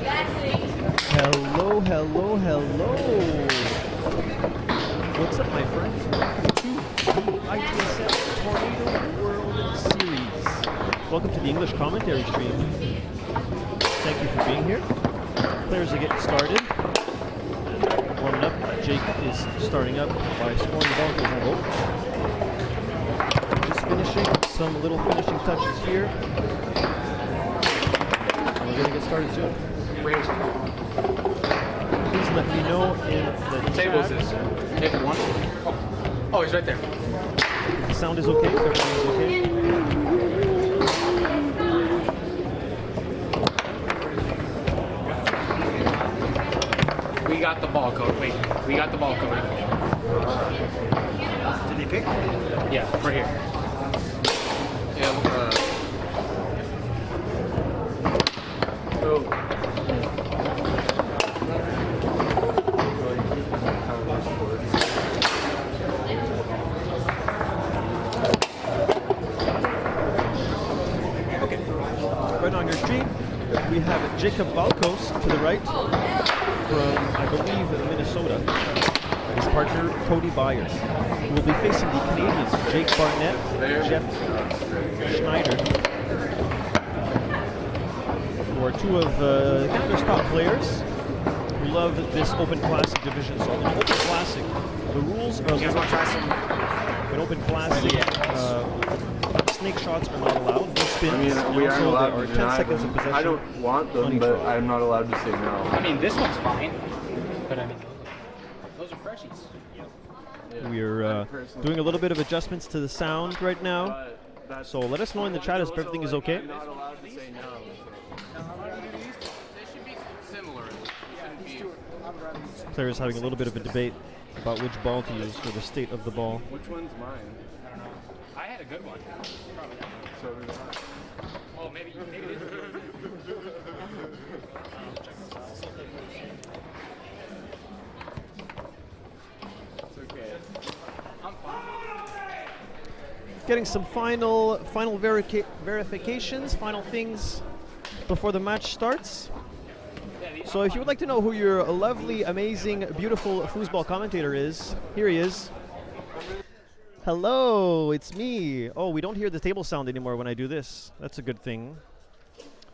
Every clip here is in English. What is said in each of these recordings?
Hello, hello, hello. What's up, my friends? Welcome to the ITSF Tornado World Series. Welcome to the English commentary stream. Thank you for being here. Players are getting started. Warming up. Jake is starting up by scoring the ball to home. Just finishing, some little finishing touches here. And we're going to get started soon. Please let me know in the tables is table 1. Oh, he's right there. The sound is okay. Everything is okay. We got the ball code. Wait, we got the ball code. Did they pick? Yeah, right here. Yeah. Right on your stream, we have Jacob Balkos to the right from, I believe, Minnesota. His partner, Cody Byers. Who will be facing the Canadians, Jake Barnett, Jeff Schneider, who are two of Canada's top players who love this Open Classic division. So in Open Classic, the rules are an Open Classic. Snake shots are not allowed. No spins. I mean, we aren't allowed to 10 deny seconds them. of possession. I don't want them, but I'm not allowed to say no. I mean, this one's fine, but I mean, those are freshies. Yeah. We're doing a little bit of adjustments to the sound right now. So let us know in the chat if everything is okay. I'm not allowed to say no. They should be similar. Players having a little bit of a debate about which ball to use for the state of the ball. Which one's mine? I don't know. I had a good one. Probably not. So did I. Oh, maybe it is. It's okay. I'm fine. Getting some final verifications, final things before the match starts. So if you would like to know who your lovely, amazing, beautiful foosball commentator is, here he is. Hello, it's me. Oh, we don't hear the table sound anymore when I do this. That's a good thing.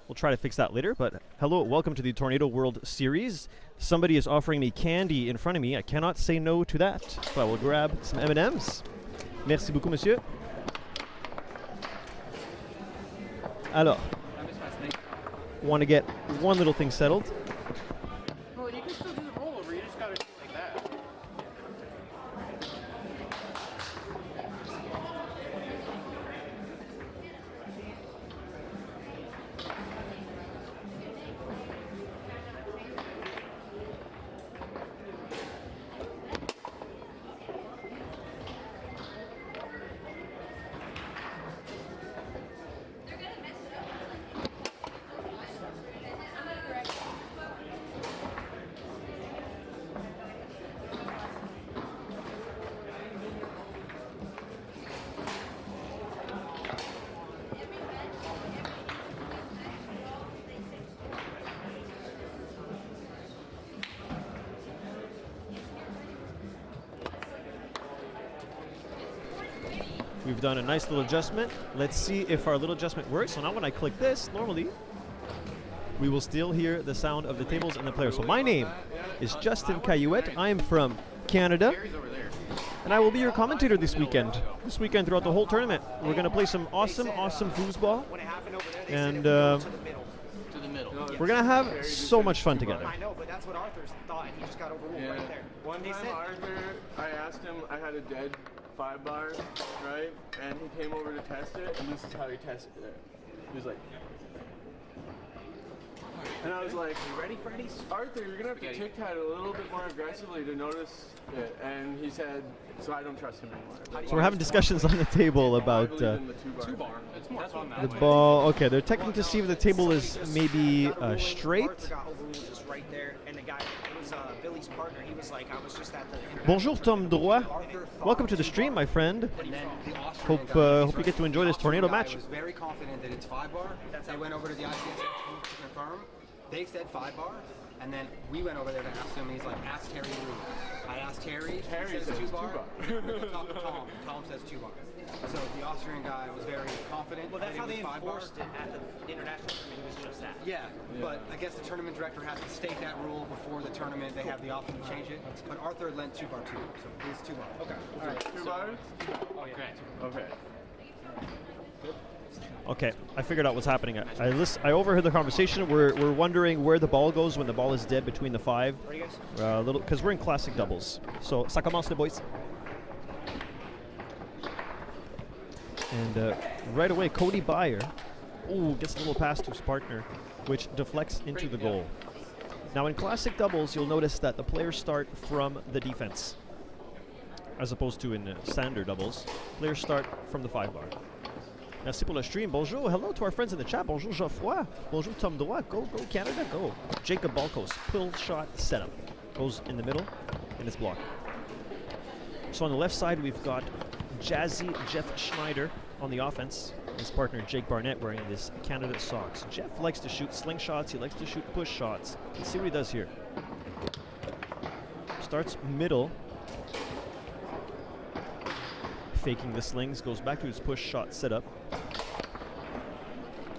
We'll try to fix that later, but hello, welcome to the Tornado World Series. Somebody is offering me candy in front of me. I cannot say no to that. So I will grab some M&Ms. Merci beaucoup, monsieur. Alors, want to get one little thing settled. Well, you can still do the rollover. You just gotta do it like that. We've done a nice little adjustment. Let's see if our little adjustment works. So now when I click this, normally, we will still hear the sound of the tables and the players. So my name is Justin Cayouette. I am from Canada, and I will be your commentator this weekend. This weekend throughout the whole tournament. We're going to play some awesome foosball, and we're going to have so much fun together. I know, but that's what Arthur thought, and he just got overruled right there. One time Arthur, I asked him, I had a dead 5-bar, right? And he came over to test it, and this is how he tested it. He was like, and I was like, You ready, Freddy's? Arthur, you're gonna have to tic-tac a little bit more aggressively to notice it. And he said, so I don't trust him anymore. So we're having discussions on the table about the 2-bar. It's more fun the ball. Okay, they're checking to see if the table is maybe straight. Arthur got overruled just right there, and the guy, it was Billy's partner. He was like, I was just at the. Bonjour, Tom Droit. Welcome to the stream, my friend. Hope you get to enjoy this tornado match. I was very confident that it's 5-bar. They went over to the ITSF to confirm. they said 5 bar, and then we went over there to ask him, and he's like, ask Terry Rue. I asked Terry, Terry he says says 2 bar. 2 bar. Talk to Tom, and Tom says 2 bar. So the Austrian guy was very confident. Well, that's that how it they was 5 bar. enforced it at the international tournament. It was just that. Yeah, but I guess the tournament director has to state that rule before the tournament. They have the option to change it. But Arthur lent 2 bar too, so it is 2 bar. Okay. All right. 2 bars? Oh, yeah. Great. Okay. Okay, I figured out what's happening. I overheard the conversation. We're wondering where the ball goes when the ball is dead between the 5. Are you guys? Because we're in classic doubles. So, ça commence les boys. And right away, Cody Byer, gets a little pass to his partner, which deflects into the goal. Now, in classic doubles, you'll notice that the players start from the defense, as opposed to in standard doubles. Players start from the 5 bar. Merci pour le stream. Bonjour. Hello to our friends in the chat. Bonjour, Geoffroy. Bonjour, Tom Droit. Go, go, Canada, go. Jacob Balkos, pull shot setup. Goes in the middle, and it's blocked. So on the left side, we've got Jazzy Jeff Schneider on the offense. His partner, Jake Barnett, wearing this Canada socks. Jeff likes to shoot slingshots. He likes to shoot push shots. Let's see what he does here. Starts middle. Faking the slings, goes back to his push shot setup.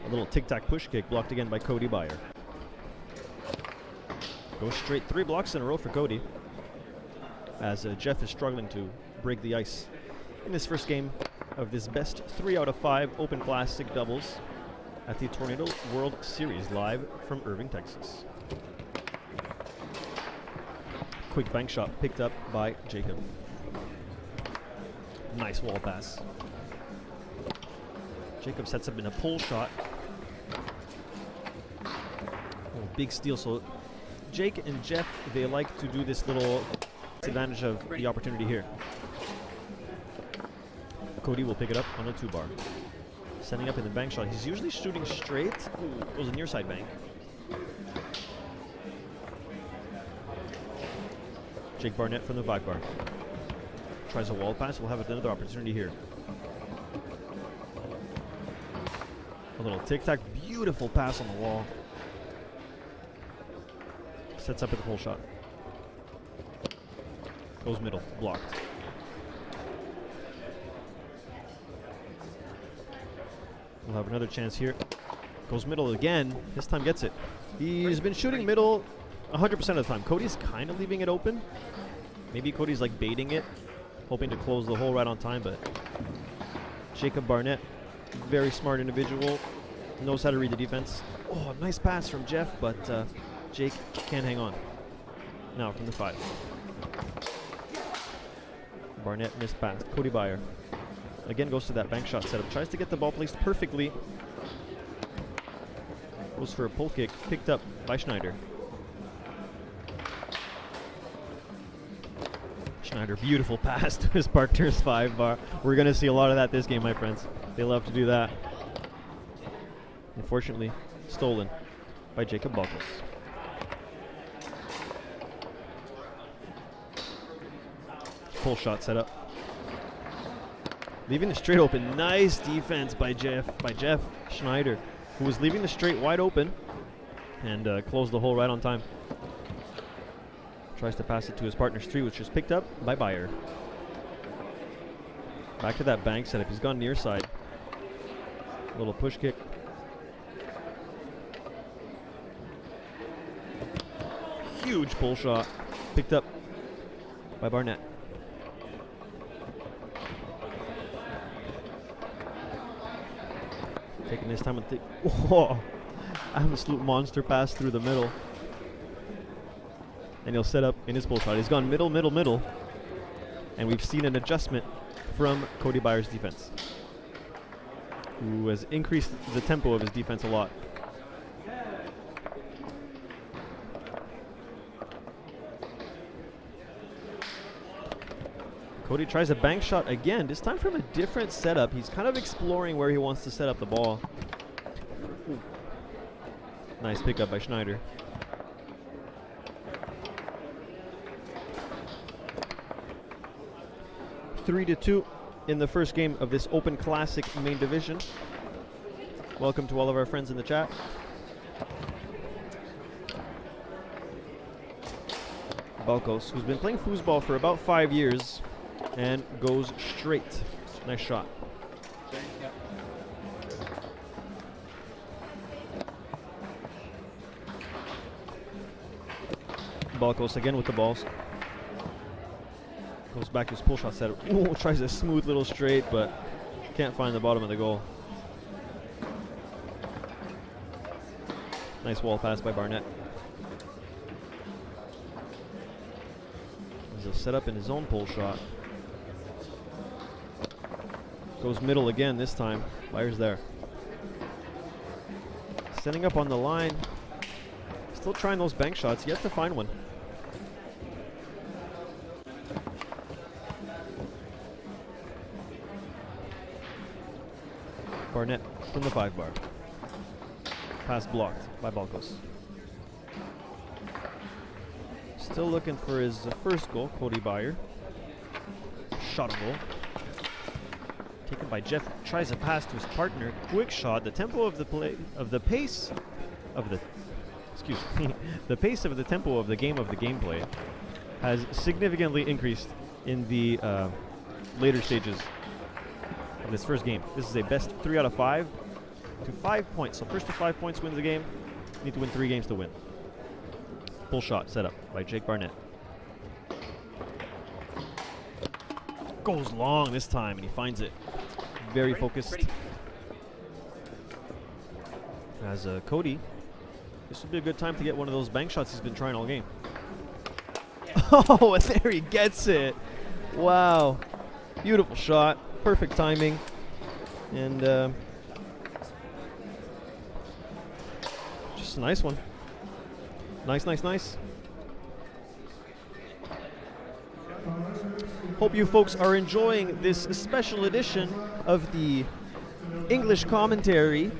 A little tic-tac push kick blocked again by Cody Byer. Goes straight 3 blocks in a row for Cody, as Jeff is struggling to break the ice in his first game of this best 3 out of 5 Open Classic doubles at the Tornado World Series live from Irving, Texas. Quick bank shot picked up by Jacob. Nice wall pass. Jacob sets up in a pull shot. Big steal. So Jake and Jeff, they like to do this little advantage of the opportunity here. Cody will pick it up on a 2 bar. Setting up in the bank shot. He's usually shooting straight. Goes a near side bank. Jake Barnett from the 5 bar. Tries a wall pass. We'll have another opportunity here. A little tic-tac. Beautiful pass on the wall. Sets up at the pull shot. Goes middle. Blocked. We'll have another chance here. Goes middle again. This time gets it. He's been shooting middle 100% of the time. Cody's kind of leaving it open. Maybe Cody's like baiting it, hoping to close the hole right on time, but Jacob Barnett, very smart individual, knows how to read the defense. Oh, nice pass from Jeff, but Jake can't hang on. Now from the 5. Barnett missed pass. Cody Byer again goes to that bank shot setup. Tries to get the ball placed perfectly. Goes for a pull kick, picked up by Schneider. Schneider, beautiful pass to his partner's 5 bar. We're going to see a lot of that this game, my friends. They love to do that. Unfortunately, stolen by Jacob Balkos. Pull shot set up. Leaving the straight open. Nice defense by Jeff Schneider, who was leaving the straight wide open and closed the hole right on time. Tries to pass it to his partner's 3, which is picked up by Byer. Back to that bank setup. He's gone near side. Little push kick. Huge pull shot. Picked up by Barnett. Taking his time with the absolute monster pass through the middle. And he'll set up in his pull shot. He's gone middle, middle, middle. And we've seen an adjustment from Cody Byer's defense, who has increased the tempo of his defense a lot. Cody tries a bank shot again, this time from a different setup. He's kind of exploring where he wants to set up the ball. Ooh. Nice pickup by Schneider. Three to 2 in the first game of this Open Classic main division. Welcome to all of our friends in the chat. Balkos, who's been playing foosball for about 5 years, and goes straight. Nice shot. Yep. Balkos again with the balls. Goes back to his pull shot setup. Ooh, tries a smooth little straight, but can't find the bottom of the goal. Nice wall pass by Barnett. There's a setup in his own pull shot. Goes middle again this time. Byer's there. Setting up on the line. Still trying those bank shots. Yet to find one. Barnett from the 5 bar. Pass blocked by Balkos. Still looking for his first goal, Cody Byer. Shot a goal. Taken by Jeff. Tries a pass to his partner. Quick shot. The tempo of the play, of the pace of the, excuse me, the pace of the tempo of the gameplay has significantly increased in the later stages of this first game. This is a best 3 out of 5 to 5 points. So first to 5 points wins the game. You need to win 3 games to win. Pull shot set up by Jake Barnett. Goes long this time and he finds it. Very focused. As Cody, this would be a good time to get one of those bank shots he's been trying all game. Oh, and there he gets it. Wow. Beautiful shot. Perfect timing. And just a nice one. Nice, nice, nice. Hope you folks are enjoying this special edition of the English commentary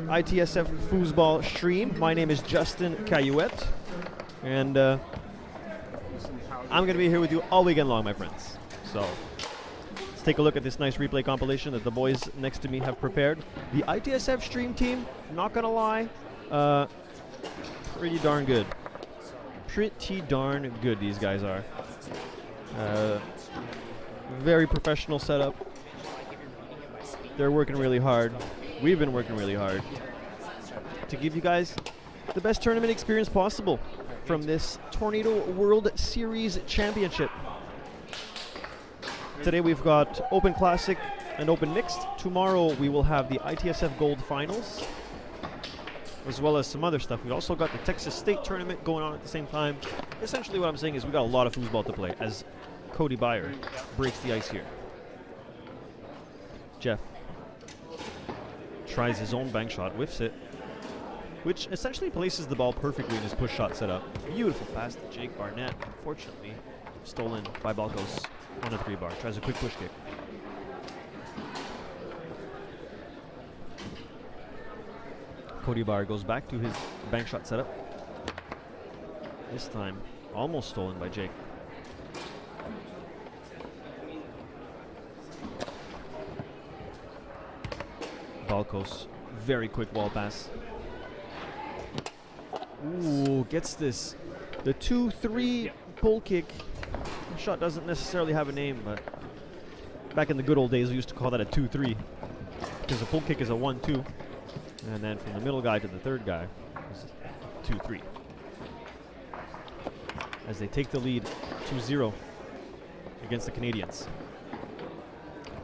ITSF foosball stream. My name is Justin Cayuette, and I'm going to be here with you all weekend long, my friends. So let's take a look at this nice replay compilation that the boys next to me have prepared. The ITSF stream team, not going to lie, pretty darn good. Pretty darn good these guys are. Very professional setup. They're working really hard. We've been working really hard to give you guys the best tournament experience possible from this Tornado World Series Championship. Today we've got Open Classic and Open Mixed. Tomorrow we will have the ITSF Gold Finals, as well as some other stuff. We also got the Texas State Tournament going on at the same time. Essentially what I'm saying is we got a lot of foosball to play as Cody Byer breaks the ice here. Jeff tries his own bank shot, whiffs it, which essentially places the ball perfectly in his push shot setup. Beautiful pass to Jake Barnett. Unfortunately, stolen by Balkos on a 3 bar. Tries a quick push kick. Cody Byer goes back to his bank shot setup. This time, almost stolen by Jake. Balkos, very quick wall pass. Ooh, gets this. The 2-3 pull kick. The shot doesn't necessarily have a name, but back in the good old days, we used to call that a 2-3 because a pull kick is a 1-2. And then from the middle guy to the third guy is 2-3. As they take the lead 2-0 against the Canadians.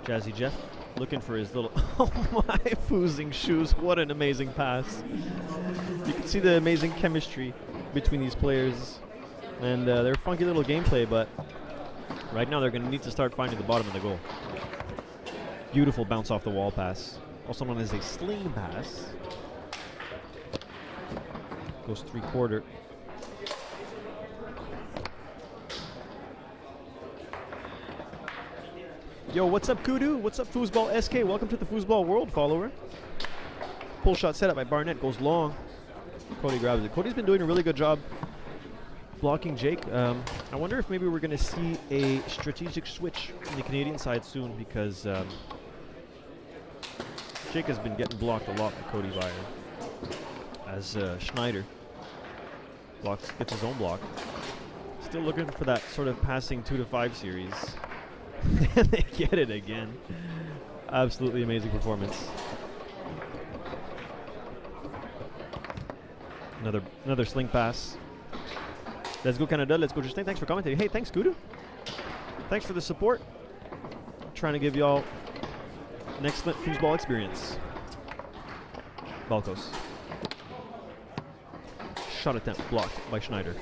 Jazzy Jeff looking for his little, oh my foosing shoes, what an amazing pass. You can see the amazing chemistry between these players and their funky little gameplay, but right now they're going to need to start finding the bottom of the goal. Beautiful bounce off the wall pass, also known as a sling pass. Goes 3/4. Yo, what's up, Kudu? What's up, Foosball SK? Welcome to the Foosball World, follower. Pull shot set up by Barnett, goes long. Cody grabs it. Cody's been doing a really good job blocking Jake. I wonder if maybe we're going to see a strategic switch from the Canadian side soon, because Jake has been getting blocked a lot by Cody Byer. As Schneider gets his own block. still looking for that sort of passing 2 to 5 series. And they get it again. Absolutely amazing performance. Another sling pass. Let's go Canada. Let's go Justin. Thanks for commenting. Hey, thanks Kudu. Thanks for the support. Trying to give y'all an excellent foosball experience. Balkos. Shot attempt blocked by Schneider.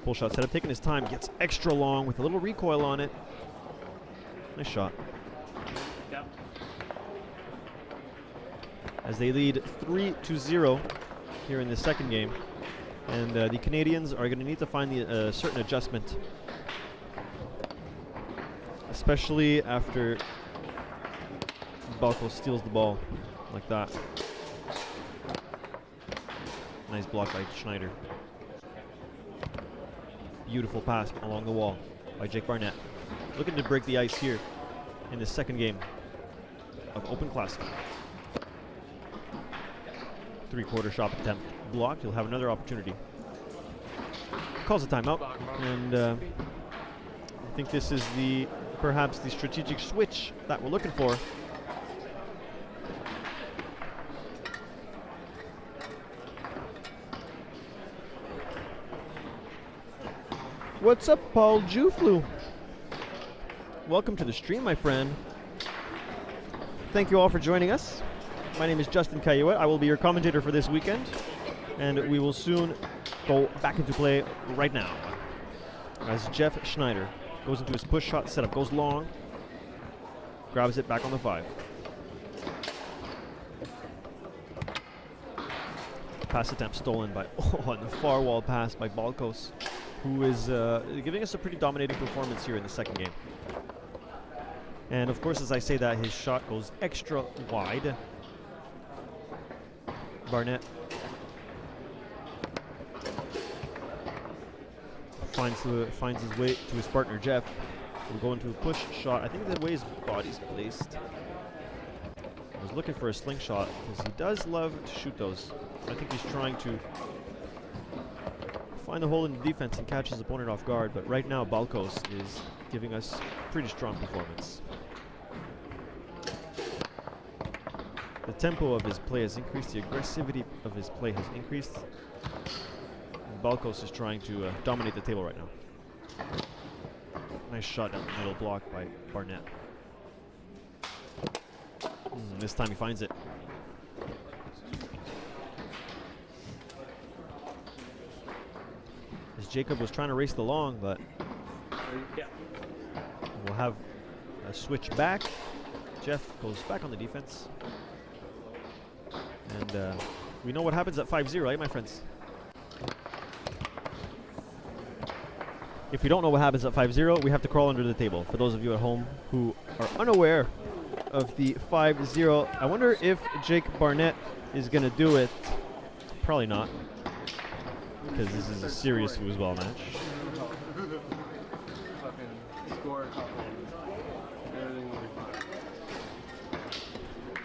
Pull shot setup, taking his time, gets extra long with a little recoil on it. Nice shot. Yep. As they lead 3-0 here in the second game. And the Canadians are going to need to find a certain adjustment. Especially after Balko steals the ball like that. Nice block by Schneider. Beautiful pass along the wall by Jake Barnett. Looking to break the ice here in the second game of Open Classic. 3-quarter shot attempt blocked. He'll have another opportunity. Calls a timeout, and I think this is perhaps the strategic switch that we're looking for. What's up, Paul Juflu? Welcome to the stream, my friend. Thank you all for joining us. My name is Justin Cayuet. I will be your commentator for this weekend, and we will soon go back into play right now. As Jeff Schneider goes into his push shot setup, goes long, grabs it back on the 5. Pass attempt stolen by, on the far wall pass by Balkos, who is giving us a pretty dominating performance here in the second game. And of course, as I say that, his shot goes extra wide. Barnett finds his way to his partner Jeff. We'll go into a push shot. I think the way his body's placed. I was looking for a slingshot because he does love to shoot those. I think he's trying to find the hole in the defense and catch his opponent off guard, but right now Balkos is giving us pretty strong performance. The tempo of his play has increased, the aggressivity of his play has increased, and Balkos is trying to dominate the table right now. Nice shot down the middle, blocked by Barnett. This time he finds it. As Jacob was trying to race the long, but we'll have a switch back. Jeff goes back on the defense. And we know what happens at 5-0, right, my friends? If we don't know what happens at 5-0, we have to crawl under the table. For those of you at home who are unaware of the 5-0, I wonder if Jake Barnett is going to do it. Probably not, because this is a serious foosball match. Fucking score a couple. Everything will be fine.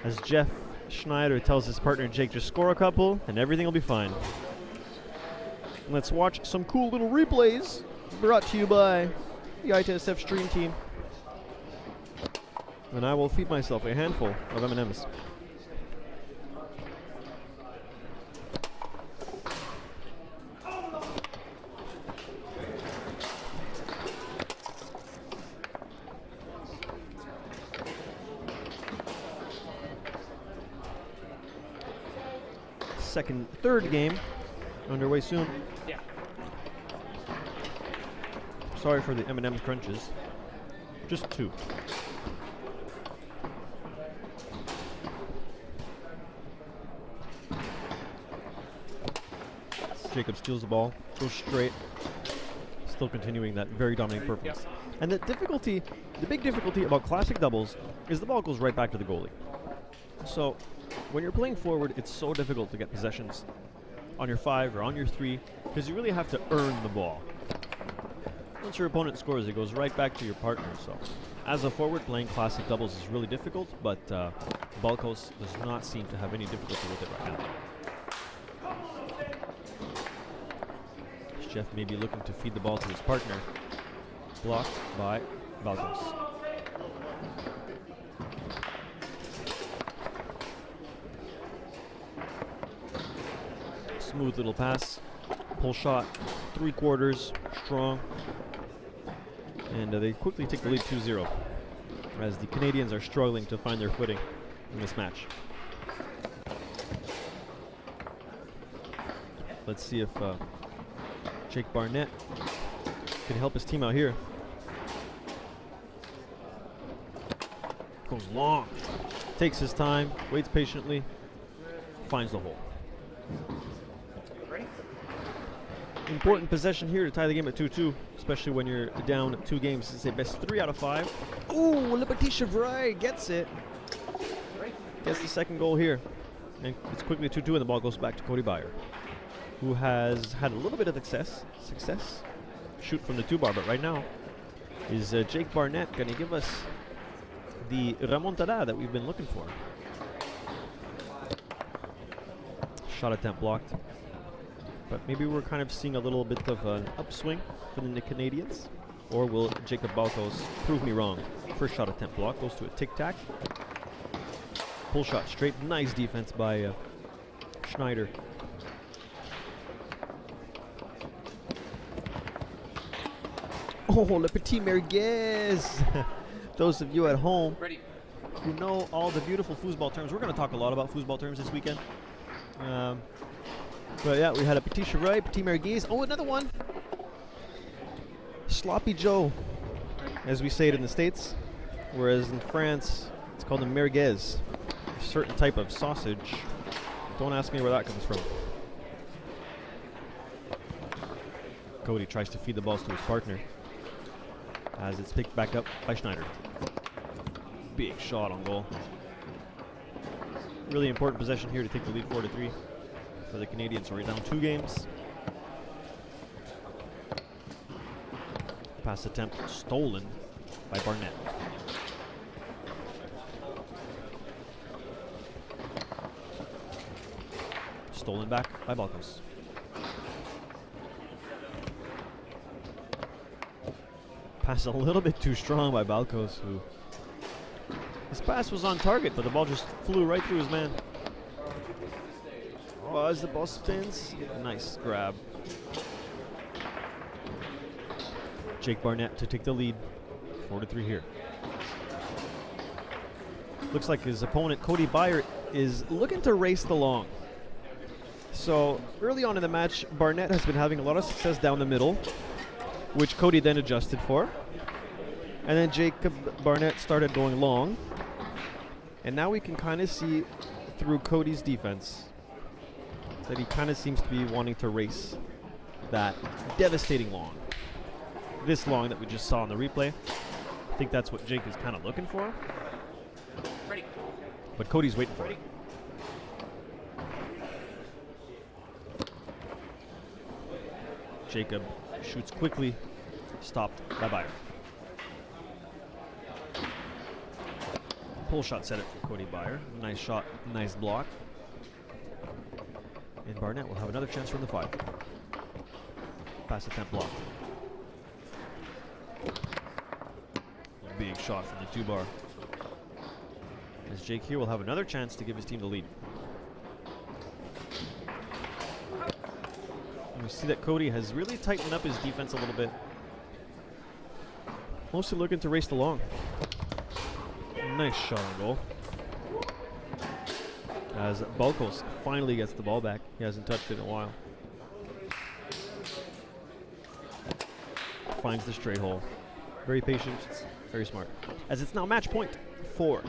As Jeff Schneider tells his partner Jake, just score a couple and everything will be fine. Let's watch some cool little replays brought to you by the ITSF stream team. And I will feed myself a handful of M&Ms. Third game underway soon. Yeah. Sorry for the M&M crunches. Just 2. Jacob steals the ball, goes straight, still continuing that very dominating performance. And the big difficulty about classic doubles is the ball goes right back to the goalie. So when you're playing forward, it's so difficult to get possessions on your 5 or on your 3 because you really have to earn the ball. Once your opponent scores, it goes right back to your partner. So as a forward, playing classic doubles is really difficult, but Balkos does not seem to have any difficulty with it right now. Jeff may be looking to feed the ball to his partner. Blocked by Balos. Smooth little pass. Pull shot. 3/4. Strong. And they quickly take the lead 2-0 as the Canadians are struggling to find their footing in this match. Let's see if Jake Barnett can help his team out here. Goes long, takes his time, waits patiently, finds the hole. Important possession here to tie the game at 2-2, especially when you're down 2 games. It's a best 3 out of 5. Ooh, Le Petit Chevrolet gets it. Gets the second goal here. And it's quickly 2-2 and the ball goes back to Cody Byer, who has had a little bit of success. Shoot from the 2-bar, but right now is Jake Barnett going to give us the remontada that we've been looking for. Shot attempt blocked. But maybe we're kind of seeing a little bit of an upswing for the Canadians. Or will Jacob Balos prove me wrong? First shot attempt block goes to a tic-tac. Pull shot straight. Nice defense by Schneider. Oh, Le Petit Merguez! Those of you at home who know all the beautiful foosball terms. We're going to talk a lot about foosball terms this weekend. But yeah, we had a Petit Chevrolet, Petit Merguez. Oh, another one. Sloppy Joe, as we say it in the States. Whereas in France, it's called a merguez. A certain type of sausage. Don't ask me where that comes from. Cody tries to feed the balls to his partner as it's picked back up by Schneider. Big shot on goal. Really important possession here to take the lead 4-3 for the Canadians. Already down 2 games. Pass attempt stolen by Barnett. Stolen back by Balos. Pass a little bit too strong by Balos, who his pass was on target, but the ball just flew right through his man. Oh, as the ball spins, nice grab. Jake Barnett to take the lead, 4-3 here. Looks like his opponent, Cody Byer, is looking to race the long. So early on in the match, Barnett has been having a lot of success down the middle, which Cody then adjusted for. And then Jacob Barnett started going long. And now we can kind of see through Cody's defense that he kind of seems to be wanting to race that devastating long. This long that we just saw in the replay. I think that's what Jake is kind of looking for. Ready. But Cody's waiting for it. Jacob shoots quickly, stopped by Byer. Pull shot set it for Cody Byer. Nice shot, nice block. And Barnett will have another chance from the 5. Pass attempt blocked. Big shot from the 2-bar. As Jake here will have another chance to give his team the lead. And we see that Cody has really tightened up his defense a little bit. Mostly looking to race the long. Nice shot on goal. As Balos finally gets the ball back. He hasn't touched it in a while. Finds the straight hole. Very patient, very smart. As it's now match point 4.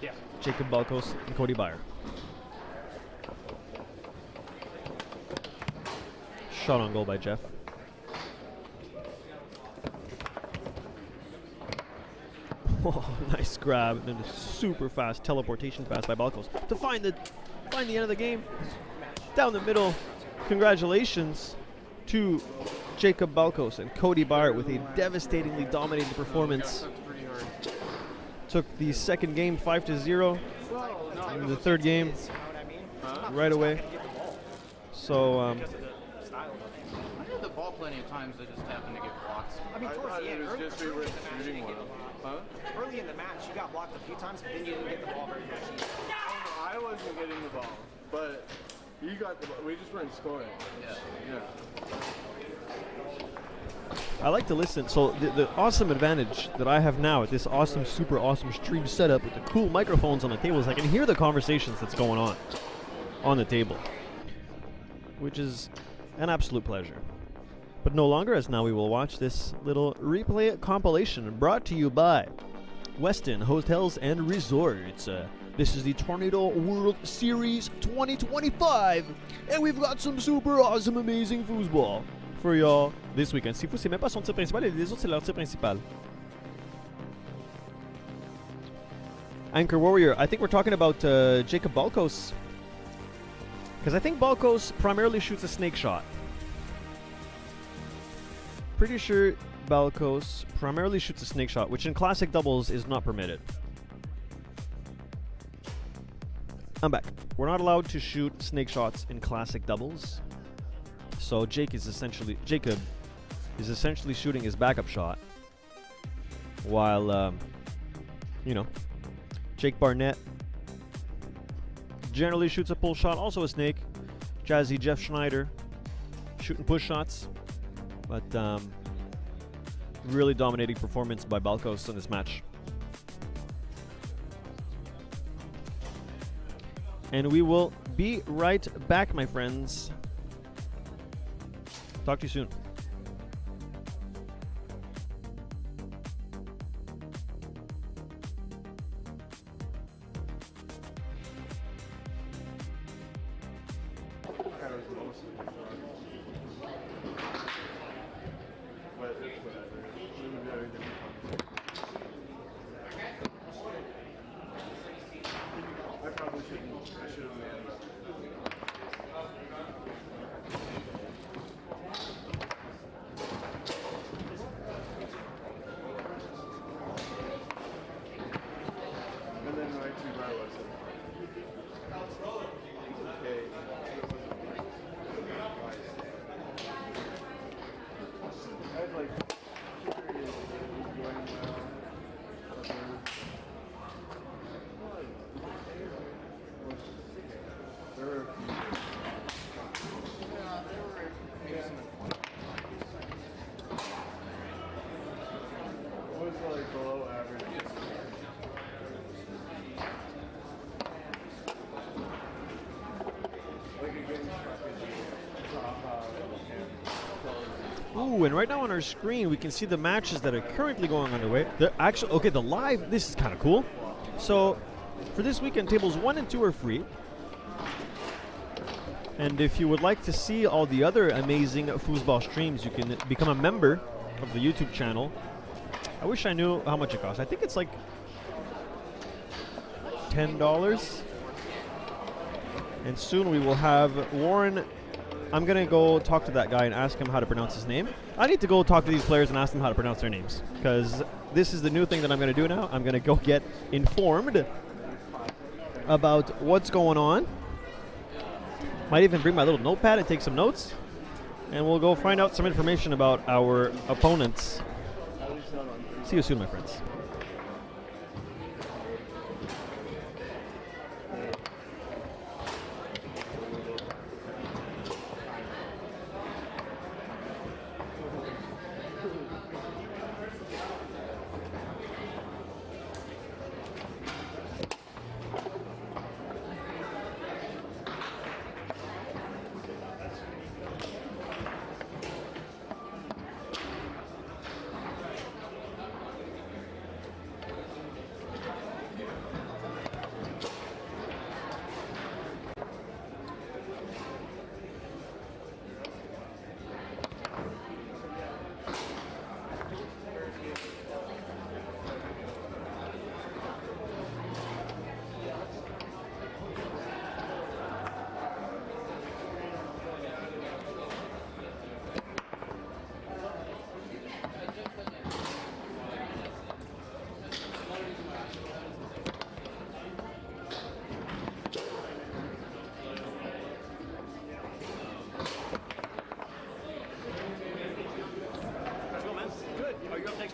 Yeah. Jacob Balos and Cody Byer. Shot on goal by Jeff. Oh, nice grab, and then a super fast teleportation pass by Balos to find the end of the game. Down the middle. Congratulations to Jacob Balos and Cody Byer with a devastatingly dominating performance. Took the second game 5-0, and the third game right away. So plenty of times. I just happened to get blocked. I mean, I towards thought the it end, was just we early were in the match, you shooting didn't get well. the ball. Huh? Early in the match, you got blocked a few times, but then you didn't get the ball very much either. I wasn't getting the ball, but you got the ball. We just weren't scoring. Yeah. Yeah. I like to listen. So the awesome advantage that I have now at this awesome, super awesome stream setup with the cool microphones on the table is I can hear the conversations that's going on the table, which is an absolute pleasure. But no longer, as now we will watch this little replay compilation brought to you by Westin Hotels and Resorts. This is the Tornado World Series 2025, and we've got some super awesome, amazing foosball for y'all this weekend. Sifu, c'est même pas son tir principal, et les autres, c'est leur tir principal. Anchor Warrior, I think we're talking about Jacob Balkos, because I think Balkos primarily shoots a snake shot. Pretty sure Balkos primarily shoots a snake shot, which in classic doubles is not permitted. I'm back. We're not allowed to shoot snake shots in classic doubles. So Jacob is essentially shooting his backup shot, while Jake Barnett generally shoots a pull shot, also a snake. Jazzy Jeff Schneider shooting push shots, but really dominating performance by Balkos in this match. And we will be right back, my friends. Talk to you soon. But it's whatever. It was very different. I probably shouldn't. I should have manned up. And then right to Balos and Byer. Okay. I had like periods that it was going well. There were a few. Yeah, there were maybe some. It was like below average. Like against Ooh, and right now on our screen we can see the matches that are currently going underway. The live, this is kind of cool. So for this weekend, tables 1 and 2 are free. And if you would like to see all the other amazing foosball streams, you can become a member of the YouTube channel. I wish I knew how much it costs. I think it's like $10. And soon we will have Warren. I'm going to go talk to that guy and ask him how to pronounce his name. I need to go talk to these players and ask them how to pronounce their names, because this is the new thing that I'm going to do now. I'm going to go get informed about what's going on. Might even bring my little notepad and take some notes. And we'll go find out some information about our opponents. See you soon, my friends.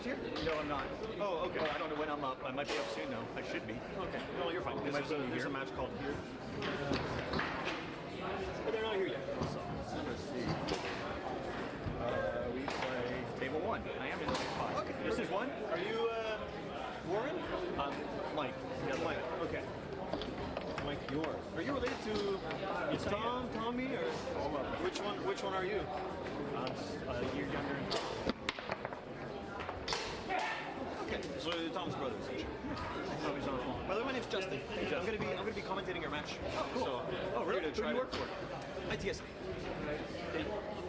just here? No, I'm not. Oh, okay. Well, I don't know when I'm up. I might be up soon though. I should be. Okay. No, you're fine. Am I seeing you There's here? a match called here. But they're not here yet. So. Let's see. We play table 1. I am in the spot. Okay. This is 1? Are you Warren? Mike. Yeah, Mike. Okay. Mike, Yor. Are you related to Yes, I am. Tommy, or which one are you? I'm a year younger. Okay. So you're Tom's brother, essentially. Tommy's on the phone. By the way, my name's Justin. Justin. I'm gonna be commentating your match. Oh, cool. So Oh, really? we're gonna Who do try you to- work for? ITSF.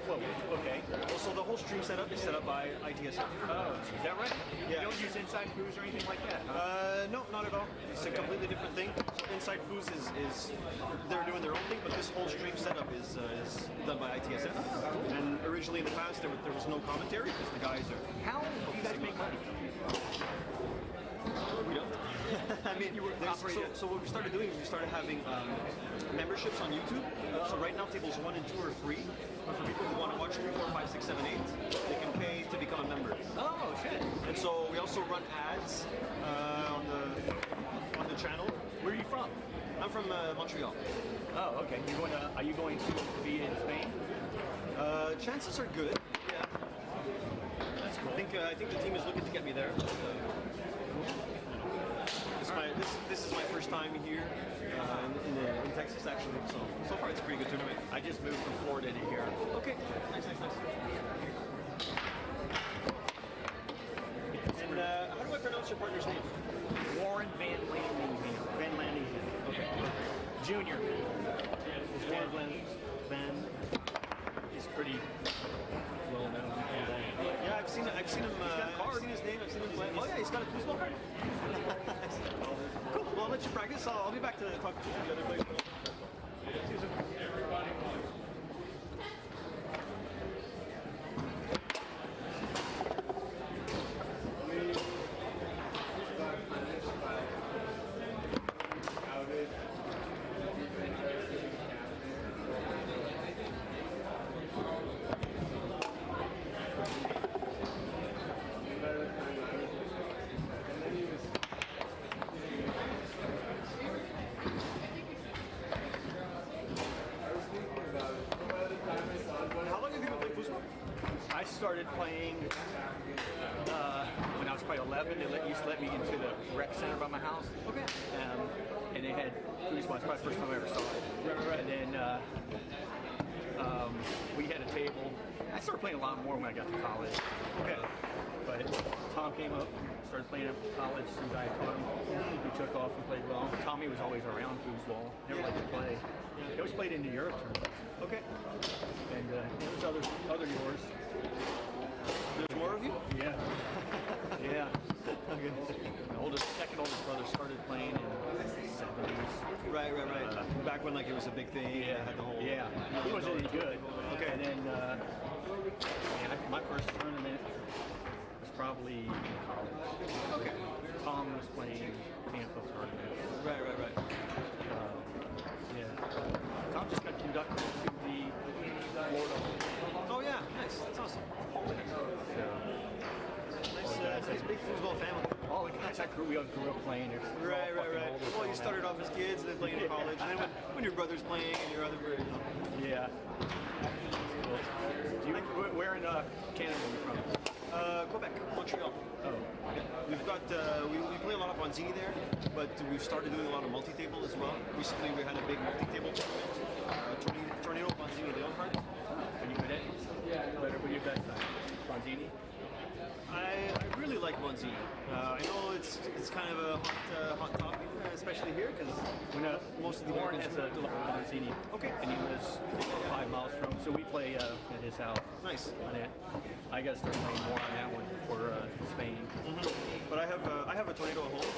Well, okay. So the whole stream setup is set up by ITSF. Oh, is that right? Yeah. You don't use inside foods or anything like that? No, not at all. It's a completely different thing. So Inside Foods is they're doing their own thing, but this whole stream setup is done by ITSF. And originally in the past there was no commentary because the guys are. How do you guys make money? We don't. I mean, so what we started doing is we started having memberships on YouTube. So right now tables 1 and 2 are free, but for people who want to watch 3, 4, 5, 6, 7, 8, they can pay to become a member. Oh, shit. And so we also run ads on the channel. Where are you from? I'm from Montreal. Oh, okay. Are you going to be in Spain? Chances are good. Yeah. That's cool. I think the team is looking to get me there. This is my first time here in Texas, actually. So far it's a pretty good tournament. I just moved from Florida to here. Okay. Nice. And how do I pronounce your partner's name? Warren Van Landingham. Van Landingham. Okay. Junior. Warren Van. He's pretty well known. Yeah, I've seen him. I've seen his name. I've seen him play. Oh yeah, he's got a foosball card. Cool. Well, I'll let you practice. I'll be back to talk to the other players. See you soon. How long have you been playing foosball? I started playing when I was probably 11. They used to let me into the rec center by my house. Okay. And they had foosball. It's probably the first time I ever saw it. Right. And then we had a table. I started playing a lot more when I got to college. Okay. But Tom came up, started playing at college. Some guy taught him. He took off and played well. Tommy was always around foosball. Never liked to play. He always played in the Europe tournaments. Okay. And there's other yours. There's more of you? Yeah. Yeah. Okay. My second oldest brother started playing in the 70s. Right. Back when like it was a big thing. Yeah. Had the whole. Yeah. He wasn't any good. Okay. And then my first tournament was probably in college. Okay. Tom was playing Tampa tournament. Right. Yeah. Tom just got conducted to the Florida. Oh yeah, nice. That's awesome. Nice big foosball family. All the guys we all grew up playing. Right. Well, you started off as kids, and then playing in college, and then when your brother's playing and your other brother. Yeah. Where in Canada are you from? Quebec, Montreal. Oh. We've got we play a lot of Bonzini there, but we've started doing a lot of multi-table as well. Recently, we had a big multi-table tournament. Tornado Bonzini Leon card. Are you good at it? Yeah. What are your best times? Bonzini? I really like Bonzini. I know it's kind of a hot topic, especially here because most of the Warren Americans has a Bonzini. Okay. And he lives 5 miles from, so we play at his house. Nice. On it. I got to start playing more on that one for Spain. Mm-hmm. But I have a Tornado at home,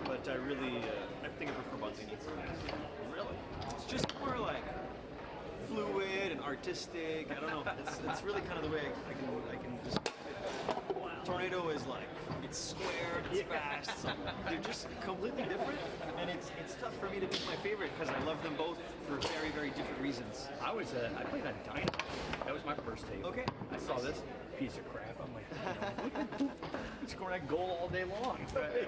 but I think I prefer Bonzini. Really? It's just more like fluid and artistic. I don't know. It's really kind of the way I can just. Tornado is like it's square, it's fast. So they're just completely different, and it's tough for me to pick my favorite because I love them both for very, very different reasons. I played on Dynamite. That was my first table. Okay. I saw this piece of crap. I'm like, score that goal all day long. Right.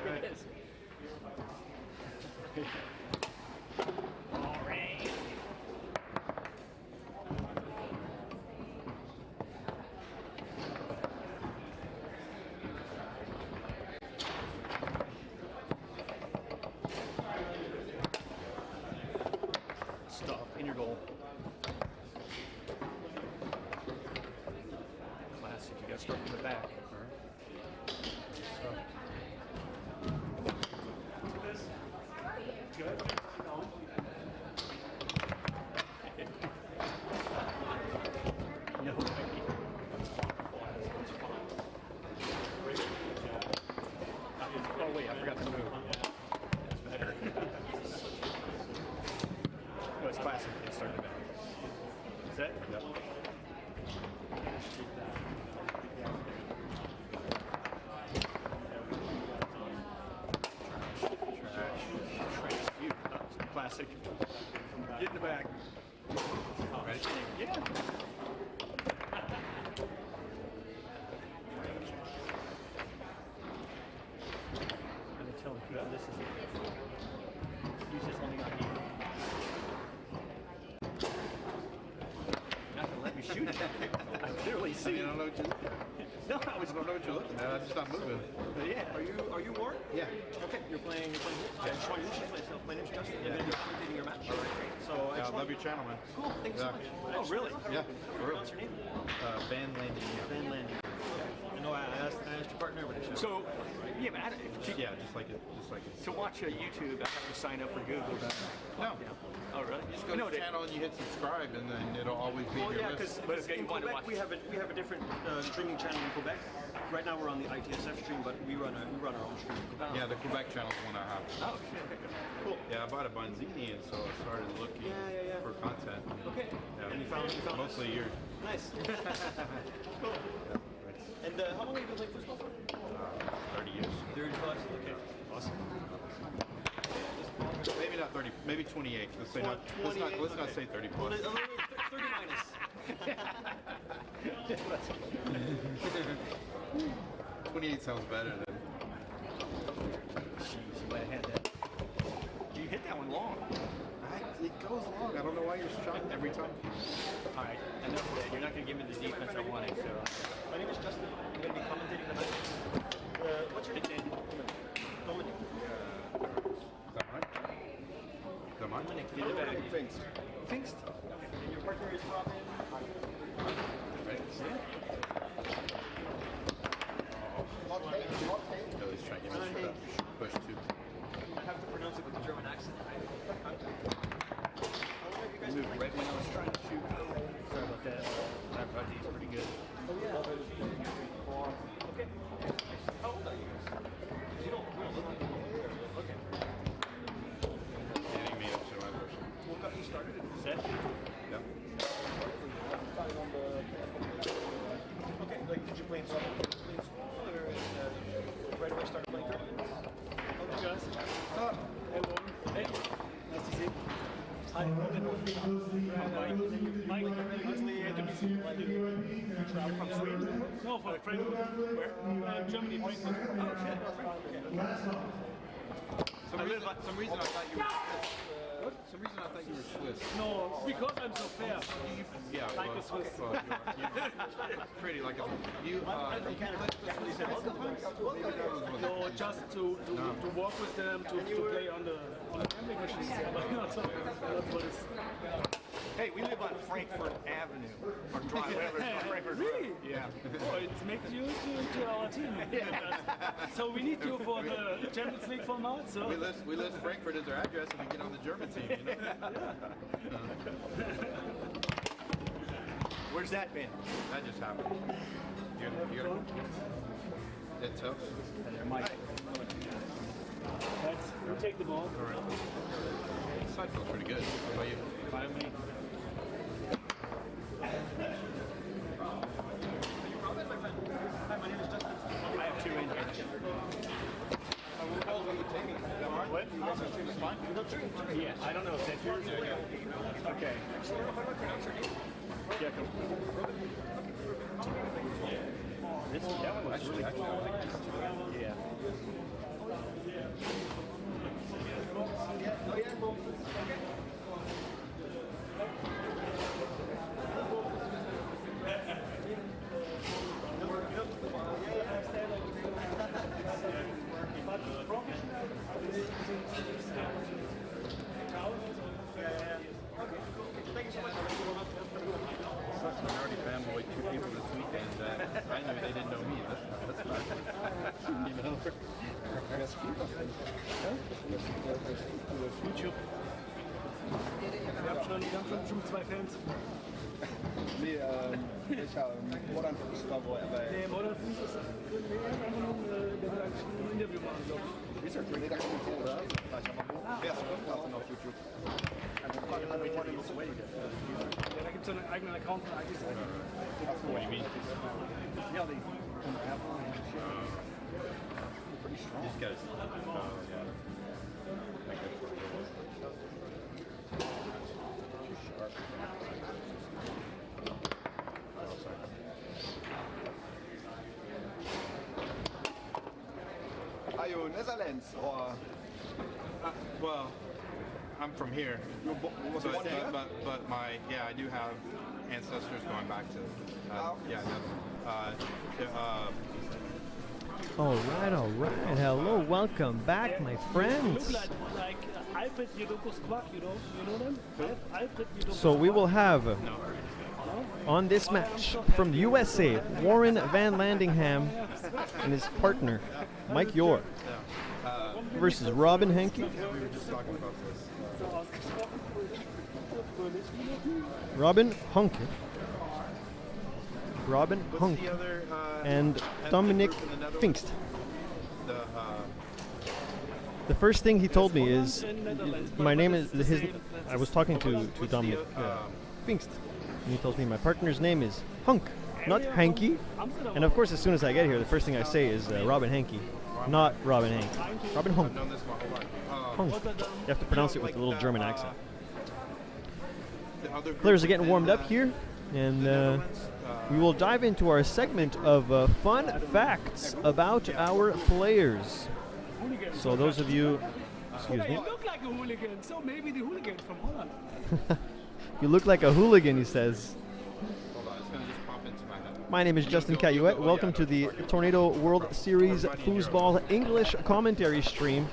All right. Stuff in your goal. Classic. You got to start from the back. Good. No way. Oh wait, I forgot to move. That's better. No, it's classic. It's starting back. Is that? Yep. Classic. Get in the back. Ready? Yeah. And they tell him, this is he's just only got you. Not gonna let me shoot it. I clearly see. I don't know what you're looking at. No, I was. I don't know what you're looking at. I just not moving. Yeah. Are you Warren? Yeah. Okay, you're playing. I just want to introduce myself. My name's Justin. I'm going to be commentating your match. All right, great. So I I just love your channel, man. Cool. Thanks so Yeah. much. Oh, really? Yeah, How do for you real. pronounce your name? Van Landing. Van Landing. I know I asked your partner when I showed. So, yeah, but Yeah, just like it. to watch YouTube, I have to sign up for Google. No. Oh, really? You just go to the channel and you hit subscribe, and then it'll always be Well, in your yeah, list. because But if in you want to Quebec watch- we have a different streaming channel in Quebec. Right now we're on the ITSF stream, but we run our own stream. Yeah, the Quebec channel is one I have. Oh, shit. Cool. Yeah, I bought a Bonzini, and so I started looking Yeah. for content. Okay. Yeah. And you found Mostly yours. Nice. Cool. And how long have you been playing football for? 30 years. 30 plus. Okay. Awesome. Maybe not 30. Maybe 28. Let's say not. Let's not say 30 plus. 30 minus. 28 sounds better than. Jeez, you might have had that. You hit that one long. It goes long. I don't know why you're shocked every time. All right, enough of that. You're not going to give me the defense I wanted, so. My name is Justin. I'm going to be commentating the match. What's your name? Dominic. Is that mine? Is that mine? Get it back. Pfingst. Pfingst? Okay. And your partner is Robin? Right? Billy's trying to give me that push too. I have to pronounce it with a German accent. Moved right when I was trying to shoot. Sorry about that. My buddy is pretty good. Okay. How old are you guys? You don't look like it. Okay. Getting me up to my person. What got you started? Set? Yeah. Okay, like did you play in school? Or right away started playing tournaments? Hey guys. Hey Warren. Hey. Nice to see you. Hi. Mike. Nice to meet you. You're from Sweden? No, from Frankfurt. Where? Germany, Frankfurt. Some reason I thought you were Swiss. Some reason I thought you were Swiss. No, because I'm so fair. Yeah, Like well, the Swiss. well, you're pretty like you. No, just to walk with them, to play on the gambling machines. But not for this. Hey, we live on Frankfurt Avenue. Or Drive, whatever it's called. Frankfurt Drive. Really? Yeah. Oh, it makes you to our team. So we need you for the Champions League format. So We list Frankfurt as our address and we get on the German team. You know? Where's that been? That just happened. You gotta it's tough. Mike. that's, we take the ball. All right. This side feels pretty good. How about you? Finally. Robin, my friend. Hi, my name is Justin. I have 2 inches. What? You guys are streaming fine? No, true. Yeah, I don't know if that's yours or okay. So how do I pronounce your name? Jacob. That one was really cool. Sucks when I already fanboyed 2 people this weekend that I knew they didn't know me. That's bad. You know? YouTube. Wir haben schon 2 Fans. Nee, welcher Modern Fußball, wo er bei Der Modern Fuß ist einfach nur, der will eigentlich ein Interview machen, glaube ich. Research Relator kommentiert, oder? Vielleicht aber wo? Wer ist Rücklassen auf YouTube? Ja, da gibt es so einen eigenen Account von ITSF. What do you mean? Ja, die. These guys. Yeah. Like that's what it was. Are you Netherlands or Well, I'm from here. was born here? But my I do have ancestors going back to All right. Hello, welcome back, my Look friends. like Alfred Jodokus Quack, you know them? Alfred Jodokus So we will have on this match from the USA, Warren Van Landingham and his partner, Mike Yor, versus Robin Henke. we were just talking about this. Robin Hunke. Robin What's Hunk the other and ethnic Dominic group in the Netherlands? Pfingst. The The first thing he told me is, my name is his. I was talking to Dominic Pfingst, and he tells me my partner's name is Hunk, not Hanky. And of course, as soon as I get here, the first thing I say is Robin Hanky, not Robin Hank. Robin Hunk. I've known this my whole life. Hunk. You have to pronounce it with a little German accent. The other group Players are getting within warmed up the- here, and the Netherlands, we will dive into our segment of fun facts about our players. So those of you, excuse Yeah, me, you look like a hooligan, so maybe the hooligans from Holland. you look like a hooligan, he says. Hold on, it's gonna just pop into my head. My name is Justin Cayuet. Welcome to the Tornado World Series Foosball English commentary stream.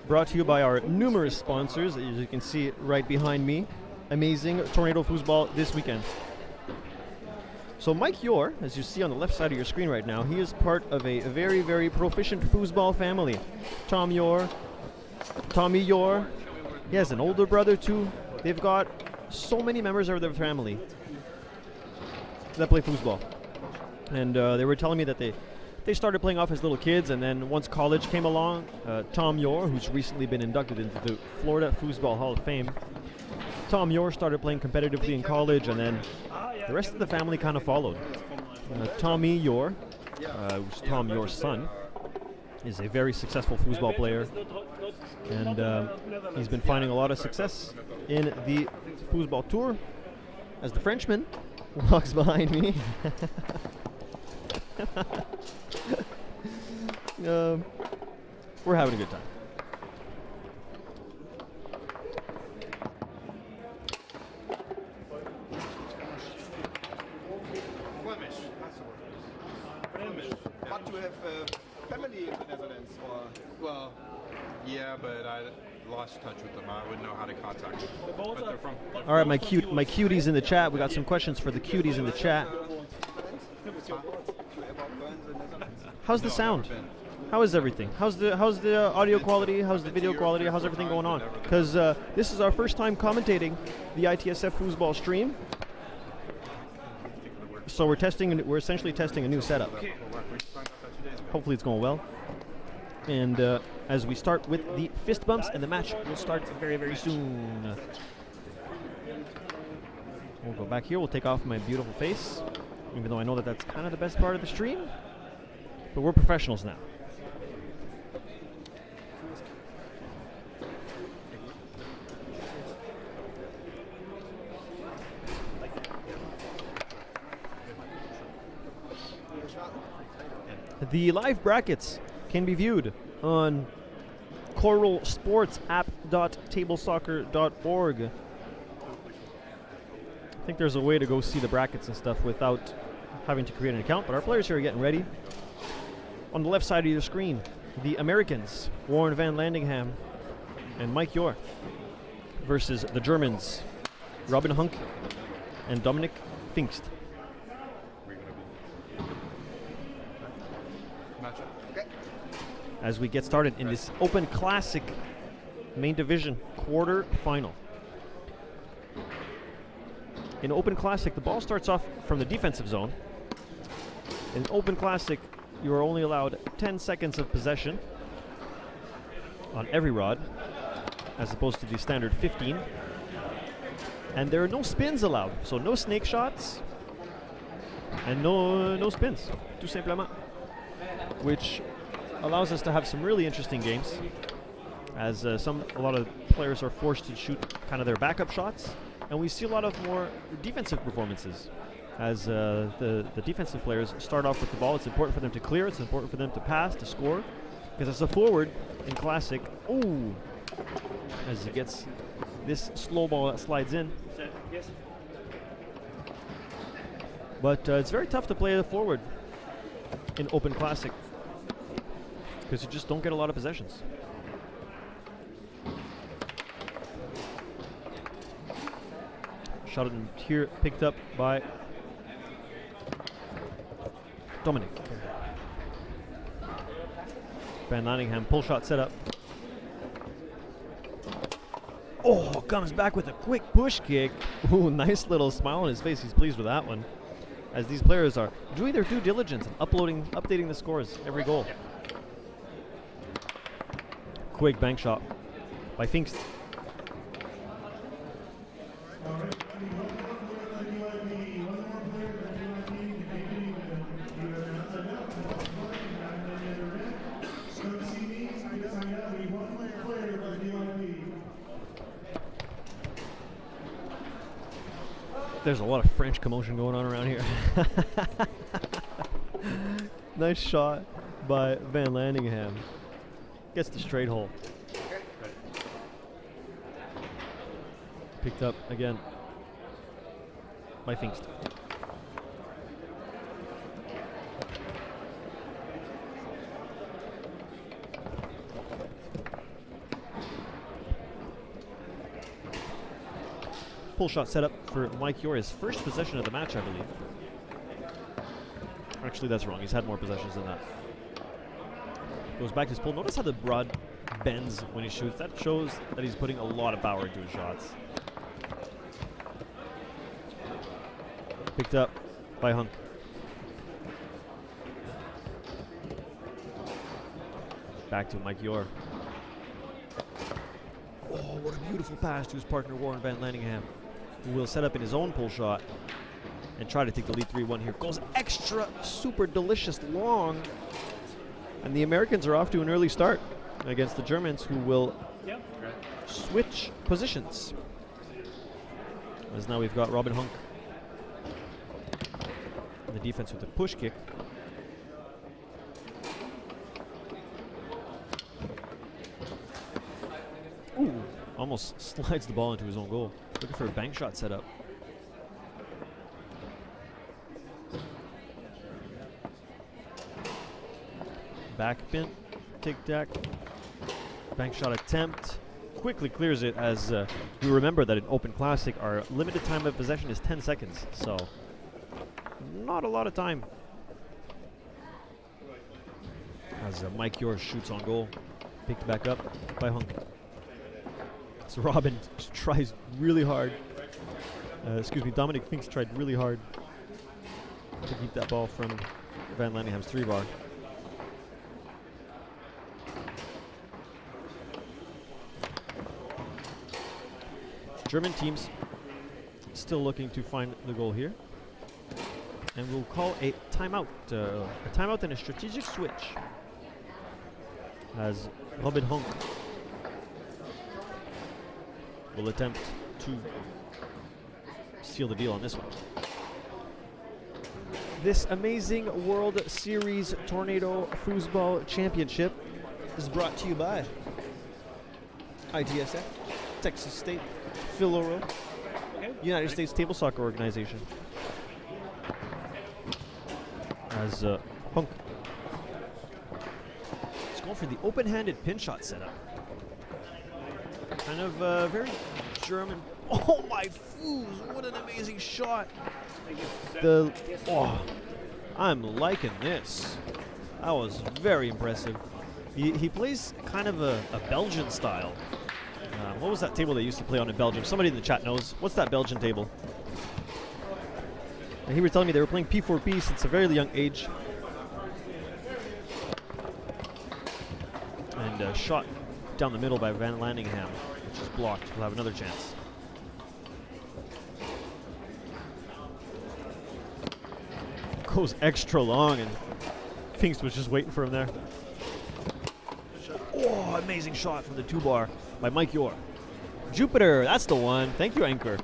Brought to you by our numerous sponsors, as you can see right behind me. Amazing Tornado Foosball this weekend. So Mike Yor, as you see on the left side of your screen right now, he is part of a very, very proficient foosball family. Tommy Yor, he has an older brother too. They've got so many members of their family that play foosball. And they were telling me that they started playing off as little kids, and then once college came along, Tom Yor, who's recently been inducted into the Florida Foosball Hall of Fame, Tom Yor started playing competitively in college, and then the rest of the family kind of followed. Tommy Yor, who's Tom Yor's son, is a very successful foosball player, and he's been finding a lot of success in the foosball tour. As the Frenchman walks behind me. We're having a good time. Flemish. That's the word. Flemish. But you have family in the Netherlands or Well, yeah, but I lost touch with them. I wouldn't know how to contact them. But they're from. All right, my cuties in the chat. We got some questions for the cuties in the chat. you ever learn the Netherlands? How's the sound? How is everything? How's the audio quality? How's the video quality? How's everything going on? Because this is our first time commentating the ITSF foosball stream. So we're essentially testing a new setup. Hopefully it's going well. And as we start with the fist bumps, and the match will start very, very soon. We'll go back here. We'll take off my beautiful face, even though I know that that's kind of the best part of the stream. But we're professionals now. The live brackets can be viewed on coralsportsapp.tablesoccer.org. I think there's a way to go see the brackets and stuff without having to create an account, but our players here are getting ready. On the left side of your screen, the Americans, Warren Van Landingham and Mike Yor, versus the Germans, Robin Hunk and Dominic Pfingst. As we get started in this Open Classic main division quarter-final. In Open Classic, the ball starts off from the defensive zone. In Open Classic, you are only allowed 10 seconds of possession on every rod, as opposed to the standard 15. And there are no spins allowed, so no snake shots and no spins, tout simplement, which allows us to have some really interesting games, as a lot of players are forced to shoot kind of their backup shots, and we see a lot of more defensive performances. As the defensive players start off with the ball, it's important for them to clear, it's important for them to pass, to score, because as a forward in Classic, as he gets this slow ball that slides in. Yes. But it's very tough to play the forward in Open Classic, because you just don't get a lot of possessions. Shot in here, picked up by Dominic. Van Landingham, pull shot set up. Oh, comes back with a quick push kick. Ooh, nice little smile on his face. He's pleased with that one. As these players are doing their due diligence and updating the scores every goal. Quick bank shot by Pfingst. There's a lot of French commotion going on around here. Nice shot by Van Landingham. Gets the straight hole. Picked up again by Pfingst. Pull shot set up for Mike Yor, his first possession of the match, I believe. Actually, that's wrong. He's had more possessions than that. Goes back to his pull. Notice how the rod bends when he shoots. That shows that he's putting a lot of power into his shots. Picked up by Hunk. Back to Mike Yor. Oh, what a beautiful pass to his partner, Warren Van Landingham, who will set up in his own pull shot and try to take the lead 3-1 here. Goes extra, super delicious long. And the Americans are off to an early start against the Germans, who will switch positions. As now we've got Robin Hunk in the defense with a push kick. Ooh, almost slides the ball into his own goal. Looking for a bank shot set up. Back pin, tic-tac, bank shot attempt. Quickly clears it, as we remember that in Open Classic our limited time of possession is 10 seconds, so not a lot of time. As Mike Yor shoots on goal, picked back up by Hunk. So Robin tries really hard. Dominic Pfingst tried really hard to keep that ball from Van Landingham's 3-bar. German teams still looking to find the goal here. And we'll call a timeout. A timeout and a strategic switch, as Robin Hunk will attempt to seal the deal on this one. This amazing World Series Tornado Foosball Championship is brought to you by ITSF, Texas State, Philoro, Okay. United States Table Soccer Organization. As Hunk is going for the open-handed pin shot setup. Kind of very German. Oh my foos! What an amazing shot! I'm liking this. That was very impressive. He plays kind of a Belgian style. What was that table they used to play on in Belgium? Somebody in the chat knows. What's that Belgian table? And he was telling me they were playing P4P since a very young age. And shot down the middle by Van Landingham, which is blocked. We'll have another chance. Goes extra long, and Finks was just waiting for him there. Oh, amazing shot from the 2-bar by Mike Yor. Jupiter, that's the one. Thank you, Anchor.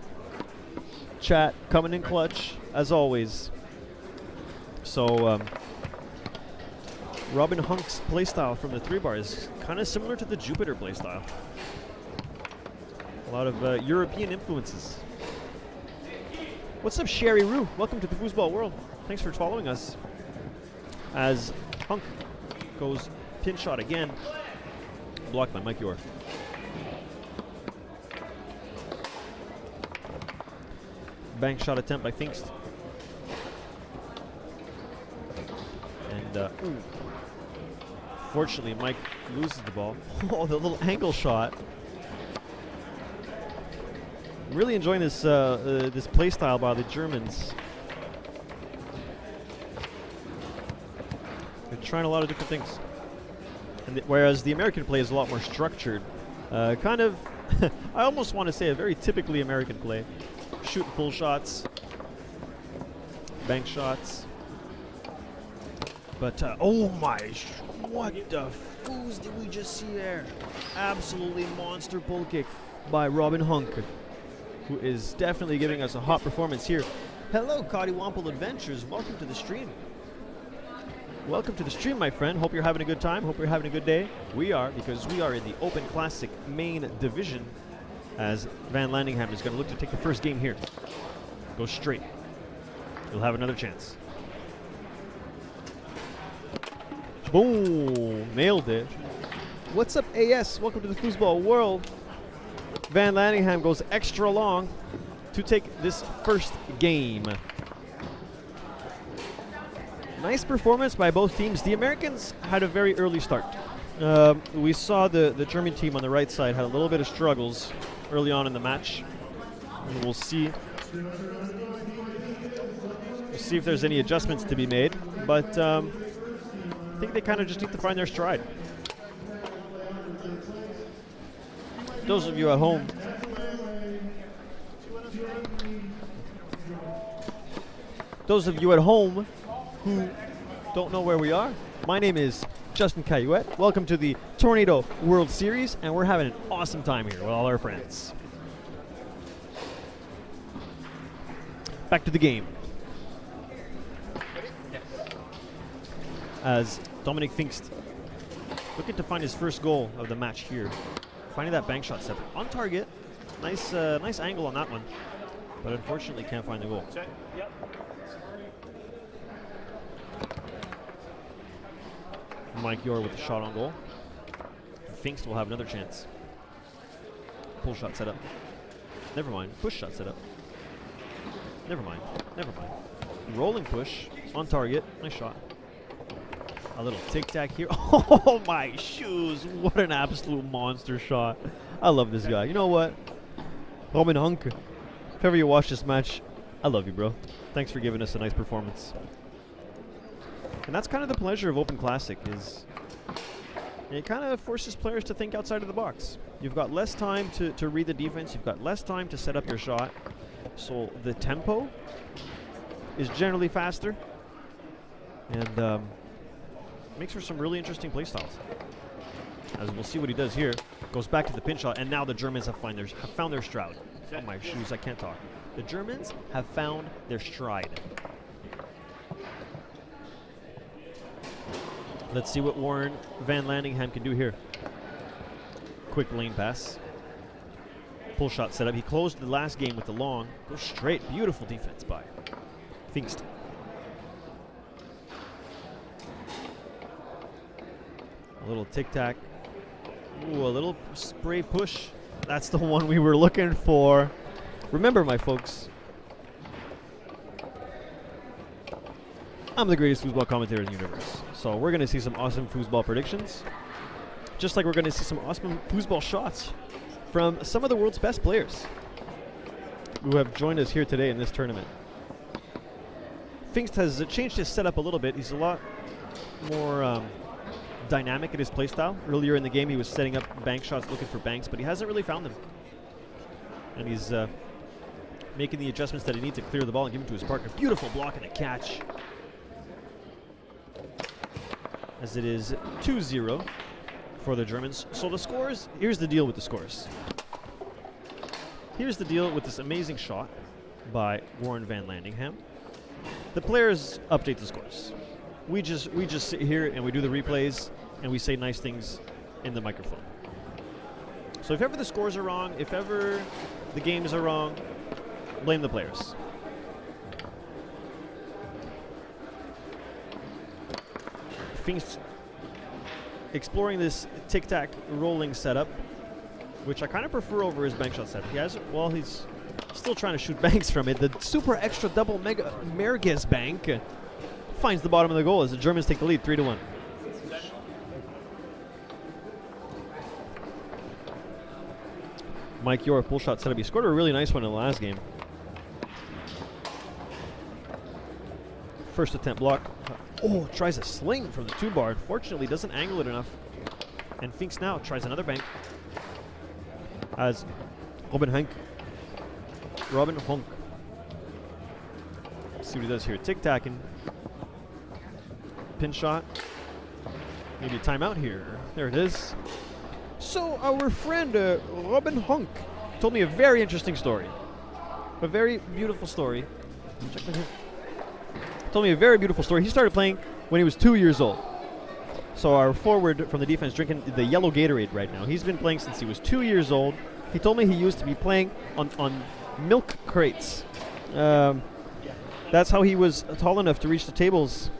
Chat coming in clutch, as always. So, Robin Hunk's playstyle from the 3-bar is kind of similar to the Jupiter playstyle. A lot of European influences. What's up, Sherry Rue? Welcome to the foosball world. Thanks for following us. As Hunk goes pin shot again. Blocked by Mike Yor. Bank shot attempt by Finks. And fortunately, Mike loses the ball. Oh, the little angle shot. Really enjoying this this play style by the Germans. They're trying a lot of different things. And whereas the American play is a lot more structured. Kind of, I almost want to say a very typically American play. Shoot and pull shots. Bank shots. But, oh my, what the foos did we just see there? Absolutely monster pull kick by Robin Hunk, who is definitely giving us a hot performance here. Hello, Cottywomple Adventures. Welcome to the stream. Welcome to the stream, my friend. Hope you're having a good time. Hope you're having a good day. We are, because we are in the Open Classic main division, as Van Landingham is going to look to take the first game here. Go straight. You'll have another chance. Boom! Nailed it. What's up, AS? Welcome to the foosball world. Van Landingham goes extra long to take this first game. Nice performance by both teams. The Americans had a very early start. We saw the German team on the right side had a little bit of struggles early on in the match. And we'll see if there's any adjustments to be made. But I think they kind of just need to find their stride. Those of you at home, who don't know where we are, my name is Justin Cayuette. Welcome to the Tornado World Series, and we're having an awesome time here with all our friends. Back to the game. As Dominic Finks looking to find his first goal of the match here. Finding that bank shot step on target. Nice angle on that one, but unfortunately can't find the goal. Yep. Mike Yor with the shot on goal. Finks will have another chance. Pull shot set up. Never mind. Push shot set up. Never mind. Never mind. Rolling push on target. Nice shot. A little tic-tac here. Oh my shoes. What an absolute monster shot. I love this guy. You know what? Robin Hunk, if ever you watch this match, I love you, bro. Thanks for giving us a nice performance. And that's kind of the pleasure of Open Classic, is it kind of forces players to think outside of the box. You've got less time to read the defense. You've got less time to set up your shot. So the tempo is generally faster. And makes for some really interesting play styles. As we'll see what he does here. Goes back to the pin shot, and now the Germans have found their stride. Oh my shoes, I can't talk. The Germans have found their stride. Let's see what Warren Van Landingham can do here. quick lane pass. Pull shot setup. He closed the last game with the long. Goes straight. Beautiful defense by Pfingst. A little tic-tac. Ooh, a little spray push. That's the one we were looking for. Remember, my folks, I'm the greatest foosball commentator in the universe. So we're going to see some awesome foosball predictions. Just like we're going to see some awesome foosball shots from some of the world's best players who have joined us here today in this tournament. Pfingst has changed his setup a little bit. He's a lot more dynamic in his playstyle. Earlier in the game, he was setting up bank shots, looking for banks, but he hasn't really found them. And he's making the adjustments that he needs to clear the ball and give him to his partner. Beautiful block and a catch. As it is 2-0 for the Germans. So the scores, here's the deal with the scores. Here's the deal with this amazing shot by Warren Van Landingham. The players update the scores. We just sit here and we do the replays and we say nice things in the microphone. So if ever the scores are wrong, if ever the games are wrong, blame the players. Pfingst exploring this tic-tac rolling setup, which I kind of prefer over his bank shot setup. He has, well, he's still trying to shoot banks from it. The super extra double mega Merges bank finds the bottom of the goal as the Germans take the lead 3-1. Mike Yor pull shot setup. He scored a really nice one in the last game. First attempt block. Oh, tries a sling from the 2-bar. Unfortunately, doesn't angle it enough. And Pfingst now tries another bank. As Robin Honk. Let's see what he does here. Tic-tacking. Pin shot. Maybe a timeout here. There it is. So our friend Robin Honk told me a very interesting story. A very beautiful story. Check that here. Told me a very beautiful story. He started playing when he was 2 years old. So our forward from the defense drinking the yellow Gatorade right now. He's been playing since he was 2 years old. He told me he used to be playing on milk crates. That's how he was tall enough to reach the tables.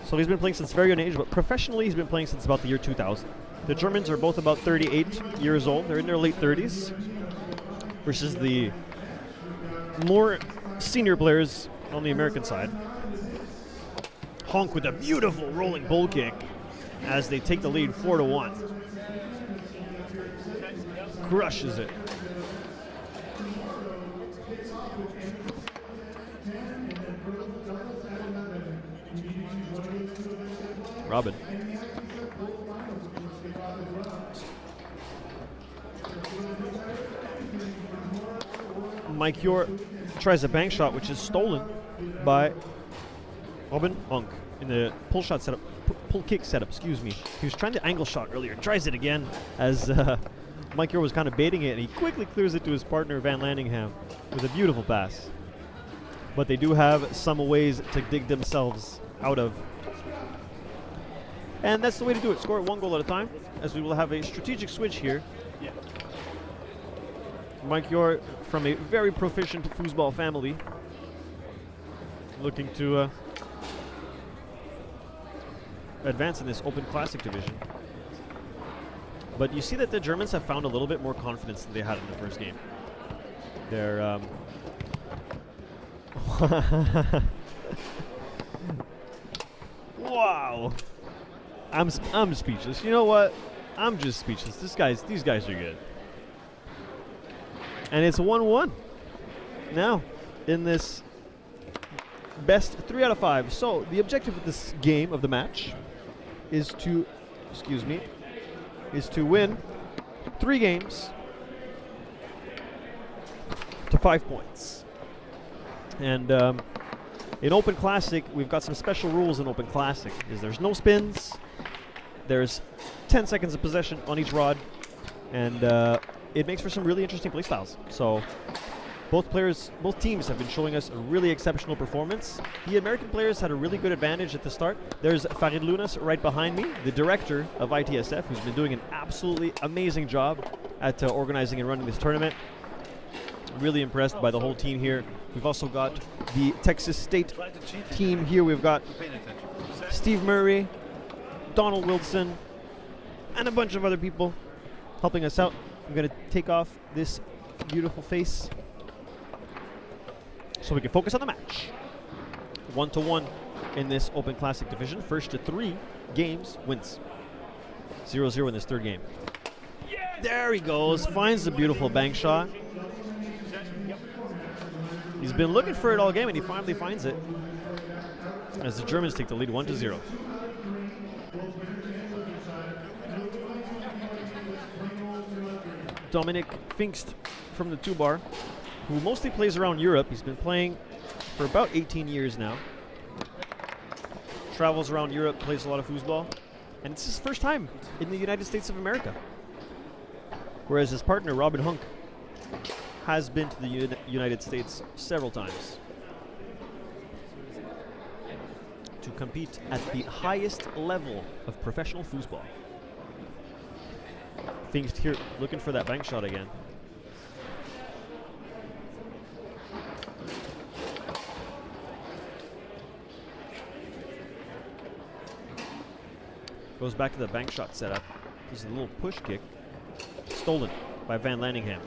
So he's been playing since very young age, but professionally he's been playing since about the year 2000. The Germans are both about 38 years old. They're in their late 30s. Versus the more senior players on the American side. Honk with a beautiful rolling bull kick as they take the lead 4-1. Crushes it. Robin. Mike Yor tries a bank shot, which is stolen by Robin Honk in the pull shot setup, pull kick setup, excuse me. He was trying to angle shot earlier, tries it again as Mike Yor was kind of baiting it, and he quickly clears it to his partner Van Landingham with a beautiful pass. But they do have some ways to dig themselves out of. And that's the way to do it. Score it 1 goal at a time, as we will have a strategic switch here. Mike Yor from a very proficient foosball family, looking to advance in this Open Classic division. But you see that the Germans have found a little bit more confidence than they had in the first game. They're wow. I'm speechless. You know what? I'm just speechless. These guys are good. And it's 1-1 now in this best 3 out of 5. So the objective of this game of the match is to, win 3 games to 5 points. And in Open Classic, we've got some special rules in Open Classic. There's no spins, there's 10 seconds of possession on each rod, and it makes for some really interesting play styles. So Both teams have been showing us a really exceptional performance. The American players had a really good advantage at the start. There's Farid Lunas right behind me, the director of ITSF, who's been doing an absolutely amazing job at organizing and running this tournament. Really impressed by the whole team here. We've also got the Texas State team here. We've got Steve Murray, Donald Wilson, and a bunch of other people helping us out. I'm going to take off this beautiful face so we can focus on the match. 1-1 in this Open Classic division. First to 3 games wins. 0-0 in this third game. There he goes. Finds the beautiful bank shot. He's been looking for it all game, and he finally finds it as the Germans take the lead 1-0. Dominic Pfingst from the 2-bar, who mostly plays around Europe. He's been playing for about 18 years now. Travels around Europe, plays a lot of foosball, and it's his first time in the United States of America. Whereas his partner, Robin Hunk, has been to the United States several times to compete at the highest level of professional foosball. Pfingst here looking for that bank shot again. Goes back to the bank shot setup. This is a little push kick. Stolen by Van Lanningham.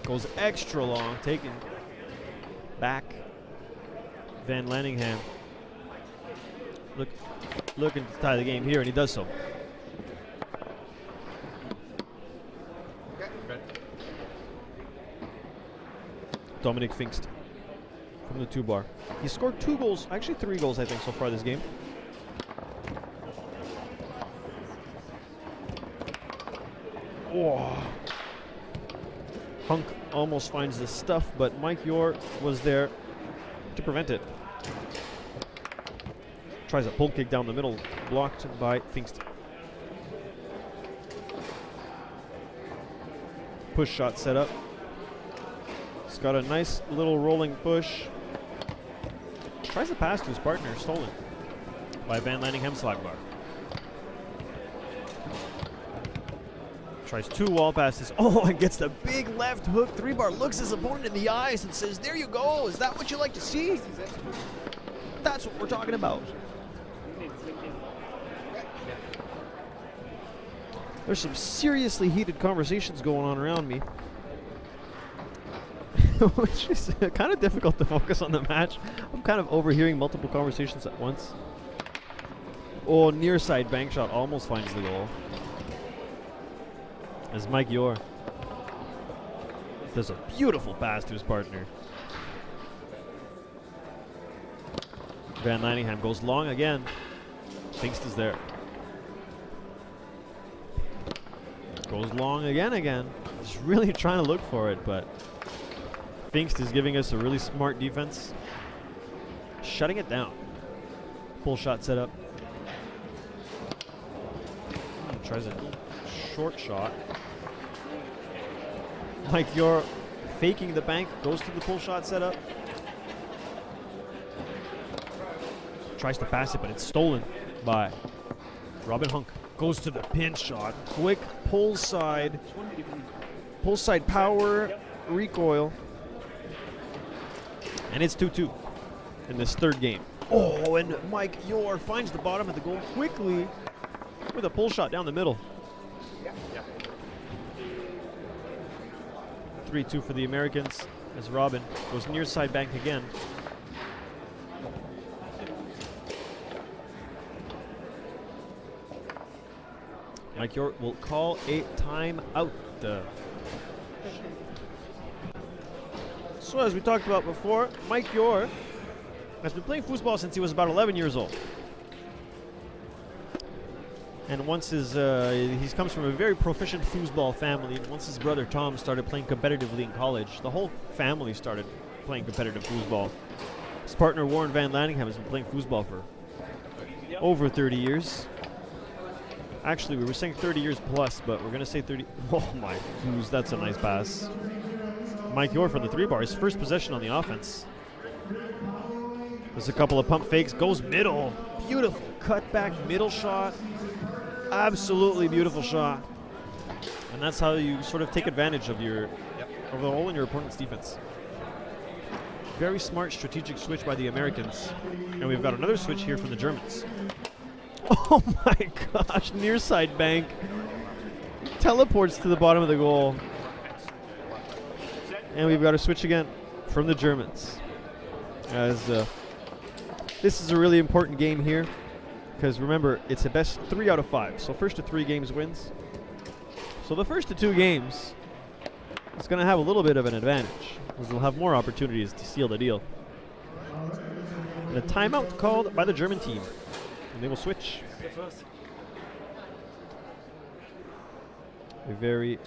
Goes extra long, taken back. Van Lanningham looking to tie the game here, and he does so. Dominic Pfingst from the 2-bar. He scored 2 goals, actually 3 goals, I think, so far this game. Oh. Hunk almost finds the stuff, but Mike Yor was there to prevent it. Tries a pull kick down the middle, blocked by Pfingst. Push shot set up. He's got a nice little rolling push. Tries to pass to his partner, stolen by Van Lanningham Slagbar. Tries 2 wall passes. Oh, and gets the big left hook. 3-bar looks his opponent in the eyes and says, "There you go. Is that what you like to see?" That's what we're talking about. There's some seriously heated conversations going on around me, which is kind of difficult to focus on the match. I'm kind of overhearing multiple conversations at once. Oh, near side bank shot almost finds the goal. As Mike Yor does a beautiful pass to his partner. Van Lanningham goes long again. Pfingst is there. Goes long again. He's really trying to look for it, but Pfingst is giving us a really smart defense. Shutting it down. Full shot set up. Tries a short shot. Mike Yor faking the bank, goes to the pull shot setup. Tries to pass it, but it's stolen by Robin Hunk. Goes to the pin shot. Quick pull side power, recoil. And it's 2-2 in this third game. Oh, and Mike Yor finds the bottom of the goal quickly with a pull shot down the middle. 3-2 for the Americans as Robin goes near side bank again. Mike Yor will call a timeout. So as we talked about before, Mike Yor has been playing foosball since he was about 11 years old. And once he comes from a very proficient foosball family, and once his brother Tom started playing competitively in college, the whole family started playing competitive foosball. His partner Warren Van Lanningham has been playing foosball for over 30 years. Actually, we were saying 30 years plus, but we're going to say 30. Oh, my goose. That's a nice pass. Mike Yor from the 3 bar. His first possession on the offense. There's a couple of pump fakes. Goes middle. Beautiful cutback middle shot. Absolutely beautiful shot. And that's how you sort of take advantage of your of the hole in your opponent's defense. Very smart strategic switch by the Americans. And we've got another switch here from the Germans. Oh my gosh, near side bank. Teleports to the bottom of the goal. And we've got a switch again from the Germans. As this is a really important game here. Because remember, it's a best 3 out of 5. So first to 3 games wins. So the first to 2 games is going to have a little bit of an advantage. Because they'll have more opportunities to seal the deal. And a timeout called by the German team. And they will switch. A very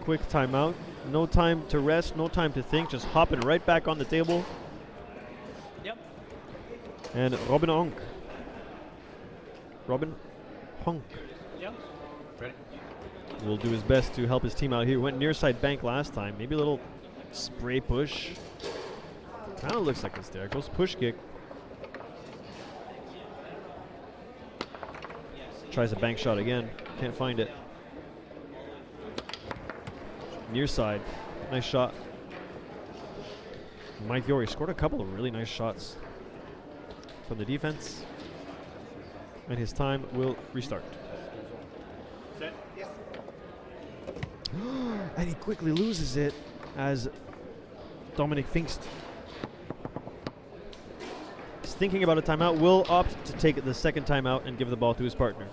quick timeout. No time to rest, no time to think. Just hopping right back on the table. Yep. And Robin Honk. Robin Honk. Yep. Ready? Will do his best to help his team out here. Went near side bank last time. Maybe a little spray push. Kind of looks like it's there. Goes push kick. Tries a bank shot again. Can't find it. Near side. Nice shot. Mike Yori scored a couple of really nice shots from the defense. And his time will restart. Set. And he quickly loses it as Dominic Pfingst is thinking about a timeout. Will opt to take the second timeout and give the ball to his partner.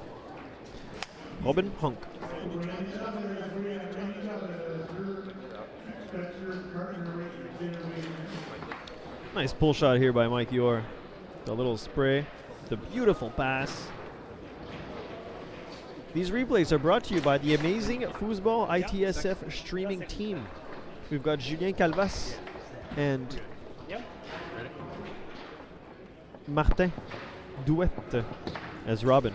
Robin Honk. Nice pull shot here by Mike Yor. The little spray. The beautiful pass. These replays are brought to you by the amazing Foosball ITSF streaming team. We've got Julien Calvas and Martin Douette as Robin.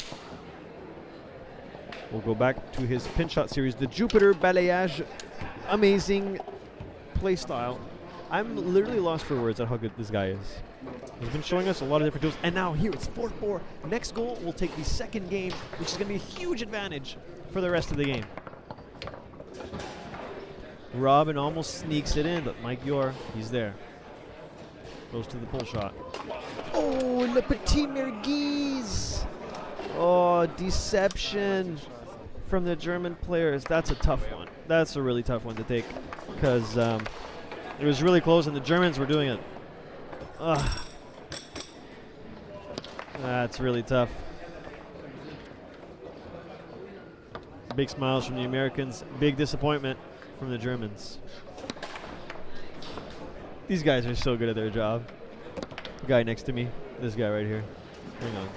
We'll go back to his pin shot series. The Jupiter Balayage. Amazing play style. I'm literally lost for words at how good this guy is. He's been showing us a lot of different tools. And now here it's 4-4. Next goal will take the second game, which is going to be a huge advantage for the rest of the game. Robin almost sneaks it in, but Mike Yor, he's there. Goes to the pull shot. Oh, Le Petit Merguez. Oh, deception from the German players. That's a tough one. That's a really tough one to take because it was really close and the Germans were doing it. Ugh. That's really tough. Big smiles from the Americans. Big disappointment from the Germans. These guys are so good at their job. The guy next to me. This guy right here. Hang on.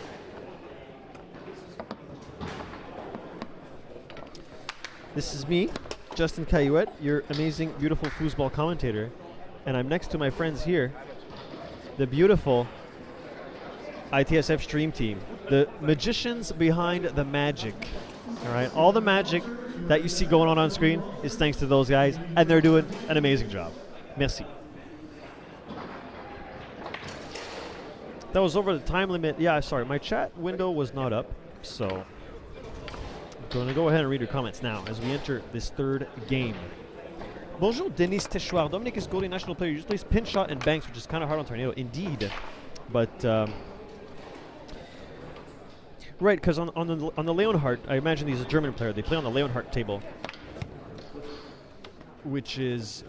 This is me, Justin Caillouette, your amazing, beautiful foosball commentator. And I'm next to my friends here, the beautiful ITSF stream team, the magicians behind the magic. All right, all the magic that you see going on screen is thanks to those guys, and they're doing an amazing job. Merci. That was over the time limit. Yeah, sorry, my chat window was not up, so I'm going to go ahead and read your comments now as we enter this third game. Bonjour, Denis Techoir. Dominic is goalie national player. He just plays pin shot and banks, which is kind of hard on Tornado. Indeed. But, right, because on the Leonhardt, I imagine he's a German player. They play on the Leonhardt table, which is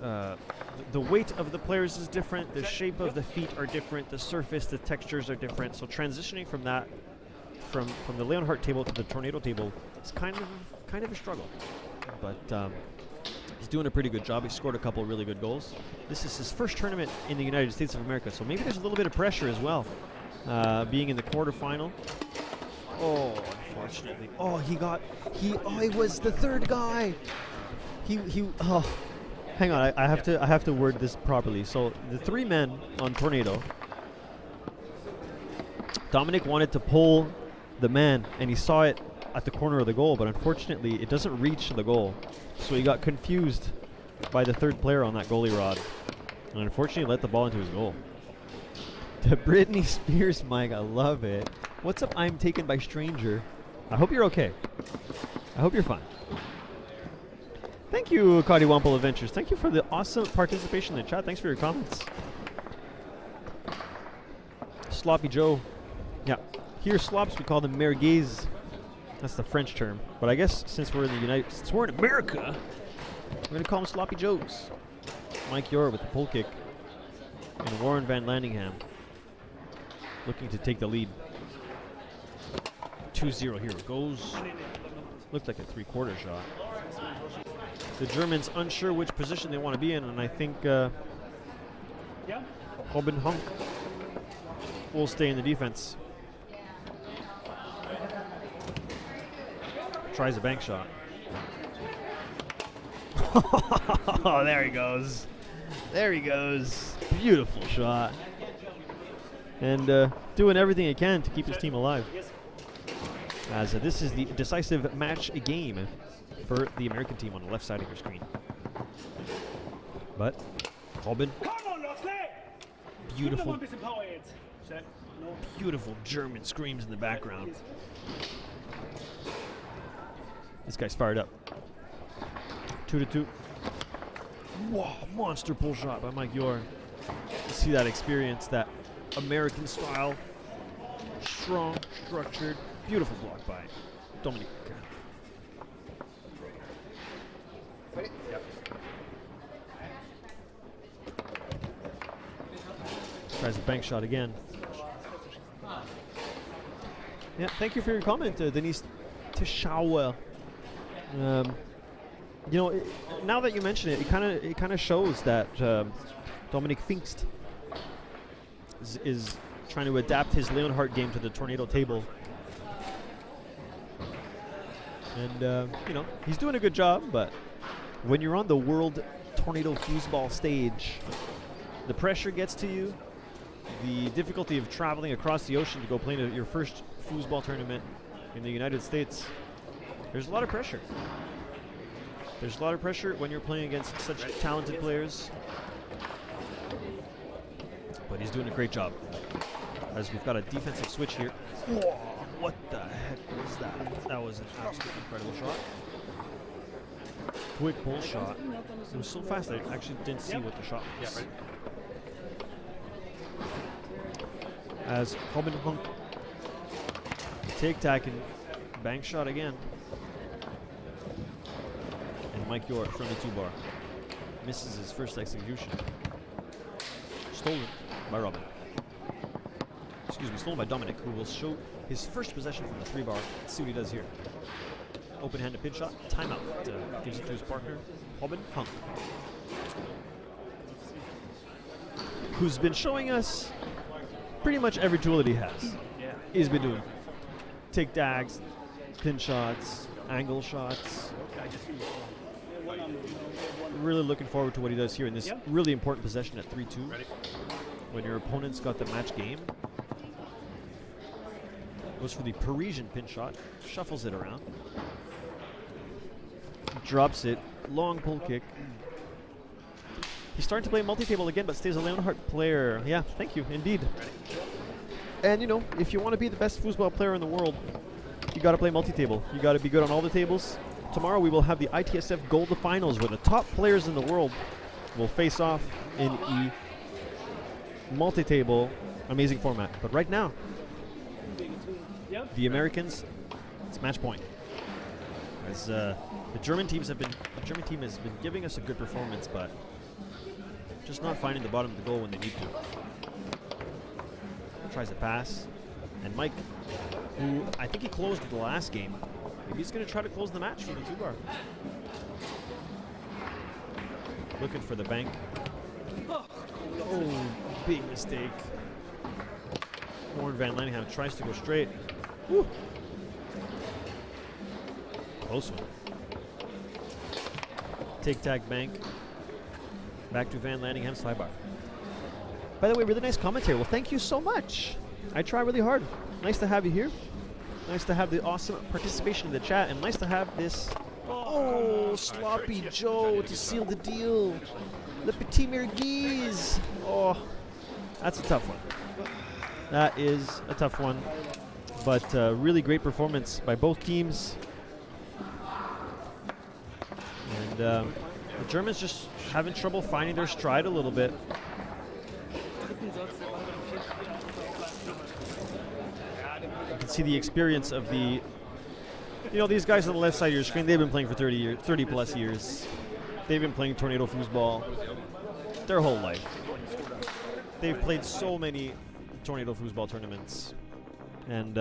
the weight of the players is different. The shape of the feet are different. The surface, the textures are different. So transitioning from that, from the Leonhardt table to the Tornado table is kind of a struggle. But he's doing a pretty good job. He scored a couple of really good goals. This is his first tournament in the United States of America, so maybe there's a little bit of pressure as well, being in the quarterfinal. Oh, unfortunately. Oh, he was the third guy. Oh, hang on. I have to word this properly. So the 3 men on Tornado. Dominic wanted to pull the man, and he saw it at the corner of the goal, but unfortunately it doesn't reach the goal. So he got confused by the third player on that goalie rod, and unfortunately let the ball into his goal. The Britney Spears mic, I love it. What's up, I'm taken by stranger. I hope you're okay. I hope you're fine. Thank you, Cody Wample Adventures. Thank you for the awesome participation in the chat. Thanks for your comments. Sloppy Joe. Yeah. Here, slops, we call them merguez. That's the French term. But I guess since we're in America, we're going to call them Sloppy Joes. Mike Yor with the pull kick. And Warren Van Landingham looking to take the lead. 2-0, here it goes. Looked like a three-quarter shot. The Germans unsure which position they want to be in, and I think Robin Hunk will stay in the defense. Tries a bank shot. Oh, there he goes. There he goes. Beautiful shot. And doing everything he can to keep his team alive. As this is the decisive match game for the American team on the left side of your screen. But Robin, beautiful, beautiful German screams in the background. This guy's fired up. 2-2. Wow, monster pull shot by Mike Yor. You see that experience, that American style, strong, structured, beautiful block by Dominic. Ready? Yep. Tries a bank shot again. Yeah, thank you for your comment, Denise Tishawa. You know, now that you mention it, it kind of shows that Dominic Pfingst is trying to adapt his Leonhardt game to the Tornado table. And you know, he's doing a good job, but when you're on the World Tornado Foosball stage, the pressure gets to you. The difficulty of traveling across the ocean to go play in your first foosball tournament in the United States, there's a lot of pressure. There's a lot of pressure when you're playing against such talented players. But he's doing a great job. As we've got a defensive switch here. Whoa, what the heck was that? That was an absolutely incredible shot. Quick pull shot. It was so fast I actually didn't see what the shot was. As Robin Hunk take-tack and bank shot again. And Mike Yor from the 2-bar misses his first execution. Stolen by Robin. Excuse me, stolen by Dominic, who will show his first possession from the 3-bar. Let's see what he does here. Open-handed pin shot, timeout. Gives it to his partner, Robin Hunk, who's been showing us pretty much every tool that he has. Yeah. He's been doing take-tags, pin shots, angle shots. Really looking forward to what he does here in this really important possession at 3-2. When your opponent's got the match game. Goes for the Parisian pin shot, shuffles it around. Drops it, long pull kick. He's starting to play multi-table again, but stays a Leonhardt player. Yeah, thank you, indeed. And you know, if you want to be the best foosball player in the world, you got to play multi-table. You got to be good on all the tables. Tomorrow we will have the ITSF Gold Finals, where the top players in the world will face off in a multi-table, amazing format. But right now, the Americans, it's match point. As the German team has been giving us a good performance, but just not finding the bottom of the goal when they need to. Tries a pass, and Mike, who I think he closed the last game, maybe he's going to try to close the match from the 2-bar. Looking for the bank. Oh, big mistake. Warren Van Landingham tries to go straight. Woo. Close one. Take-tag bank. Back to Van Landingham slide bar. By the way, really nice commentary. Well, thank you so much. I try really hard. Nice to have you here. Nice to have the awesome participation in the chat, and nice to have this. Oh, Sloppy Joe to seal the deal. Le Petit Merguez. Oh, that's a tough one. That is a tough one, but really great performance by both teams. And the Germans just having trouble finding their stride a little bit. You can see the experience of the, you know, these guys on the left side of your screen, they've been playing for 30 plus years. They've been playing Tornado Foosball their whole life. They've played so many Tornado Foosball tournaments. And,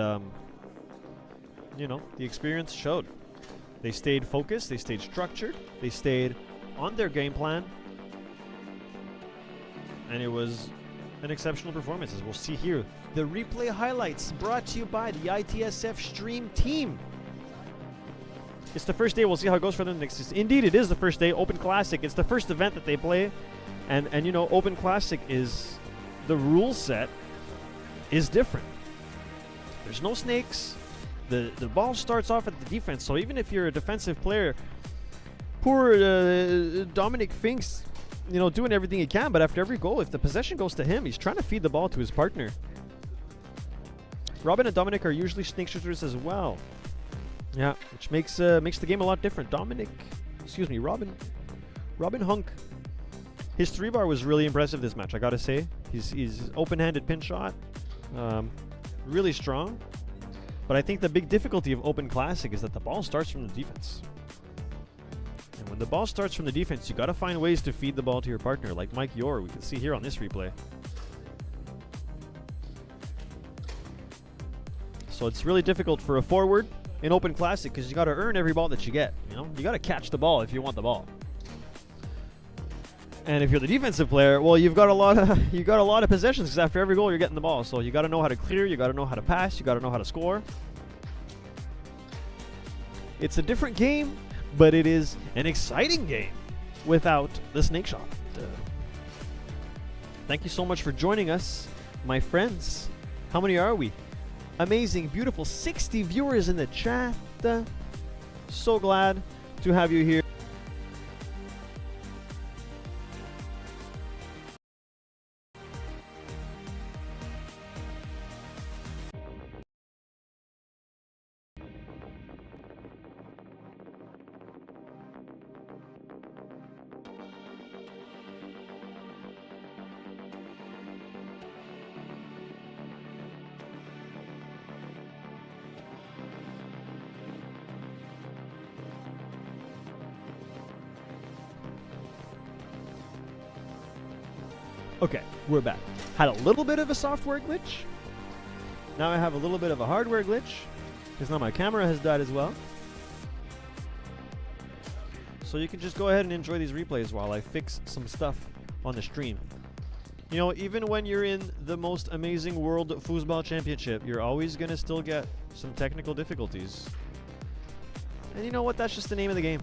you know, the experience showed. They stayed focused, they stayed structured, they stayed on their game plan. And it was an exceptional performance, as we'll see here. The replay highlights brought to you by the ITSF stream team. It's the first day. We'll see how it goes for them next. Indeed, it is the first day. Open Classic. It's the first event that they play. And you know, Open Classic is, the rule set is different. There's no snakes. The ball starts off at the defense. So even if you're a defensive player, poor Dominic Finks, you know, doing everything he can, but after every goal, if the possession goes to him, he's trying to feed the ball to his partner. Robin and Dominic are usually snake shooters as well. Yeah, which makes the game a lot different. Robin Hunk. His 3-bar was really impressive this match, I gotta say. He's open-handed pin shot, really strong. But I think the big difficulty of Open Classic is that the ball starts from the defense. And when the ball starts from the defense, you gotta find ways to feed the ball to your partner, like Mike Yor, we can see here on this replay. So it's really difficult for a forward in Open Classic because you got to earn every ball that you get. You know, you got to catch the ball if you want the ball. And if you're the defensive player, well, you've got a lot of possessions because after every goal you're getting the ball. So you got to know how to clear, you got to know how to pass, you got to know how to score. It's a different game, but it is an exciting game without the snake shot. Thank you so much for joining us, my friends. How many are we? Amazing, beautiful, 60 viewers in the chat. So glad to have you here. Okay, we're back. Had a little bit of a software glitch. Now I have a little bit of a hardware glitch, because now my camera has died as well. So you can just go ahead and enjoy these replays while I fix some stuff on the stream. You know, even when you're in the most amazing World Foosball Championship, you're always going to still get some technical difficulties. And you know what? That's just the name of the game.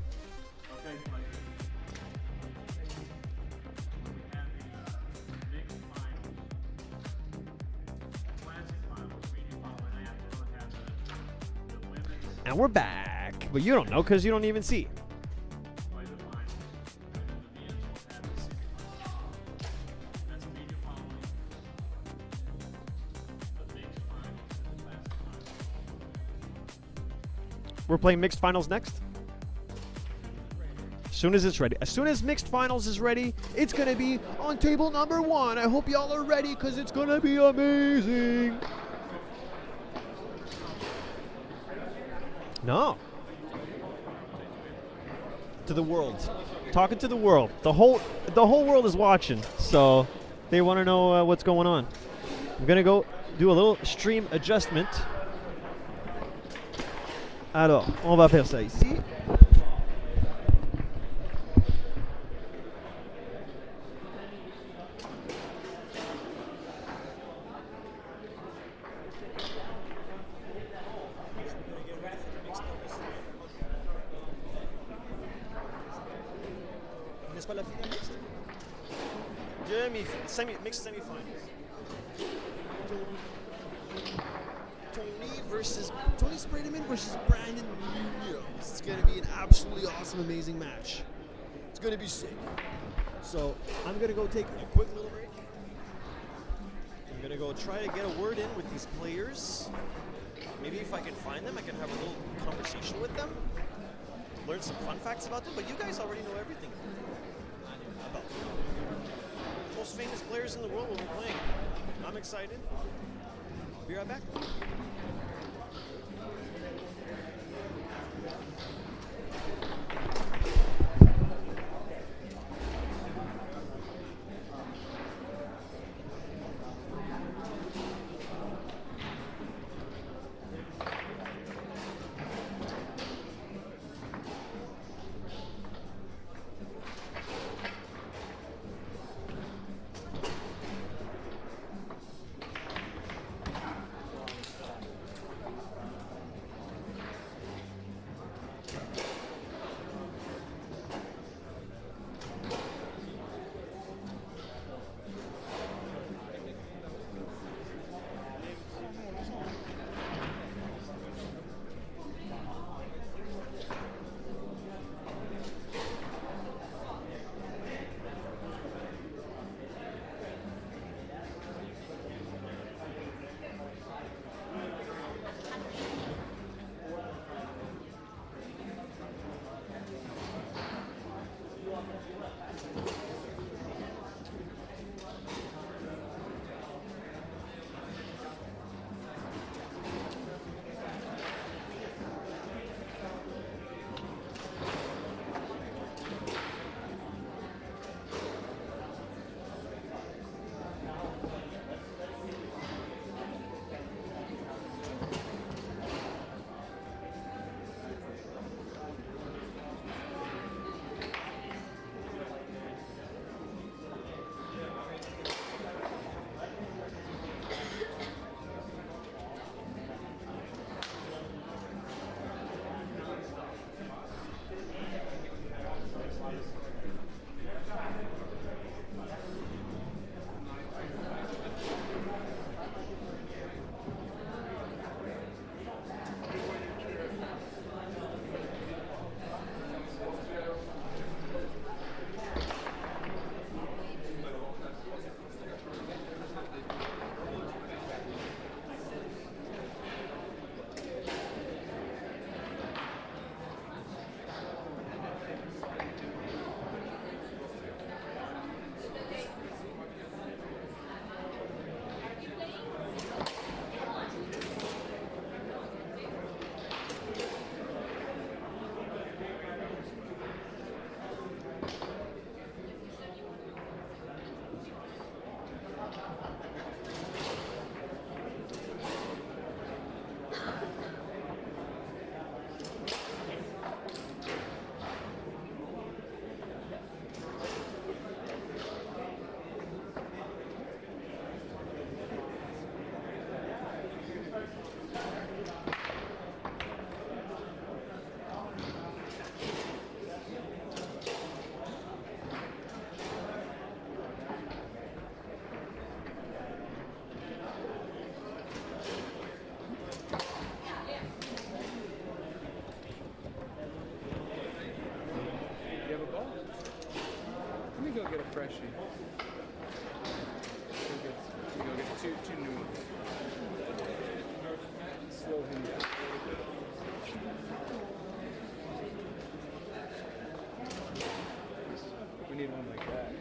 And we're back, but you don't know because you don't even see. We're playing mixed finals next. As soon as it's ready. As soon as mixed finals is ready, it's going to be on table number 1. I hope y'all are ready because it's going to be amazing. No. To the world. Talking to the world. The whole world is watching, so they want to know what's going on. I'm going to go do a little stream adjustment. Alors, on va faire ça ici. N'est-ce pas la finale mixte? Mixed semi-finals. Spreaderman versus Brandon Munoz. It's going to be an absolutely awesome, amazing match. It's going to be sick. So I'm going to go take a quick little break. I'm going to go try to get a word in with these players. Maybe if I can find them, I can have a little conversation with them. Learn some fun facts about them. But you guys already know everything about them. Most famous players in the world will be playing. I'm excited. Be right back. freshie. Go get two new ones. Slow him down. We need one like that.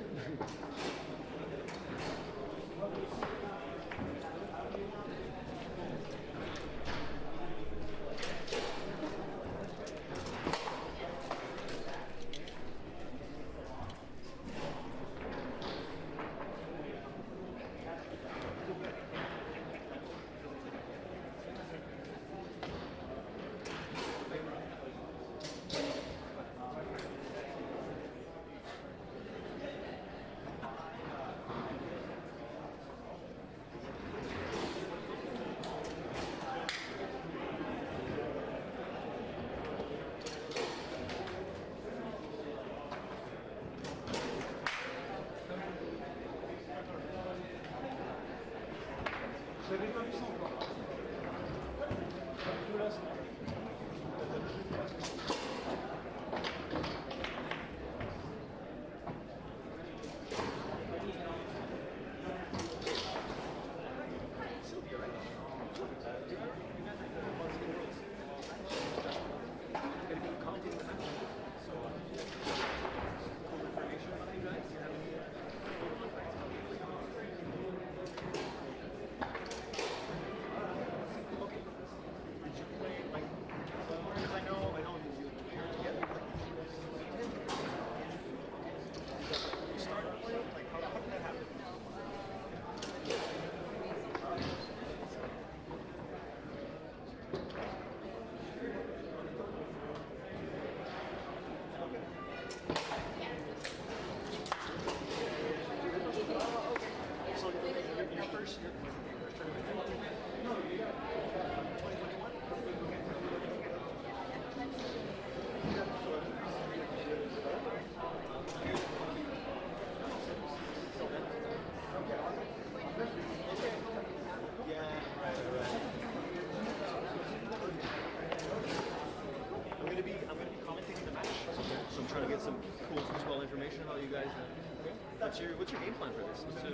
What's your game plan for this? Do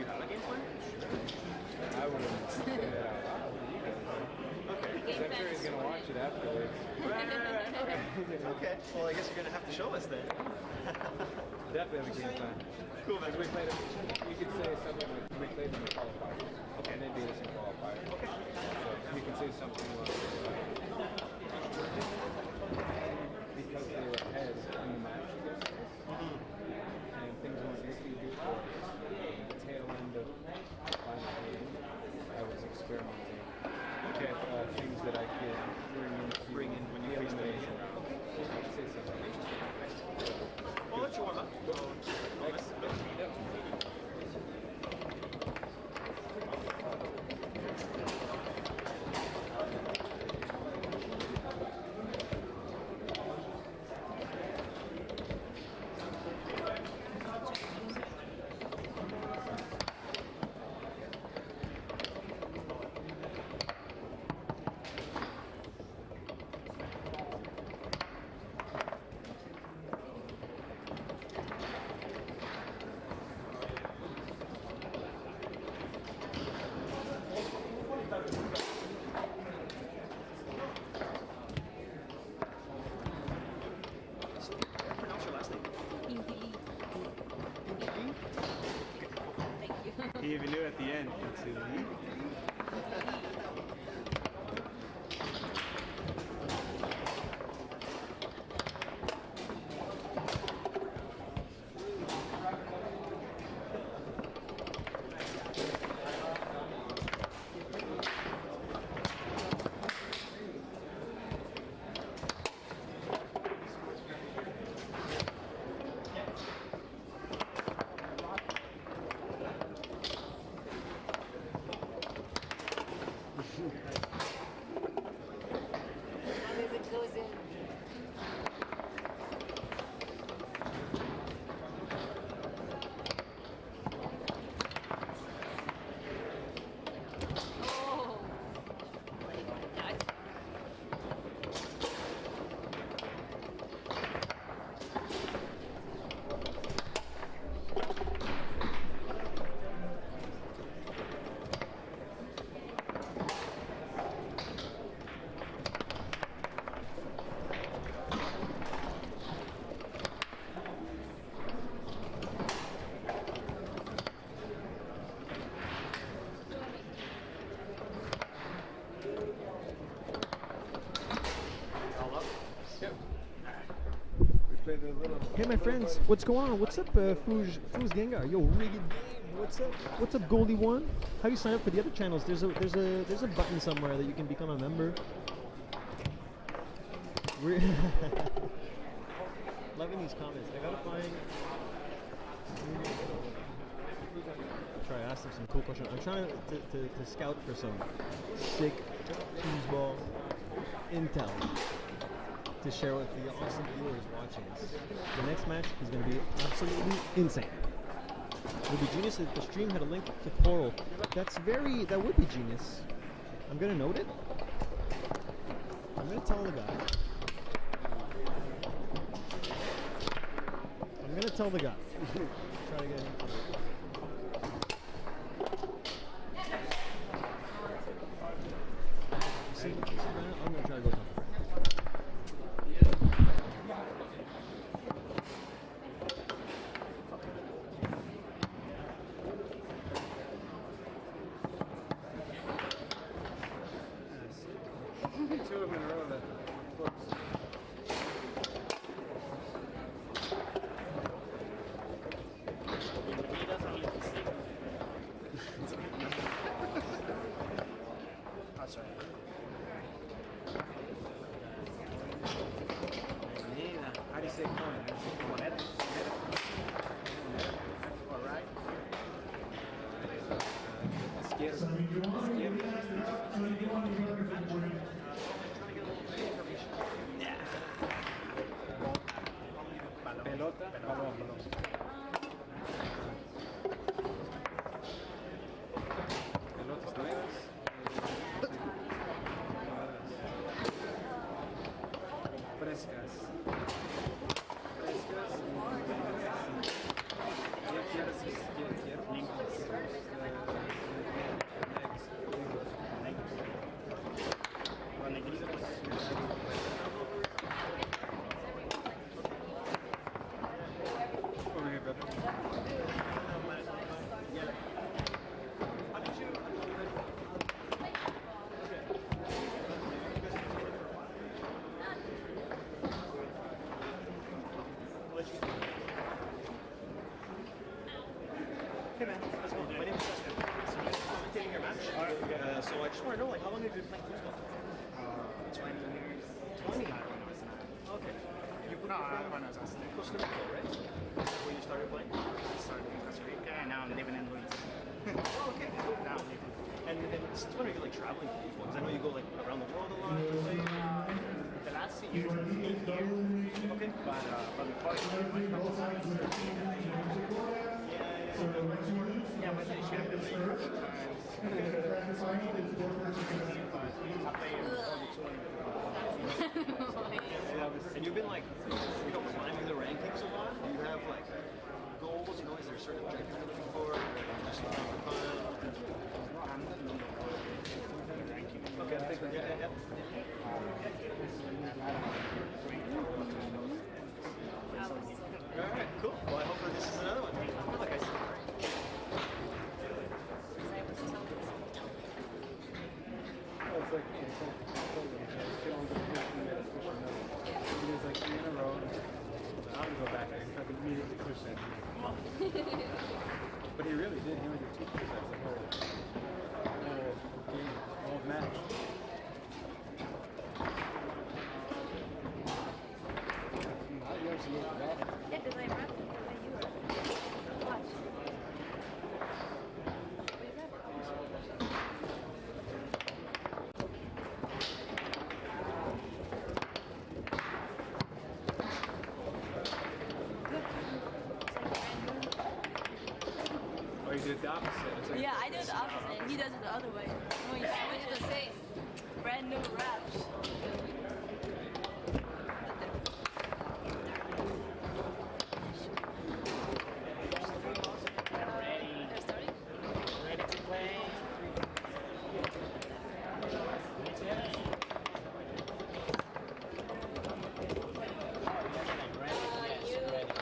you have a game plan? I wouldn't say that out loud. Okay. Because I'm sure he's going to watch it afterwards. Right. Okay. Well, I guess you're gonna have to show us then. Definitely have a game plan. Cool, man. We played you could say something like we played them in qualifiers. Okay. And they beat us in qualifiers. Okay. So you could say something like because they were ahead in the match against us, and things weren't easy to do for us. The tail end of the final game, I was experimenting with things that I could bring in when you face the nation. I could say something interesting. I'll let you warm up. Thanks. Yep. Pronounce your last name. He even knew at the end. Hey, my friends, what's going on? What's up, Fuz Gengar? Yo, Rigged Game. What's up? What's up, Goldie One? How do you sign up for the other channels? There's a button somewhere that you can become a member. Loving these comments. I gotta find. Try to ask them some cool questions. I'm trying to scout for some sick foosball intel to share with the awesome viewers watching us. The next match is going to be absolutely insane. It would be genius if the stream had a link to Coral. That would be genius. I'm going to note it. I'm going to tell the guy. Try to get him. See, I'm going to try to go talk. Two of them in a row that close. How do you say coin? Moneda? All right. Izquierda. Over here, brother. Hey man, how's it going? My name is Justin. So I'm commentating your match. So I just want to know, like, how long have you been playing football? 20 years. 20. Not when I was 9. Okay. You No, when I was 6. Costa Rica, right? Where you started playing? I started in Costa Rica and now I'm living in Louisiana. Oh, okay. Cool. Now I'm living. And since when are you like traveling for these ones? I know you go like around the world a lot. The last 2 years I've been here. Okay. But before I started my couple times. Yeah, but they should have been a couple times. But I play in all the tournaments. And you've been like, climbing the rankings a lot. Do you have like goals? You know, is there certain objectives you're looking for? Or just for fun? I'm the number one ranking. Okay, I think yeah. All right, cool. Well, I hope that this is another one. Like I said. It's like feeling the pushing that official note. He was like 3 in a row. I'm gonna go back and fucking immediately push that. But he really did. He only did 2 push-ups the whole game, whole match. How do you actually look at that? Yeah, because I rap like you were. Watch. Or you did the opposite. It's like, Yeah, I do the opposite, and he does it the other way. No, you switch the same. Brand new raps. They're starting? Ready to play?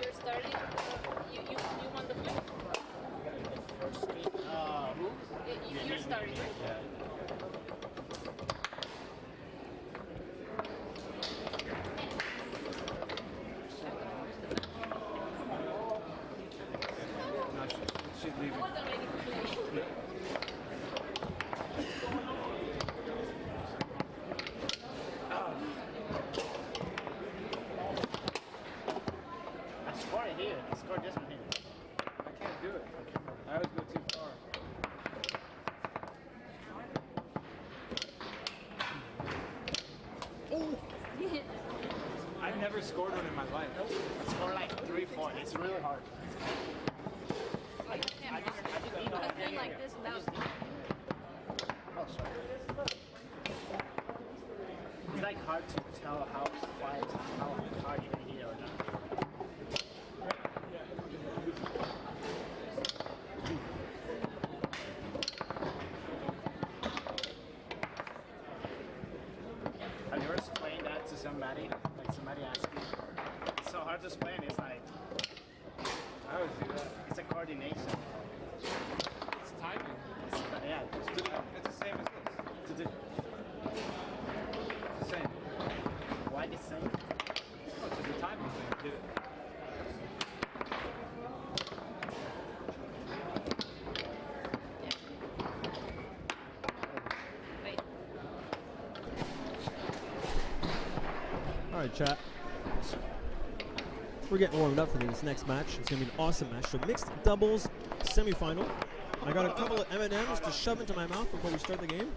You're starting? You want the flip? Who? You're starting. she's leaving. I wasn't ready to play. I scored it here. I scored this one here. I can't do it. I always go too far. I've never scored one in my life. I scored like 3-4. It's really hard. I was doing like this without. Oh, sorry. It's like hard to tell how hard you're gonna hit it or not. Have you ever explained that to somebody? Like somebody asked you, it's so hard to explain. It's like I always do that. it's a coordination. It's timing. Yeah. It's the same as this. To do. It's the same. Why the same? Oh, it's just a timing thing. Did it. Wait. All right, chat. We're getting warmed up for this next match. It's gonna be an awesome match. So mixed doubles semifinal. I got a couple of M&Ms to shove into my mouth before we start the game,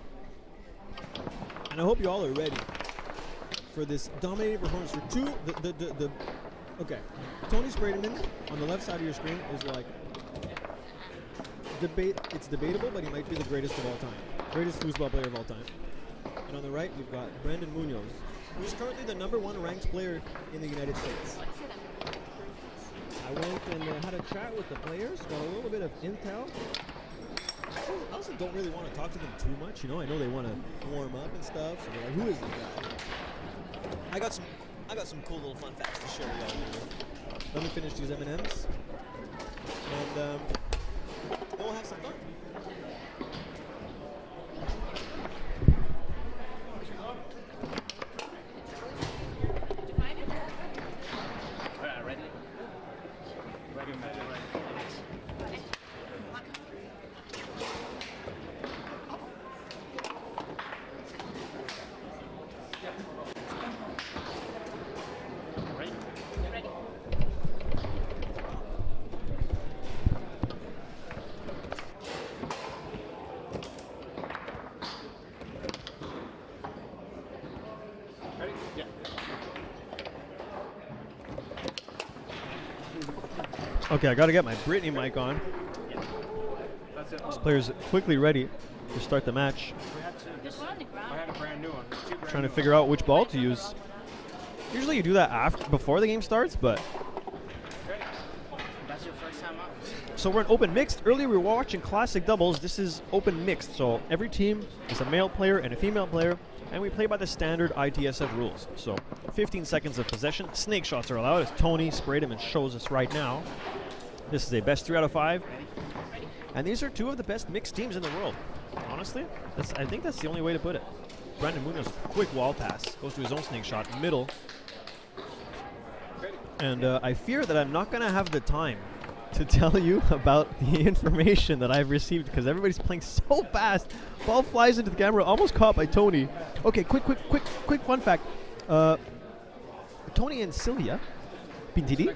and I hope you all are ready for this dominating performance. For two, okay, Tony Sprademan on the left side of your screen is like It's debatable, but he might be the greatest of all time, greatest foosball player of all time. And on the right, we've got Brandon Munoz, who's currently the #1 ranked player in the United States. I went and had a chat with the players, got a little bit of intel. also don't really want to talk to them too much. You know, I know they want to warm up and stuff. So they're like, who is this guy? I got some cool little fun facts to share with y'all. Let me finish these M&Ms, and then we'll have some fun. Okay, I gotta get my Brittany mic on. This player's quickly ready to start the match. Just on the ground. I had a brand new one. Trying to figure out which ball to use. Usually you do that before the game starts, but That's your first time out. so we're in open mixed. Earlier we were watching classic doubles. This is open mixed. So every team is a male player and a female player, and we play by the standard ITSF rules. So 15 seconds of possession. Snake shots are allowed, as Tony sprayed him and shows us right now. This is a best 3 out of 5. And these are two of the best mixed teams in the world. Honestly, I think that's the only way to put it. Brandon Munoz, quick wall pass, goes to his own snake shot, middle. And I fear that I'm not going to have the time to tell you about the information that I've received because everybody's playing so fast. Ball flies into the camera, almost caught by Tony. Okay, quick fun fact. Tony and Sylvia Pintidi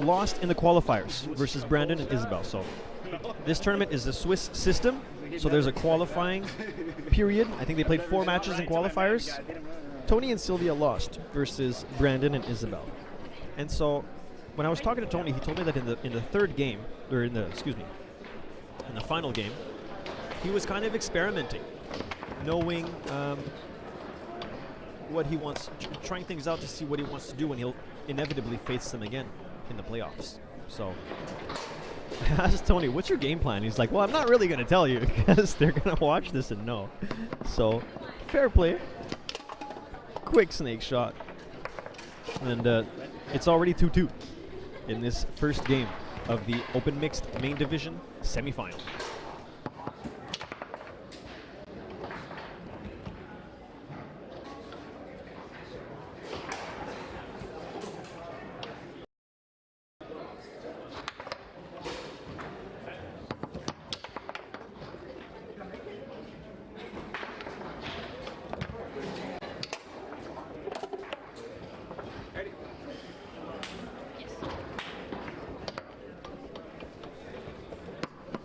lost in the qualifiers versus Brandon and Isabel. So this tournament is the Swiss system. So there's a qualifying period. I think they played 4 matches in qualifiers. Tony and Sylvia lost versus Brandon and Isabel. And so when I was talking to Tony, he told me that in the third game, or in the final game, he was kind of experimenting, knowing what he wants, trying things out to see what he wants to do when he'll inevitably face them again in the playoffs. So I asked Tony, what's your game plan? He's like, well, I'm not really going to tell you because they're going to watch this and know. So fair play. Quick snake shot. And it's already 2-2 in this first game of the Open Mixed Main Division semifinal.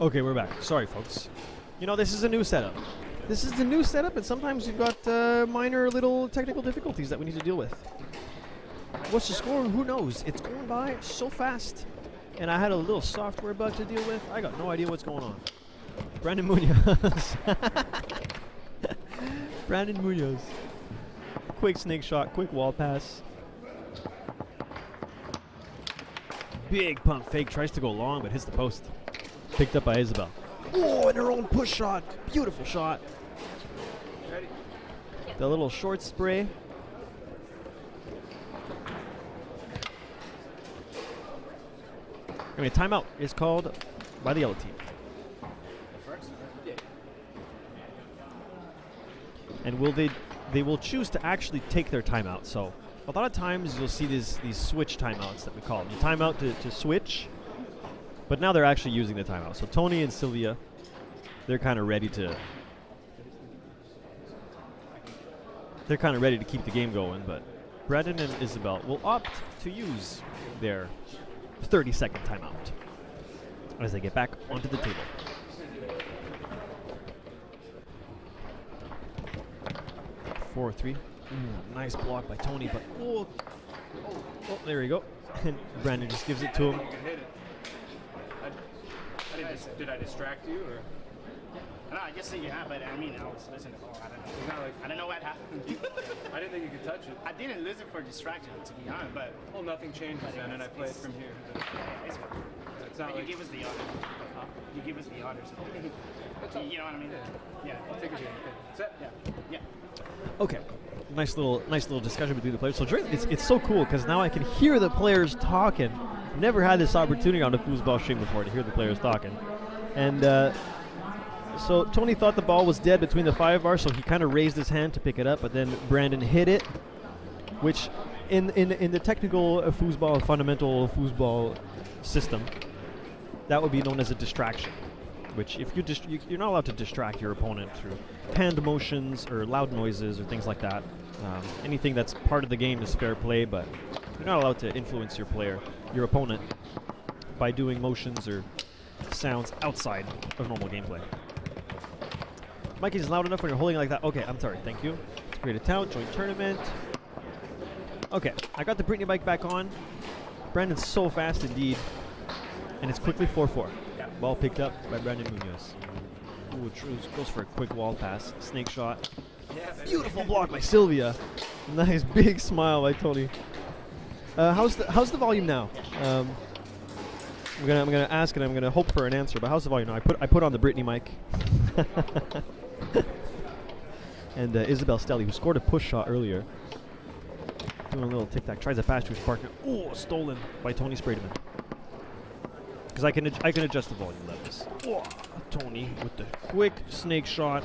Okay, we're back. Sorry, folks. You know, this is a new setup. This is the new setup, and sometimes you've got minor little technical difficulties that we need to deal with. What's the score? Who knows? It's going by so fast. And I had a little software bug to deal with. I got no idea what's going on. Brandon Munoz. Brandon Munoz. Quick snake shot, quick wall pass. Big pump fake, tries to go long, but hits the post. Picked up by Isabel. Oh, and her own push shot. Beautiful shot. The little short spray. Anyway, timeout is called by the yellow team. And they will choose to actually take their timeout. So a lot of times you'll see these switch timeouts that we call them. You timeout to switch. But now they're actually using the timeout. So Tony and Sylvia, they're kind of ready to keep the game going. But Brandon and Isabel will opt to use their 30-second timeout as they get back onto the table. Four, 3. Nice block by Tony, but oh, there we go. And Brandon just gives it to him. Did I distract you, or? No, I just said you have, but I mean, I was listening. Oh, I don't know what happened. I didn't think you could touch it. I didn't listen for distraction, to be honest, but Well, nothing changes then, and I played from here. it's fine. It's not But like you give us the honor. You give us the honor. So You know what I mean? Yeah. I'll take a game. Set. Yeah. Okay. Nice little discussion between the players. So it's so cool because now I can hear the players talking. Never had this opportunity on the foosball stream before to hear the players talking. And so Tony thought the ball was dead between the 5 bar, so he kind of raised his hand to pick it up, but then Brandon hit it, which in the technical foosball, fundamental foosball system, that would be known as a distraction. Which if you're not allowed to distract your opponent through hand motions or loud noises or things like that. Anything that's part of the game is fair play, but you're not allowed to influence your opponent, by doing motions or sounds outside of normal gameplay. Mikey is loud enough when you're holding it like that. Okay, I'm sorry. Thank you. Let's create a town, join tournament. Okay, I got the Brittany bike back on. Brandon's so fast indeed, and it's quickly 4-4. Ball picked up by Brandon Munoz. Ooh, goes for a quick wall pass. Snake shot. Beautiful block by Sylvia. Nice big smile by Tony. How's the volume now? I'm gonna ask and I'm gonna hope for an answer. But how's the volume now? I put on the Brittany mic. And Isabel Stelly, who scored a push shot earlier, doing a little tic tac, tries a pass to his partner. Oh, stolen by Tony Sprademan. Because I can adjust the volume levels. Oh, Tony with the quick snake shot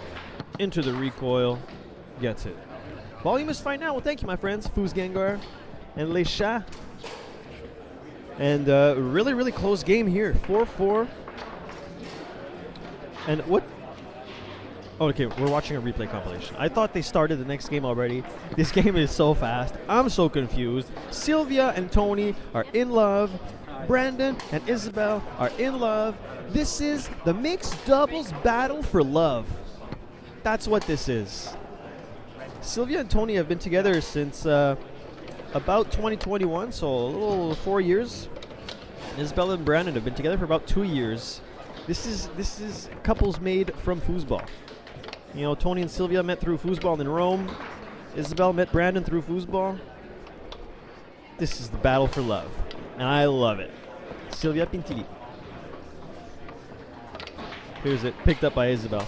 into the recoil, gets it. Volume is fine now. Well, thank you, my friends, Foos Gengar and Les Chats. And really close game here, 4-4. And what? Oh, okay, we're watching a replay compilation. I thought they started the next game already. This game is so fast. I'm so confused. Sylvia and Tony are in love. Brandon and Isabel are in love. This is the mixed doubles battle for love. That's what this is. Sylvia and Tony have been together since about 2021, so a little 4 years. Isabel and Brandon have been together for about 2 years. This is couples made from foosball. You know, Tony and Sylvia met through foosball in Rome. Isabel met Brandon through foosball. This is the battle for love, and I love it. Sylvia Pintilli. Here's it, picked up by Isabel.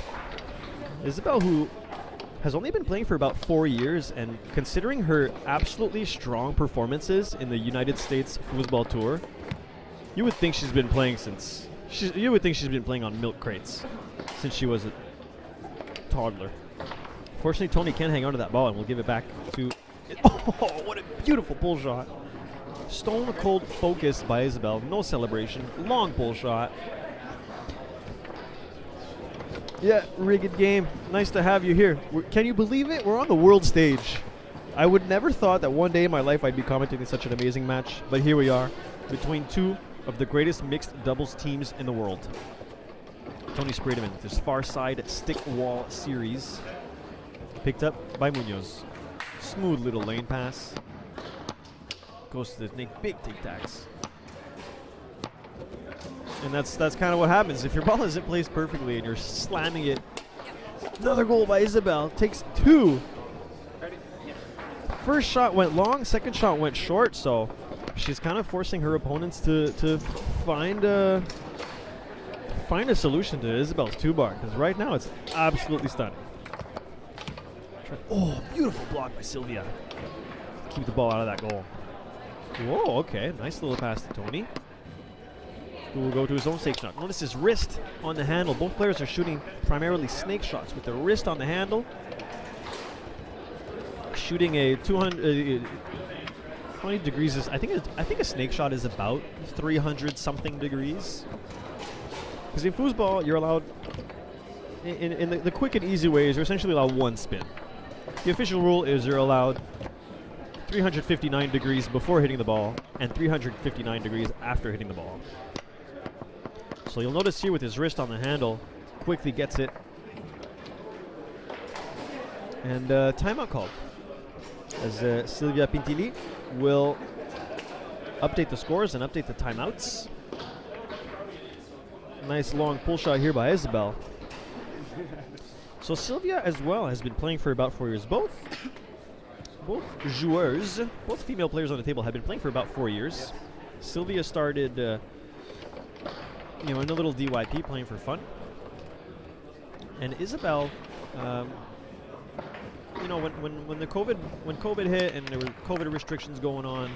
Isabel, who has only been playing for about 4 years, and considering her absolutely strong performances in the United States Foosball Tour, you would think she's been playing on milk crates since she was a toddler. Fortunately, Tony can hang on to that ball, and we'll give it back to... Oh, what a beautiful pull shot. Stone cold focus by Isabel. No celebration. Long pull shot. Yeah, rigged game. Nice to have you here. Can you believe it? We're on the world stage. I would never thought that one day in my life I'd be commenting on such an amazing match, but here we are, between two of the greatest mixed doubles teams in the world. Tony Sprademan with his far side stick wall series. Picked up by Munoz. Smooth little lane pass. Goes to make big tic-tacs. And that's kind of what happens. If your ball isn't placed perfectly and you're slamming it. Another goal by Isabel. Takes 2. First shot went long, second shot went short, so she's kind of forcing her opponents to find a solution to Isabel's 2-bar, because right now it's absolutely stunning. Oh, beautiful block by Sylvia. Keep the ball out of that goal. Whoa, okay. Nice little pass to Tony, who will go to his own snake shot. Notice his wrist on the handle. Both players are shooting primarily snake shots with the wrist on the handle. Shooting a 200... 20 degrees is... I think a snake shot is about 300 something degrees. Because in foosball, you're allowed... In the quick and easy ways, you're essentially allowed one spin. The official rule is you're allowed 359 degrees before hitting the ball and 359 degrees after hitting the ball. So you'll notice here with his wrist on the handle, quickly gets it. And timeout called. As Sylvia Pintilli will update the scores and update the timeouts. Nice long pull shot here by Isabel. So Sylvia as well has been playing for about 4 years. Both joueurs, both female players on the table have been playing for about 4 years. Sylvia started, in a little DYP playing for fun. And Isabel, you know, when COVID hit and there were COVID restrictions going on,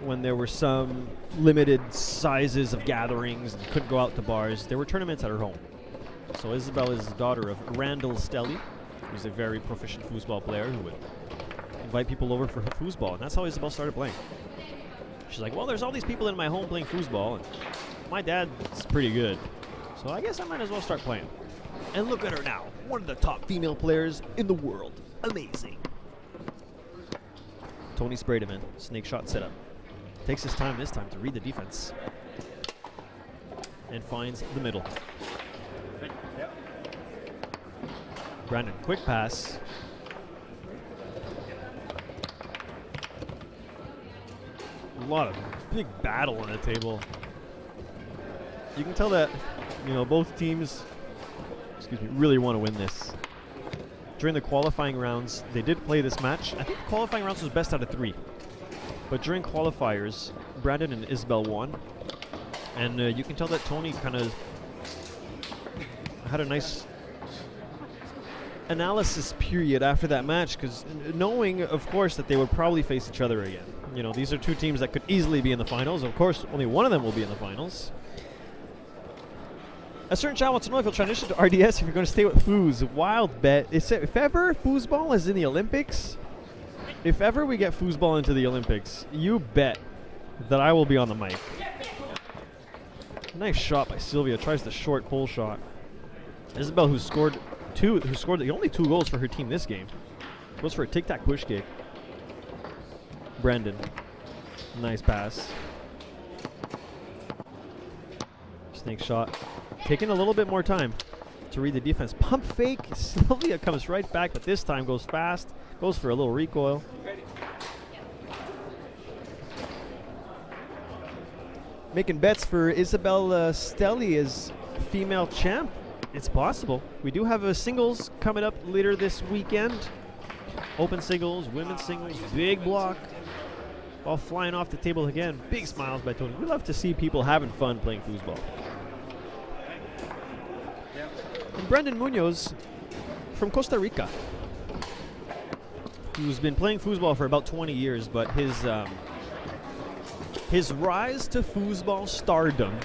when there were some limited sizes of gatherings and couldn't go out to bars, there were tournaments at her home. So Isabel is the daughter of Randall Stelly, who's a very proficient foosball player who would invite people over for her foosball, and that's how Isabel started playing. She's like, well, there's all these people in my home playing foosball, and my dad's pretty good, so I guess I might as well start playing. And look at her now, one of the top female players in the world. Amazing. Tony Sprademan, snake shot setup. Takes his time this time to read the defense. And finds the middle. Brandon, quick pass. A lot of big battle on the table. You can tell that, you know, both teams, really want to win this. During the qualifying rounds, they did play this match. I think the qualifying rounds was best out of 3. But during qualifiers, Brandon and Isabel won. And you can tell that Tony kind of had a nice analysis period after that match, because knowing, of course, that they would probably face each other again. You know, these are two teams that could easily be in the finals. Of course, only one of them will be in the finals. A certain child wants to know if you'll transition to RDS if you're going to stay with Foos. Wild bet. If ever foosball is in the Olympics, if ever we get foosball into the Olympics, you bet that I will be on the mic. Nice shot by Sylvia. Tries the short pull shot. Isabel, who scored the only 2 goals for her team this game, goes for a tic-tac push kick. Brandon. Nice pass. Snake shot. Taking a little bit more time to read the defense. Pump fake. Sylvia comes right back, but this time goes fast. Goes for a little recoil. Making bets for Isabel Stelly as female champ. It's possible. We do have a singles coming up later this weekend. Open singles, women's singles, big block. Ball flying off the table again. Big smiles by Tony. We love to see people having fun playing foosball. And Brendan Munoz from Costa Rica, who's been playing foosball for about 20 years, but his rise to foosball stardom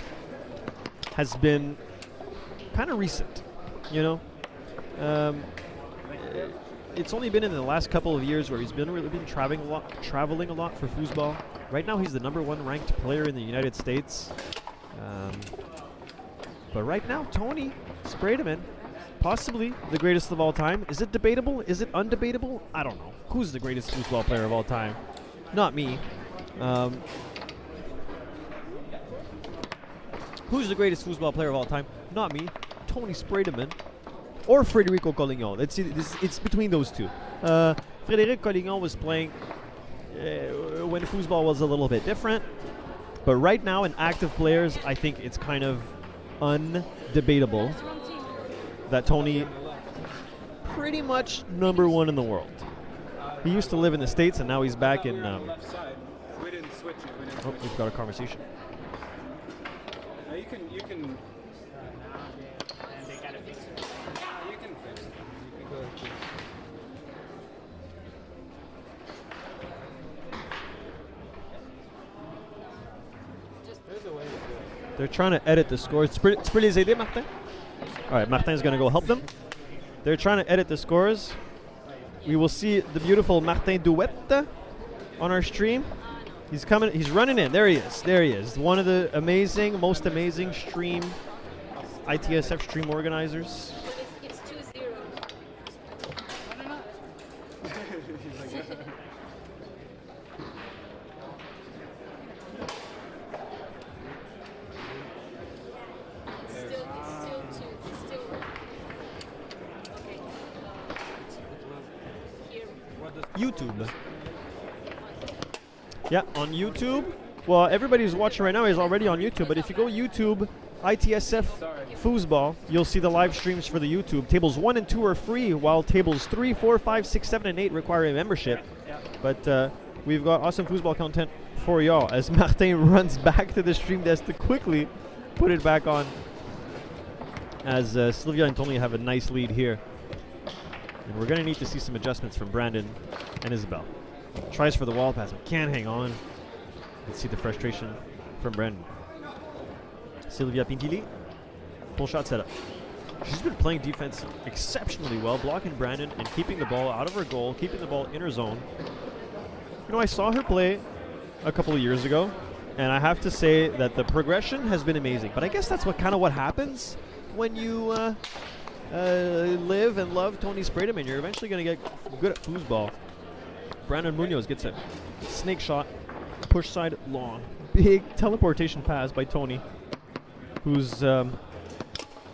has been kind of recent, you know. It's only been in the last couple of years where he's been traveling a lot for foosball. Right now, he's the #1 ranked player in the United States. But right now, Tony Sprademan, possibly the greatest of all time. Is it debatable? Is it undebatable? I don't know. Who's the greatest foosball player of all time? Not me. Who's the greatest foosball player of all time? Not me. Tony Sprademan or Federico Collignon. It's between those two. Frédéric Collignon was playing when foosball was a little bit different. But right now, in active players, I think it's kind of undebatable that Tony pretty much #1 in the world. He used to live in the States, and now he's back in... left side. We didn't switch it. Oh, we've got a conversation. Now you can. And they gotta fix it. You can fix it. You can go like this. There's a way to do it. They're trying to edit the scores. Tu peux les aider, Martin? All right, Martin's going to go help them. They're trying to edit the scores. We will see the beautiful Martin Douette on our stream. He's coming. He's running in. There he is. There he is. One of the most amazing stream ITSF stream organizers. It's 2-0. I don't know. It's still 2. It's still. Okay. Here. YouTube. Yeah, on YouTube. Well, everybody who's watching right now is already on YouTube, but if you go YouTube, ITSF Foosball, you'll see the live streams for the YouTube. Tables 1 and 2 are free, while tables 3, 4, 5, 6, 7, and 8 require a membership. But we've got awesome foosball content for y'all as Martin runs back to the stream desk to quickly put it back on. as Sylvia and Tony have a nice lead here. And we're going to need to see some adjustments from Brandon and Isabel. Tries for the wall pass, but can't hang on. You can see the frustration from Brandon. Sylvia Pintilli, pull shot setup. She's been playing defense exceptionally well, blocking Brandon and keeping the ball out of her goal, keeping the ball in her zone. You know, I saw her play a couple of years ago, and I have to say that the progression has been amazing. But I guess that's what happens when you live and love Tony Sprademan. You're eventually going to get good at foosball. Brandon Munoz gets a snake shot, push side long. Big teleportation pass by Tony, who's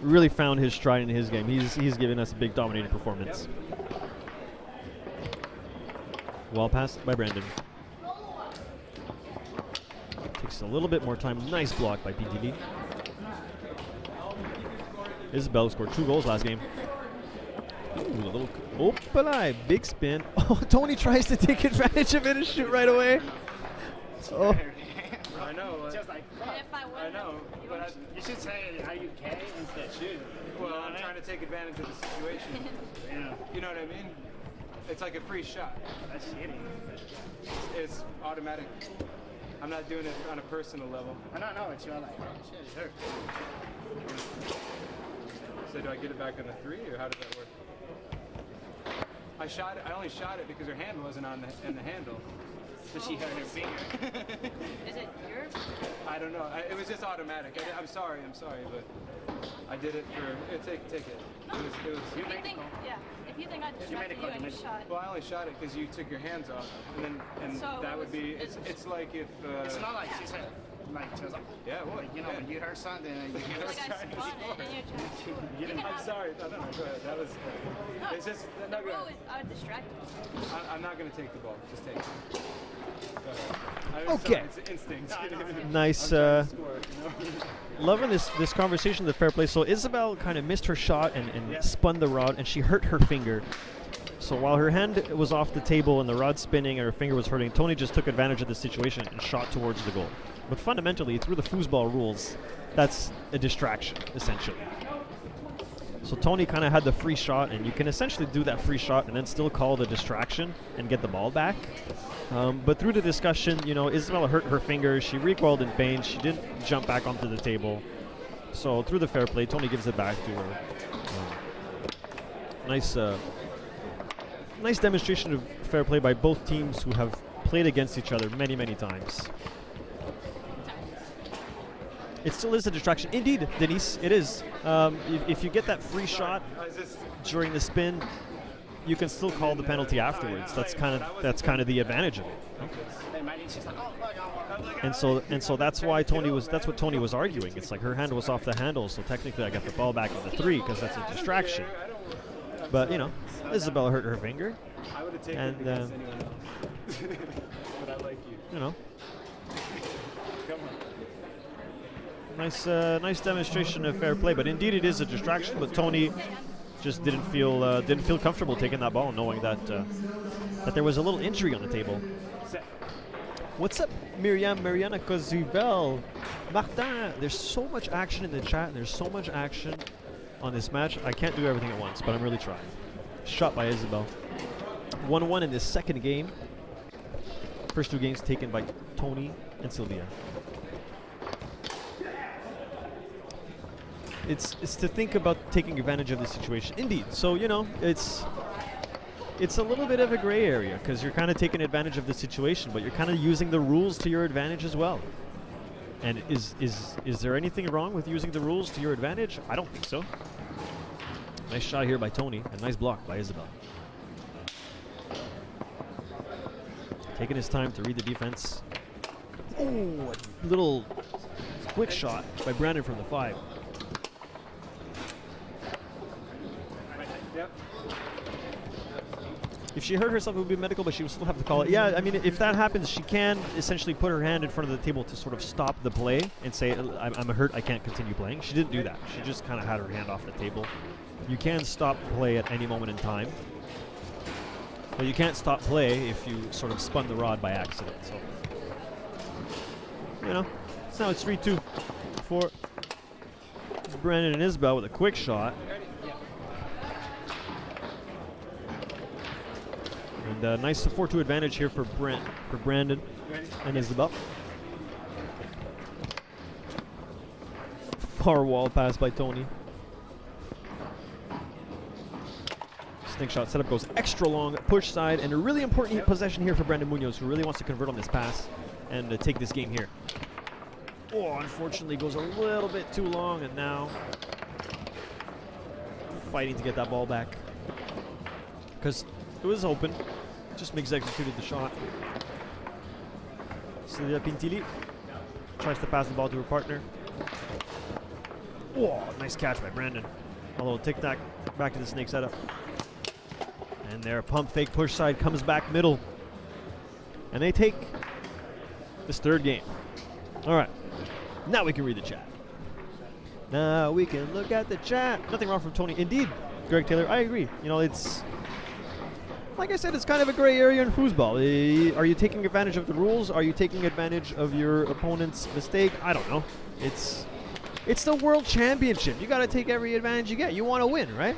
really found his stride in his game. He's given us a big dominating performance. Well passed by Brandon. Takes a little bit more time. Nice block by PTD. Isabel scored 2 goals last game. Ooh, a little big spin. Oh, Tony tries to take advantage of it and shoot right away. Oh. I know. Just like, I know, but you should say how you can instead shoot. well, I'm trying to take advantage of the situation. Yeah. You know what I mean? It's like a free shot. That's shitty. It's automatic. I'm not doing it on a personal level. I don't know what you're like. Oh, shit, it hurt. So do I get it back on the 3, or how does that work? I only shot it because her hand wasn't in the handle. So she hurt her finger. Is it yours? I don't know. It was just automatic. I'm sorry, but I did it for. Take it. It was. If you think I distracted you and you shot. Well, I only shot it because you took your hands off, and So that would be. it's- It's like if. It's not like she said, like, she was like, Yeah, well, you know, when you hurt something, and you Like I spun it and you're trying to. I'm sorry. No, go ahead. That was. It's just. The No, go rule ahead. is I distracted you. I'm not going to take the ball. Just take it. Go ahead. Okay. It's instinct. Nice. I'm trying to score, you know? Loving this conversation, the fair play. So Isabel kind of missed her shot and spun the rod, and she hurt her finger. So while her hand was off the table and the rod spinning and her finger was hurting, Tony just took advantage of the situation and shot towards the goal. But fundamentally, through the foosball rules, that's a distraction, essentially. So Tony kind of had the free shot, and you can essentially do that free shot and then still call the distraction and get the ball back. But through the discussion, you know, Isabella hurt her finger. She recoiled in pain. She didn't jump back onto the table. So through the fair play, Tony gives it back to her. Nice demonstration of fair play by both teams who have played against each other many, many times. It still is a distraction. Indeed, Denise, it is. If you get that free shot during the spin, you can still call the penalty afterwards. That's kind of the advantage of it. And so that's what Tony was arguing. It's like her hand was off the handle, so technically I got the ball back on the 3 because that's a distraction. But you know, Isabella hurt her finger. I would have taken and it against anyone else. But I like you. You know, Come on. nice demonstration of fair play. But indeed, it is a distraction. But Tony just didn't feel comfortable taking that ball, knowing that there was a little injury on the table. What's up, Mariana Cozuvel? Martin, there's so much action in the chat, and there's so much action on this match. I can't do everything at once, but I'm really trying. Shot by Isabel. 1-1 in this second game. First 2 games taken by Tony and Sylvia. It's to think about taking advantage of the situation. Indeed. So, you know, it's a little bit of a gray area because you're kind of taking advantage of the situation, but you're kind of using the rules to your advantage as well. And is there anything wrong with using the rules to your advantage? I don't think so. Nice shot here by Tony, and nice block by Isabel. Taking his time to read the defense. Oh, a little quick shot by Brandon from the 5. Yep. If she hurt herself, it would be medical, but she would still have to call it. Yeah, I mean, if that happens, she can essentially put her hand in front of the table to sort of stop the play and say, I'm hurt, I can't continue playing. She didn't do that. She just kind of had her hand off the table. You can stop play at any moment in time. But you can't stop play if you sort of spun the rod by accident. So, you know, so now it's 3-2 for Brandon Isbell with a quick shot. And nice 4-2 advantage here for Brandon and Isabel. Far wall pass by Tony. Snake shot setup goes extra long, push side, and a really important possession here for Brandon Munoz, who really wants to convert on this pass and take this game here. Oh, unfortunately goes a little bit too long, and now fighting to get that ball back. Because it was open, just executed the shot. Celia Pintilli tries to pass the ball to her partner. Oh, nice catch by Brandon. Although tic-tac back to the snake setup. And their pump fake push side comes back middle. And they take this third game. All right, now we can read the chat. Now we can look at the chat. Nothing wrong from Tony. Indeed, Greg Taylor, I agree. You know, it's, like I said, it's kind of a gray area in foosball. Are you taking advantage of the rules? Are you taking advantage of your opponent's mistake? I don't know. It's the World Championship. You got to take every advantage you get. You want to win, right?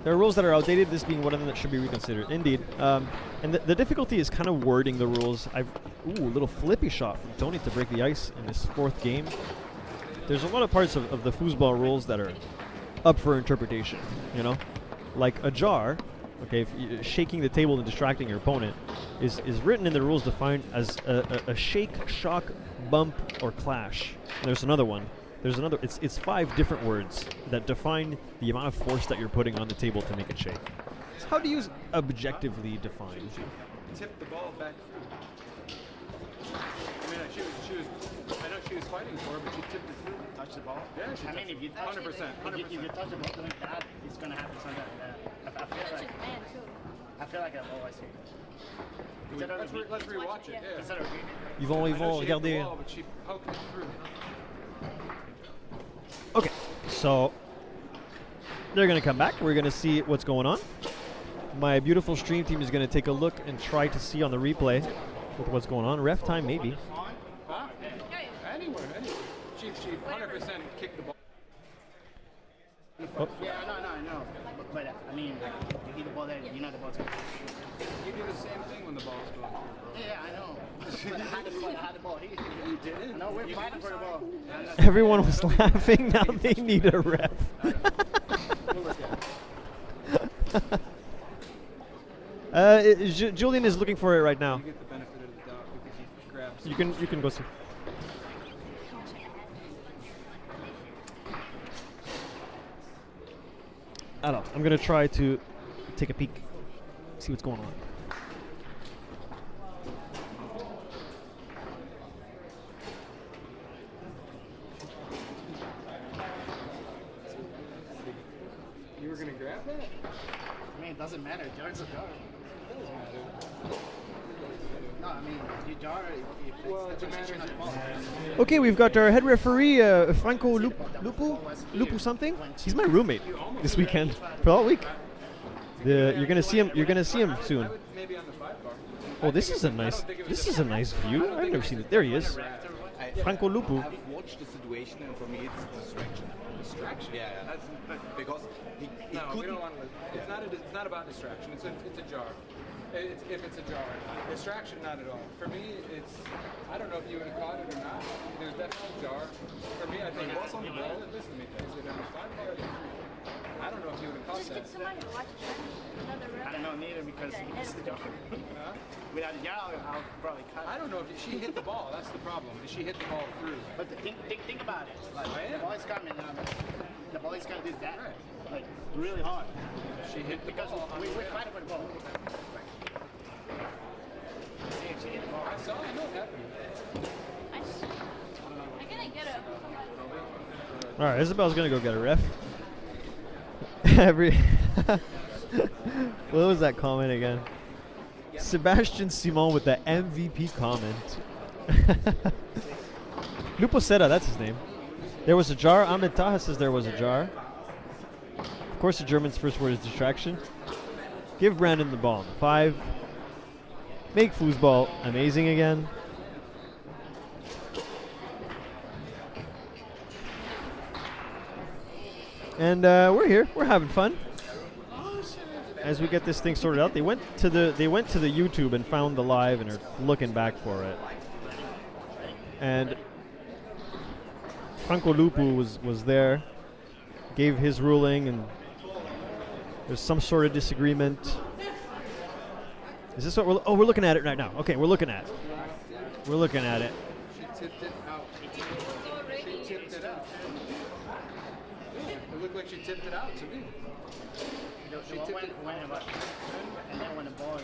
There are rules that are outdated, this being one of them that should be reconsidered. Indeed. And the difficulty is kind of wording the rules. Ooh, a little flippy shot from Tony to break the ice in this fourth game. There's a lot of parts of the foosball rules that are up for interpretation, you know? Like a jar, okay, shaking the table and distracting your opponent is written in the rules defined as a shake, shock, bump, or clash. And there's another one. It's 5 different words that define the amount of force that you're putting on the table to make it shake. So how do you objectively define? Tip the ball back through. I mean, I know she was fighting for it, but she tipped it through. Touch the ball? Yeah, she I mean, if you 100%. If you touch the ball like that, it's gonna happen something like that. I feel like a ball is here. Let's rewatch it. Yeah. Instead of Ils vont she hit the regarder. ball, but she poked it through. Okay, so they're going to come back. We're going to see what's going on. My beautiful stream team is going to take a look and try to see on the replay with what's going on. Ref time, maybe. Huh? Anywhere. She 100% kicked the ball. Oh. Yeah, I know. But I mean, you hit the ball there, you know the ball's going. You do the same thing when the ball's going through. Yeah, I know. But I had the ball here. You did? No, we're fighting for the ball. Everyone was laughing. Now they need a ref. Julian is looking for it right now. You get the benefit of the doubt because he grabs. You can go see. I don't know. I'm gonna try to take a peek, see what's going on. You were gonna grab that? I mean, it doesn't matter. Jar's a jar. It doesn't matter. No, I mean, you jar if Well, it's it matters. Okay, we've got our head referee, Franco Lupu something. He's my roommate this weekend for all week. You're gonna see him. You're gonna see him soon. Maybe on the 5 bar. Oh, this is a nice view. I've never seen it. There he is, Franco Lupu. I've watched the situation, and for me, it's a distraction. Distraction? Yeah. Because he No, we couldn't. don't want to. It's not about distraction. It's a jar. If it's a jar. Distraction, not at all. For me, it's. I don't know if you would have caught it or not. There's definitely a jar. For me, I think it was on the ball. Listen to me. Is it on the 5 bar or the 3? I don't know if you would have caught that. I don't know neither because it's the jar. Without the jar, I'll probably cut. I don't know if she hit the ball. That's the problem. She hit the ball through. But think about it. Like, the ball is coming now. The ball is gonna do that, like really hard. She hit the because ball. we're fighting for the ball. See if she hit the ball. I saw. I know it happened. I couldn't get it. All right, Isabel's gonna go get a ref. What was that comment again? Sebastian Simon with the MVP comment. Luposeta, that's his name. There was a jar. Ahmed Taha says there was a jar. Of course, the German's first word is distraction. Give Brandon the ball on the 5. Make foosball amazing again. And we're here. We're having fun. As we get this thing sorted out, they went to the YouTube and found the live and are looking back for it. And Franco Lupu was there, gave his ruling, and there's some sort of disagreement. Is this what we're looking at it right now? Okay, we're looking at it. We're looking at it. She tipped it out. She tipped it out. Yeah, it looked like she tipped it out to me. She tipped it and then when the ball is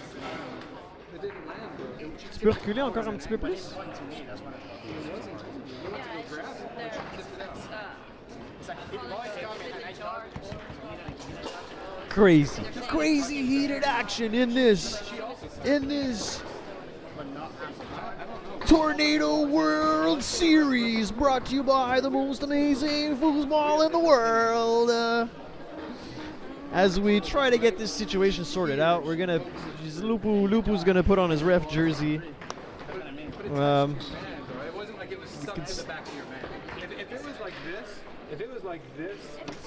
it didn't land, bro. Tu peux reculer encore un petit peu plus? It wasn't. You went to go grab it, but she tipped it out. It's like it always comes in and I charge. Crazy heated action in this Tornado World Series, brought to you by the most amazing foosball in the world. As we try to get this situation sorted out, we're gonna Lupu's gonna put on his ref jersey. It wasn't like it was stuck in the back of your man. If it was like this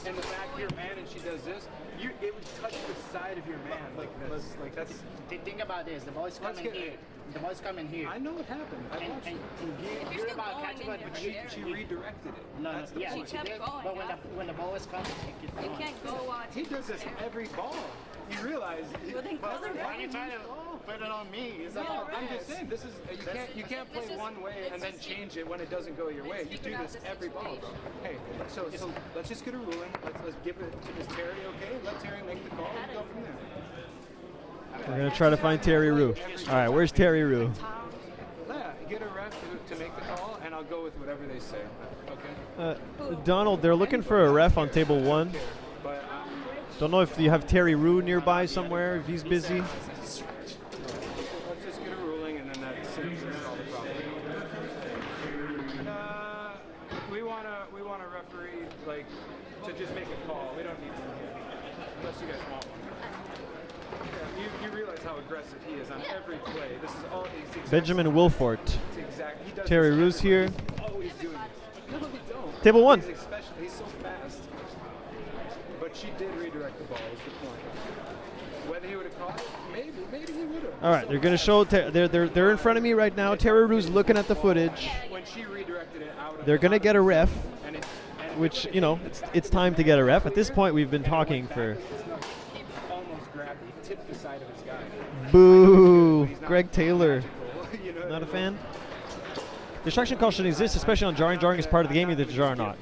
in the back of your man and she does this, it would touch the side of your man like this. Like that's. Think about this. The ball is coming here. The ball is coming here. I know what happened. And you're about catching it, but she redirected it. No, That's the yeah, point. she did. But when the ball is coming, You can't go he does this every ball. You realize? Well, then call the why are you trying to put it on me? It's No, I'm just saying this is you can't play one way and then change it when it doesn't go your way. You do this every ball, bro. Hey, so let's just get a ruling. Let's give it to Ms. Terry, okay? Let Terry make the call and go from there. We're gonna try to find Terry Rue. All right, where's Terry Rue? Yeah, get a ref to make the call, and I'll go with whatever they say. Okay. Donald, they're looking for a ref on table 1. But Don't know if you have Terry Rue nearby somewhere, if he's busy. let's just get a ruling, and then that's all the problem. We want a referee like to just make a call. We don't need one here, unless you guys want one. You realize how aggressive he is on every play. This is all. Benjamin Wilfort. He does Terry this Rue's here. Always doing this. No, they don't. Table 1. He's so fast. But she did redirect the ball. Is the point. Whether he would have caught it, maybe he would have. All right, they're gonna show. They're in front of me right now. Terry Rue's looking at the footage. When she redirected it out of They're gonna get a ref, and which it's time to get a ref. At this point, we've been talking for. He almost grabbed it. He tipped the side of his guy. Boo! Greg Taylor. Not a fan? Distraction call should exist, especially on jarring. Jarring is part of the game, either to jar or not.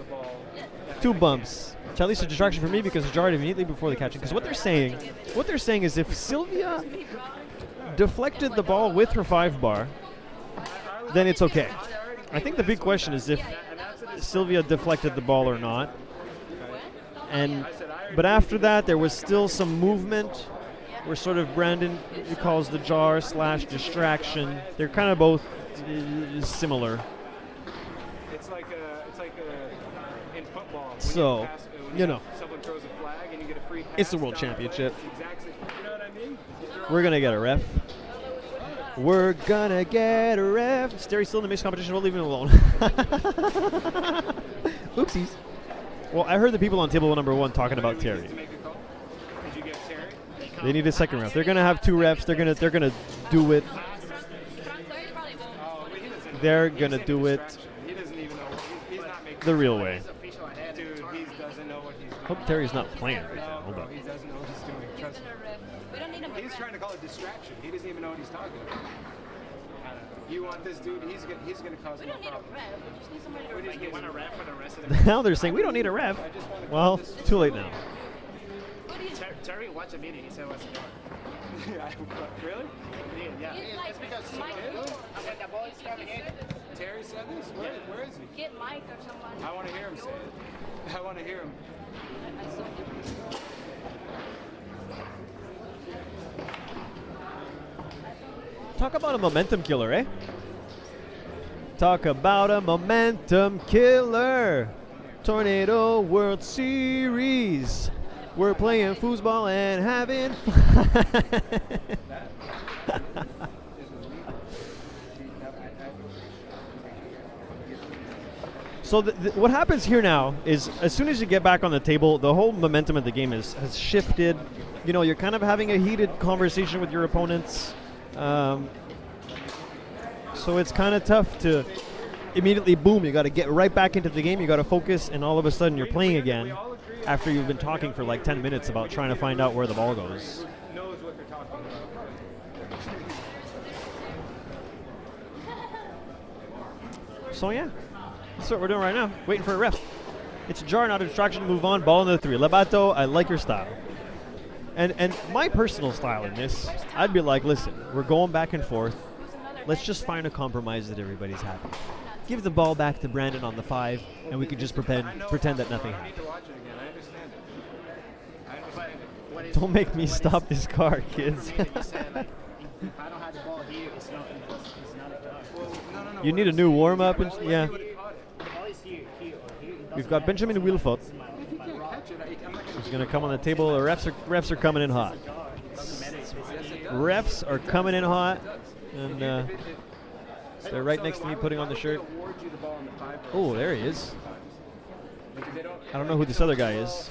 2 bumps. Which at least a distraction for me because it jarred immediately before the catching. Because what they're saying is if Sylvia deflected the ball with her 5 bar, then it's okay. I think the big question is if Sylvia deflected the ball or not. But after that, there was still some movement where sort of Brandon calls the jar / distraction. They're kind of both similar. It's like in football. So, someone throws a flag and you get a free pass. It's the World Championship. Exactly. You know what I mean? We're gonna get a ref. We're gonna get a ref. Sterry's still in the mixed competition. We'll leave him alone. Oopsies. Well, I heard the people on table number 1 talking about Terry. Did you get Terry? They need a second ref. They're gonna have 2 refs. They're gonna do it. They're gonna do it He doesn't even know. He's not making the real way. Dude, he doesn't know what he's doing. Hope Terry's not playing right now. Hold No, on. he doesn't know what he's doing. Trust me. He's trying to call it distraction. He doesn't even know what he's talking about. You want this dude? He's gonna cause more problems. You want a ref for the rest of the Now they're saying we don't need a ref. Well, too late now. Terry watched the meeting. He said what's going on. Really? Yeah. It's because when the ball is coming in. Terry said this? Where is he? Get Mike or someone. I want to hear him say it. I want to hear him. Talk about a momentum killer, eh? Talk about a momentum killer. Tornado World Series. We're playing foosball and having fun. So what happens here now is, as soon as you get back on the table, the whole momentum of the game has shifted. You know, you're kind of having a heated conversation with your opponents. So it's kind of tough to immediately, boom, you got to get right back into the game. You got to focus, and all of a sudden you're playing again after you've been talking for like 10 minutes about trying to find out where the ball goes. Knows what they're talking about. So yeah, that's what we're doing right now. Waiting for a ref. It's a jar, not a distraction. Move on. Ball in the 3. Labato, I like your style. And my personal style in this, I'd be like, listen, we're going back and forth. Let's just find a compromise that everybody's happy. Give the ball back to Brandon on the 5, and we can just pretend that nothing happened. Don't make me stop this car, kids. If I don't have the ball here, it's not a jar. You need a new warm-up, and yeah. The ball is here or here. We've got Benjamin Wilfot. He's going to come on the table. The refs are coming in hot. Refs are coming in hot, and they're right next to me putting on the shirt. Oh, there he is. I don't know who this other guy is,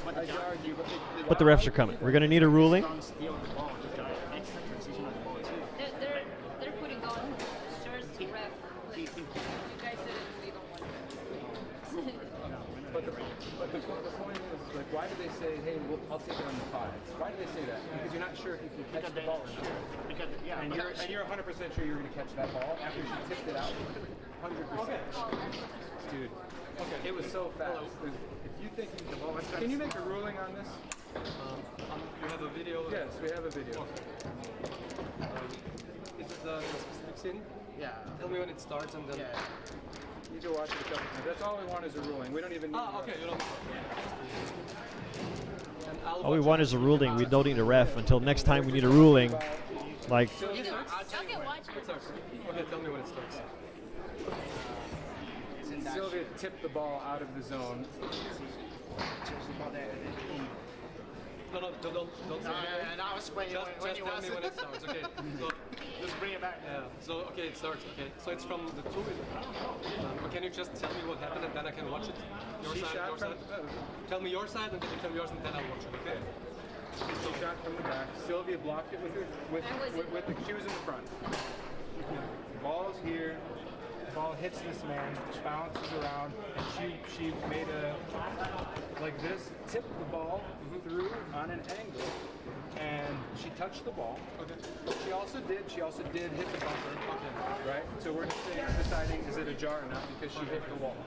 but the refs are coming. We're going to need a ruling. They're putting on shirts to ref. Like, you guys said we don't want it. But the point is, like, why do they say, hey, I'll take it on the 5? Why do they say that? Because you're not sure if you can catch the ball or not. And you're 100% sure you're going to catch that ball after she tipped it out. 100%. Dude, it was so fast. If you think you can you make a ruling on this? You have a video? Yes, we have a video. Is it the specific scene? Yeah. Tell me when it starts and then... You need to watch it a couple times. That's all we want is a ruling. We don't even need okay. You don't... All we want is a ruling. We don't need a ref until next time we need a ruling. Like, Okay, tell me when it starts. Sylvia tipped the ball out of the zone. No, don't say anything. And I was playing Just tell me when it starts, okay? So, just bring it back. Yeah, so, okay, it starts, okay. So it's from the 2. Can you just tell me what happened and then I can watch it? Your side. Tell me your side and then you tell me yours and then I'll watch it, okay? She shot from the back. Sylvia blocked it with the cues in the front. Ball's here. Ball hits this man, bounces around, and she made a like this, tipped the ball through on an angle, and she touched the ball. Okay. She also did hit the bumper. Okay. Right. So we're deciding is it a jar or not because she hit the wall.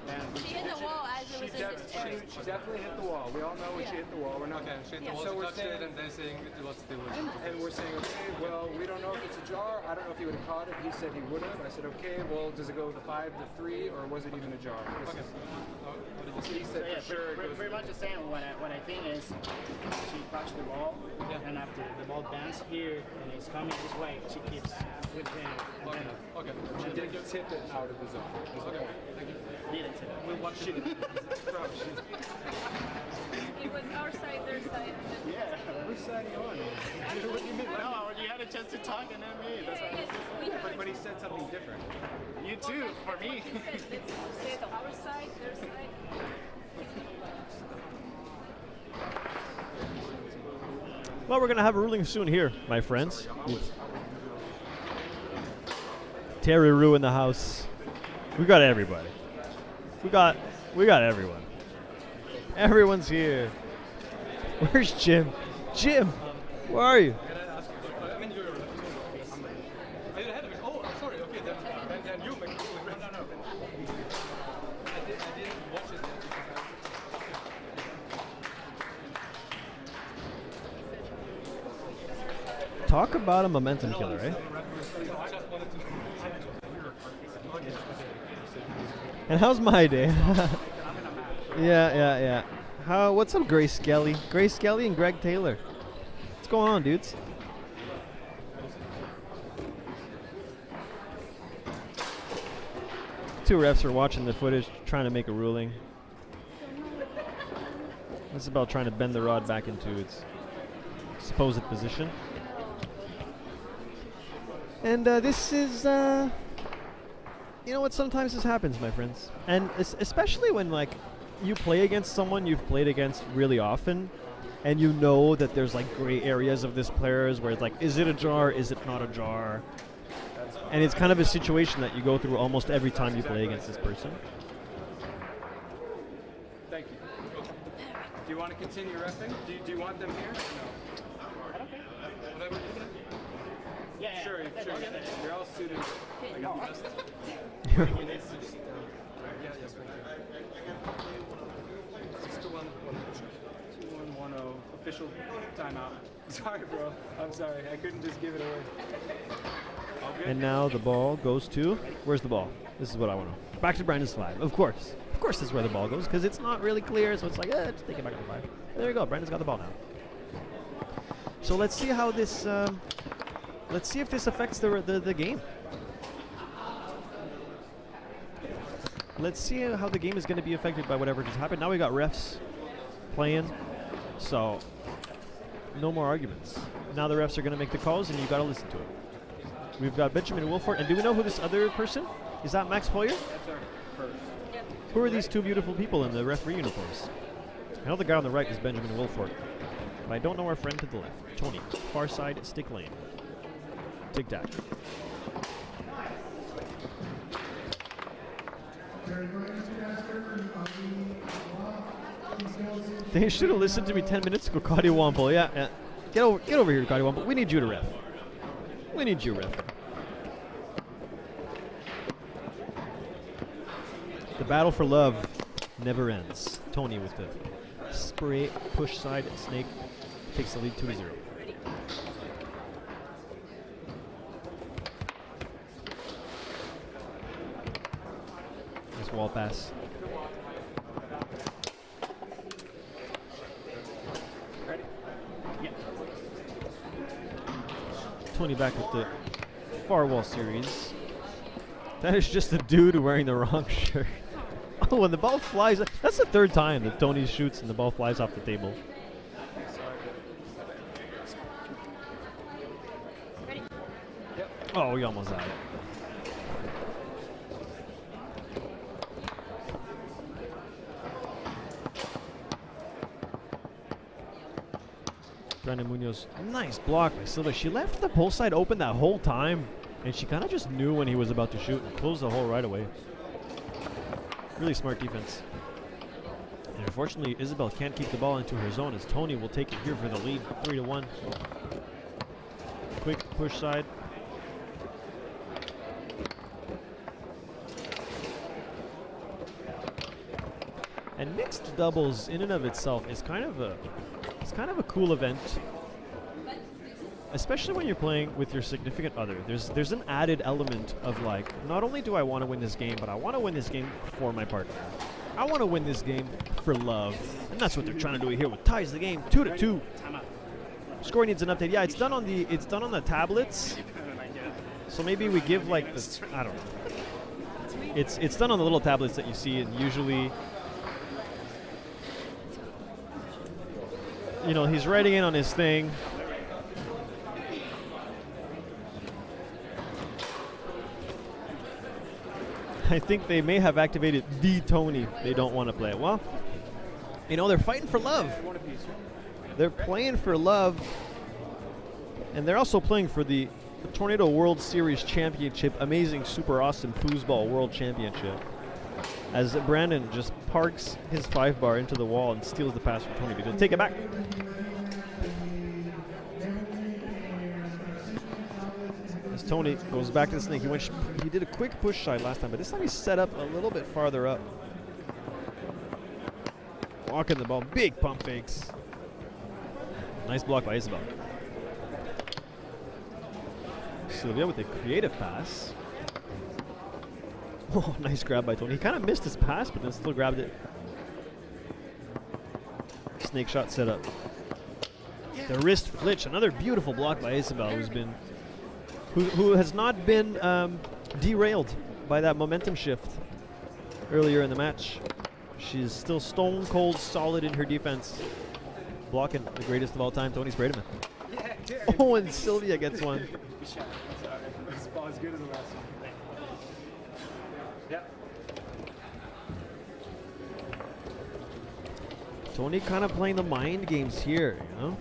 And she hit the wall as it was in this area. She definitely hit the wall. We all know when she hit the wall. We're not. Okay. She hit the wall. So we're saying, and they're saying it was still. And we're saying, okay, well, we don't know if it's a jar. I don't know if he would have caught it. He said he would have. I said, okay, well, does it go to 5 to 3, or was it even a jar? Okay. He said for sure. Pretty much the same. What I think is she touched the ball, and after the ball bounced here and it's coming this way, she keeps whipping it. Okay. She did tip it out of the zone. Okay. Thank you. Didn't tip it. We'll watch it. It was our side, their side. Yeah. Whose side are you on? What do you mean? No, you had a chance to talk and then me. That's But he said something different. You too, for me. Let's say our side, their side. well, we're going to have a ruling soon here, my friends. Terry Rue in the house. We got everybody. We got everyone. Everyone's here. Where's Jim? Jim, where are you? Can I ask you? I mean, you're ahead of it. Oh, sorry. Okay, then you make it. No. I didn't watch it yet. Talk about a momentum killer, eh? And how's my day? Yeah. What's up, Grace Skelly? Grace Skelly and Greg Taylor. What's going on, dudes? Two refs are watching the footage, trying to make a ruling. Isabel trying to bend the rod back into its supposed position. And this is, you know what, sometimes this happens, my friends. And especially when, like, you play against someone you've played against really often, and you know that there's, like, gray areas of this player's where it's like, is it a jar, is it not a jar? And it's kind of a situation that you go through almost every time you play against this person. Thank you. Do you want to continue reffing? Do you want them here? No. Whatever. Yeah, Sure. You're all suited. I got the best. Yeah, yes, thank you. 2110. Official timeout. Sorry, bro. I'm sorry. I couldn't just give it away. All good? And now the ball goes to, where's the ball? This is what I want to know. Back to Brandon's 5, of course. Of course this is where the ball goes, because it's not really clear, so it's like, just take it back to 5. There you go, Brandon's got the ball now. So let's see how this, let's see if this affects the game. Let's see how the game is going to be affected by whatever just happened. Now we got refs playing, so no more arguments. Now the refs are going to make the calls, and you got to listen to it. We've got Benjamin Wilford, and do we know who this other person? Is that Max Hoyer? That's our first. Who are these two beautiful people in the referee uniforms? I know the guy on the right is Benjamin Wilford, but I don't know our friend to the left. Tony, far side, stick lane. Tic-tac. They should have listened to me 10 minutes ago, Cody Wample. Yeah. Get over here, Cody Wample. We need you to ref. We need you, ref. The battle for love never ends. Tony with the spray, push side, snake takes the lead 2-0. Nice wall pass. Tony back with the far wall series. That is just a dude wearing the wrong shirt. Oh, when the ball flies, that's the third time that Tony shoots and the ball flies off the table. Oh, we almost had it. Brandon Munoz, nice block by Silva. She left the pull side open that whole time, and she kind of just knew when he was about to shoot and closed the hole right away. Really smart defense. And unfortunately, Isabel can't keep the ball into her zone as Tony will take it here for the lead, 3-1. Quick push side. And mixed doubles in and of itself is kind of a cool event, especially when you're playing with your significant other. There's an added element of like, not only do I want to win this game, but I want to win this game for my partner. I want to win this game for love, and that's what they're trying to do here with ties the game 2-2. Score needs an update. Yeah, it's done on the tablets. So maybe we give like this. I don't know. It's done on the little tablets that you see, and usually, you know, he's writing in on his thing. I think they may have activated the Tony. They don't want to play it. Well, you know, they're fighting for love. They're playing for love. And they're also playing for the Tornado World Series Championship. Amazing, super awesome foosball World Championship. As Brandon just parks his 5-bar into the wall and steals the pass from Tony. But take it back. As Tony goes back to the snake, he did a quick push side last time, but this time he's set up a little bit farther up. Walking the ball, big pump fakes. Nice block by Isabel. Sylvia with a creative pass. Oh, nice grab by Tony. He kind of missed his pass, but then still grabbed it. Snake shot set up. The wrist flitch, another beautiful block by Isabel, who has not been derailed by that momentum shift earlier in the match. She's still stone cold solid in her defense. Blocking the greatest of all time, Tony Sprademan. Oh, and Sylvia gets one. Good shot. Sorry. This ball as good as the last one. Yep. Tony kind of playing the mind games here, you know?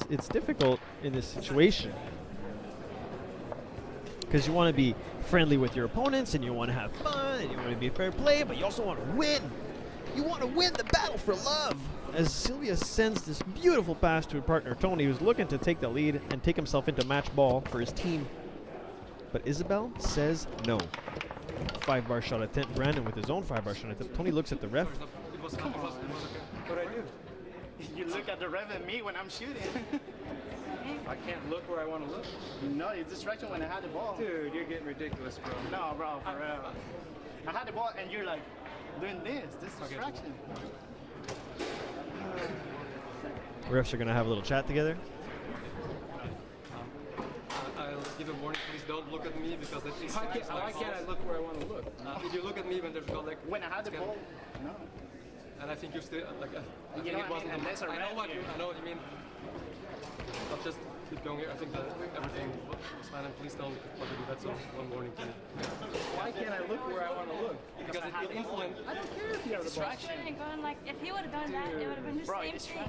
It's difficult in this situation. Because you want to be friendly with your opponents, and you want to have fun, and you want to be fair play, but you also want to win. You want to win the battle for love. As Sylvia sends this beautiful pass to her partner, Tony, who's looking to take the lead and take himself into match ball for his team. But Isabel says no. 5-bar shot attempt. Brandon with his own 5-bar shot attempt. Tony looks at the ref. What I do? You look at the ref and me when I'm shooting. I can't look where I want to look. No, it's distraction when I had the ball. Dude, you're getting ridiculous, bro. No, bro, for real. I had the ball and you're like doing this distraction. Refs are going to have a little chat together. I'll give a warning, please don't look at me because that is Why can't I look where I want to look? if you look at me when there's a goal, like When I had the ball, no. and I think you still like I You think know it what I wasn't. mean? And there's a I know ref what here. I know what you mean. But just keep going here. I think that everything was fine, and please don't bother do that. So one warning to you. Why can't I look where I want to look? Because it will influence. I don't care if you have the ball. Shouldn't gone like if he would have done that, it would have been the Bro, same it's thing.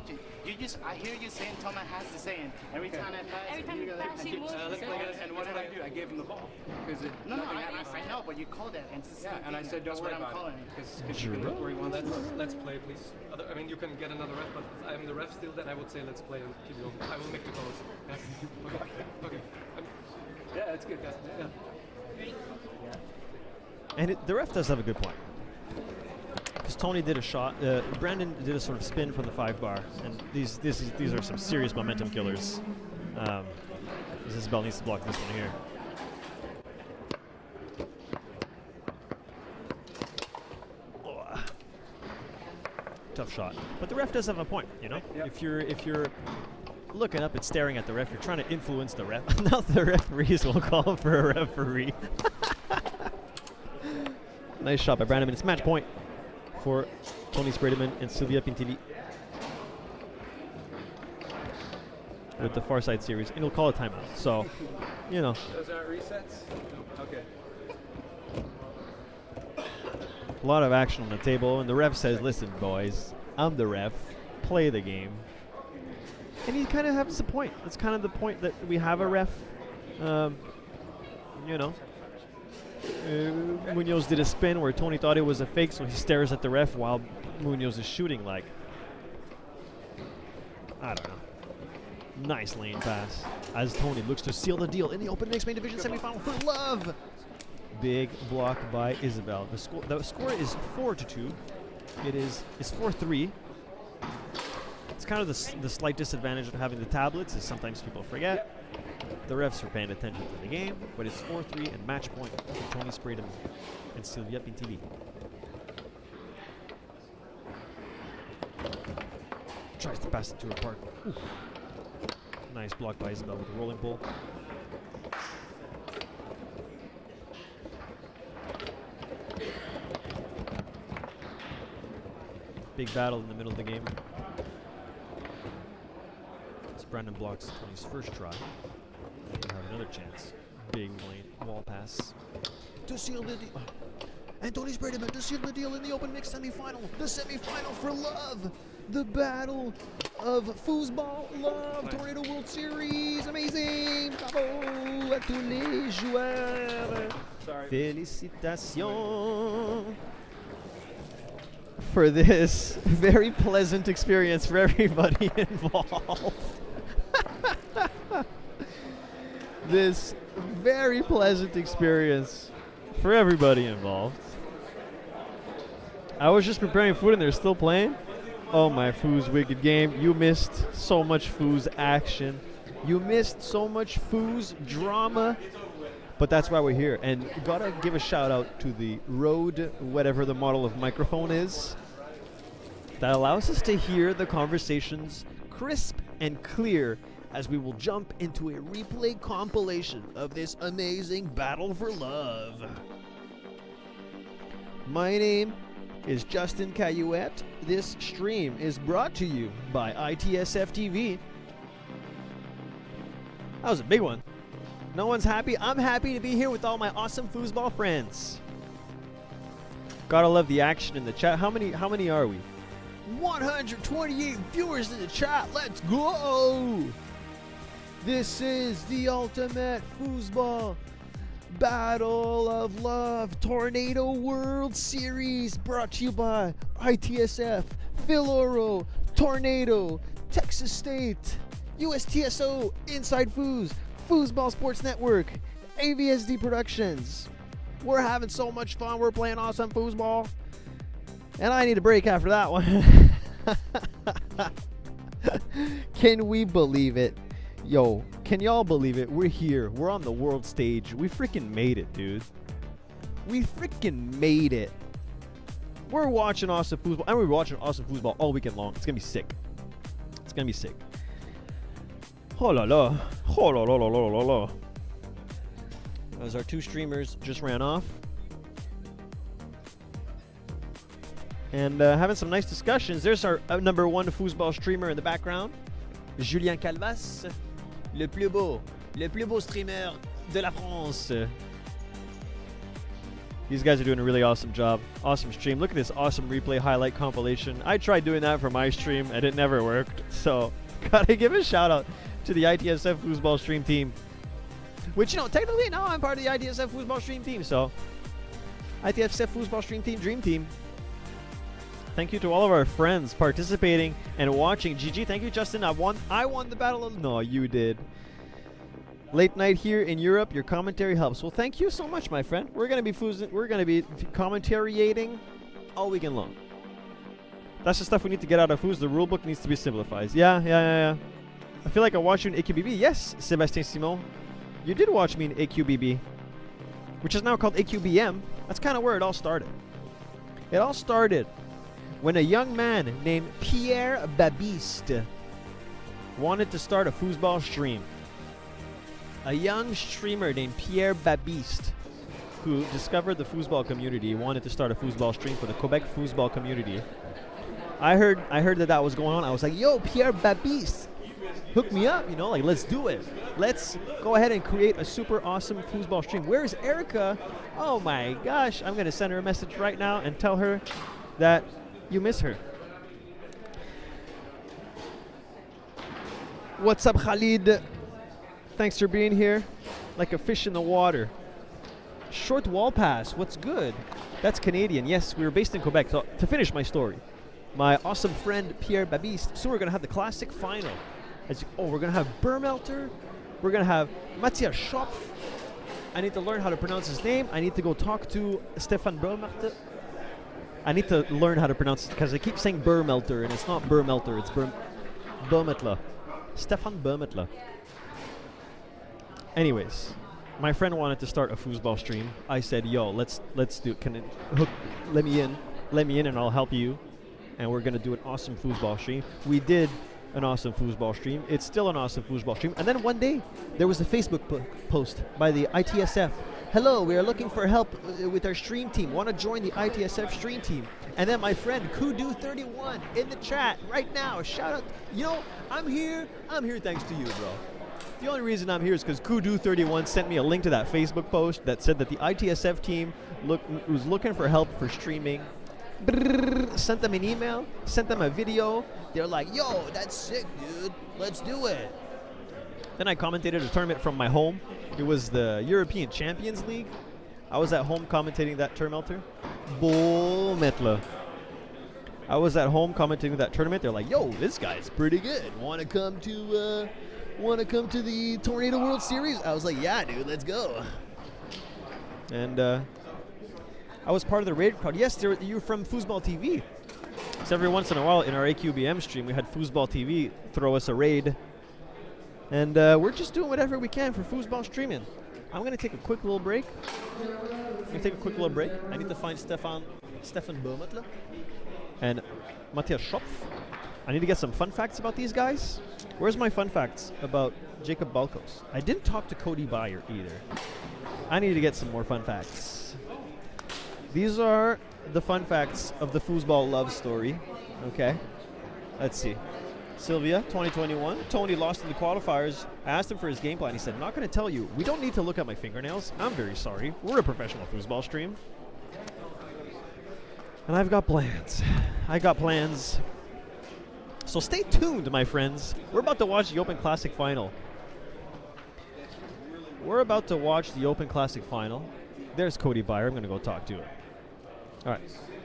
distraction. I hear you saying Thomas has the saying. Every time I pass, Every time you're you gonna pass, he moves. let's play this. And what did I do? I gave him the ball. Because No, I know, but you called that, and it's the same Yeah, and I thing. said don't That's worry what I'm about calling it. it. Because you can look where you want to look. Let's play, please. I mean, you can get another ref, but I'm the ref still. Then I would say let's play and keep going. I will make the calls. Yeah. Okay. Yeah, that's good. Yeah. And the ref does have a good point. Because Tony did a shot, Brandon did a sort of spin from the 5-bar, and these are some serious momentum killers. Isabel needs to block this one here. Oh. Tough shot, but the ref does have a point. You know, Yep. if you're looking up and staring at the ref, you're trying to influence the ref. Now the referees will call for a referee. Nice shot by Brandon. It's match point for Tony Sprademan and Sylvia Pintilli with the Far Side series, and he'll call a timeout. So, you know. Those aren't resets? Okay. A lot of action on the table, and the ref says, listen, boys, I'm the ref. Play the game. And he kind of has a point. That's kind of the point that we have a ref. You know. Munoz did a spin where Tony thought it was a fake, so he stares at the ref while Munoz is shooting like, I don't know. Nice lane pass as Tony looks to seal the deal in the Open Mixed Main Division semifinal for love. Big block by Isabel. The score is 4-2. It's 4-3. It's kind of the slight disadvantage of having the tablets is sometimes people forget. The refs are paying attention to the game, but it's 4-3 and match point for Tony Sprademan and Sylvia Pintilli. Tries to pass it to her partner. Ooh. Nice block by Isabel with the rolling pull. Big battle in the middle of the game. As Brandon blocks Tony's first try. He'll have another chance. Big lane wall pass to seal the deal. And Tony Sprademan to seal the deal in the Open Mixed semifinal. The semifinal for love. The battle of foosball love. Tornado World Series. Amazing. Bravo à tous les joueurs. Sorry. Félicitations for this very pleasant experience for everybody involved. This very pleasant experience for everybody involved. I was just preparing food and they're still playing. Oh my Foos wicked game. You missed so much Foos action. You missed so much Foos drama. But that's why we're here. And gotta give a shout out to the Rode, whatever the model of microphone is, that allows us to hear the conversations crisp and clear as we will jump into a replay compilation of this amazing battle for love. My name is Justin Cayuette. This stream is brought to you by ITSF TV. That was a big one. No one's happy. I'm happy to be here with all my awesome foosball friends. Gotta love the action in the chat. How many are we? 128 viewers in the chat. Let's go! This is the ultimate foosball Battle of Love Tornado World Series, brought to you by ITSF, Phil Oro, Tornado, Texas State, USTSO, Inside Foos, Foosball Sports Network, AVSD Productions. We're having so much fun. We're playing awesome foosball. And I need a break after that one. Can we believe it? Yo, can y'all believe it? We're here. We're on the world stage. We freaking made it, dude. We freaking made it. We're watching awesome foosball. And we're watching awesome foosball all weekend long. It's going to be sick. It's going to be sick. Oh la la. Oh la la la la la la. As our two streamers just ran off. And having some nice discussions. There's our number one foosball streamer in the background. Julien Calvas. Le plus beau streamer de la France. These guys are doing a really awesome job. Awesome stream. Look at this awesome replay highlight compilation. I tried doing that for my stream and it never worked. So, gotta give a shout out to the ITSF Foosball Stream team. Which, you know, technically now I'm part of the ITSF Foosball Stream team. So, ITSF Foosball Stream team, dream team. Thank you to all of our friends participating and watching. GG, thank you, Justin. I won the battle of... No, you did. Late night here in Europe, your commentary helps. Well, thank you so much, my friend. We're gonna be commentariating all weekend long. That's the stuff we need to get out of Foos. The rulebook needs to be simplified. Yeah. I feel like I watched you in AQBB. Yes, Sébastien Simon. You did watch me in AQBB, which is now called AQBM. That's kind of where it all started. It all started when a young man named Pierre Babiste wanted to start a foosball stream. A young streamer named Pierre Babiste, who discovered the foosball community, wanted to start a foosball stream for the Quebec foosball community. I heard that was going on. I was like, yo, Pierre Babiste, hook me up, you know, like, let's do it. Let's go ahead and create a super awesome foosball stream. Where is Erica? Oh my gosh, I'm going to send her a message right now and tell her that you miss her. What's up, Khalid? Thanks for being here. Like a fish in the water. Short wall pass. What's good? That's Canadian. Yes, we were based in Quebec. So to finish my story, my awesome friend Pierre Babiste. So we're gonna have the classic final. We're gonna have Burmelter. We're gonna have Matthias Schopf. I need to learn how to pronounce his name. I need to go talk to Stefan Burmelter. I need to learn how to pronounce it because I keep saying Burmelter and it's not Burmelter, it's Burmetler. Stefan Burmetler. Anyways, my friend wanted to start a foosball stream. I said, yo, let's do it. Let me in and I'll help you. And we're gonna do an awesome foosball stream. We did an awesome foosball stream. It's still an awesome foosball stream. And then one day, there was a Facebook post by the ITSF. Hello, we are looking for help with our stream team. Want to join the ITSF stream team? And then my friend Kudu31 in the chat right now. Shout out. You know, I'm here thanks to you, bro. The only reason I'm here is because Kudu31 sent me a link to that Facebook post that said that the ITSF team was looking for help for streaming. Sent them an email, sent them a video. They're like, yo, that's sick, dude. Let's do it. Then I commentated a tournament from my home. It was the European Champions League. I was at home commentating that Turmelter. Bullmetler. I was at home commentating that tournament. They're like, yo, this guy's pretty good. Wanna come to the Tornado World Series? I was like, yeah, dude, let's go. And I was part of the raid crowd. Yes, you're from Foosball TV. So every once in a while in our AQBM stream, we had Foosball TV throw us a raid. And we're just doing whatever we can for foosball streaming. I'm going to take a quick little break. I need to find Stefan Burmetler and Matthias Schopf. I need to get some fun facts about these guys. Where's my fun facts about Jacob Balkos? I didn't talk to Cody Byer either. I need to get some more fun facts. These are the fun facts of the foosball love story. Okay. Let's see. Sylvia, 2021. Tony lost in the qualifiers. I asked him for his game plan. He said, I'm not going to tell you. We don't need to look at my fingernails. I'm very sorry. We're a professional foosball stream. And I've got plans. I got plans. So stay tuned, my friends. We're about to watch the Open Classic Final. We're about to watch the Open Classic Final. There's Cody Byer. I'm going to go talk to him. All right.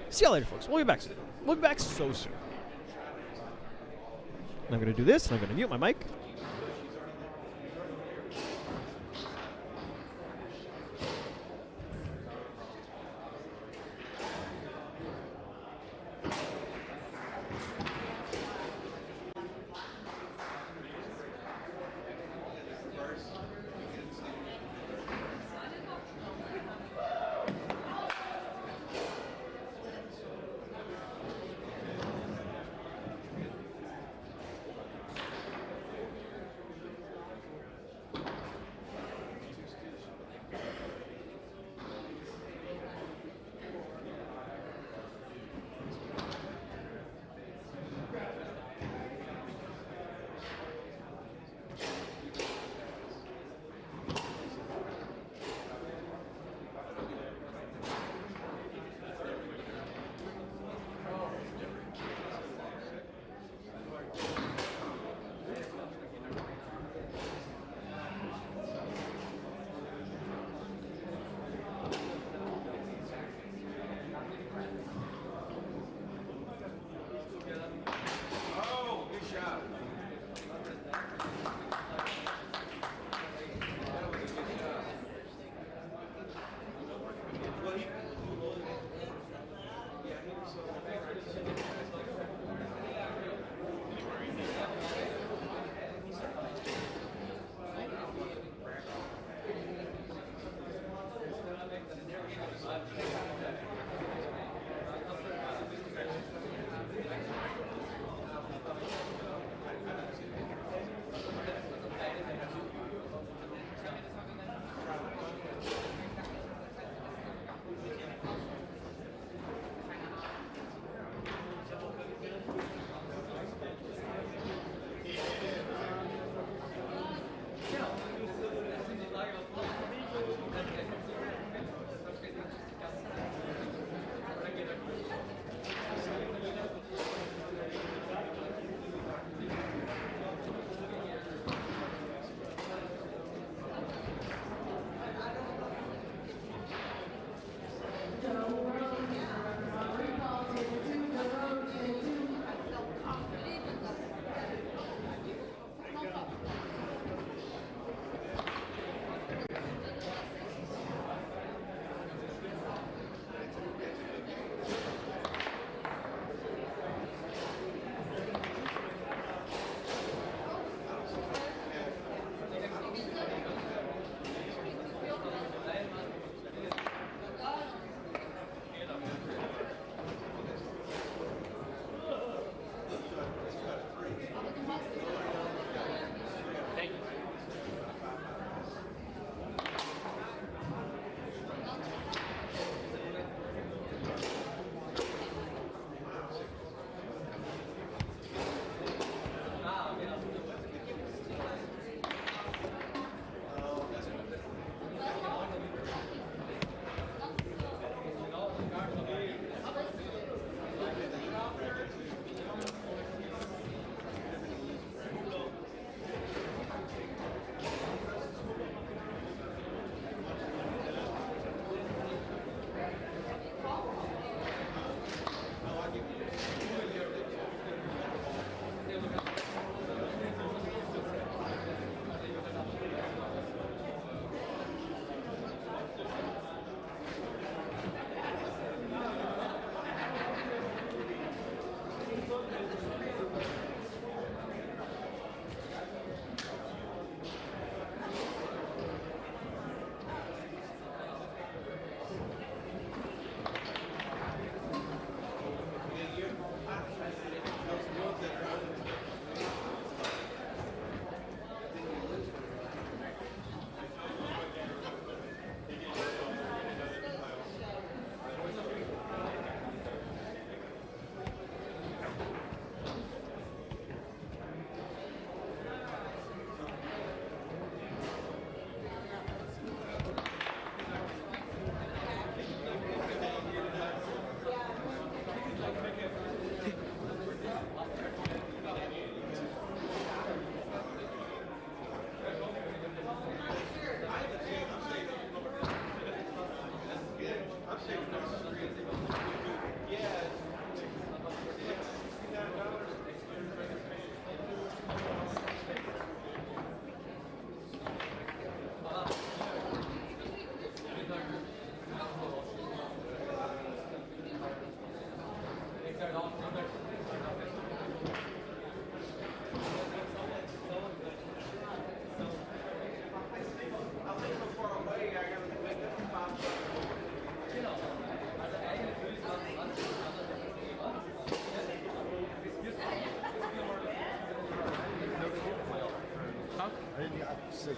See you later, folks. We'll be back soon. We'll be back so soon. I'm going to do this, and I'm going to mute my mic.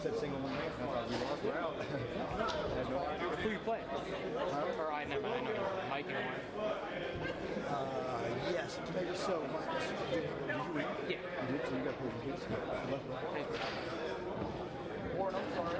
said single one man. I thought we lost. We're out. I had no idea. Who you play? Or I never. I know you. Mike and Yes, maybe so. Did you win? Yeah. You did, so you got to play the kids. Thank you. Warren, I'm sorry.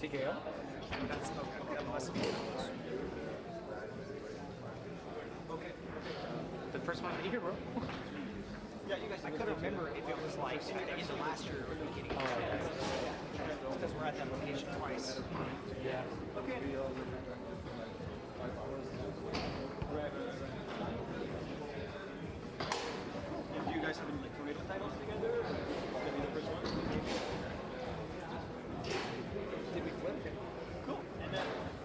TKO? That's okay. That must be okay. The first one of the year, bro. Yeah, you guys. I couldn't remember if it was like at the end of last year or the beginning of this year. Because we're at that location twice. Yeah. Okay. Do you guys have any like tornado titles together? Or will that be the first one? Did we flip? Cool. And I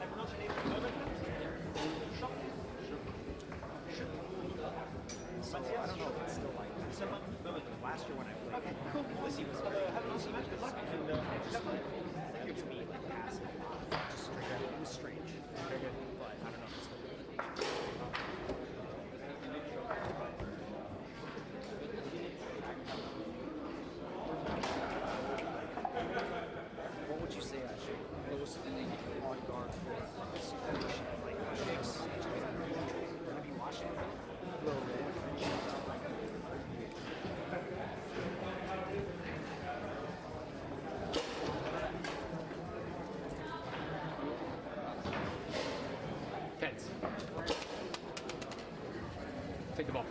pronounce your name. I don't know if it's still like last year when I played. Okay, cool. Listen, have an awesome match. Good luck. And it was me like passing. Just straight up. It was strange. Very good. But I don't know if it's still What would you say I should lowest spinning on guard for like shakes? We're gonna be watching a little bit. Tens. Take the ball.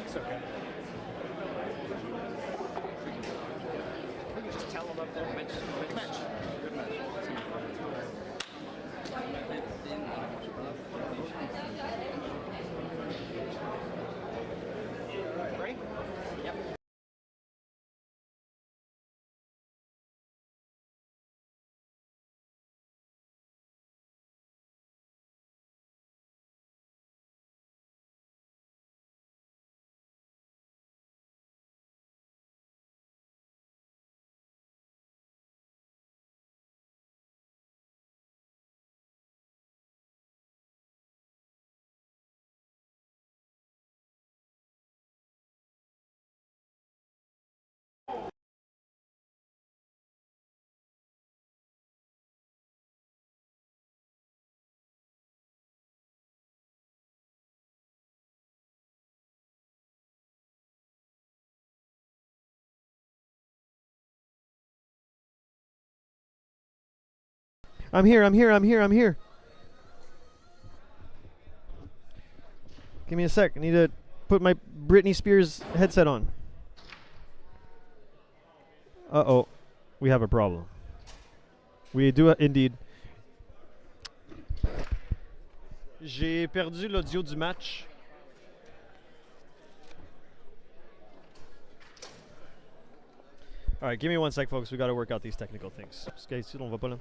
It's okay. We can just tell them up there. Bench. Good match. Ready? Yep. I'm here. Give me a sec. I need to put my Britney Spears headset on. Uh-oh. We have a problem. We do indeed. J'ai perdu l'audio du match. All right, give me one sec, folks. We got to work out these technical things. Parce que ici, on va pas là.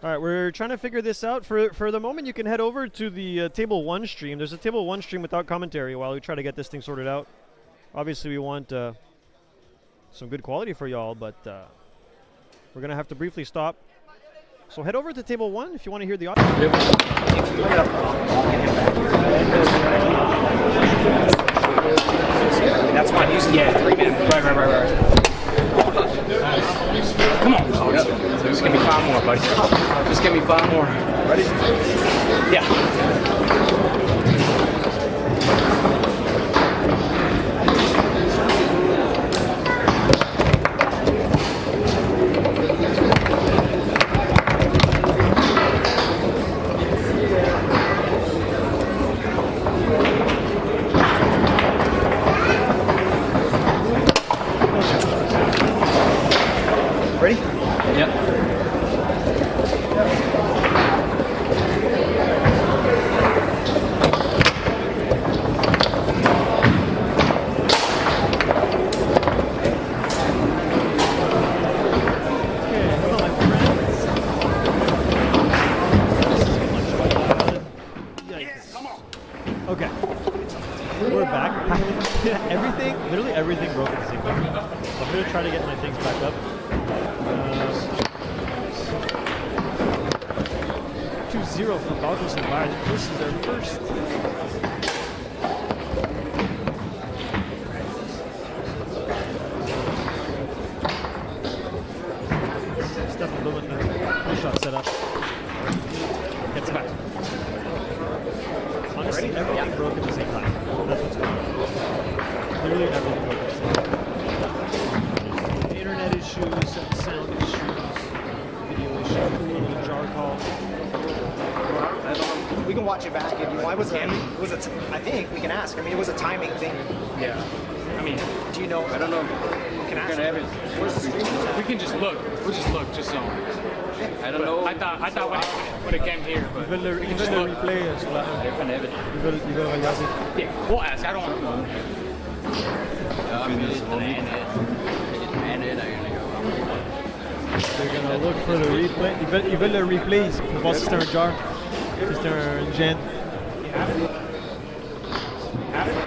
All right, we're trying to figure this out. For the moment, you can head over to the Table 1 stream. There's a Table 1 stream without commentary while we try to get this thing sorted out. Obviously, we want some good quality for y'all, but we're going to have to briefly stop. So head over to Table 1 if you want to hear the audio. That's fine. Yeah, 3 minutes. Right. Come on. Oh, no. Just give me 5 more, buddy. Just give me 5 more. Ready? Yeah. Ready? Yep. Okay. We're back. Literally everything broke at the same time. So I'm going to try to get my things back up. 2-0 for Balos and Byer. This is their first. Stefan Blumen, the shot set up. Gets back. Honestly, everything broke at the same time. That's what's going on. Literally everything broke at the same time. Internet issues, sound issues, video issues, a little jar call. We can watch it back if you want. I think we can ask. I mean, it was a timing thing. Yeah. I mean, do you know? I don't know. Can I ask you, where's the stream? We can just look. We'll just look, just so. I don't know. I thought when it came here, but Ils veulent le replay sur la 1. Ils veulent regarder. yeah, we'll ask. I don't want to. They're gonna look for the replay. Ils veulent le replay pour voir si c'est un jar, si c'est un gen.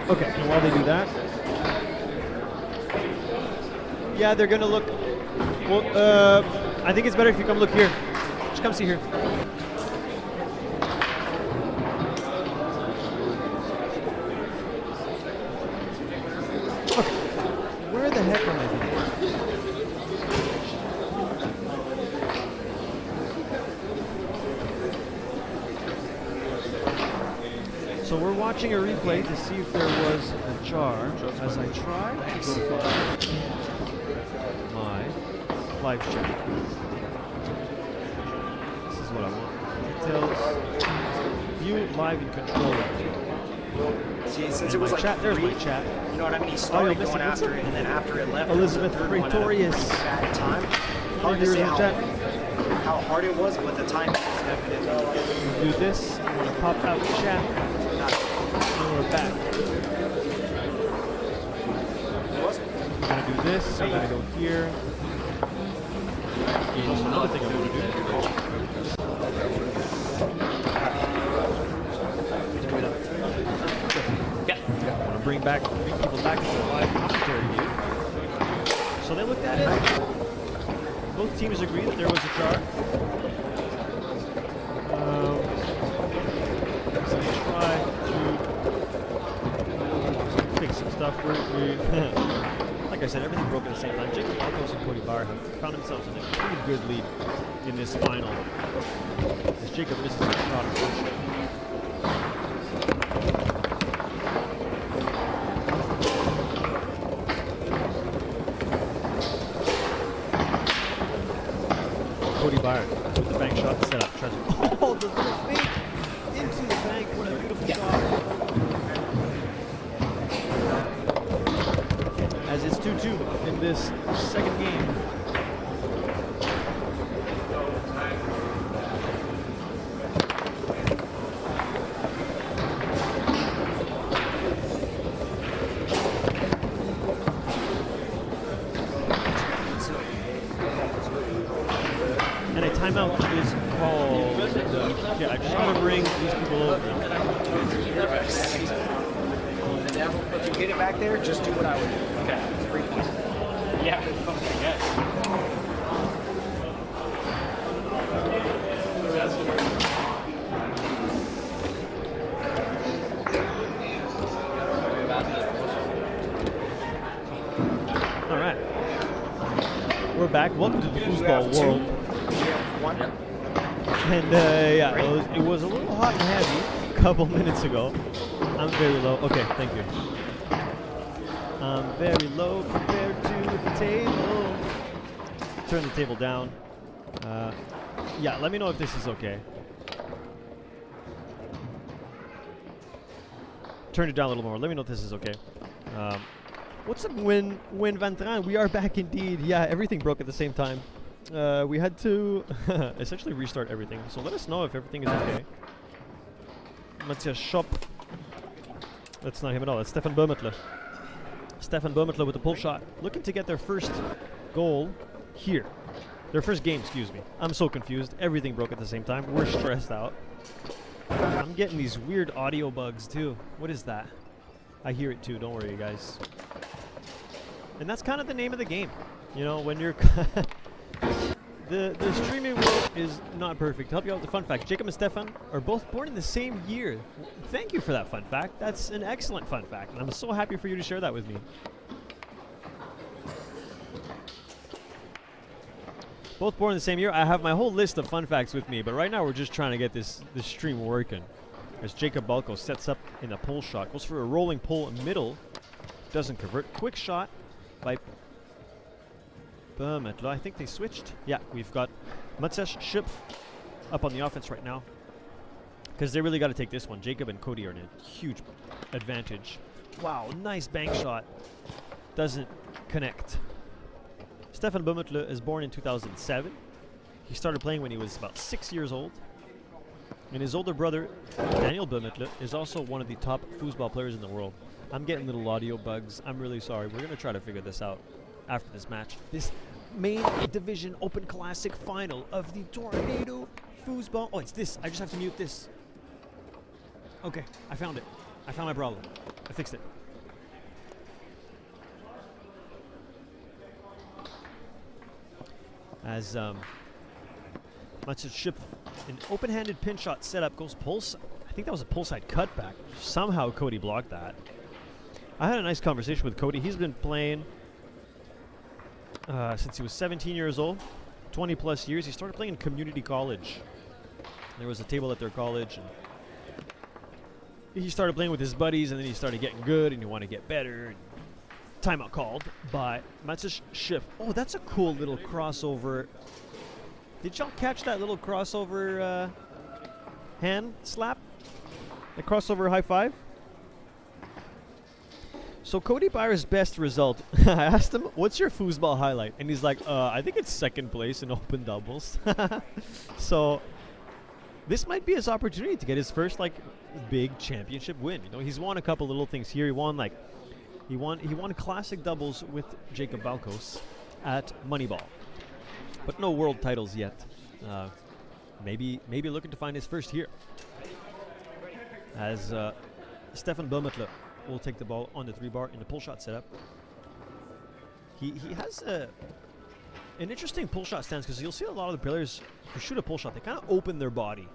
Okay, and while they do that, yeah, they're gonna look. Well, I think it's better if you come look here. Just come see here. Okay, where the heck am I? So we're watching a replay to see if there was a jar as I try to go find my live chat. This is what I want. Details. View live in control. See, since And it was my like chat, there's my chat. you know what I mean? He started you're going missing- after it, and then after it left, Elizabeth it was the third one at a Pretorius. bad time. Hard to Viewers say in chat. how hard it was, but the time was definitely. Do this. I'm gonna pop out the chat. And we're back. I'm gonna do this. I'm gonna go here. There's also another thing I want to do. Yeah. I want to bring people back into the live commentary view. So they looked at it. Both teams agreed that there was a jar. So they try to fix some stuff. Like I said, everything broke at the same time. Jacob Balos and Byer have found themselves in a pretty good lead in this final. As Jacob misses a shot, unfortunately. Byer with the bank shot set up. Tries to, oh, the little fake into the bank. What a beautiful shot. As it's 2-2 in this second game. And a timeout is called. Yeah, I just want to bring these people over. If you get it back there, just do what I would do. Okay. It's 3 points. Yeah, I guess. All right. We're back. Welcome to the foosball world. And yeah, it was a little hot and heavy a couple minutes ago. I'm very low. Okay, thank you. I'm very low compared to the table. Turn the table down. Yeah, let me know if this is okay. Turn it down a little more. Let me know if this is okay. What's up, Win Van Tran? We are back indeed. Yeah, everything broke at the same time. We had to essentially restart everything. So let us know if everything is okay. Matthias Schopp. That's not him at all. That's Stefan Böhmetler. Stefan Böhmetler with the pull shot. Looking to get their first goal here. Their first game, excuse me. I'm so confused. Everything broke at the same time. We're stressed out. I'm getting these weird audio bugs too. What is that? I hear it too. Don't worry, guys. And that's kind of the name of the game. You know, when you're... The streaming world is not perfect. To help you out with the fun fact, Jacob and Stefan are both born in the same year. Thank you for that fun fact. That's an excellent fun fact, and I'm so happy for you to share that with me. Both born in the same year. I have my whole list of fun facts with me, but right now we're just trying to get this stream working. As Jacob Balko sets up in a pull shot, goes for a rolling pull middle, doesn't convert. Quick shot by Böhmetler. I think they switched. Yeah, we've got Matthias Schopp up on the offense right now. Because they really got to take this one. Jacob and Cody are in a huge advantage. Wow, nice bank shot. Doesn't connect. Stefan Bummertle is born in 2007. He started playing when he was about 6 years old. And his older brother, Daniel Bummertle, is also one of the top foosball players in the world. I'm getting little audio bugs. I'm really sorry. We're going to try to figure this out after this match. This main division Open Classic final of the Tornado Foosball. Oh, it's this. I just have to mute this. Okay, I found it. I found my problem. I fixed it. As much as ship an open-handed pin shot setup goes pulse. I think that was a pull side cutback. Somehow Cody blocked that. I had a nice conversation with Cody. He's been playing since he was 17 years old, 20 plus years. He started playing in community college. There was a table at their college, and he started playing with his buddies, and then he started getting good, and he wanted to get better. And timeout called by Matsush Schiff. Oh, that's a cool little crossover. Did y'all catch that little crossover hand slap? The crossover high five? So Cody Byer's best result, I asked him, what's your foosball highlight? And he's like, I think it's second place in open doubles. So this might be his opportunity to get his first like big championship win. You know, he's won a couple little things here. He won classic doubles with Jacob Balkos at Moneyball, but no world titles yet. Maybe looking to find his first here. As Stefan Bummertle will take the ball on the 3-bar in the pull shot setup. He has an interesting pull shot stance because you'll see a lot of the players who shoot a pull shot, they kind of open their body,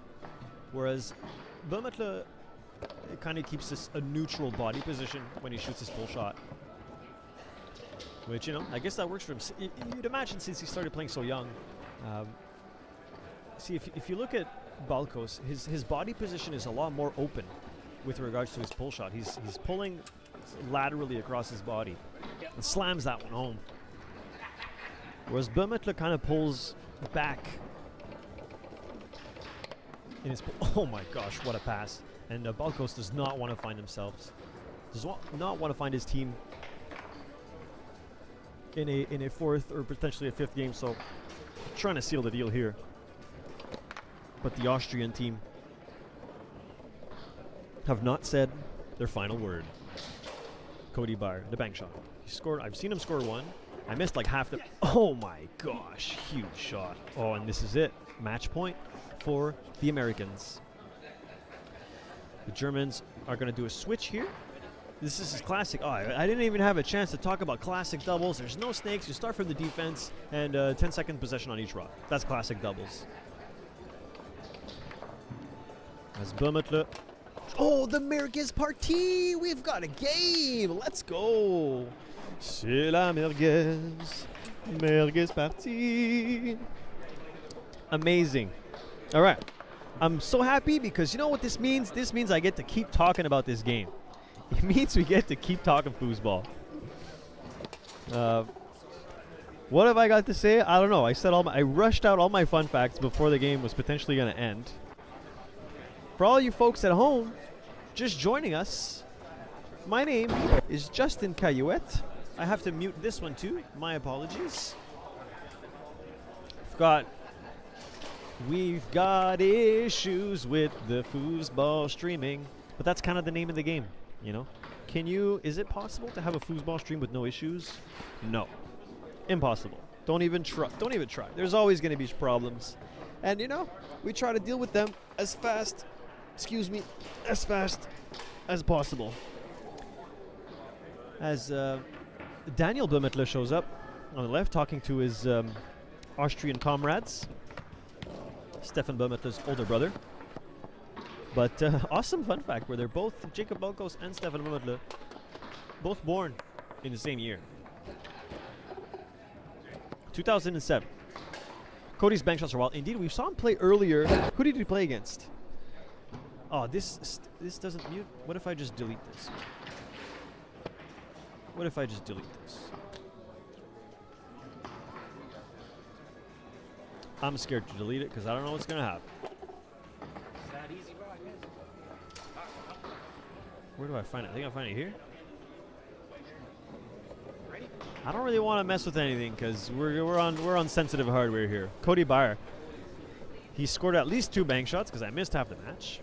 whereas Bummertle kind of keeps this a neutral body position when he shoots his pull shot. Which, you know, I guess that works for him. You'd imagine since he started playing so young. See, if you look at Balkos, his body position is a lot more open with regards to his pull shot. He's pulling laterally across his body and slams that one home. Whereas Bummertle kind of pulls back in his oh my gosh, what a pass. And Balkos does not want to find himself, not want to find his team in a fourth or potentially a fifth game, so trying to seal the deal here. But the Austrian team have not said their final word. Cody Byer, the bank shot. He scored. I've seen him score one. I missed like half the. Oh my gosh, huge shot. Oh, and this is it. Match point for the Americans. The Germans are going to do a switch here. This is classic. Oh, I didn't even have a chance to talk about classic doubles. There's no snakes. You start from the defense and 10-second possession on each rock. That's classic doubles. As Bummertle. Oh, the Merguez partie! We've got a game! Let's go! C'est la Merguez. Merguez partie. Amazing. All right. I'm so happy because you know what this means? This means I get to keep talking about this game. It means we get to keep talking foosball. What have I got to say? I don't know. I rushed out all my fun facts before the game was potentially going to end. For all you folks at home, just joining us, my name is Justin Cayouette. I have to mute this one too. My apologies. We've got issues with the foosball streaming, but that's kind of the name of the game, you know? Is it possible to have a foosball stream with no issues? No. Impossible. Don't even try. There's always going to be problems. And, you know, we try to deal with them as fast as possible. As Daniel Bummertle shows up on the left talking to his Austrian comrades. Stefan Bummertle's older brother. But awesome fun fact where they're both, Jacob Balkos and Stefan Bummertle, both born in the same year. 2007. Cody's bank shots are wild. Indeed, we saw him play earlier. Who did he play against? Oh, this doesn't mute. What if I just delete this? I'm scared to delete it because I don't know what's going to happen. Where do I find it? I think I'll find it here. I don't really want to mess with anything because we're on sensitive hardware here. Cody Byer. He scored at least 2 bank shots because I missed half the match.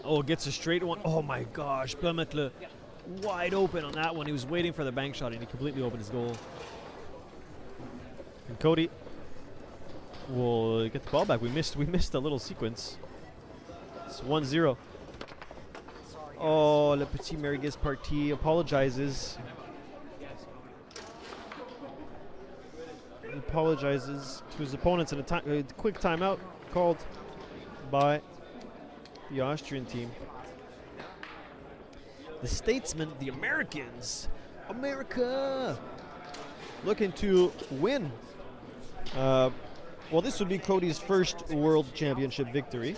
Oh, gets a straight one. Oh my gosh, Blumenthal wide open on that one. He was waiting for the bank shot and he completely opened his goal. And Cody will get the ball back. We missed a little sequence. It's 1-0. Oh, Le Petit Merguez Parti apologizes. He apologizes to his opponents in a quick timeout called by the Austrian team. The Statesmen, the Americans, America, looking to win. Well, this would be Cody's first World Championship victory.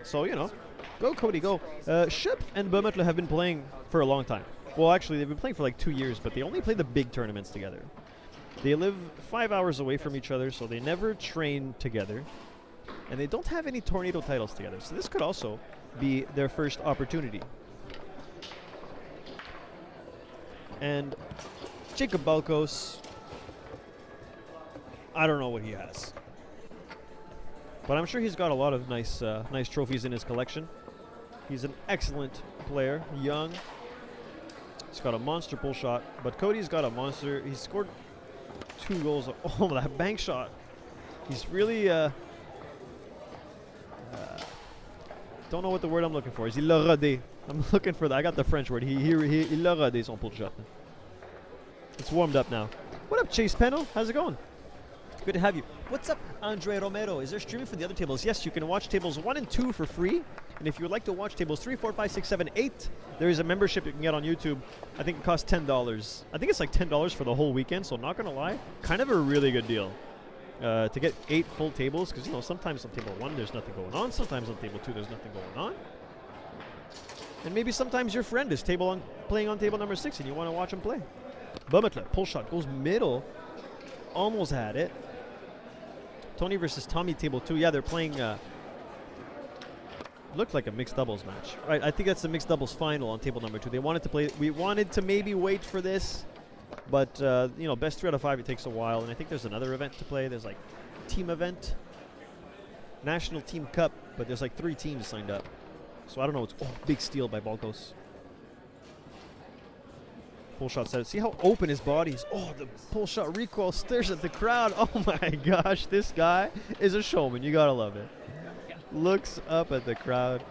So, you know, go Cody, go. Ship and Blumenthal have been playing for a long time. Well, actually, they've been playing for like 2 years, but they only play the big tournaments together. They live 5 hours away from each other, so they never train together. And they don't have any tornado titles together. So this could also be their first opportunity. And Jacob Balkos, I don't know what he has. But I'm sure he's got a lot of nice trophies in his collection. He's an excellent player, young. He's got a monster pull shot. But Cody's got a monster. He scored 2 goals. Oh, that bank shot. He's really... don't know what the word I'm looking for is. Il l'a rodé. I'm looking for that. I got the French word. Il l'a rodé son pull shot. It's warmed up now. What up, Chase Pennell? How's it going? Good to have you. What's up, Andre Romero? Is there streaming for the other tables? Yes, you can watch tables 1 and 2 for free. And if you would like to watch tables 3, 4, 5, 6, 7, 8, there is a membership you can get on YouTube. I think it costs $10. I think it's like $10 for the whole weekend, so not going to lie, kind of a really good deal. To get 8 full tables, because, you know, sometimes on table 1 there's nothing going on. Sometimes on table 2 there's nothing going on. And maybe sometimes your friend is playing on table number 6 and you want to watch him play. Blumenthal, pull shot, goes middle. Almost had it. Tony versus Tommy, table 2. Yeah, they're playing... looked like a mixed doubles match. Right, I think that's the mixed doubles final on table number 2. They wanted to play... We wanted to maybe wait for this. But, you know, best 3 out of 5, it takes a while. And I think there's another event to play. There's, like, team event. National Team Cup. But there's, like, 3 teams signed up. So I don't know. It's big steal by Balkos. Pull shot set. See how open his body is. Oh, the pull shot recoil stares at the crowd. Oh, my gosh. This guy is a showman. You got to love it. Looks up at the crowd.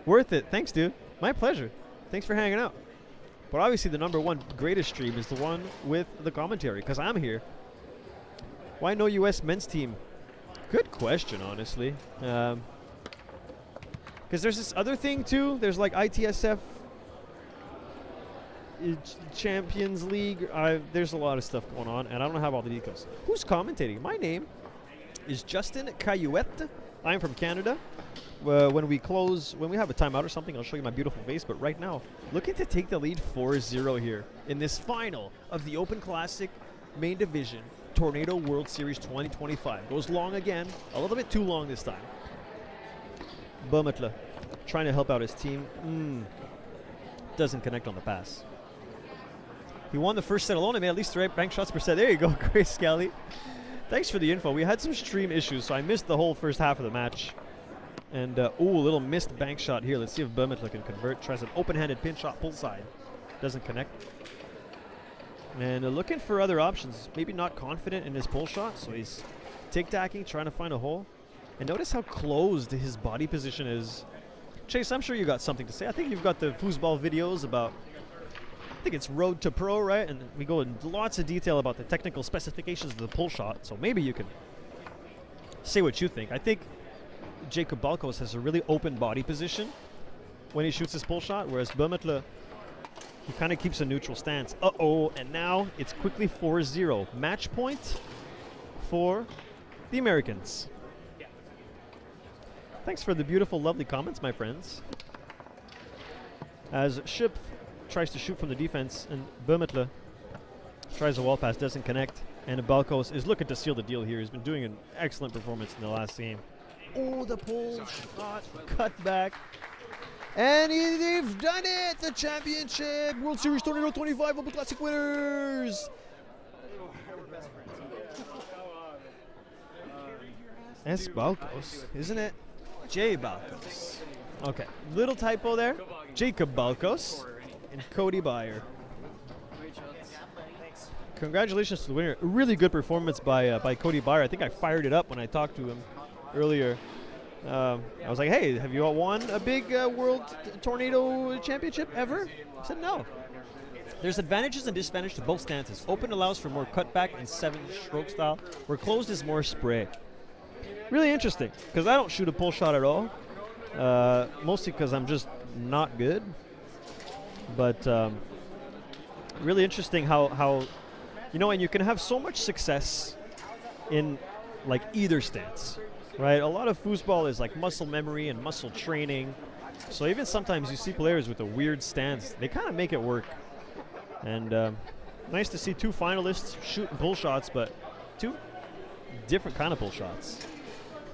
Worth it. Thanks, dude. My pleasure. Thanks for hanging out. But obviously the #1 greatest stream is the one with the commentary, because I'm here. Why no U.S. men's team? Good question, honestly. Because there's this other thing, too. There's like ITSF Champions League. There's a lot of stuff going on, and I don't have all the details. Who's commentating? My name is Justin Cayuette. I'm from Canada. When we have a timeout or something, I'll show you my beautiful face. But right now, looking to take the lead 4-0 here in this final of the Open Classic Main Division Tornado World Series 2025. Goes long again, a little bit too long this time. Blumenthal trying to help out his team. Doesn't connect on the pass. He won the first set alone and made at least 3 bank shots per set. There you go, Grace Skelly. Thanks for the info. We had some stream issues, so I missed the whole first half of the match. And, a little missed bank shot here. Let's see if Blumenthal can convert. Tries an open-handed pin shot, pull side. Doesn't connect. And looking for other options. Maybe not confident in his pull shot, so he's tic-tacking, trying to find a hole. And notice how closed his body position is. Chase, I'm sure you got something to say. I think you've got the foosball videos about... I think it's Road to Pro, right? And we go in lots of detail about the technical specifications of the pull shot. So maybe you can say what you think. I think Jacob Balkos has a really open body position when he shoots his pull shot, whereas Blumenthal, he kind of keeps a neutral stance. And now it's quickly 4-0. Match point for the Americans. Thanks for the beautiful, lovely comments, my friends. As Ship tries to shoot from the defense, and Blumenthal tries a wall pass, doesn't connect, and Balkos is looking to seal the deal here. He's been doing an excellent performance in the last game. Oh, the pull shot, cut back. And they've done it! The championship! World Series Tornado 25 Open Classic winners! S. Balkos, isn't it? J. Balkos. Okay, little typo there. Jacob Balkos and Cody Byer. Congratulations to the winner. A really good performance by Cody Byer. I think I fired it up when I talked to him earlier. I was like, hey, have you all won a big World Tornado Championship ever? I said no. There's advantages and disadvantages to both stances. Open allows for more cutback and 7-stroke style, where closed is more spray. Really interesting, because I don't shoot a pull shot at all. Mostly because I'm just not good. But really interesting how you know, and you can have so much success in like either stance, right? A lot of foosball is like muscle memory and muscle training. So even sometimes you see players with a weird stance, they kind of make it work. And nice to see 2 finalists shooting pull shots, but 2 different kind of pull shots.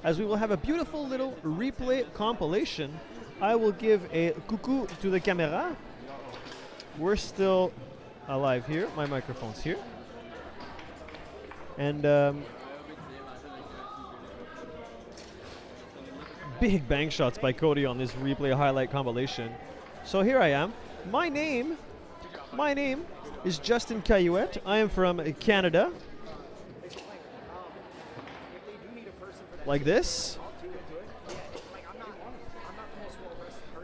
As we will have a beautiful little replay compilation, I will give a coucou to the camera. We're still alive here. My microphone's here. And big bang shots by Cody on this replay highlight compilation. So here I am. My name is Justin Cayouette. I am from Canada. Like this.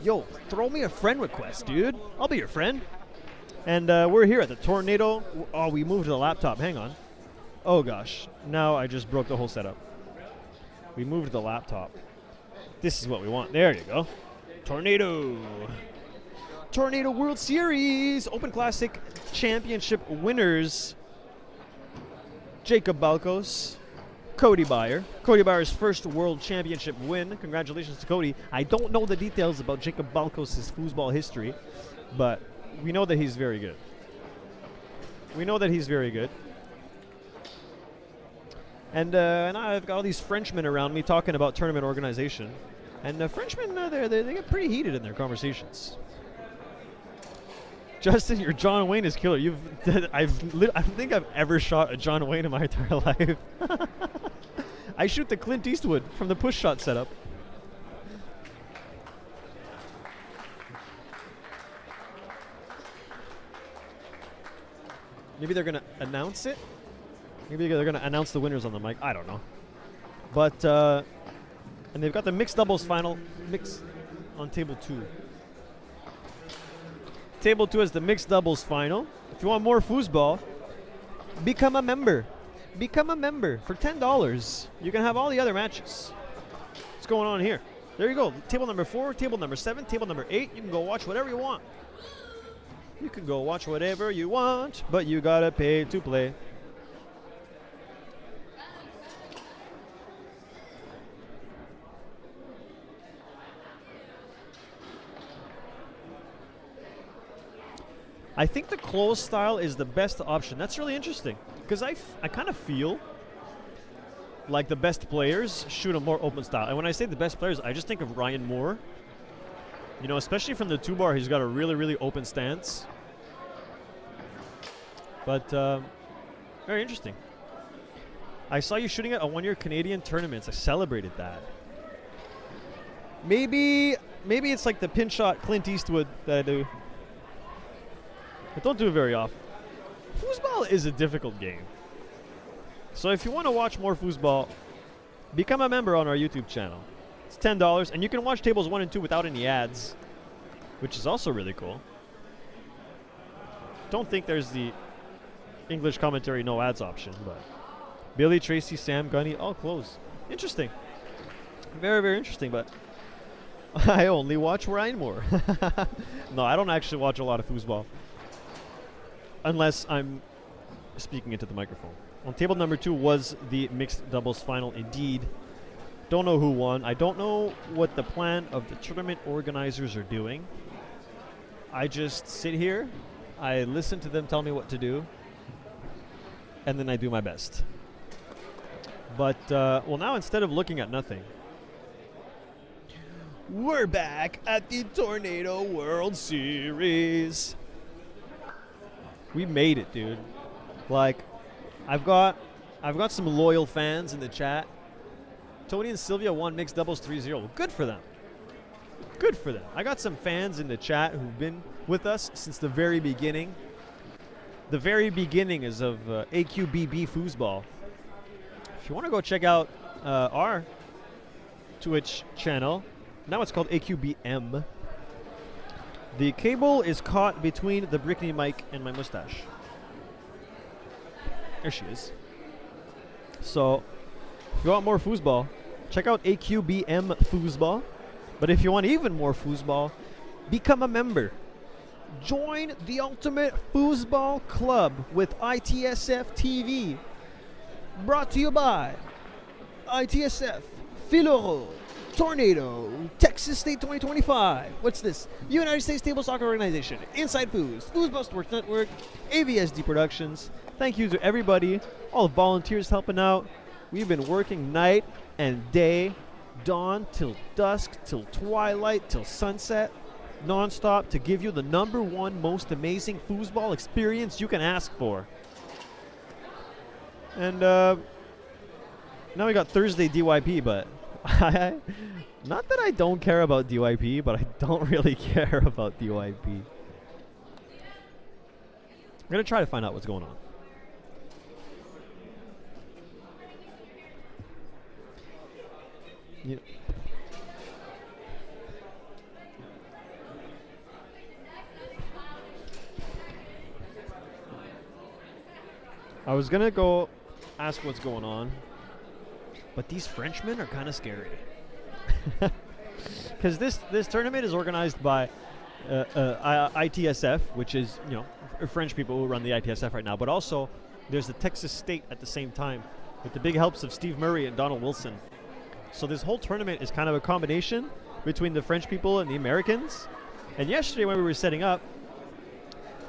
Yo, throw me a friend request, dude. I'll be your friend. And we're here at the Tornado. Oh, we moved the laptop. Hang on. Oh, gosh. Now I just broke the whole setup. We moved the laptop. This is what we want. There you go. Tornado. Tornado World Series Open Classic Championship winners. Jacob Balkos. Cody Byer. Cody Byer's first World Championship win. Congratulations to Cody. I don't know the details about Jacob Balkos' foosball history, but we know that he's very good. We know that he's very good. And now I've got all these Frenchmen around me talking about tournament organization. And the Frenchmen, they get pretty heated in their conversations. Justin, your John Wayne is killer. I don't think I've ever shot a John Wayne in my entire life. I shoot the Clint Eastwood from the push shot setup. Maybe they're going to announce it. Maybe they're going to announce the winners on the mic. I don't know. But, and they've got the mixed doubles final mix on table 2. Table 2 is the mixed doubles final. If you want more foosball, become a member. Become a member for $10. You can have all the other matches. What's going on here? There you go. Table number 4, table number 7, table number 8. You can go watch whatever you want. You can go watch whatever you want, but you gotta pay to play. I think the closed style is the best option. That's really interesting because I kind of feel like the best players shoot a more open style. And when I say the best players, I just think of Ryan Moore. You know, especially from the 2-bar, he's got a really, really open stance. But very interesting. I saw you shooting at a one-year Canadian tournaments. I celebrated that. Maybe it's like the pin shot Clint Eastwood that I do. I don't do it very often. Foosball is a difficult game. So if you want to watch more foosball, become a member on our YouTube channel. It's $10, and you can watch tables 1 and 2 without any ads, which is also really cool. Don't think there's the English commentary no ads option, but Billy, Tracy, Sam, Gunny, all close. Interesting. Very, very interesting, but I only watch Ryan Moore. No, I don't actually watch a lot of foosball. Unless I'm speaking into the microphone. On table number 2 was the mixed doubles final indeed. Don't know who won. I don't know what the plan of the tournament organizers are doing. I just sit here, I listen to them tell me what to do, and then I do my best. But, well, now instead of looking at nothing, We're back at the Tornado World Series. We made it, dude. Like, I've got some loyal fans in the chat. Tony and Sylvia won mixed doubles 3-0. Good for them. Good for them. I got some fans in the chat who've been with us since the very beginning. The very beginning is of AQBB Foosball. If you want to go check out our Twitch channel, now it's called AQBM. The cable is caught between the Brickney mic and my mustache. There she is. So, if you want more foosball, check out AQBM Foosball. But if you want even more foosball, become a member. Join the Ultimate Foosball Club with ITSF TV. Brought to you by ITSF, Filoro, Tornado, Texas State 2025. What's this? United States Table Soccer Organization, Inside Foos, Foosball Sports Network, AVSD Productions. Thank you to everybody, all the volunteers helping out. We've been working night and day, dawn till dusk, till twilight, till sunset, non-stop to give you the #1 most amazing foosball experience you can ask for. And now we got Thursday DYP, but not that I don't care about DYP, but I don't really care about DYP. I'm going to try to find out what's going on. Yeah. I was going to go ask what's going on, but these Frenchmen are kind of scary. Because this tournament is organized by ITSF, which is, you know, French people who run the ITSF right now, but also there's the Texas State at the same time with the big helps of Steve Murray and Donald Wilson. So this whole tournament is kind of a combination between the French people and the Americans. And yesterday when we were setting up,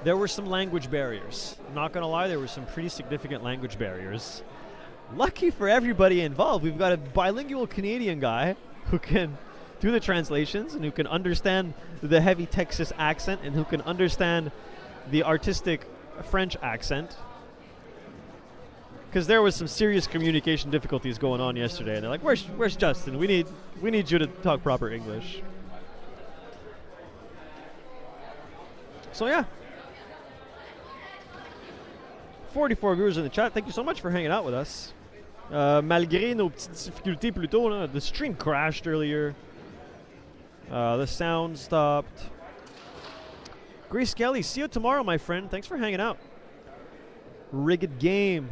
there were some language barriers. I'm not going to lie, there were some pretty significant language barriers. Lucky for everybody involved, we've got a bilingual Canadian guy who can do the translations and who can understand the heavy Texas accent and who can understand the artistic French accent. Because there was some serious communication difficulties going on yesterday, and they're like, "Where's Justin? We need you to talk proper English." So yeah, 44 viewers in the chat. Thank you so much for hanging out with us. Malgré nos petites difficultés plus tôt, là, the stream crashed earlier. The sound stopped. Grace Kelly, see you tomorrow, my friend. Thanks for hanging out. Rigged Game.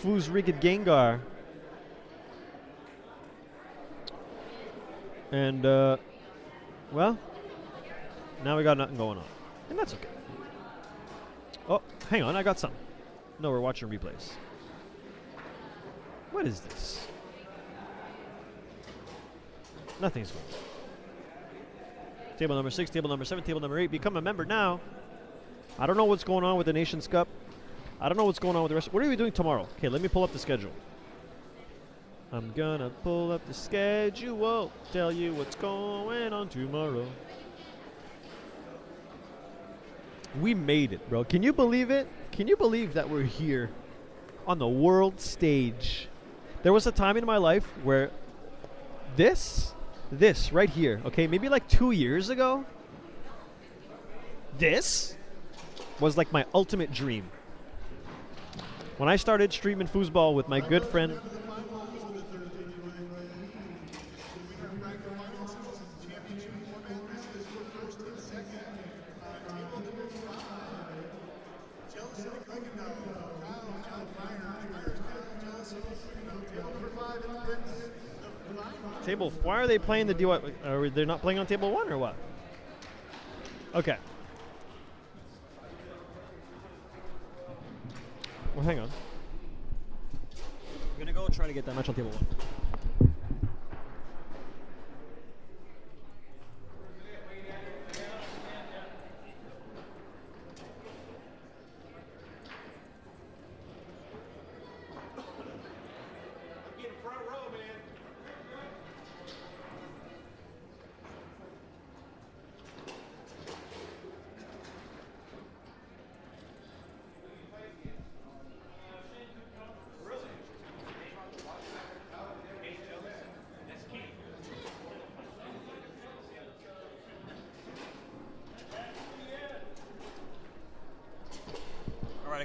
Foos Rigged Gengar. And, well, now we got nothing going on. And that's okay. Oh, hang on, I got something. No, we're watching replays. What is this? Nothing's going on. Table number 6, table number 7, table number 8. Become a member now. I don't know what's going on with the Nations Cup. I don't know what's going on with the rest. What are we doing tomorrow? Okay, let me pull up the schedule. I'm gonna pull up the schedule. Tell you what's going on tomorrow. We made it, bro. Can you believe it? Can you believe that we're here on the world stage? There was a time in my life where this right here, okay, maybe like 2 years ago, this was like my ultimate dream. When I started streaming foosball with my good friend. Table, why are they playing the DY? Are they not playing on table 1 or what? Okay. Well, hang on. I'm gonna go try to get that match on table 1.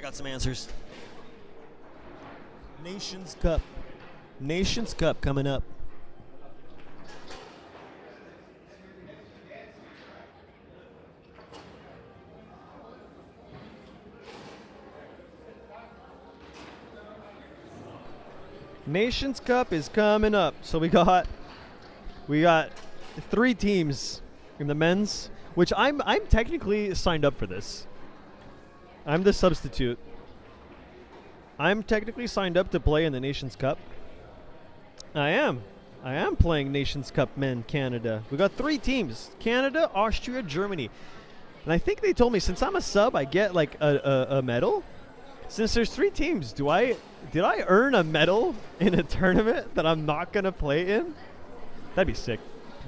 I got some answers. Nations Cup. Nations Cup coming up. Nations Cup is coming up. So we got 3 teams in the men's, which I'm technically signed up for this. I'm the substitute. I'm technically signed up to play in the Nations Cup. I am playing Nations Cup Men Canada. We got 3 teams: Canada, Austria, Germany. And I think they told me since I'm a sub, I get like a medal. Since there's 3 teams, did I earn a medal in a tournament that I'm not gonna play in? That'd be sick.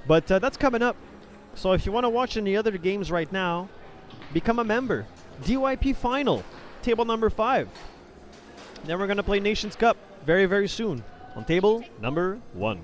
But that's coming up. So if you want to watch any other games right now, become a member. DYP final, table number 5. Then we're gonna play Nations Cup very, very soon on table number 1.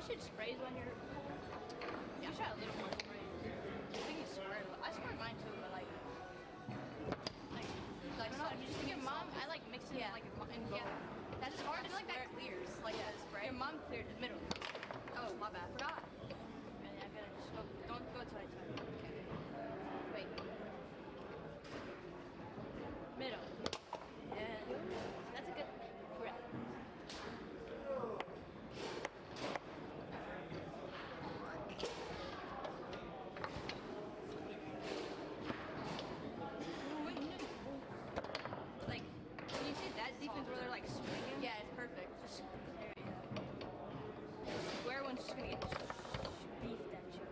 should sprays on your. You should have a little more spray. I think you squirt. I squirt mine too, but like so just your mom. I like mixing it like and that's hard. I feel like that clears like that spray. Your mom cleared the middle. Oh my bad. Forgot. And I gotta just don't go to it. Okay. Wait. Middle. Yeah. That's a good breath. Like, when you see that defense where they're like swinging, yeah, it's perfect. Just there you go. The square one's just gonna get beef that shit.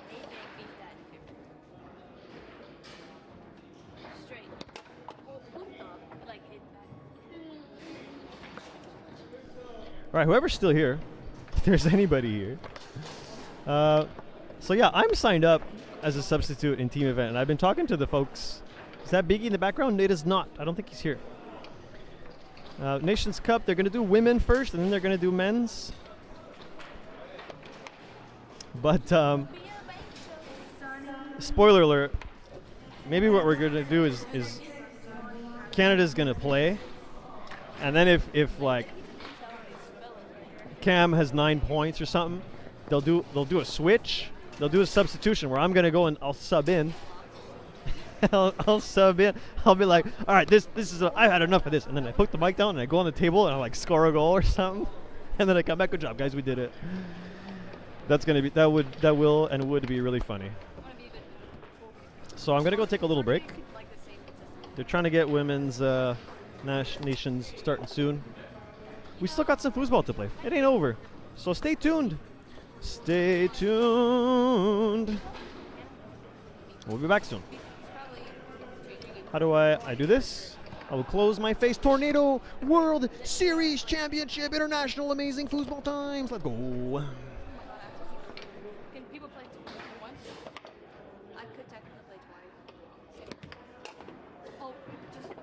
They beef that here. Straight. Oh, what the? Like hit back. All right, whoever's still here, if there's anybody here. So yeah, I'm signed up as a substitute in team event, and I've been talking to the folks. Is that Biggie in the background? It is not. I don't think he's here. Nations Cup, they're going to do women first, and then they're going to do men's. But spoiler alert, maybe what we're going to do is Canada's going to play, and then if like Cam has 9 points or something, they'll do a switch. They'll do a substitution where I'm gonna go and I'll sub in. I'll sub in. I'll be like, all right, this is I've had enough of this, and then I put the mic down and I go on the table and I like score a goal or something, and then I come back. Good job, guys, we did it. That's gonna be that will and would be really funny. So I'm gonna go take a little break. They're trying to get women's nations starting soon. We still got some foosball to play. It ain't over. So stay tuned. Stay tuned. We'll be back soon. How do I do this? I will close my face. Tornado World Series Championship International Amazing Foosball Times. Let's go. Can people play once? I could technically play twice. Oh, just.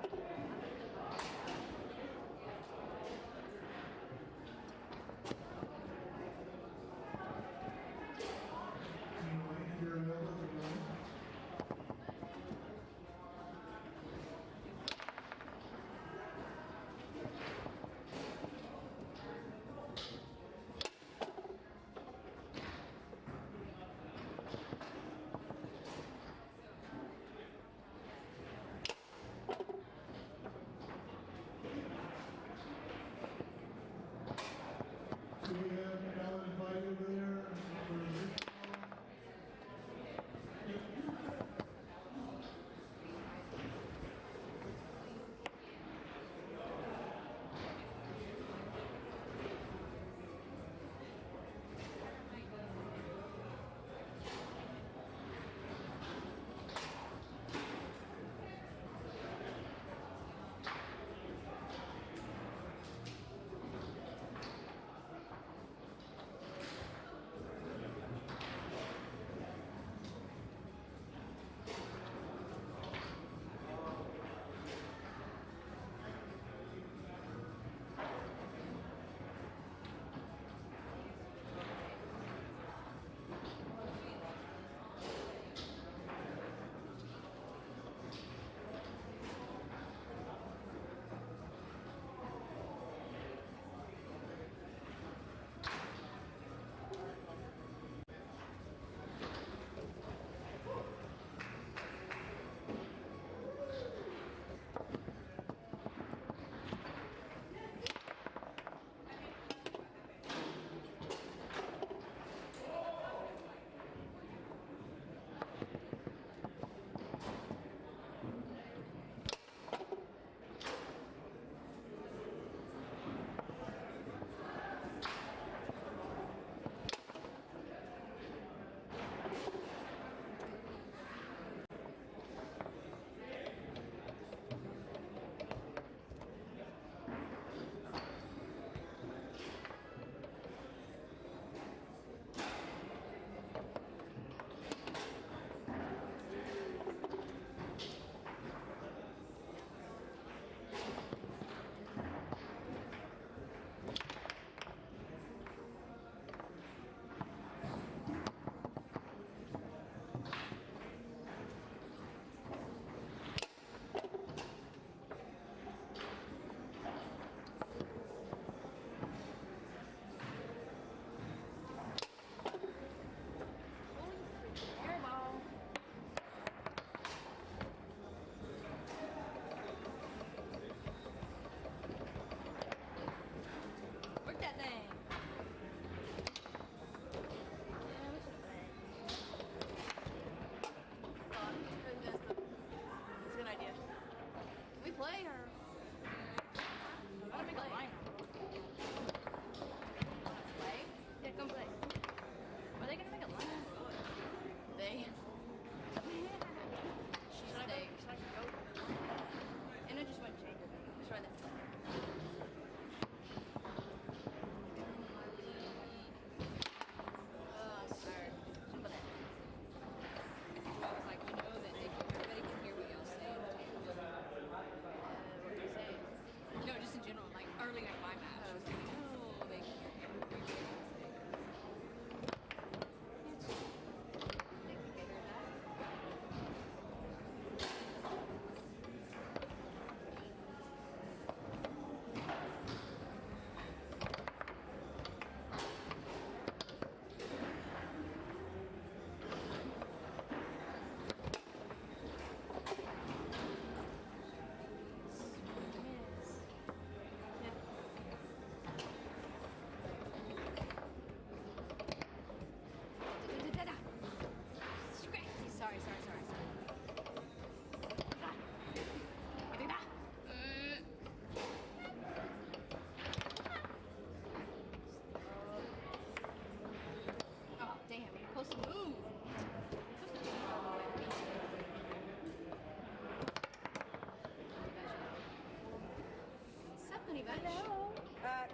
Honey Bunch.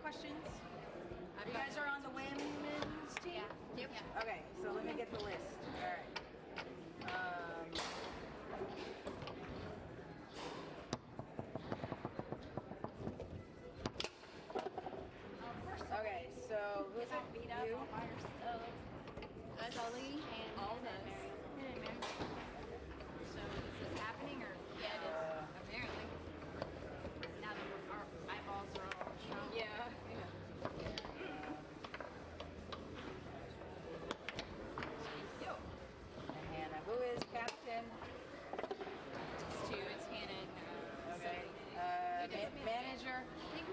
Questions? You guys are on the women's team? Yep. Okay, so let me get the list. All right. Okay, so who's it? Beat up You? all by herself. Sully and All Hannah of us. and Mary. So is this happening or? Yeah, it is. Apparently. Now that our eyeballs are all shown. Yeah. Yo. And Hannah. Who is captain? It's two. It's Hannah and Okay. Sully. Manager? I think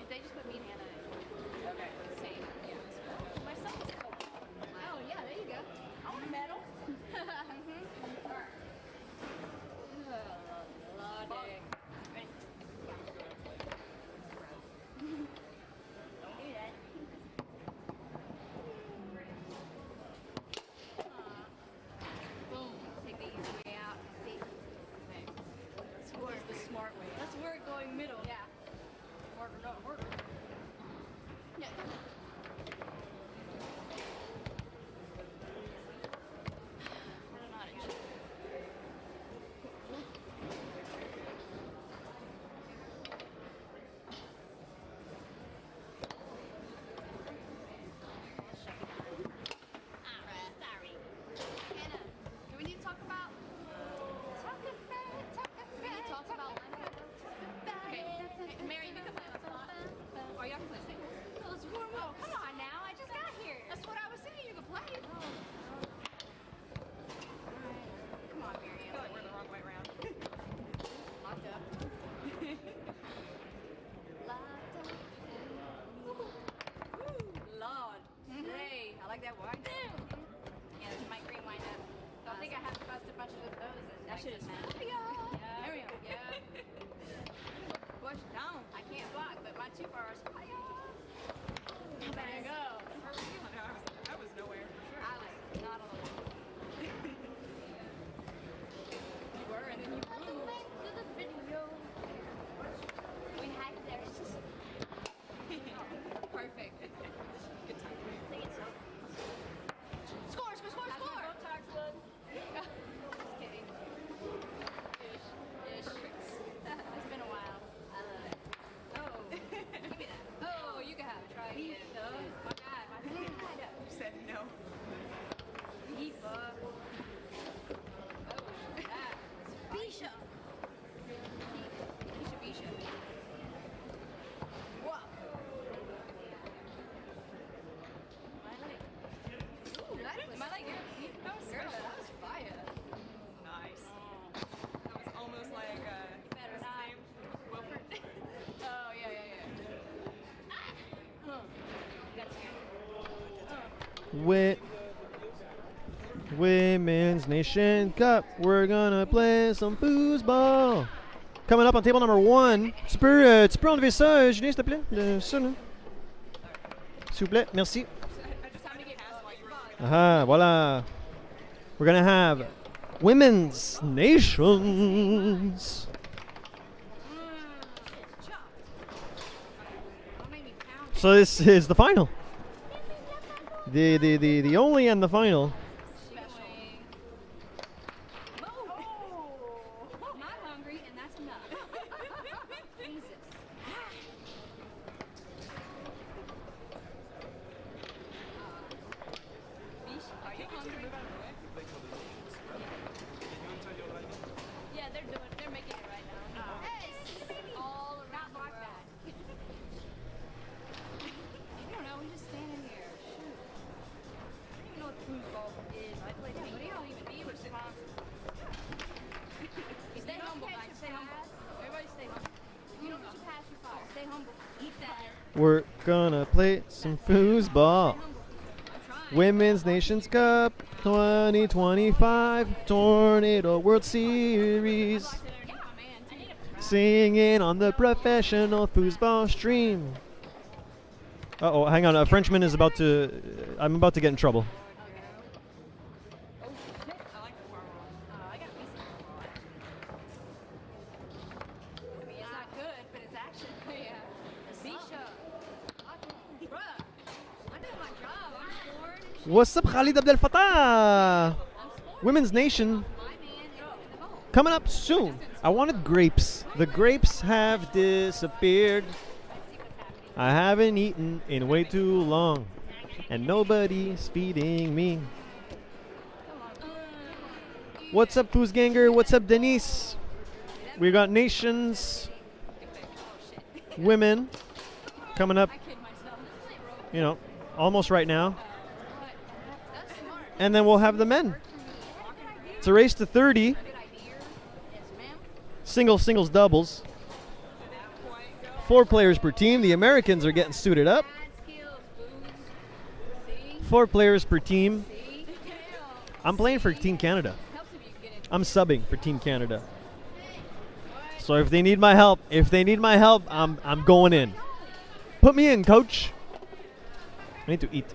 they just put me and Hannah in. Okay. Same. Yeah. My son is cool. Oh yeah, there you go. I want a medal. Lordy. Ready? Don't do that. Boom. Take the easy way out. See? Okay. Score the smart way. That's where going middle. Yeah. Smart or not work. Yeah. I don't know how to do it. Sorry. Hannah, do we need to talk about? We need to talk about Okay. Hey, Mary, you can play on spot. Or y'all can play singles. No, let's warm up. Oh, come on now. I just got here. That's what I was saying. You can play. Come on, Mary. I feel like we're the wrong way around. Locked up. Lord. Hey, I like that wine. Yeah, it's my green wine up. Don't think I have to bust a bunch of those. That shit is fire. Yeah. There we go. Yeah. Push down. I can't block, but my 2 bars. Fire. There you go. I was nowhere for sure. I was not alone. You were, and then you flew. To the video. We had there. Perfect. Good time. Take it slow. Score! Score! Score! Score! Just kidding. Ish. Ish. It's been a while. I love it. Oh. Give me that. Oh, you can have it. Try again. My God. My God. You said no. Pizza. Oh, that was Bisha. Bisha. Wow. Am I like your that was girl? That was fire. Nice. That was almost like, Better what's not. his name? Wilford. Oh yeah. That's good. Women's Nation Cup. We're gonna play some foosball. Coming up on table number 1. Tu peux enlever ça, Julien, s'il te plaît? Ça, là. S'il vous plaît, merci. Voilà. We're gonna have Women's Nations. So this is the final. The only and the final. I'm not hungry, and that's enough. Jesus. Are you hungry? Yeah, they're making it right now. All around the world. I don't know, we just standing here. Shoot. I don't even know what foosball is. I play what do y'all even be responsible? Stay humble, guys. Stay humble. Everybody stay humble. You don't get your pass, you fall. Stay humble. Eat that. We're gonna play some foosball. Women's Nations Cup 2025 Tornado World Series. Singing on the professional foosball stream. Uh-oh, hang on. A Frenchman is about to... I'm about to get in trouble. I mean, it's not good, but it's action. Yeah. What's up, Khalid Abdel Fattah? Women's Nation coming up soon. I wanted grapes. The grapes have disappeared. I haven't eaten in way too long, and nobody's feeding me. What's up, Poosganger? What's up, Denise? We got Nations women coming up, you know, almost right now. And then we'll have the men. It's a race to 30. Singles, singles, doubles. 4 players per team. The Americans are getting suited up. 4 players per team. I'm playing for Team Canada. I'm subbing for Team Canada. So if they need my help, I'm going in. Put me in, coach. I need to eat.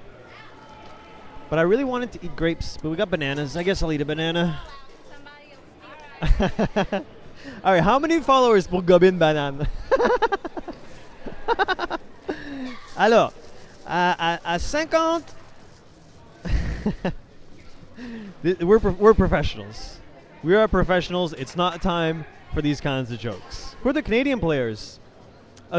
But I really wanted to eat grapes, but we got bananas. I guess I'll eat a banana. All right, how many followers pour Gobin banane? Alors, à 50, we're professionals. We are professionals. It's not time for these kinds of jokes. Who are the Canadian players?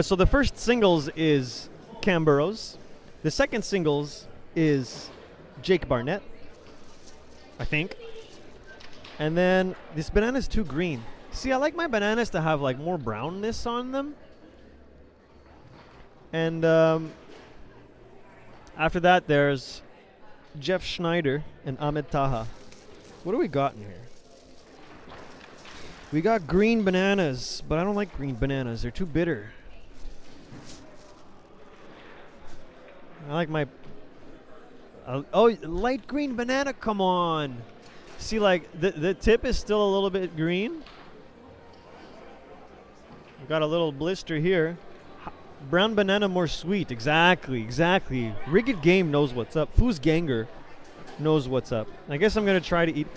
So the first singles is Cam Burrows. The second singles is Jake Barnett, I think. And then this banana is too green. See, I like my bananas to have like more brownness on them. And after that, there's Jeff Schneider and Ahmed Taha. What do we got in here? We got green bananas, but I don't like green bananas. They're too bitter. I like my... oh, light green banana, come on. See, like, the tip is still a little bit green. We've got a little blister here. Brown banana more sweet. Exactly. Rigged Game knows what's up. Foos Ganger knows what's up. I guess I'm going to try to eat...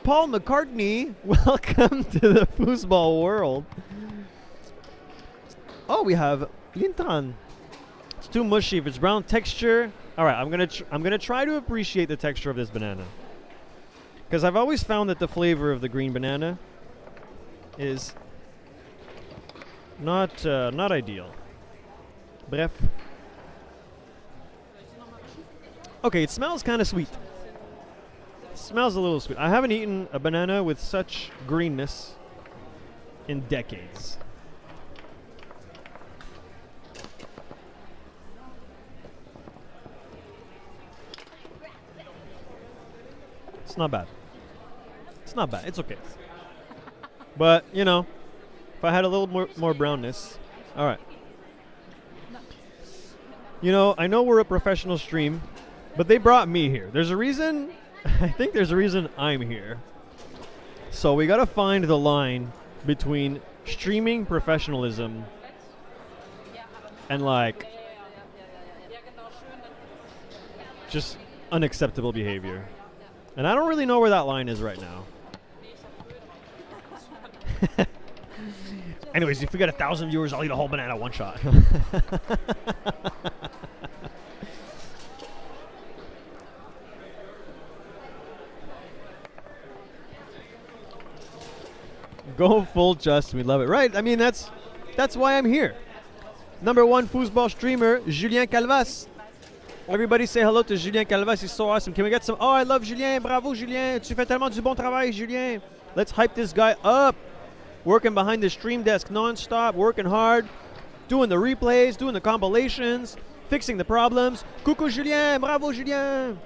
Paul McCartney, welcome to the foosball world. Oh, we have Lintan. It's too mushy. If it's brown texture... All right, I'm gonna try to appreciate the texture of this banana, because I've always found that the flavor of the green banana is not ideal. Bref. Okay, it smells kind of sweet. It smells a little sweet. I haven't eaten a banana with such greenness in decades. It's not bad. It's not bad. It's okay. But, you know, if I had a little more brownness. All right. You know, I know we're a professional stream, but they brought me here. There's a reason. I think there's a reason I'm here. So we got to find the line between streaming professionalism and, like, just unacceptable behavior. And I don't really know where that line is right now. Anyways, if we got 1,000 viewers, I'll eat a whole banana one shot. Go full just. We love it. Right. I mean, that's why I'm here. #1 foosball streamer, Julien Calvas. Everybody say hello to Julien Calvas. He's so awesome. Can we get some... Oh, I love Julien. Bravo, Julien. Tu fais tellement du bon travail, Julien. Let's hype this guy up. Working behind the stream desk non-stop. Working hard. Doing the replays. Doing the compilations. Fixing the problems. Coucou, Julien. Bravo, Julien.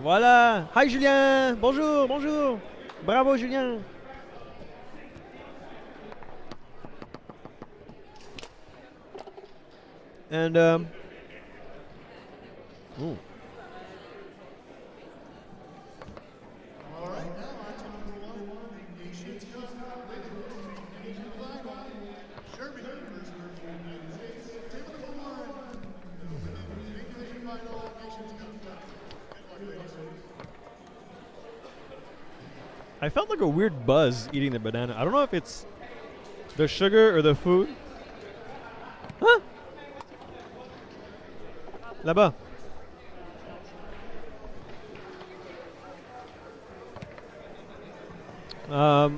Voilà. Hi, Julien. Bonjour, bonjour. Bravo, Julien. And, ooh. I felt like a weird buzz eating the banana. I don't know if it's the sugar or the food. Huh? Là-bas. Yeah,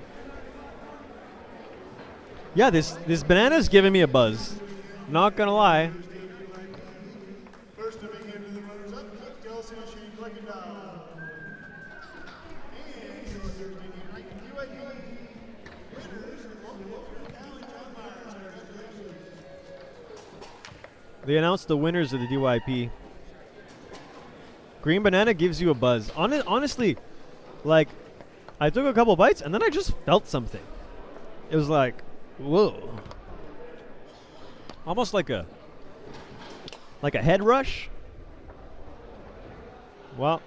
this banana's giving me a buzz. Not gonna lie. First to begin to the runners-up, Kelsey Machine collecting down. And your Thursday night UIP winners, congratulations. They announced the winners of the DYP. Green banana gives you a buzz. Honestly, like, I took a couple bites and then I just felt something. It was like, whoa. Almost like a head rush. Well,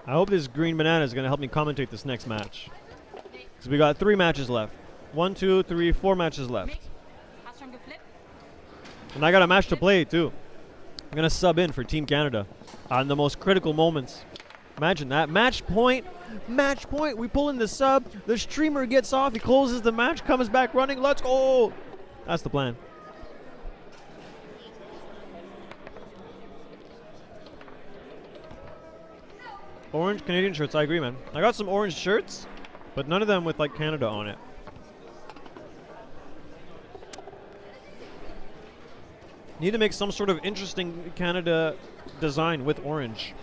I hope this green banana is going to help me commentate this next match. Because we got 3 matches left. 1, 2, 3, 4 matches left. And I got a match to play too. I'm going to sub in for Team Canada on the most critical moments. Imagine that. Match point. We pull in the sub. The streamer gets off. He closes the match. Comes back running. Let's go. That's the plan. Orange Canadian shirts. I agree, man. I got some orange shirts, but none of them with like Canada on it. Need to make some sort of interesting Canada design with orange.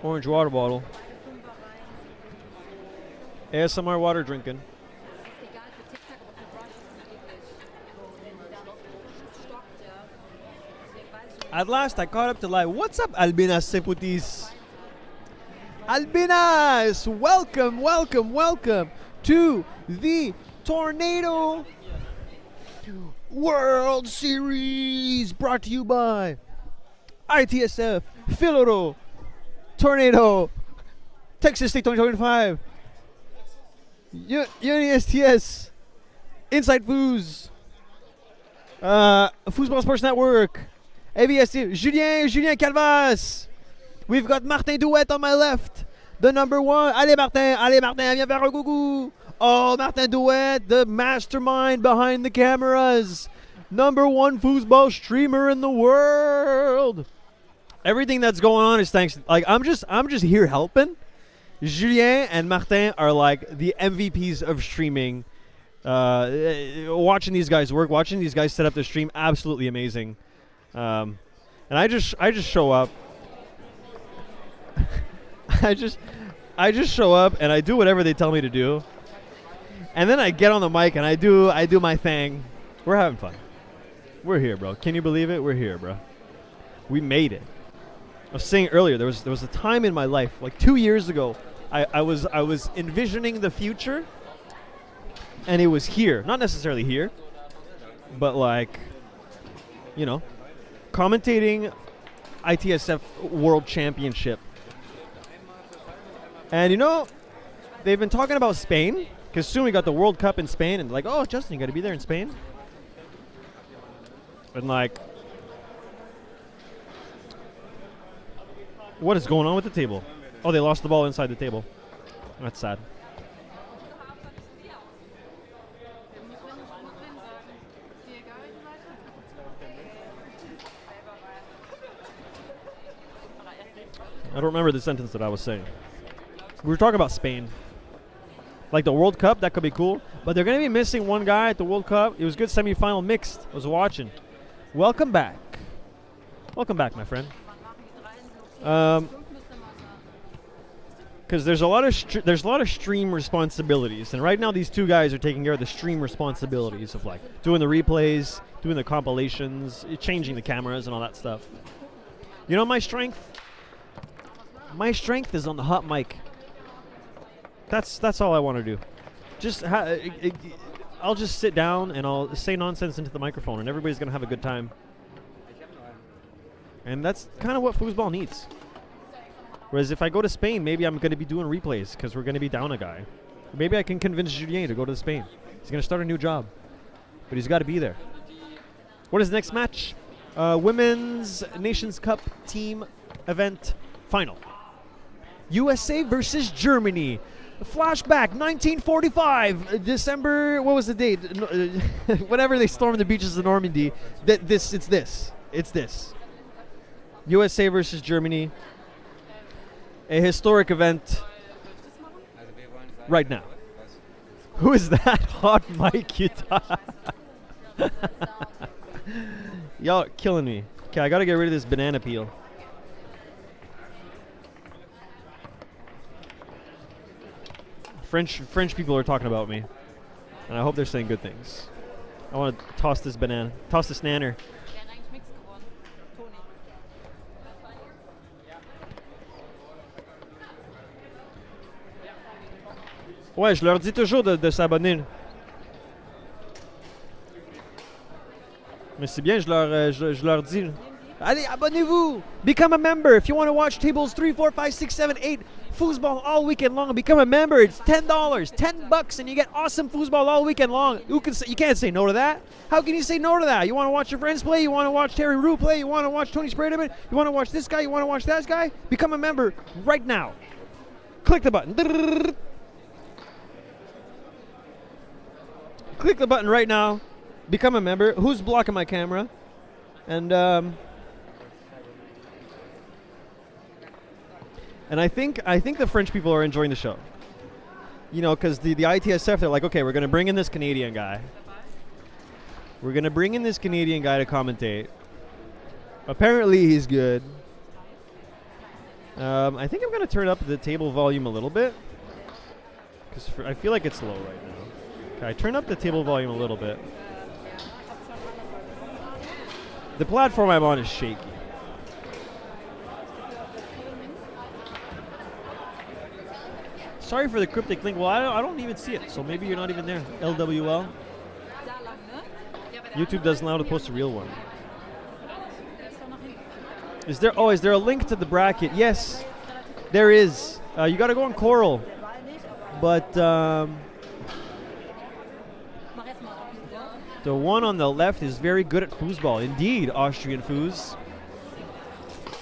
Orange water bottle. ASMR water drinking. At last, I caught up to live. What's up, Albinas Seputis? Albinas! Welcome, welcome, welcome to the Tornado World Series, brought to you by ITSF, Filoro, Tornado, Texas State 2025, UniSTS, Inside Foos, Foosball Sports Network, AVSC, Julien Calvas. We've got Martin Douet on my left, the number 1. Allez Martin, viens faire un coucou. Oh, Martin Douet, the mastermind behind the cameras. Number 1 foosball streamer in the world. Everything that's going on is thanks. Like I'm just here helping. Julien and Martin are like the MVPs of streaming. Watching these guys work, watching these guys set up the stream, absolutely amazing. And I just show up. I just show up and I do whatever they tell me to do. And then I get on the mic and I do my thing. We're having fun. We're here, bro. Can you believe it? We're here, bro. We made it. I was saying earlier, there was a time in my life, like 2 years ago, I was envisioning the future, and it was here. Not necessarily here, but like, you know, commentating ITSF World Championship. And you know, they've been talking about Spain, because soon we got the World Cup in Spain, and like, oh, Justin, you got to be there in Spain. And like, what is going on with the table? Oh, they lost the ball inside the table. That's sad. I don't remember the sentence that I was saying. We were talking about Spain. Like the World Cup, that could be cool. But they're going to be missing one guy at the World Cup. It was good semifinal mixed. I was watching. Welcome back. Welcome back, my friend. Because there's a lot of stream responsibilities, and right now these 2 guys are taking care of the stream responsibilities of like doing the replays, doing the compilations, changing the cameras, and all that stuff. You know my strength? My strength is on the hot mic. That's all I want to do. Just I'll just sit down and I'll say nonsense into the microphone, and everybody's gonna have a good time. And that's kind of what foosball needs. Whereas if I go to Spain, maybe I'm going to be doing replays because we're going to be down a guy. Maybe I can convince Julien to go to Spain. He's going to start a new job. But he's got to be there. What is the next match? Women's Nations Cup team event final. USA versus Germany. Flashback, 1945, December, what was the date? Whenever they stormed the beaches of Normandy. It's this. USA versus Germany. A historic event. right now. Who is that hot mic you Y'all killing me. Okay, I gotta get rid of this banana peel. French people are talking about me, and I hope they're saying good things. I want to toss this banana, toss this nanner. Ouais, je leur dis toujours de s'abonner. Mais c'est bien, je leur dis. Allez, abonnez-vous! Become a member if you want to watch tables 3, 4, 5, 6, 7, 8 foosball all weekend long. Become a member. It's $10, $10, and you get awesome foosball all weekend long. You can't say no to that. How can you say no to that? You want to watch your friends play? You want to watch Terry Rue play? You want to watch Tony Sprayderman? You want to watch this guy? You want to watch that guy? Become a member right now. Click the button. Click the button right now. Become a member. Who's blocking my camera? And I think the French people are enjoying the show. You know, because the ITSF, they're like, okay, we're going to bring in this Canadian guy. We're going to bring in this Canadian guy to commentate. Apparently he's good. I think I'm going to turn up the table volume a little bit. Because I feel like it's low right now. Okay, turn up the table volume a little bit. The platform I'm on is shaky. Sorry for the cryptic link. Well, I don't even see it, so maybe you're not even there. LWL. YouTube doesn't allow to post a real one. Is there a link to the bracket? Yes, there is. You got to go on Coral. But the one on the left is very good at foosball. Indeed, Austrian foos.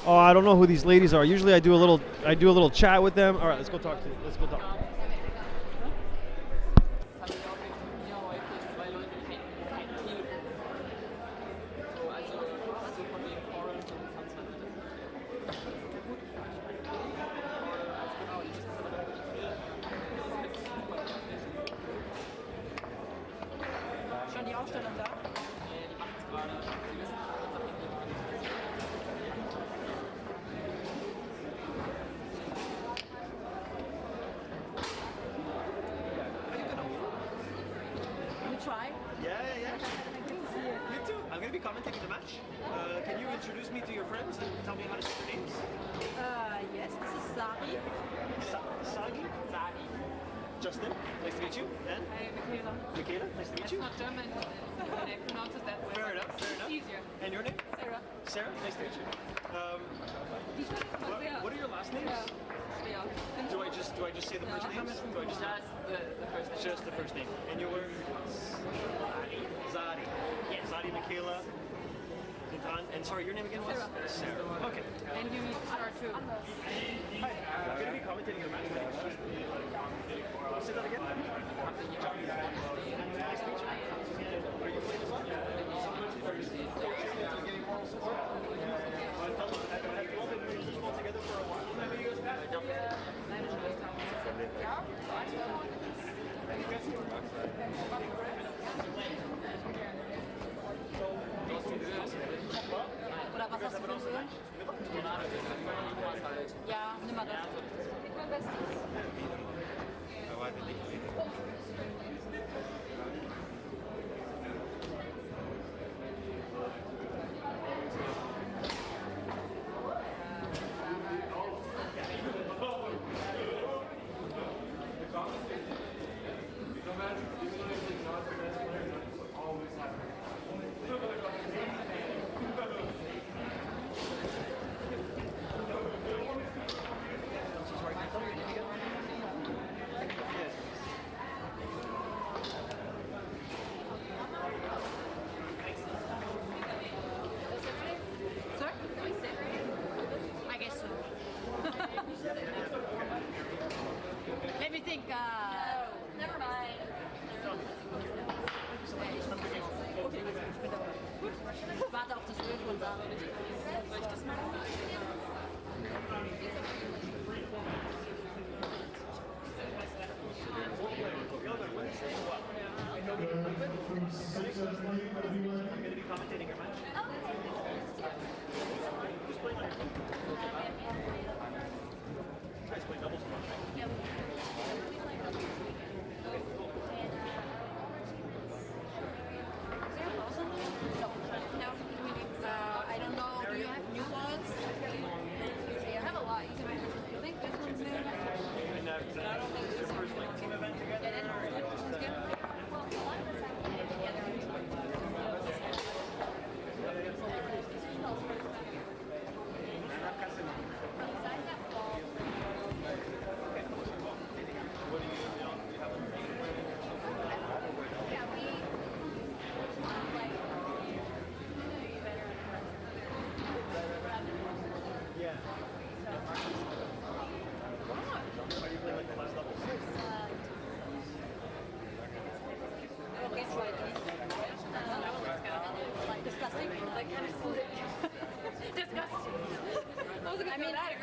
Oh, I don't know who these ladies are. Usually I do a little chat with them. All right, let's go talk. Justin, nice to meet you. And? Michaela. Michaela, nice to meet you. It's not German. I pronounce it that way. Fair enough, fair enough. It's easier. And your name? Sarah. Sarah, nice to meet you. What are your last names? Yeah. Do I just say the first names? Do I just the first name. Just the first name. And your Zadi. Yes. Zadi, Michaela. And sorry, your name again was? Sarah. Okay. And you meet Sarah too. Hi. I'm going to be commentating the match. Say that again? Nice to meet you. Are you playing as well? Are you getting moral support? Have you all been playing football together for a while? Oder was hast du für einen? Ja, nimm mal das. Ich mein Bestes. Let me think. Never mind. Ich warte auf das Bild von Sarah. Soll ich das machen? I don't know. Do you have new ones? I have a lot. You think this one's new? And that's your first like team event together. Yeah, this one's good. Well, a lot of us have been together. Besides that ball, yeah, we like Yeah. Why do you play like the last level? Okay, try this. Disgusting. Like kind of slick. Disgusting. I mean, I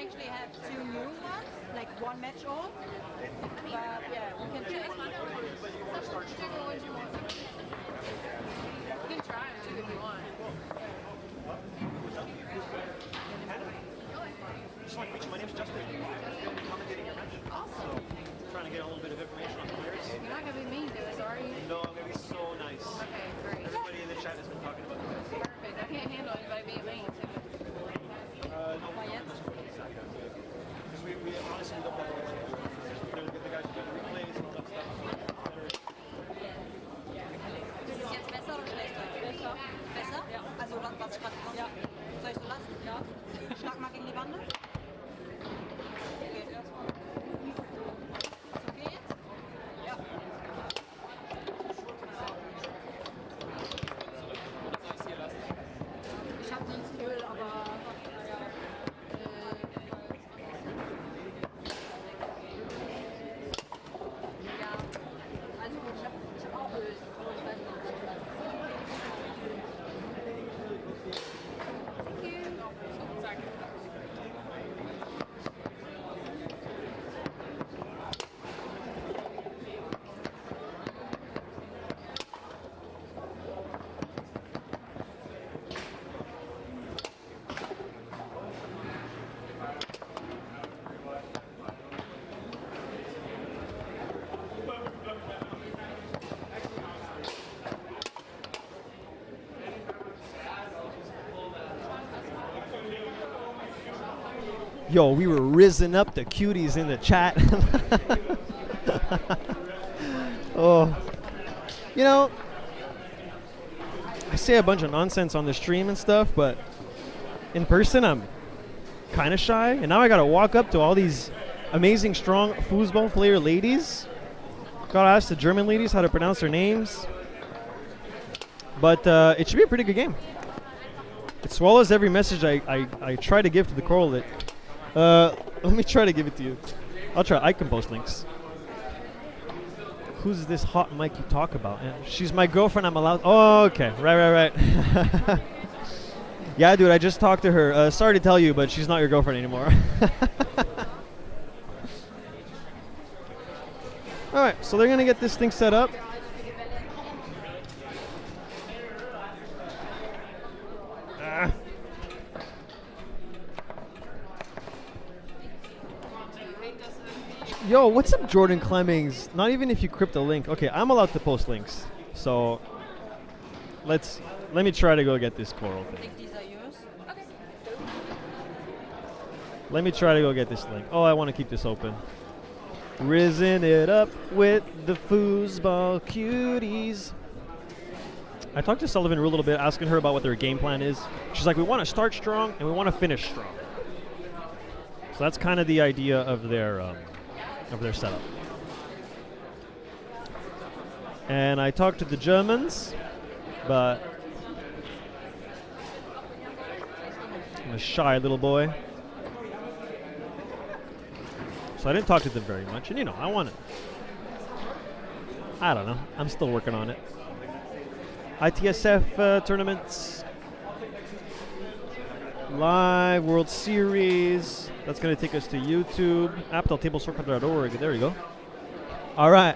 actually have two new ones, like one match old. But yeah, we can try. You can try too if you want. Just want to meet you. My name's Justin. I'm commentating your match. Awesome. So, trying to get a little bit of information on the players. You're not gonna be mean to us, are you? No, I'm gonna be so nice. Okay, great. Everybody in the chat has been talking about this. Perfect. I can't handle anybody being mean to me. No, because we honestly don't have a lot to do. The guys who do the replays and all that stuff. Ist es jetzt besser oder schlechter? Besser. Besser? Ja. Also was ich gerade gemacht habe? Ja. Soll ich so lassen? Ja. Schlag mal gegen die Wand. Okay. Ist okay jetzt? Ja. Ich habe sonst Öl, aber ja. Also ich hab auch Öl. Aber ich weiß nicht, ob ich das. Yo, we were risen up the cuties in the chat. Oh, you know, I say a bunch of nonsense on the stream and stuff, but in person I'm kind of shy, and now I gotta walk up to all these amazing, strong foosball player ladies. Gotta ask the German ladies how to pronounce their names. But it should be a pretty good game. It swallows every message I try to give to the correlate. Let me try to give it to you. I'll try. I can post links. Who's this hot mic you talk about? She's my girlfriend. I'm allowed. Oh, okay. Right. Yeah, dude. I just talked to her. Sorry to tell you, but she's not your girlfriend anymore. All right. So they're gonna get this thing set up. Yo, what's up, Jordan Clemmings? Not even if you crypt a link. Okay, I'm allowed to post links. So let me try to go get this coral thing. Think these are yours? Okay. Let me try to go get this link. Oh, I want to keep this open. Risen it up with the foosball cuties. I talked to Sullivan a little bit, asking her about what their game plan is. She's like, we want to start strong and we want to finish strong. So that's kind of the idea of their setup. And I talked to the Germans, but I'm a shy little boy. So I didn't talk to them very much. And I want it. I don't know. I'm still working on it. ITSF tournaments. Live World Series. That's going to take us to YouTube. Aptaltablesoccer.org. There you go. All right.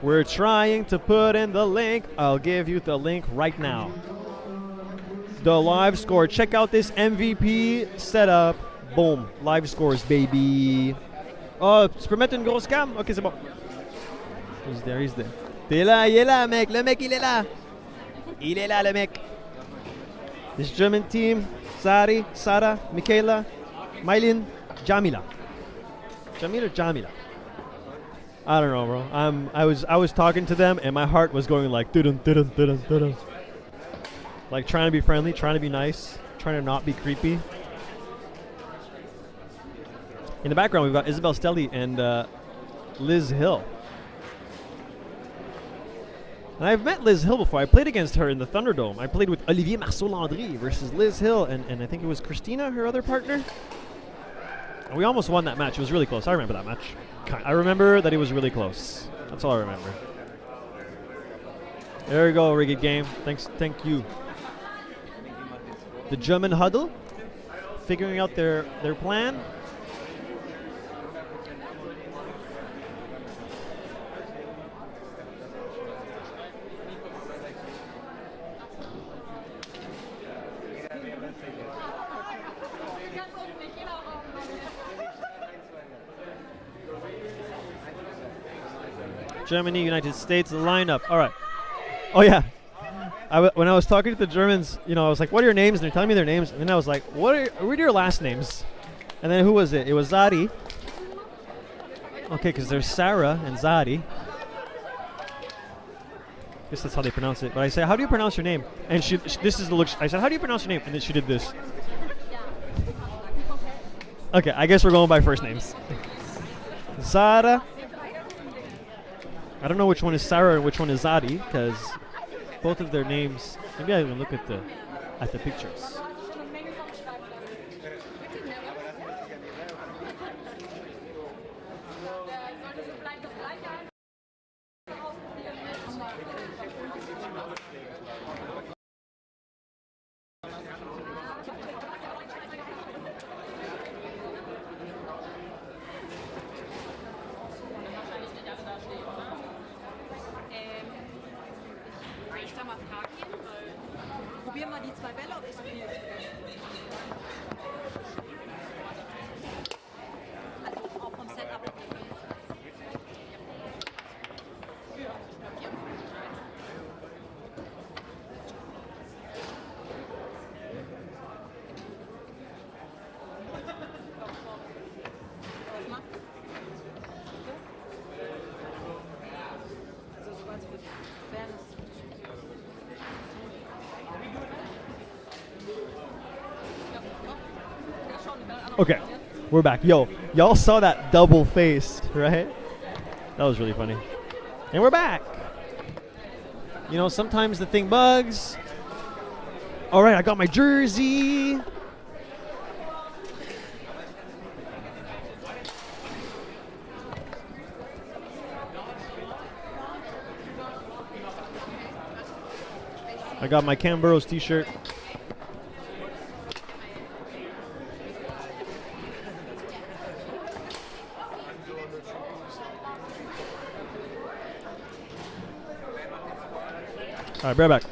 We're trying to put in the link. I'll give you the link right now. The live score. Check out this MVP setup. Boom. Live scores, baby. Oh, tu peux mettre une grosse cam? Ok, c'est bon. He's there, he's there. T'es là, il est là, mec. Le mec, il est là. Il est là, le mec. This German team, Sari, Sara, Michaela, Mylin, Jamila. Jamila. I don't know, bro. I was talking to them, and my heart was going like dun dun dun dun. Like trying to be friendly, trying to be nice, trying to not be creepy. In the background, we've got Isabelle Stelly and Liz Hill. And I've met Liz Hill before. I played against her in the Thunderdome. I played with Olivier Marceau-Landry versus Liz Hill, and I think it was Christina, her other partner. And we almost won that match. It was really close. I remember that match. I remember that it was really close. That's all I remember. There we go, Rigged Game. Thank you. The German huddle, figuring out their plan. Germany, United States, the lineup. All right. Oh, yeah. When I was talking to the Germans, I was like, what are your names? And they're telling me their names. And then I was like, what are your last names? And then who was it? It was Zari. Okay, because there's Sarah and Zari. I guess that's how they pronounce it. But I said, how do you pronounce your name? And this is the look. I said, how do you pronounce your name? And then she did this. Okay, I guess we're going by first names. Zara. I don't know which one is Sarah and which one is Zadi, because both of their names. Maybe I can look at the pictures. Probier mal die 2 Bälle, ob es okay ist. Also auch vom Setup. Okay, we're back. Yo, y'all saw that double-faced, right? That was really funny. And we're back. Sometimes the thing bugs. All right, I got my jersey. I got my Cam Burrows t-shirt. All right, right back.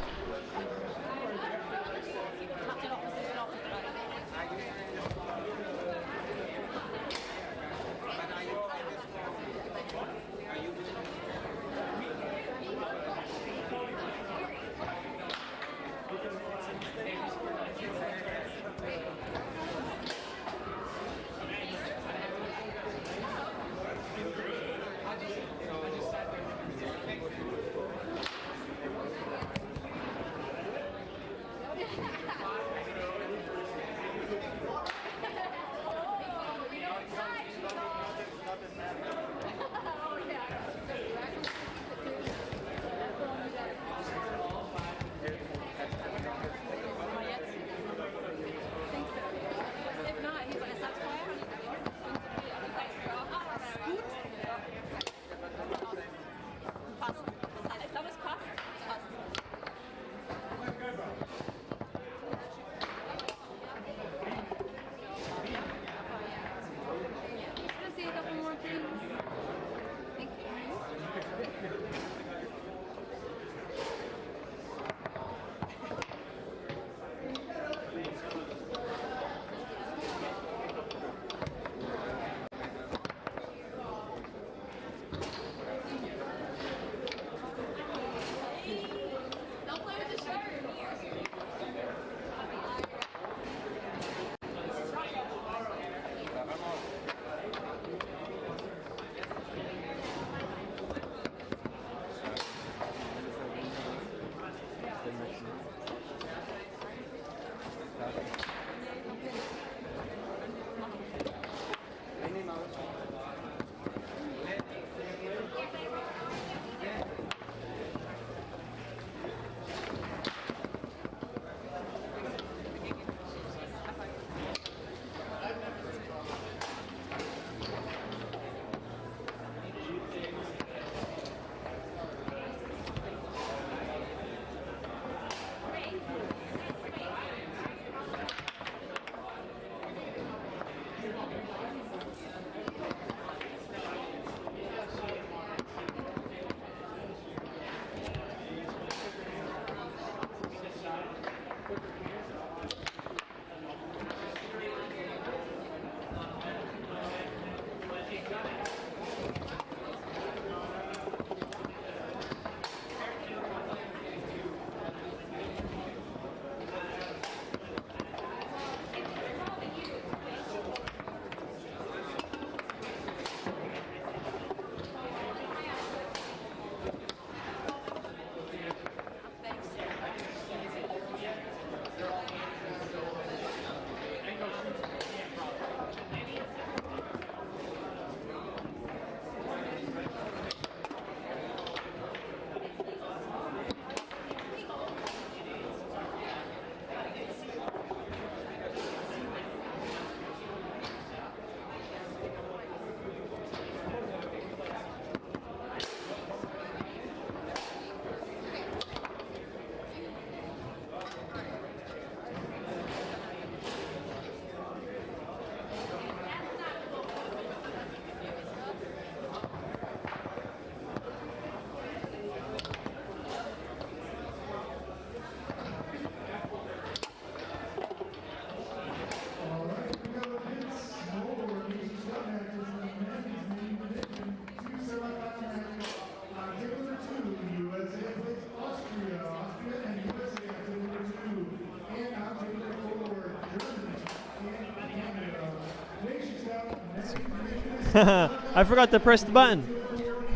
I forgot to press the button.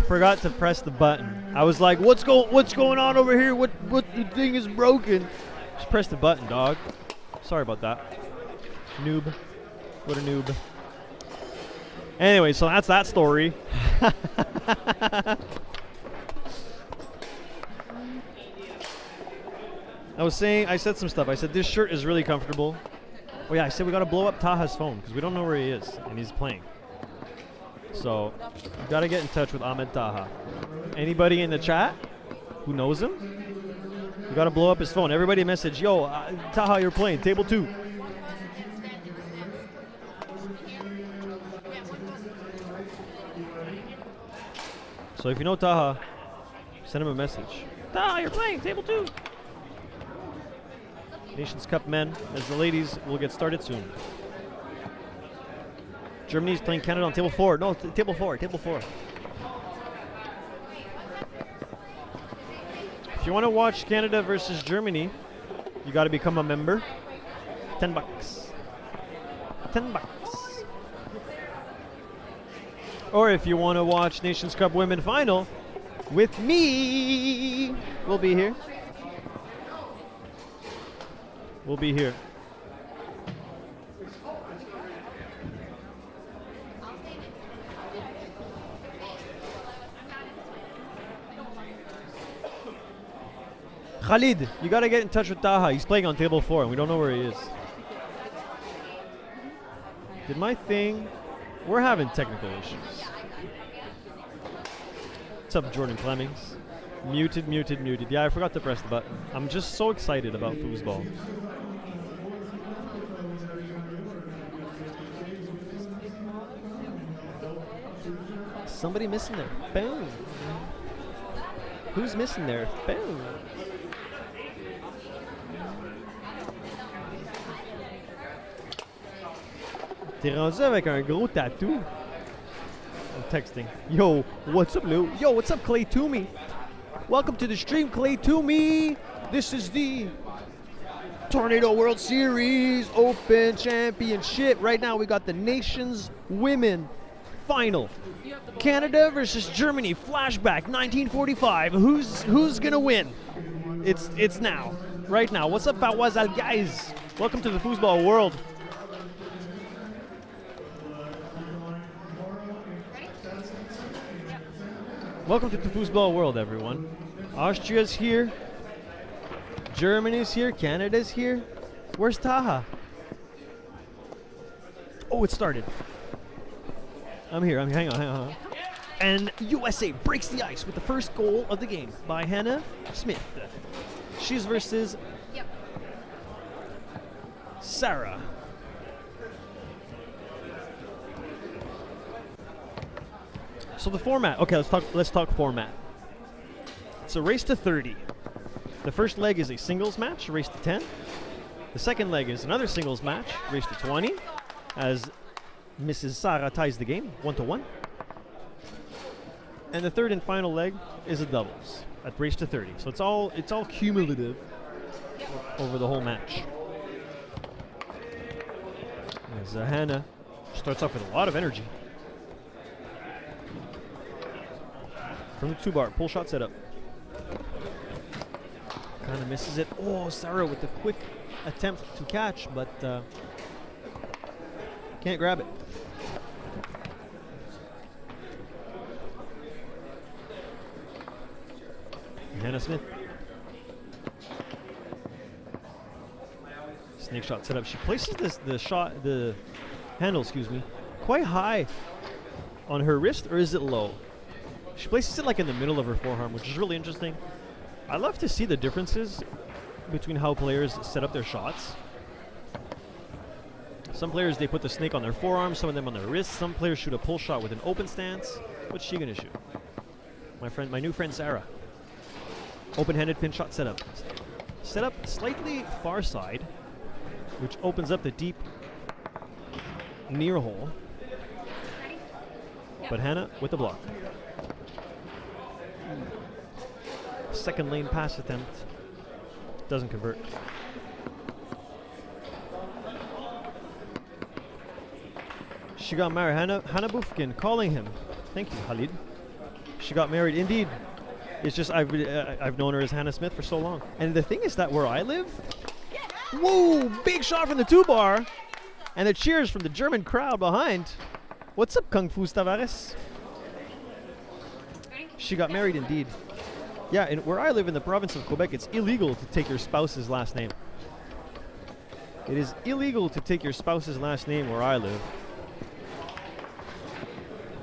Forgot to press the button. I was like, what's going on over here? What the thing is broken? Just press the button, dog. Sorry about that. Noob. What a noob. Anyway, so that's that story. I said some stuff. I said this shirt is really comfortable. Oh yeah, I said we gotta blow up Taha's phone because we don't know where he is and he's playing. So we gotta get in touch with Ahmed Taha. Anybody in the chat who knows him? We gotta blow up his phone. Everybody message, yo, Taha, you're playing table 2. So if you know Taha, send him a message. Taha, you're playing table 2. Nations Cup men, as the ladies will get started soon. Germany's playing Canada on table 4. No, table 4, table 4. If you want to watch Canada versus Germany, you got to become a member. $10. $10. Or if you want to watch Nations Cup Women Final with me, we'll be here. We'll be here. Khalid, you gotta get in touch with Taha. He's playing on table 4 and we don't know where he is. Did my thing... We're having technical issues. What's up, Jordan Flemings? Muted. Yeah, I forgot to press the button. I'm just so excited about foosball. Somebody missing their phone. Who's missing their phone? T'es rendu avec un gros tatou. I'm texting. Yo, what's up, Lou? Yo, what's up, Clay Toomey? Welcome to the stream, Clay Toomey. This is the Tornado World Series Open Championship. Right now, we got the Nations Women Final. Canada versus Germany. Flashback 1945. Who's gonna win? It's now. Right now. What's up, Fawazal guys? Welcome to the foosball world. Welcome to the foosball world, everyone. Austria's here. Germany's here. Canada's here. Where's Taha? Oh, it started. I'm here. Hang on. And USA breaks the ice with the first goal of the game by Hannah Smith. She's versus Sarah. So the format. Okay, let's talk format. It's a race to 30. The first leg is a singles match, race to 10. The second leg is another singles match, race to 20, as Mrs. Sarah ties the game 1-1. And the third and final leg is a doubles at race to 30. So it's all cumulative over the whole match. As Hannah starts off with a lot of energy. From the 2-bar, pull shot setup. Kind of misses it. Oh, Sarah with the quick attempt to catch, but can't grab it. Hannah Smith. Snake shot setup. She places the handle, quite high on her wrist, or is it low? She places it like in the middle of her forearm, which is really interesting. I love to see the differences between how players set up their shots. Some players, they put the snake on their forearm, some of them on their wrist. Some players shoot a pull shot with an open stance. What's she gonna shoot? My new friend Sarah. Open-handed pin shot setup. Set up slightly far side, which opens up the deep near hole. But Hannah with the block. Second lane pass attempt doesn't convert. She got married. Hannah Bufkin calling him. Thank you, Khalid. She got married. Indeed. It's just I've known her as Hannah Smith for so long. And the thing is that where I live, whoa, big shot from the 2-bar. And the cheers from the German crowd behind. What's up, Kung Fu Tavares? She got married indeed. Yeah, and where I live in the province of Quebec, it's illegal to take your spouse's last name. It is illegal to take your spouse's last name where I live.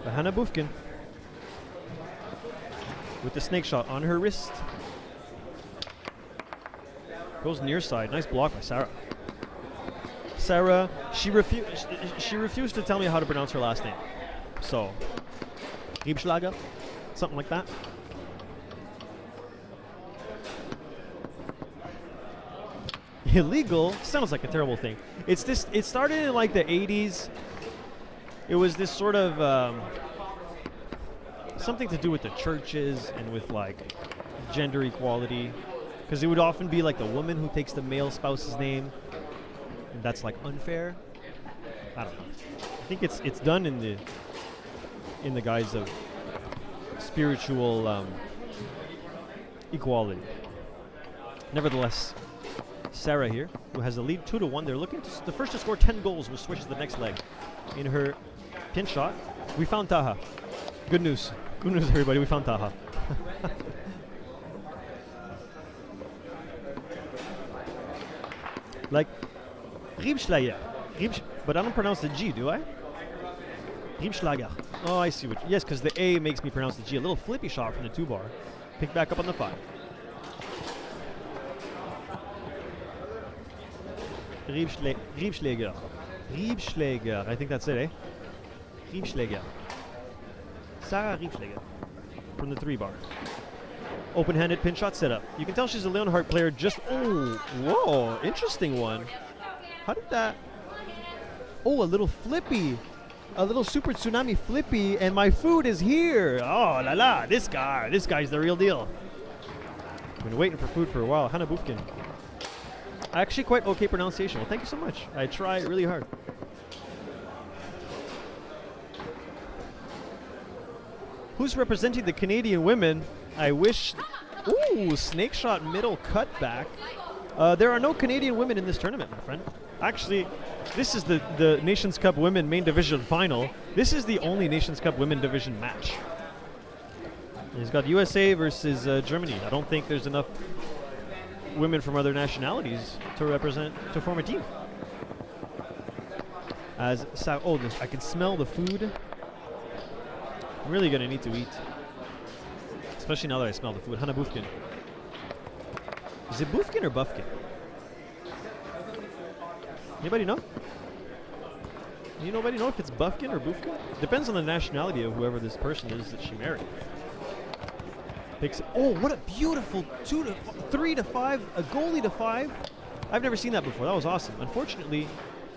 But Hannah Bufkin with the snake shot on her wrist. Goes near side. Nice block by Sarah. Sarah, she refused to tell me how to pronounce her last name. So, Riebschlager, something like that. Illegal sounds like a terrible thing. It's this. It started in like the 80s. It was this sort of something to do with the churches and with like gender equality, because it would often be like the woman who takes the male spouse's name, and that's like unfair. I don't know. I think it's done in the guise of spiritual equality. Nevertheless, Sarah here, who has the lead 2-1. They're looking to the first to score 10 goals will switch to the next leg. In her pin shot, we found Taha. Good news. Good news, everybody. We found Taha. Like Riebschlager. But I don't pronounce the G, do I? Riebschlager. Oh, I see what. Yes, because the A makes me pronounce the G. A little flippy shot from the 2-bar. Pick back up on the 5. Riebschlager. Riebschlager. I think that's it, eh? Riebschlager. Sarah Riebschlager. From the 3-bar. Open-handed pin shot setup. You can tell she's a Leonhardt player just... Oh, whoa. Interesting one. How did that... Oh, a little flippy. A little super tsunami flippy, and my food is here. Oh, la la. This guy's the real deal. Been waiting for food for a while. Hannah Bufkin. Actually, quite okay pronunciation. Well, thank you so much. I try really hard. Who's representing the Canadian women? I wish... Ooh, snake shot middle cutback. There are no Canadian women in this tournament, my friend. Actually, this is the Nations Cup Women Main Division Final. This is the only Nations Cup Women Division match. He's got USA versus Germany. I don't think there's enough women from other nationalities to form a team. As I can smell the food. I'm really gonna need to eat, especially now that I smell the food. Hannah Bufkin. Is it Bufkin or Bufkin? Anybody know? Nobody know if it's Bufkin or Bufkin? Depends on the nationality of whoever this person is that she married. Oh, what a beautiful 3 to 5, a goalie to 5. I've never seen that before. That was awesome. Unfortunately,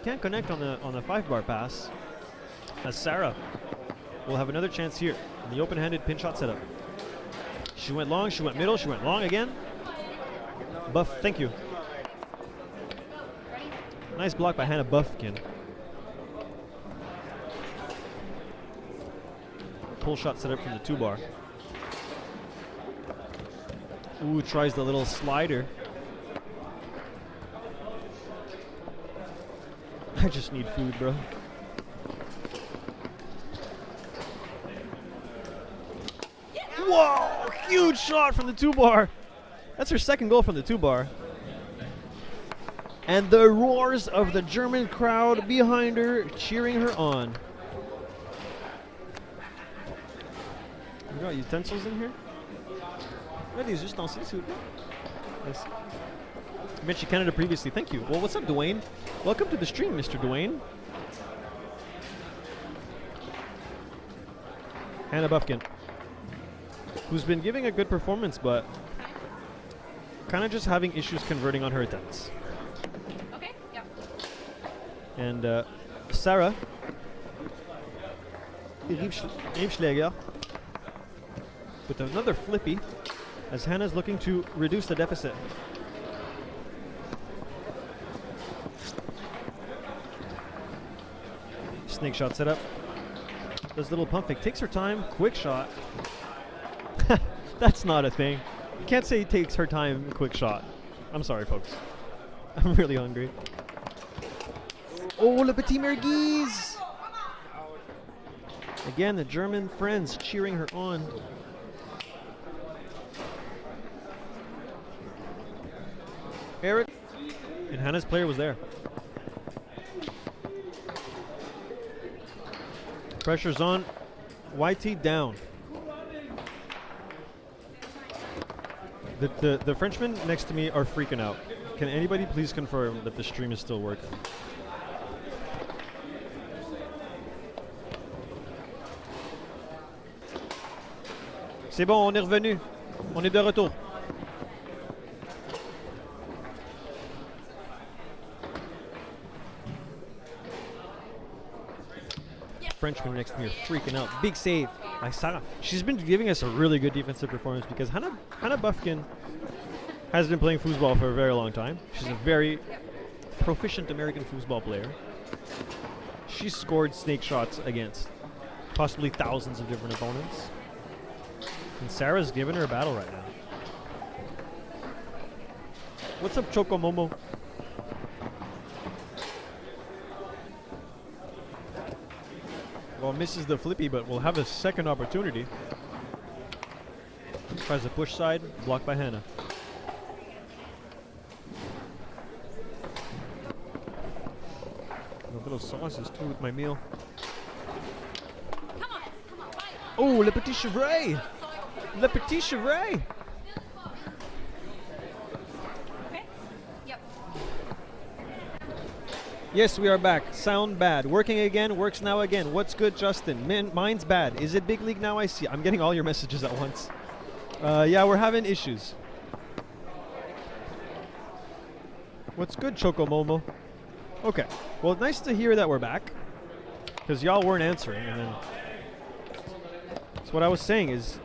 can't connect on the 5-bar pass. As Sarah will have another chance here in the open-handed pin shot setup. She went long, she went middle, she went long again. Buff, thank you. Nice block by Hannah Bufkin. Pull shot set up from the 2-bar. Ooh, tries the little slider. I just need food, bro. Whoa! Huge shot from the 2-bar. That's her second goal from the 2-bar. And the roars of the German crowd behind her, cheering her on. You got utensils in here? Des ustensiles, s'il vous plaît. Yes. I mentioned Canada previously. Thank you. Well, what's up, Dwayne? Welcome to the stream, Mr. Dwayne. Hannah Bufkin, who's been giving a good performance, but kind of just having issues converting on her attempts. Okay, yeah. And Sarah Riebschlager with another flippy, as Hannah's looking to reduce the deficit. snake shot setup. Does little pump fake. Takes her time. Quick shot. That's not a thing. You can't say takes her time. Quick shot. I'm sorry, folks. I'm really hungry. Oh, le petit merguez! Again, the German friends cheering her on. Eric and Hannah's player was there. Pressure's on. YT down. The Frenchmen next to me are freaking out. Can anybody please confirm that the stream is still working? C'est bon, on est revenu. On est de retour. Frenchman next to me are freaking out. Big save by Sarah. She's been giving us a really good defensive performance because Hannah Buffkin has been playing foosball for a very long time. She's a very proficient American foosball player. She's scored snake shots against possibly thousands of different opponents. And Sarah's giving her a battle right now. What's up, Choco Momo? Well, misses the flippy, but we'll have a second opportunity. Tries a push side, blocked by Hannah. A little sauces too with my meal. Oh, le petit chevret! Le petit chevret! Yes, we are back. Sound bad. Working again, works now again. What's good, Justin? Mine's bad. Is it big league now? I see. I'm getting all your messages at once. Yeah, we're having issues. What's good, Choco Momo? Okay. Well, nice to hear that we're back. Because y'all weren't answering. And then so what I was saying is,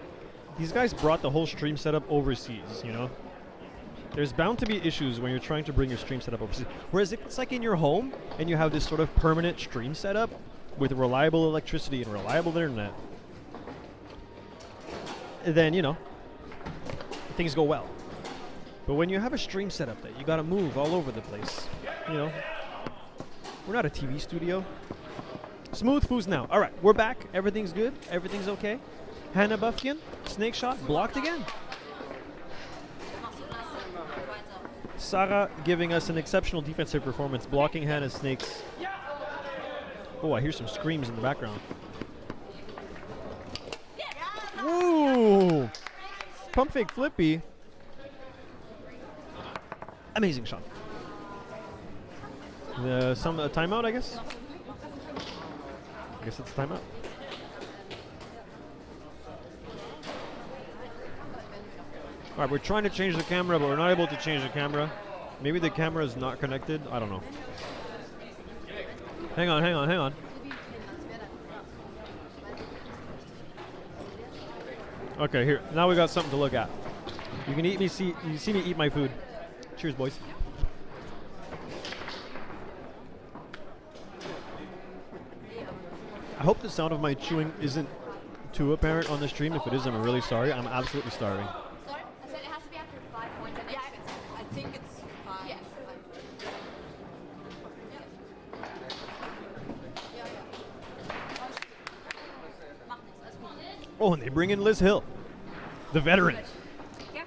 these guys brought the whole stream setup overseas, you know? There's bound to be issues when you're trying to bring your stream setup overseas. Whereas if it's like in your home and you have this sort of permanent stream setup with reliable electricity and reliable internet, then, you know, things go well. But when you have a stream setup that you gotta move all over the place, you know, we're not a TV studio. Smooth foos now. All right, we're back. Everything's good. Everything's okay. Hannah Buffkin, snake shot, blocked again. Sarah giving us an exceptional defensive performance, blocking Hannah's snakes. Oh, I hear some screams in the background. Ooh! Pump fake flippy. Amazing shot. Some timeout, I guess? I guess it's timeout. Alright, we're trying to change the camera, but we're not able to change the camera. Maybe the camera is not connected. I don't know. Hang on, hang on, hang on. Okay, here. Now we got something to look at. You can eat me, you see me eat my food. Cheers, boys. I hope the sound of my chewing isn't too apparent on the stream. If it is, I'm really sorry. I'm absolutely starving. Oh, and they bring in Liz Hill, the veteran. Yeah.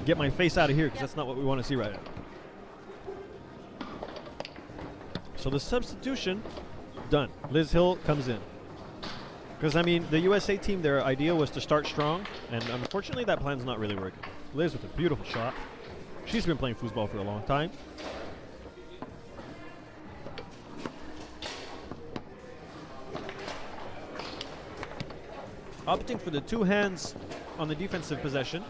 Get my face out of here, because that's not what we want to see right now. So the substitution, done. Liz Hill comes in. Because, I mean, the USA team, their idea was to start strong, and unfortunately that plan's not really working. Liz with a beautiful shot. She's been playing foosball for a long time. Opting for the two hands on the defensive possession.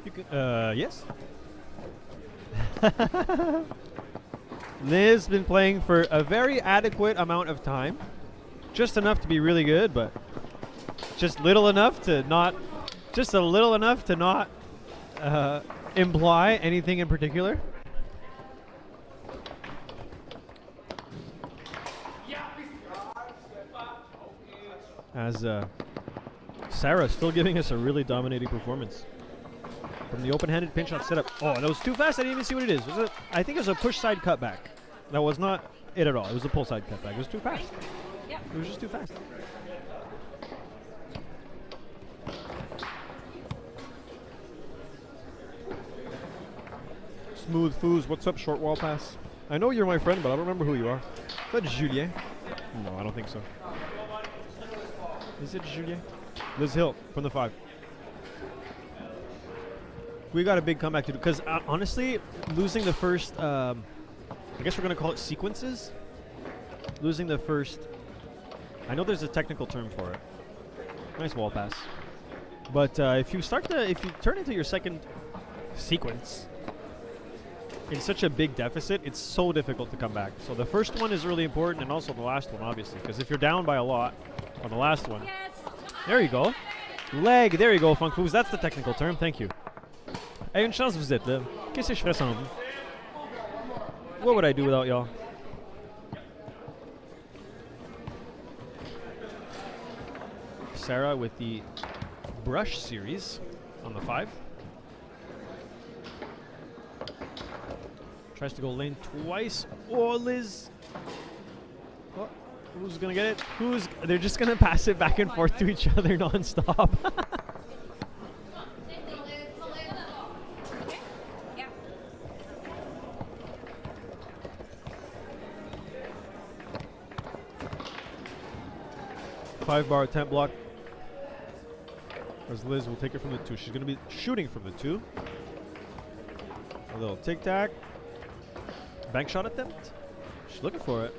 You can, yes? Liz been playing for a very adequate amount of time. Just enough to be really good, but just little enough to not, just a little enough to not imply anything in particular. as Sarah still giving us a really dominating performance. From the open-handed pinch shot setup. Oh, that was too fast. I didn't even see what it is. I think it was a push side cutback. That was not it at all. It was a pull side cutback. It was too fast. Yep. It was just too fast. Smooth Foos, what's up, short wall pass? I know you're my friend, but I don't remember who you are. Is that Julien? No, I don't think so. Is it Julien? Liz Hill from the 5. We got a big comeback to do, because honestly, losing the first, I guess we're going to call it sequences. Losing the first, I know there's a technical term for it. Nice wall pass. But if you turn into your second sequence in such a big deficit, it's so difficult to come back. So the first one is really important, and also the last one, obviously, because if you're down by a lot on the last one, there you go. Leg, there you go, Funk Foos. That's the technical term. Thank you. Hey, une chance vous êtes là. Qu'est-ce que je ferais sans vous? What would I do without y'all? Sarah with the brush series on the 5. Tries to go lane twice. Oh, Liz. Oh, who's going to get it? They're just going to pass it back and forth to each other non-stop. Five-bar attempt block. As Liz will take it from the 2. She's going to be shooting from the 2. A little tic-tac. Bank shot attempt. She's looking for it.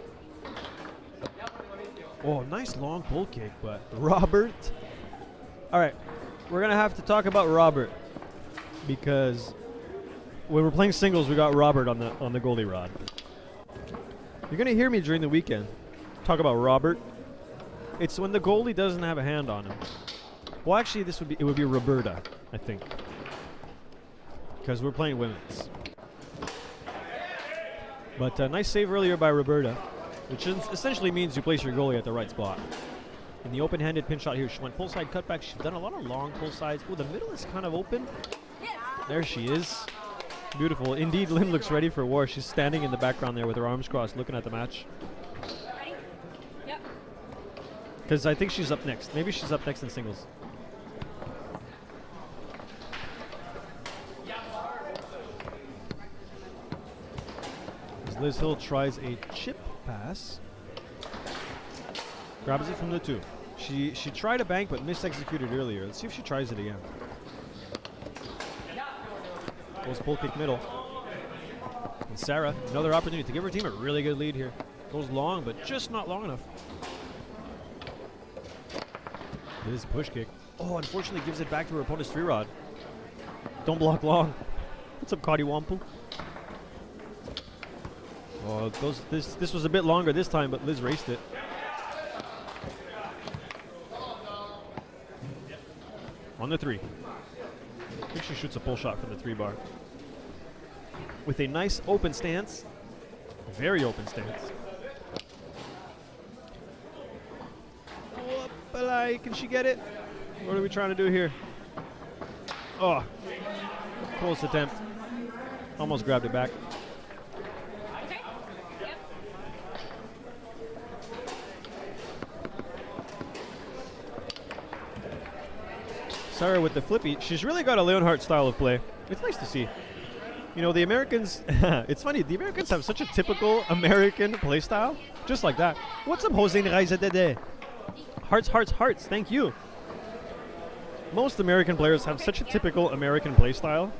Oh, nice long pull kick, but Robert. All right, we're going to have to talk about Robert, because when we're playing singles, we got Robert on the goalie rod. You're going to hear me during the weekend talk about Robert. It's when the goalie doesn't have a hand on him. Well, actually, it would be Roberta, I think, because we're playing women's. But nice save earlier by Roberta, which essentially means you place your goalie at the right spot. In the open-handed pinch shot here, she went pull side cutback. She's done a lot of long pull sides. Oh, the middle is kind of open. There she is. Beautiful. Indeed, Lynn looks ready for war. She's standing in the background there with her arms crossed, looking at the match. Because I think she's up next. Maybe she's up next in singles. As Liz Hill tries a chip pass. Grabs it from the 2. She tried a bank but misexecuted earlier. Let's see if she tries it again. Goes pull kick middle. And Sarah, another opportunity to give her team a really good lead here. Goes long, but just not long enough. This push kick. Oh, unfortunately gives it back to her opponent's 3 rod. Don't block long. What's up, Cody Wampu? Oh, this was a bit longer this time, but Liz raced it. On the 3. I think she shoots a pull shot from the 3 bar. With a nice open stance. Very open stance. Can she get it? What are we trying to do here? Oh, close attempt. Almost grabbed it back. Sarah with the flippy. She's really got a Leonhardt style of play. It's nice to see. You know, the Americans, it's funny, the Americans have such a typical American play style. Just like that. What's up, Jose Nraizadede? Hearts, hearts, hearts. Thank you. Most American players have such a typical American play style.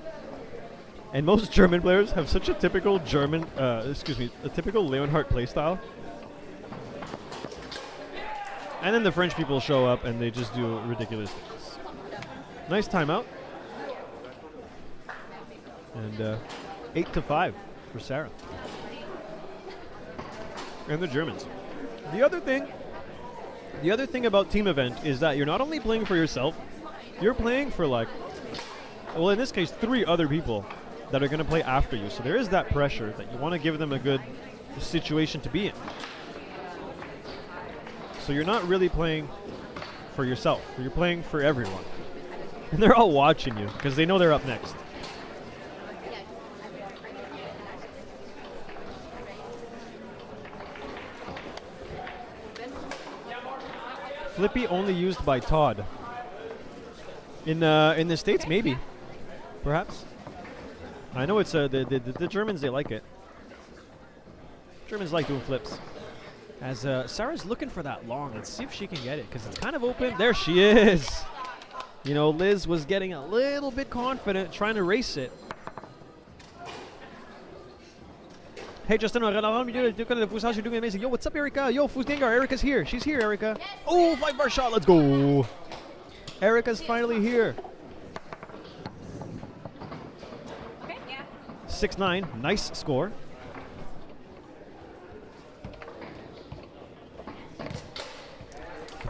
And most German players have such a typical a typical Leonhardt play style. And then the French people show up and they just do ridiculous things. Nice timeout. And 8-5 for Sarah. And the Germans. The other thing about team event is that you're not only playing for yourself, you're playing for well, in this case, 3 other people that are going to play after you. So there is that pressure that you want to give them a good situation to be in. So you're not really playing for yourself. You're playing for everyone. And they're all watching you because they know they're up next. Flippy only used by Todd. In the States, maybe. Perhaps. I know it's the Germans, they like it. Germans like doing flips. As Sarah's looking for that long. Let's see if she can get it, because it's kind of open. There she is. You know, Liz was getting a little bit confident, trying to race it. Hey, Justin, you're doing amazing. Yo, what's up, Erica? Yo, Fusgengar, Erica's here. She's here, Erica. Oh, 5-bar shot. Let's go. Erica's finally here. 6-9. Nice score.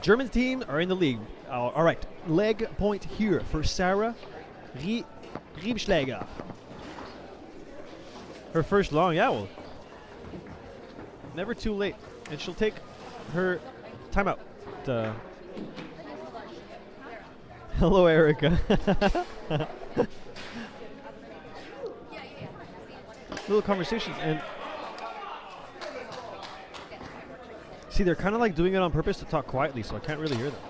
German team are in the league. All right. Leg point here for Sarah Riebschläger. Her first long. Yeah, well. Never too late. And she'll take her timeout. Hello, Erica. Little conversations. And see, they're kind of like doing it on purpose to talk quietly, so I can't really hear them.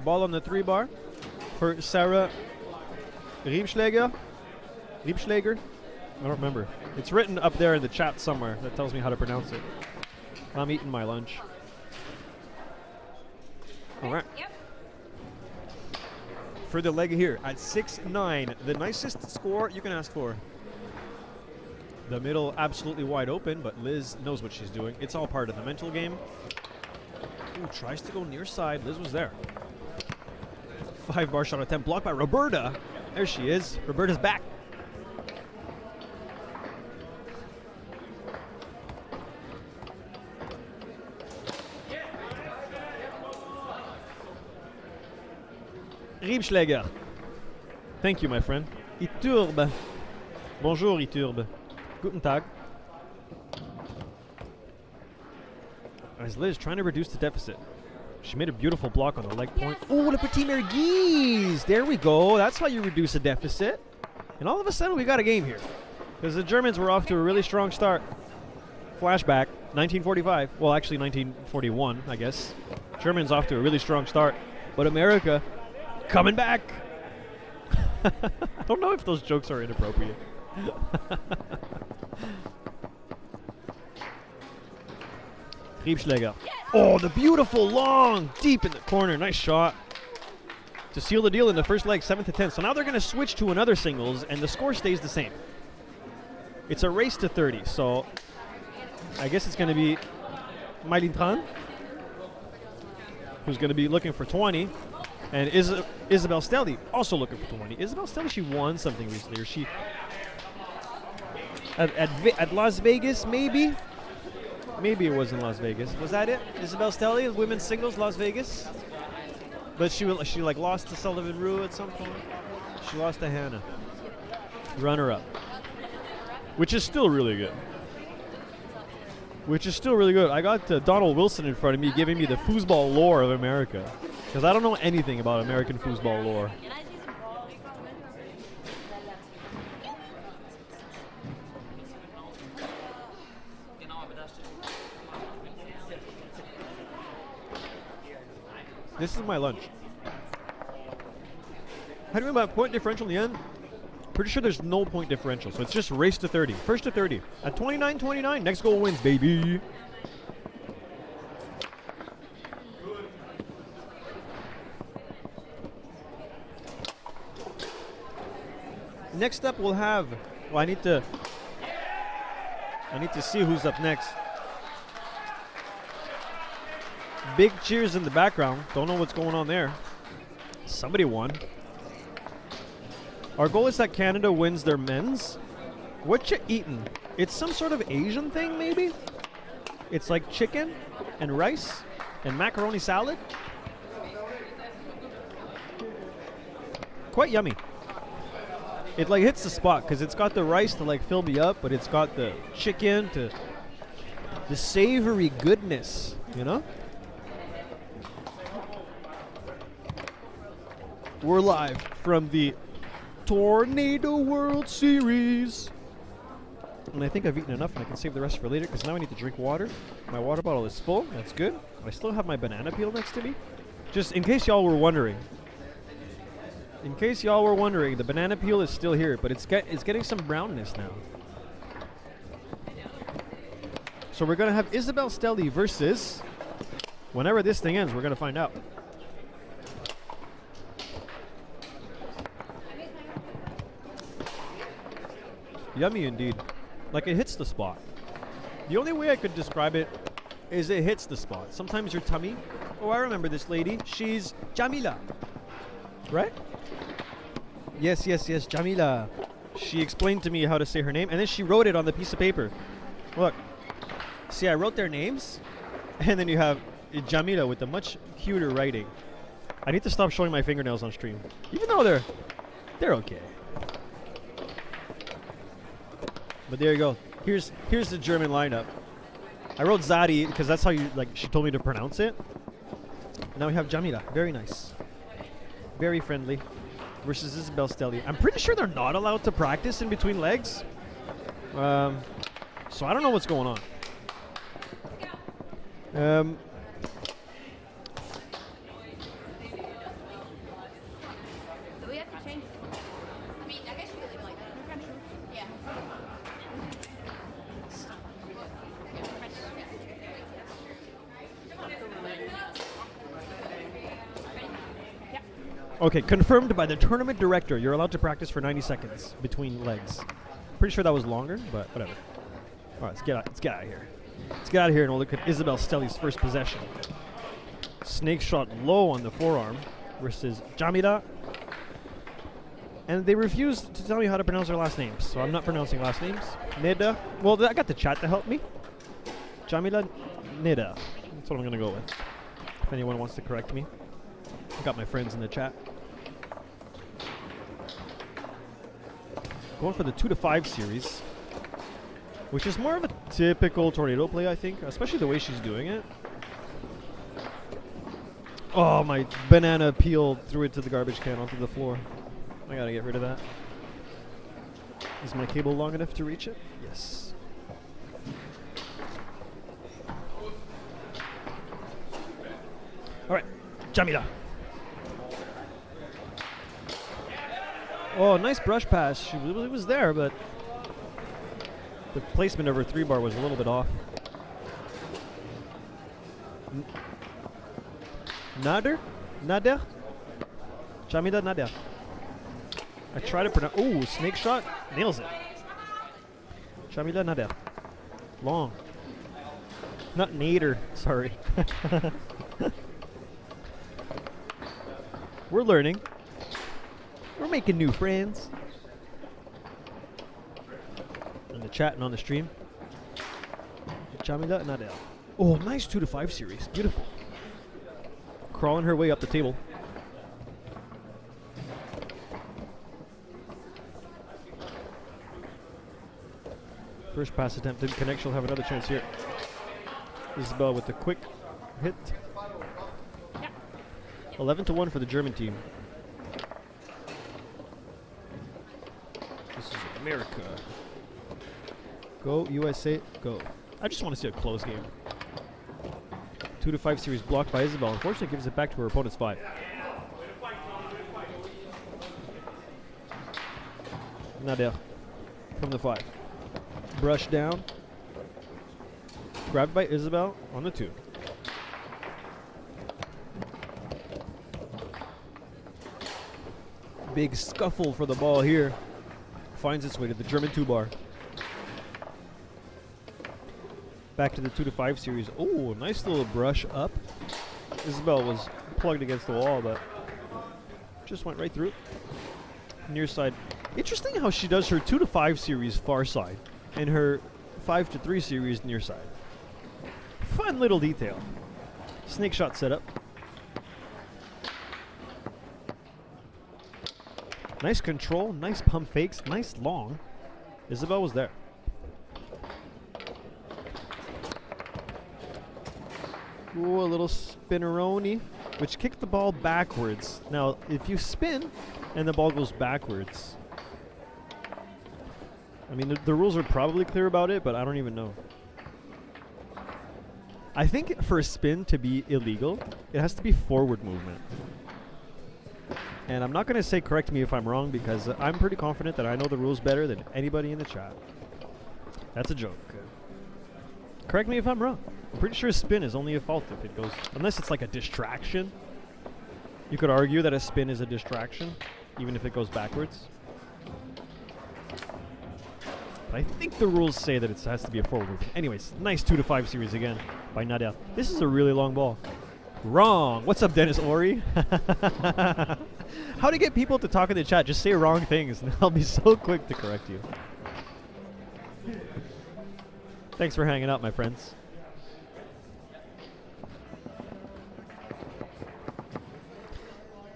Ball on the 3-bar for Sarah Riebschläger. Riebschläger? I don't remember. It's written up there in the chat somewhere that tells me how to pronounce it. I'm eating my lunch. All right. Yep. For the leg here at 6-9, the nicest score you can ask for. The middle absolutely wide open, but Liz knows what she's doing. It's all part of the mental game. Ooh, tries to go near side. Liz was there. 5-bar shot attempt blocked by Roberta. There she is. Roberta's back. Riebschläger. Thank you, my friend. Iturbe. Bonjour, Iturbe. Guten Tag. As Liz trying to reduce the deficit. She made a beautiful block on the leg point. Oh, le petit merguez! There we go. That's how you reduce a deficit. And all of a sudden, we got a game here. Because the Germans were off to a really strong start. Flashback, 1945. Well, actually 1941, I guess. Germans off to a really strong start. But America coming back. I don't know if those jokes are inappropriate. Riebschläger. Oh, the beautiful long, deep in the corner. Nice shot. To seal the deal in the first leg, 7-10. So now they're going to switch to another singles, and the score stays the same. It's a race to 30, so I guess it's going to be Mylene Tran, who's going to be looking for 20, and Isabel Stelly also looking for 20. Isabel Stelly, she won something recently, or she at Las Vegas, maybe? Maybe it was in Las Vegas. Was that it? Isabel Stelly, women's singles, Las Vegas? But she like lost to Sullivan Rue at some point. She lost to Hannah. Runner-up. Which is still really good. I got Donald Wilson in front of me giving me the foosball lore of America. Because I don't know anything about American foosball lore. This is my lunch. How do you about point differential in the end? Pretty sure there's no point differential, so it's just race to 30. First to 30. At 29-29, next goal wins, baby. Next up we'll have, well, I need to see who's up next. Big cheers in the background. Don't know what's going on there. Somebody won. Our goal is that Canada wins their men's. What you eating? It's some sort of Asian thing, maybe? It's like chicken and rice and macaroni salad. Quite yummy. It like hits the spot because it's got the rice to like fill me up, but it's got the chicken to the savory goodness, you know? We're live from the Tornado World Series. And I think I've eaten enough and I can save the rest for later because now I need to drink water. My water bottle is full. That's good. I still have my banana peel next to me. Just in case y'all were wondering. In case y'all were wondering, the banana peel is still here, but it's getting some brownness now. So we're going to have Isabel Stelly versus, whenever this thing ends, we're going to find out. Yummy indeed. Like it hits the spot. The only way I could describe it is it hits the spot. Sometimes your tummy. Oh, I remember this lady. She's Jamila. Right? Yes, Jamila. She explained to me how to say her name, and then she wrote it on the piece of paper. Look. See, I wrote their names, and then you have Jamila with the much cuter writing. I need to stop showing my fingernails on stream. Even though they're okay. But there you go. Here's the German lineup. I wrote Zadi because that's how she told me to pronounce it. Now we have Jamila. Very nice. Very friendly. Versus Isabel Stelly. I'm pretty sure they're not allowed to practice in between legs. So I don't know what's going on. Do we have to change? I mean, I guess we could leave it like that. Yeah. Okay, confirmed by the tournament director. You're allowed to practice for 90 seconds between legs. Pretty sure that was longer, but whatever. All right, let's get out of here. Let's get out of here and we'll look at Isabel Stelly's first possession. Snake shot low on the forearm versus Jamila. And they refused to tell me how to pronounce their last names, so I'm not pronouncing last names. Neda. Well, I got the chat to help me. Jamila Neda. That's what I'm going to go with. If anyone wants to correct me. I got my friends in the chat. Going for the 2-5 series, which is more of a typical tornado play, I think, especially the way she's doing it. Oh, my banana peel threw it to the garbage can onto the floor. I gotta get rid of that. Is my cable long enough to reach it? Yes. All right, Jamila. Oh, nice brush pass. She was there, but the placement of her 3-bar was a little bit off. Nader? Jamila Nader. I try to pronounce. Ooh, snake shot. Nails it. Jamila Nader. Long. Not Nader. Sorry. We're learning. We're making new friends. In the chat and on the stream. Jamila Nadal. Oh, nice 2-5 series. Beautiful. Crawling her way up the table. First pass attempt didn't connect. She'll have another chance here. Isabel with the quick hit. 11-1 for the German team. This is America. Go, USA, go. I just want to see a close game. 2-5 series blocked by Isabel. Unfortunately, gives it back to her opponent's 5. Nader from the 5. Brush down. Grabbed by Isabel on the 2. Big scuffle for the ball here. Finds its way to the German 2-bar. Back to the 2-5 series. Oh, nice little brush up. Isabel was plugged against the wall, but just went right through it. Near side. Interesting how she does her 2-5 series far side and her 5-3 series near side. Fun little detail. Snake shot setup. Nice control, nice pump fakes, nice long. Isabel was there. Ooh, a little spinneroni, which kicked the ball backwards. Now, if you spin and the ball goes backwards, I mean, the rules are probably clear about it, but I don't even know. I think for a spin to be illegal, it has to be forward movement. And I'm not going to say correct me if I'm wrong, because I'm pretty confident that I know the rules better than anybody in the chat. That's a joke. Correct me if I'm wrong. I'm pretty sure a spin is only a fault if it goes, unless it's like a distraction. You could argue that a spin is a distraction, even if it goes backwards. But I think the rules say that it has to be a forward movement. Anyways, nice 2-5 series again by Nadal. This is a really long ball. Wrong. What's up, Dennis Ori? How to get people to talk in the chat? Just say wrong things, and I'll be so quick to correct you. Thanks for hanging out, my friends.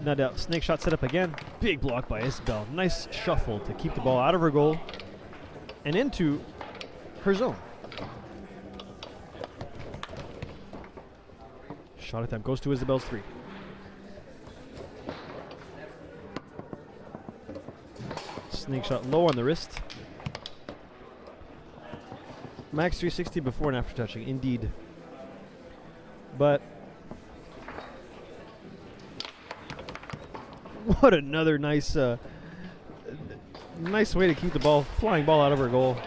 Nadal, snake shot set up again. Big block by Isabel. Nice shuffle to keep the ball out of her goal and into her zone. Shot attempt goes to Isabel's 3. Snake shot low on the wrist. Max 360 before and after touching, indeed. But what another nice nice way to keep the flying ball out of her goal.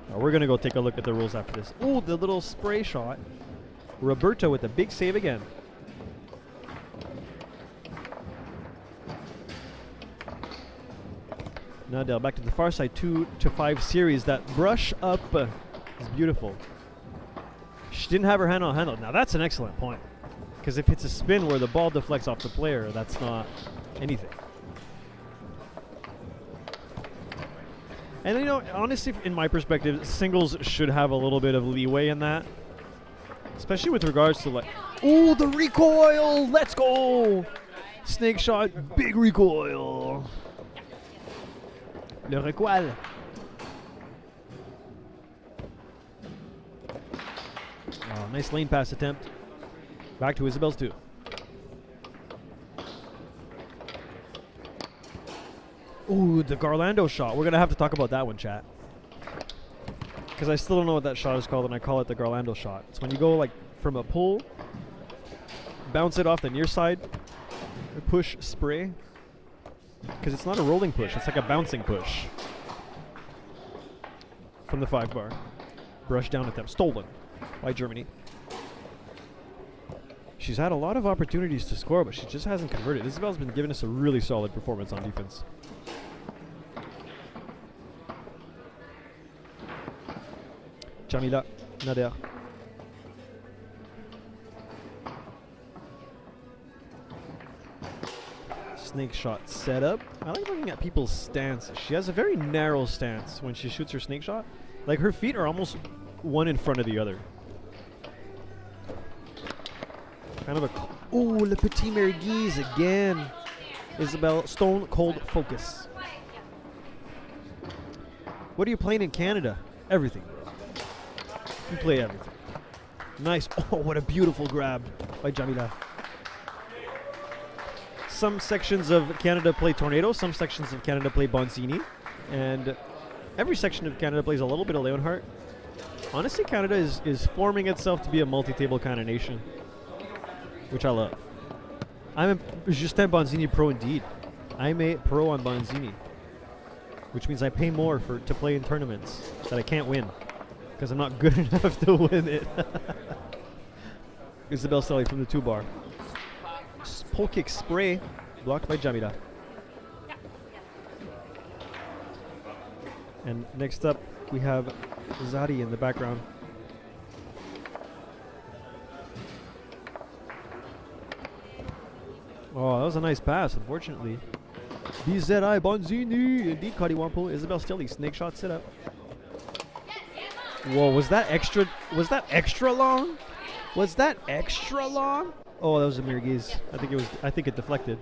We're going to go take a look at the rules after this. Ooh, the little spray shot. Roberto with a big save again. Nadal back to the far side, 2-5 series. That brush up is beautiful. She didn't have her hand on handle. Now that's an excellent point. Because if it's a spin where the ball deflects off the player, that's not anything. And you know, honestly, in my perspective, singles should have a little bit of leeway in that. Especially with regards to like, ooh, the recoil! Let's go! Snake shot, big recoil. Le recoil. Oh, nice lane pass attempt. Back to Isabel's 2. Ooh, the Garlando shot. We're going to have to talk about that one, chat. Because I still don't know what that shot is called, and I call it the Garlando shot. It's when you go like from a pull, bounce it off the near side, push spray. Because it's not a rolling push, it's like a bouncing push. From the 5 bar. Brush down attempt. Stolen by Germany. She's had a lot of opportunities to score, but she just hasn't converted. Isabel's been giving us a really solid performance on defense. Jamila, Nader. Snake shot set up. I like looking at people's stances. She has a very narrow stance when she shoots her snake shot. Like her feet are almost one in front of the other. Kind of a... Ooh, Le Petit Merguez again. Isabel, stone cold focus. What are you playing in Canada? Everything. You play everything. Nice. Oh, what a beautiful grab by Jamila. Some sections of Canada play Tornado, some sections of Canada play Bonzini, and every section of Canada plays a little bit of Leonhardt. Honestly, Canada is forming itself to be a multi-table kind of nation, which I love. I'm a Justin Bonzini pro indeed. I'm a pro on Bonzini, which means I pay more to play in tournaments that I can't win because I'm not good enough to win it. Isabel Stelly from the 2 bar. Pull kick spray, blocked by Jamila. And next up, we have Zadi in the background. Oh, that was a nice pass, unfortunately. BZI Bonzini, indeed, Kadiwampo. Isabel Stelly, snake shot set up. Whoa, was that extra? Was that extra long? Was that extra long? Oh, that was a Merguez. I think it deflected.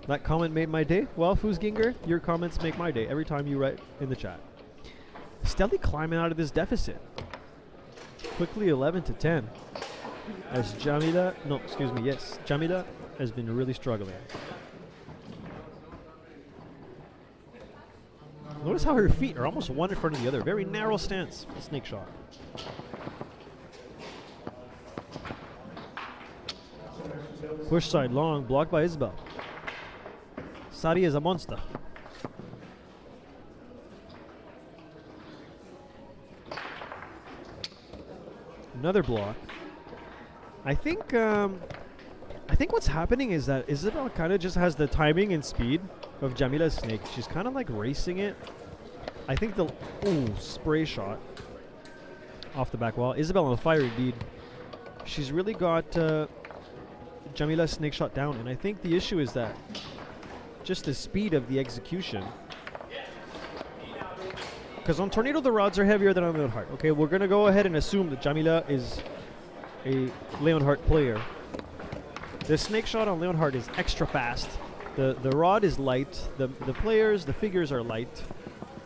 That comment made my day. Well, Fuzginger, your comments make my day every time you write in the chat. Stelly climbing out of this deficit. Quickly 11-10. As Jamila, no, excuse me, yes, Jamila has been really struggling. Notice how her feet are almost one in front of the other. Very narrow stance, snake shot. Push side long, blocked by Isabel. Sari is a monster. Another block. I think what's happening is that Isabel kind of just has the timing and speed of Jamila's snake. She's kind of like racing it. I think the spray shot off the back wall. Isabel on fire indeed. She's really got Jamila's snake shot down, and I think the issue is that just the speed of the execution. Because on Tornado the rods are heavier than on Leonhardt. Okay, we're gonna go ahead and assume that Jamila is a Leonhardt player. The snake shot on Leonhardt is extra fast. The rod is light. The figures are light.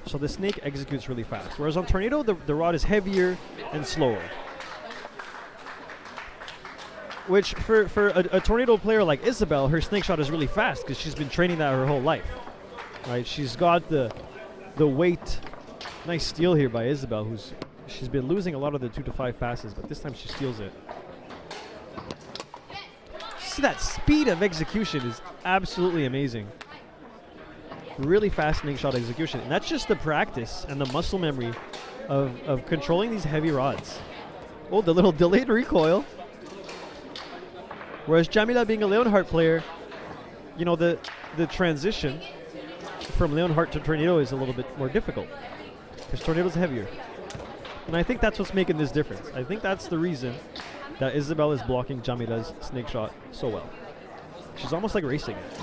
So the snake executes really fast. Whereas on Tornado, the rod is heavier and slower. Which for a Tornado player like Isabel, her snake shot is really fast because she's been training that her whole life. Right? She's got the weight. Nice steal here by Isabel, she's been losing a lot of the 2-5 passes, but this time she steals it. See, that speed of execution is absolutely amazing. Really fast snake shot execution. And that's just the practice and the muscle memory of controlling these heavy rods. Oh, the little delayed recoil. Whereas Jamila being a Leonhardt player, you know, the transition from Leonhardt to Tornado is a little bit more difficult. Because Tornado's heavier. And I think that's what's making this difference. I think that's the reason that Isabel is blocking Jamila's snake shot so well. She's almost like racing it.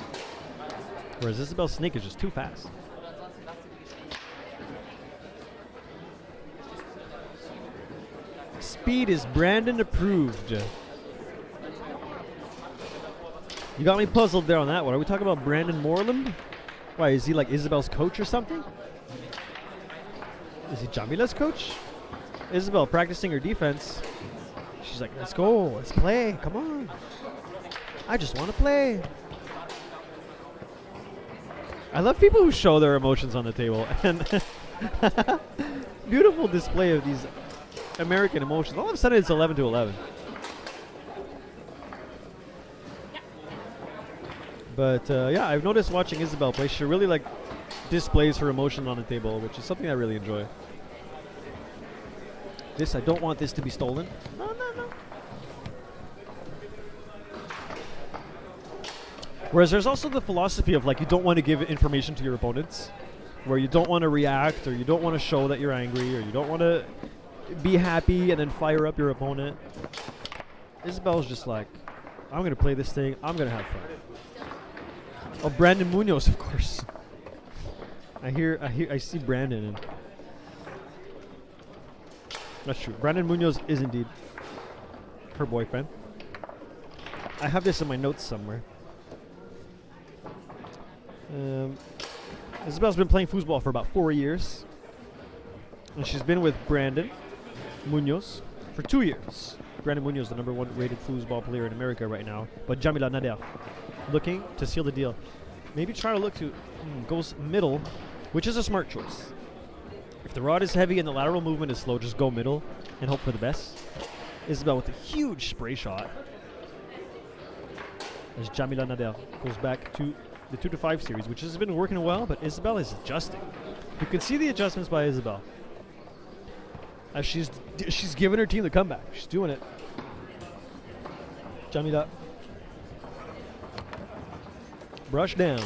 Whereas Isabel's snake is just too fast. Speed is Brandon approved. You got me puzzled there on that one. Are we talking about Brandon Moreland? Why, is he like Isabel's coach or something? Is he Jamila's coach? Isabel practicing her defense. She's like, let's go, let's play, come on. I just want to play. I love people who show their emotions on the table. And beautiful display of these American emotions. All of a sudden it's 11-11. But yeah, I've noticed watching Isabel play, she really like displays her emotion on the table, which is something I really enjoy. This, I don't want this to be stolen. No, no, no. Whereas there's also the philosophy of like you don't want to give information to your opponents, where you don't want to react, or you don't want to show that you're angry, or you don't want to be happy and then fire up your opponent. Isabel's just like, I'm going to play this thing, I'm going to have fun. Oh, Brandon Munoz, of course. I see Brandon. And that's true. Brandon Munoz is indeed her boyfriend. I have this in my notes somewhere. Isabel's been playing foosball for about 4 years. And she's been with Brandon Munoz for 2 years. Brandon Munoz, the #1 rated foosball player in America right now. But Jamila Nader looking to seal the deal. Maybe try to look to goes middle, which is a smart choice. If the rod is heavy and the lateral movement is slow, just go middle and hope for the best. Isabel with a huge spray shot. As Jamila Nader goes back to the 2-5 series, which has been working well, but Isabel is adjusting. You can see the adjustments by Isabel. As she's giving her team the comeback. She's doing it. Jamila. Brush down.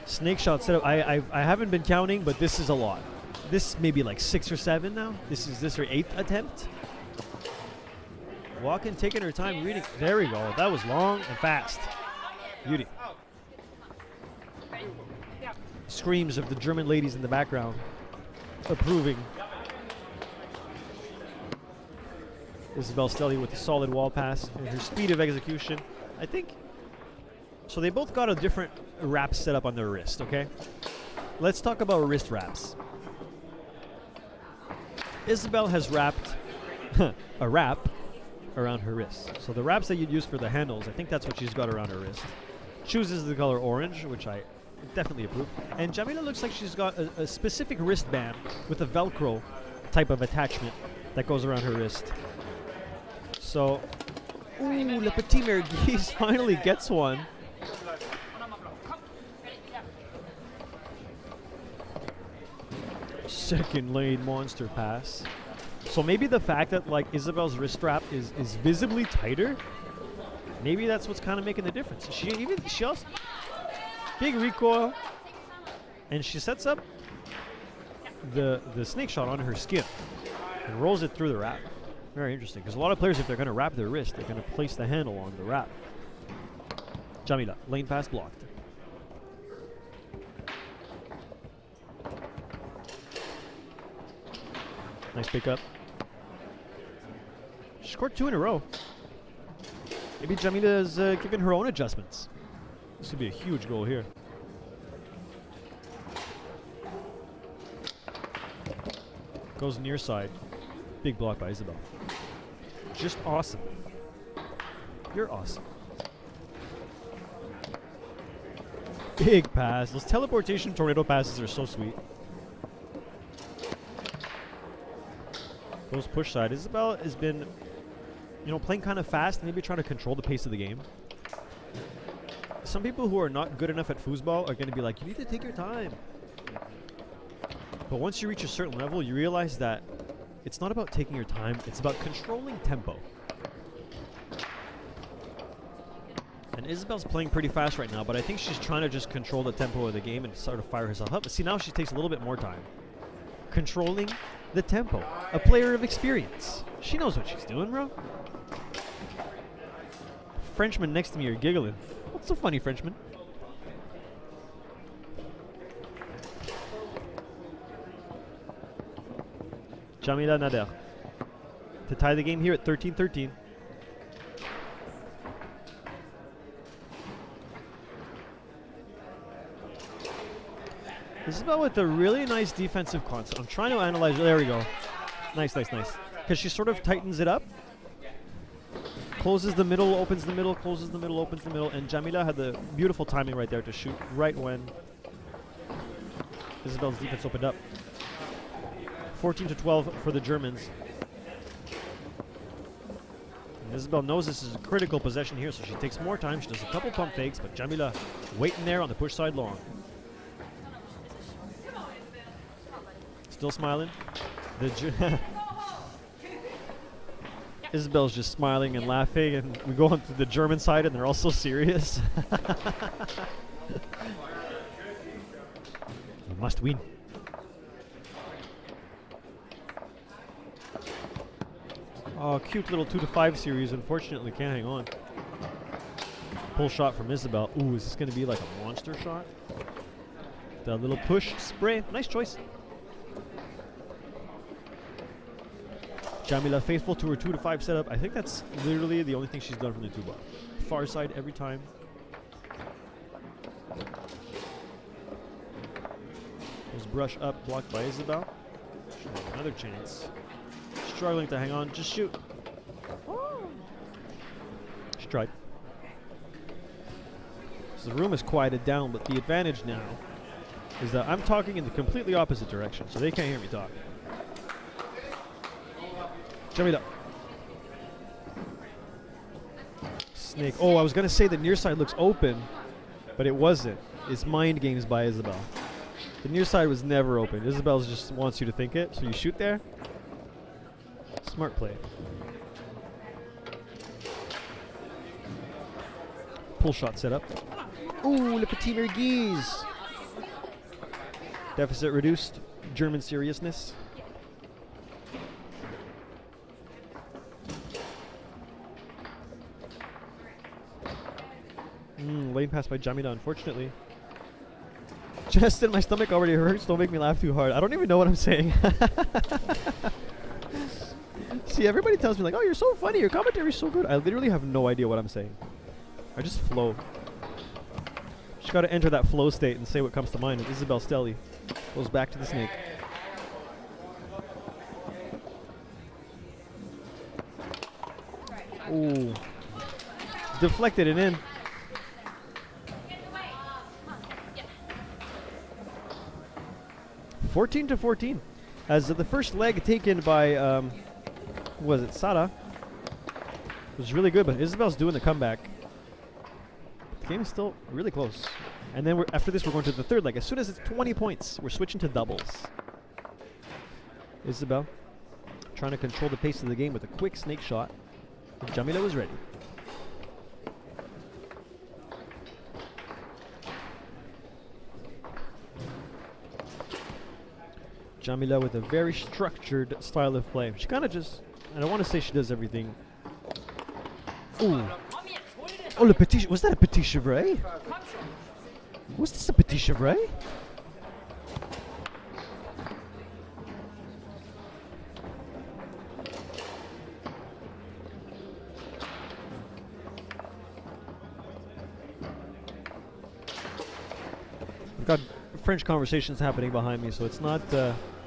Snake shot setup. I haven't been counting, but this is a lot. This may be like 6 or 7 now. This is her 8th attempt. Walking, taking her time, reading. There we go. That was long and fast. Beauty. Screams of the German ladies in the background approving. Isabel Stelly with a solid wall pass and her speed of execution. I think, so they both got a different wrap set up on their wrist, okay? let's talk about wrist wraps. Isabel has wrapped a wrap around her wrist. So the wraps that you'd use for the handles, I think that's what she's got around her wrist. Chooses the color orange, which I definitely approve. And Jamila looks like she's got a specific wristband with a Velcro type of attachment that goes around her wrist. So, ooh, Le Petit Merguez finally gets one. Second lane monster pass. So maybe the fact that like Isabel's wrist strap is visibly tighter, maybe that's what's kind of making the difference. She also big recoil, and she sets up the snake shot on her skin and rolls it through the wrap. Very interesting, because a lot of players, if they're going to wrap their wrist, they're going to place the handle on the wrap. Jamila, lane pass blocked. Nice pickup. She scored 2 in a row. Maybe Jamila is giving her own adjustments. This would be a huge goal here. Goes near side. Big block by Isabel. Just awesome. You're awesome. Big pass. Those teleportation tornado passes are so sweet. Goes push side. Isabel has been, playing kind of fast, maybe trying to control the pace of the game. Some people who are not good enough at foosball are going to be like, you need to take your time. But once you reach a certain level, you realize that it's not about taking your time, it's about controlling tempo. And Isabel's playing pretty fast right now, but I think she's trying to just control the tempo of the game and sort of fire herself up. But see, now she takes a little bit more time. Controlling the tempo. A player of experience. She knows what she's doing, bro. Frenchman next to me are giggling. What's so funny, Frenchman? Jamila Nader to tie the game here at 13-13. Isabel with a really nice defensive concept. I'm trying to analyze. There we go. Nice, nice, nice. Because she sort of tightens it up. Closes the middle, opens the middle, closes the middle, opens the middle. And Jamila had the beautiful timing right there to shoot right when Isabel's defense opened up. 14-12 for the Germans. And Isabel knows this is a critical possession here, so she takes more time. She does a couple pump fakes, but Jamila waiting there on the push side long. Still smiling. Isabel's just smiling and laughing, and we go on to the German side, and they're all so serious. We must win. Oh, cute little 2-5 series. Unfortunately, can't hang on. Pull shot from Isabel. Ooh, is this going to be like a monster shot? The little push spray. Nice choice. Jamila faithful to her 2-5 setup. I think that's literally the only thing she's done from the 2-bar. Far side every time. There's brush up, blocked by Isabel. Another chance. Struggling to hang on. Just shoot. She tried. So the room is quieted down, but the advantage now is that I'm talking in the completely opposite direction, so they can't hear me talk. Jamila. Snake. Oh, I was going to say the near side looks open, but it wasn't. It's mind games by Isabel. The near side was never open. Isabel just wants you to think it, so you shoot there. Smart play. Pull shot set up. Ooh, Le Petit Merguez. Deficit reduced. German seriousness. Lane pass by Jamila, unfortunately. Just in my stomach already hurts. Don't make me laugh too hard. I don't even know what I'm saying. See, everybody tells me like, oh, you're so funny. Your commentary's so good. I literally have no idea what I'm saying. I just flow. Just got to enter that flow state and say what comes to mind. With Isabel Stelly. Goes back to the snake. Ooh. Deflected it in. Yeah. 14-14. As the first leg taken by, who was it, Sada, was really good, but Isabel's doing the comeback. The game is still really close. And then after this, we're going to the third leg. As soon as it's 20 points, we're switching to doubles. Isabel trying to control the pace of the game with a quick snake shot. Jamila was ready. Jamila with a very structured style of play. She kind of just, I don't want to say she does everything. Ooh. Oh, le petit, was that a petit chevret? Was this a petit chevret? We've got French conversations happening behind me, so it's not.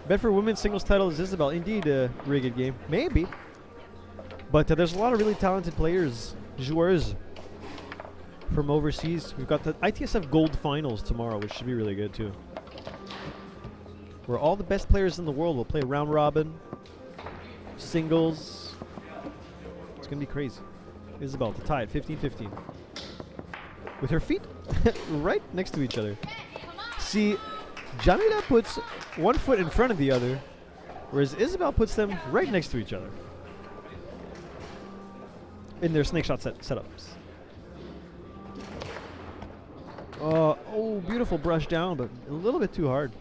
Bet for women's singles title is Isabel. Indeed, a rigged game. Maybe. But there's a lot of really talented players, joueurs, from overseas. We've got the ITSF Gold Finals tomorrow, which should be really good too. Where all the best players in the world will play round robin, singles. It's going to be crazy. Isabel to tie at 15-15. With her feet right next to each other. See, Jamila puts one foot in front of the other, whereas Isabel puts them right next to each other in their snake shot setups. Oh, beautiful brush down, but a little bit too hard.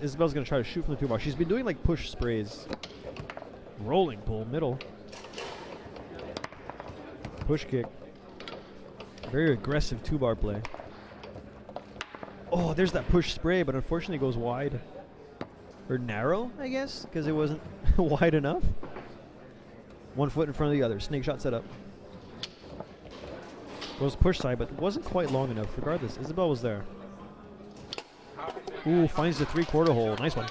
Isabel's going to try to shoot from the 2-bar. She's been doing like push sprays. Rolling pull, middle. Push kick. Very aggressive 2-bar play. Oh, there's that push spray, but unfortunately it goes wide. Or narrow, I guess, because it wasn't wide enough. One foot in front of the other. Snake shot set up. Goes push side, but wasn't quite long enough. Regardless, Isabel was there. Ooh, finds the 3/4 hole. Nice one.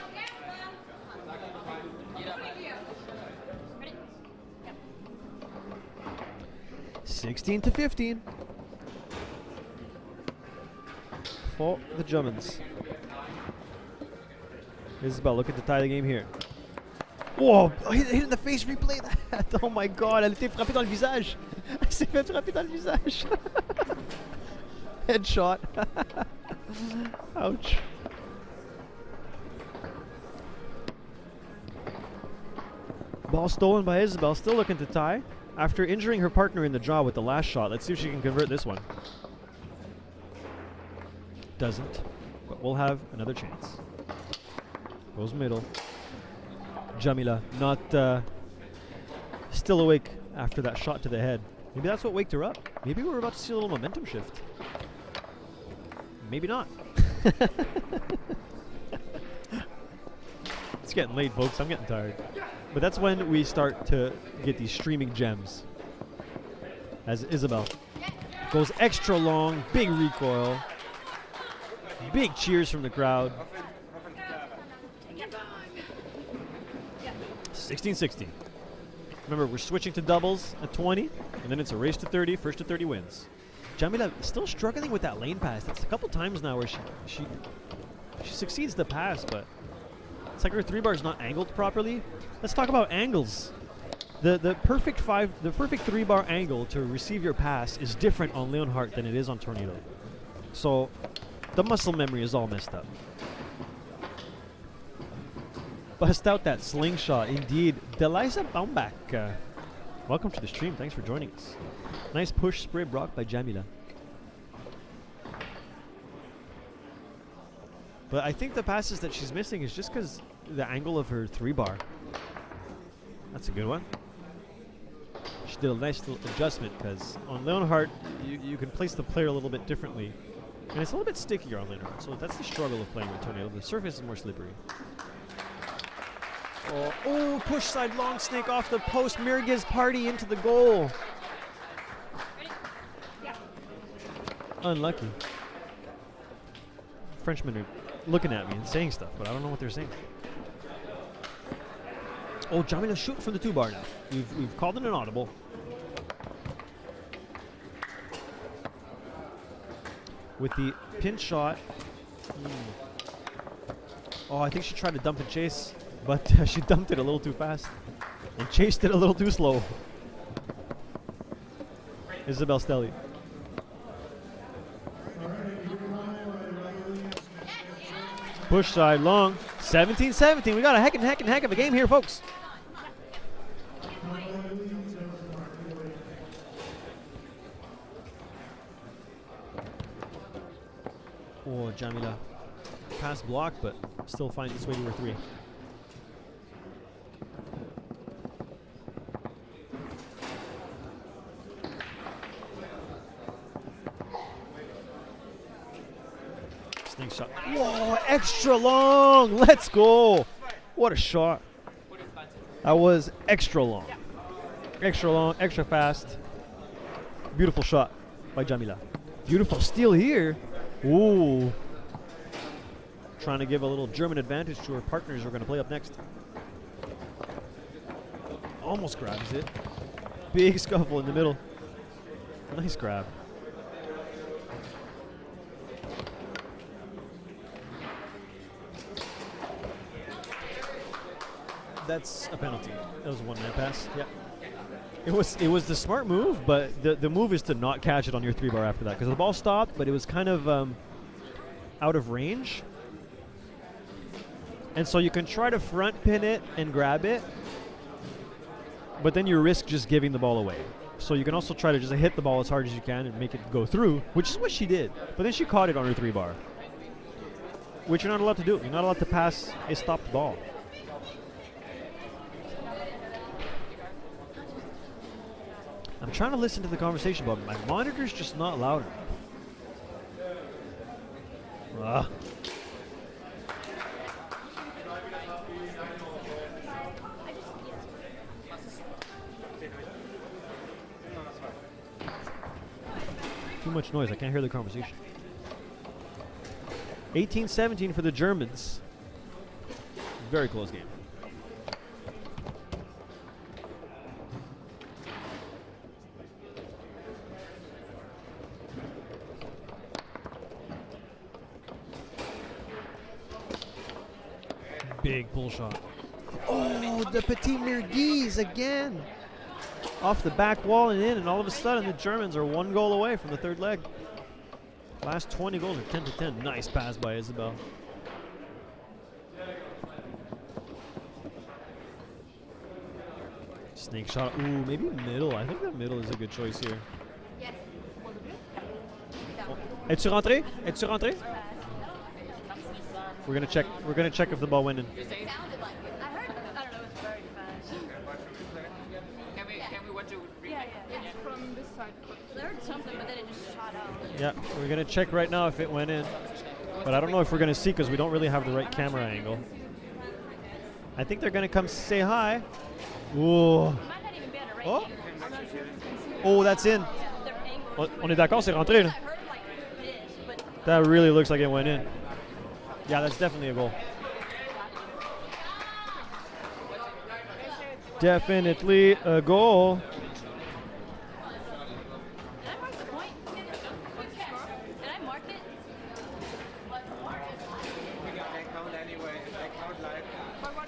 Ready? 16-15. For the Germans. Isabel looking to tie the game here. Whoa! Hit in the face, replay that! Oh my god, elle était frappée dans le visage! Elle s'est fait frapper dans le visage! Headshot! Ouch. Ball stolen by Isabel, still looking to tie. After injuring her partner in the jaw with the last shot, let's see if she can convert this one. Doesn't, but we'll have another chance. Goes middle. Jamila not still awake after that shot to the head. Maybe that's what waked her up. Maybe we're about to see a little momentum shift. Maybe not. It's getting late, folks. I'm getting tired. But that's when we start to get these streaming gems. As Isabel goes extra long, big recoil. Big cheers from the crowd. 16-16. Remember, we're switching to doubles at 20, and then it's a race to 30. First to 30 wins. Jamila still struggling with that lane pass. That's a couple times now where she succeeds the pass, but it's like her 3-bar's not angled properly. Let's talk about angles. The perfect 3-bar angle to receive your pass is different on Leonhardt than it is on Tornado. So the muscle memory is all messed up. Bust out that slingshot, indeed. Deliza Baumbach. Welcome to the stream. Thanks for joining us. Nice push spray blocked by Jamila. But I think the passes that she's missing is just because the angle of her 3-bar. That's a good one. She did a nice little adjustment because on Leonhardt, you can place the player a little bit differently. And it's a little bit stickier on Leonhardt, so that's the struggle of playing with Tornado. The surface is more slippery. Oh, push side long snake off the post. Mirgiz party into the goal. Ready? Yeah. Unlucky. Frenchman looking at me and saying stuff, but I don't know what they're saying. Oh, Jamila shoot from the 2-bar now. We've called it an audible. With the pinch shot. Oh, I think she tried to dump and chase, but she dumped it a little too fast and chased it a little too slow. Isabel Stelly. Push side long. 17-17. We got a heck of a game here, folks. Oh, Jamila. Pass block, but still finds its way to her 3. Snake shot. Whoa, extra long. Let's go. What a shot. That was extra long. Extra long, extra fast. Beautiful shot by Jamila. Beautiful steal here. Ooh. Trying to give a little German advantage to her partners who are going to play up next. Almost grabs it. Big scuffle in the middle. Nice grab. That's a penalty. That was a one-man pass. Yeah. It was the smart move, but the move is to not catch it on your 3-bar after that, because the ball stopped, but it was kind of out of range. And so you can try to front pin it and grab it, but then you risk just giving the ball away. So you can also try to just hit the ball as hard as you can and make it go through, which is what she did. But then she caught it on her 3-bar, which you're not allowed to do. You're not allowed to pass a stopped ball. I'm trying to listen to the conversation, but my monitor's just not loud enough. Too much noise. I can't hear the conversation. 18-17 for the Germans. Very close game. Big pull shot. Oh, the Petit Mirguez again. Off the back wall and in, and all of a sudden the Germans are 1 goal away from the 3rd leg. Last 20 goals are 10-10. Nice pass by Isabel. Snake shot. Ooh, maybe middle. I think the middle is a good choice here. Oh. Es-tu rentré? Es-tu rentré? We're gonna check. We're gonna check if the ball went in. Yeah, we're gonna check right now if it went in, but I don't know if we're gonna see because we don't really have the right camera angle. I think they're gonna come say hi. Ooh. Oh. Oh, that's in. On est d'accord, c'est rentré là. That really looks like it went in. Yeah, that's definitely a goal. Definitely a goal.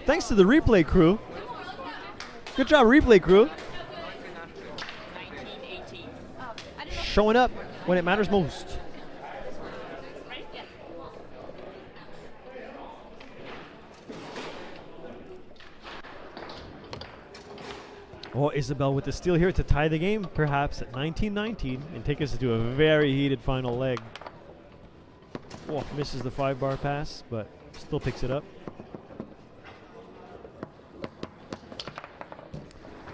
Thanks to the replay crew. Good job, replay crew. Showing up when it matters most. Oh, Isabel with the steal here to tie the game, perhaps at 19-19, and take us to a very heated final leg. Oh, misses the 5-bar pass, but still picks it up.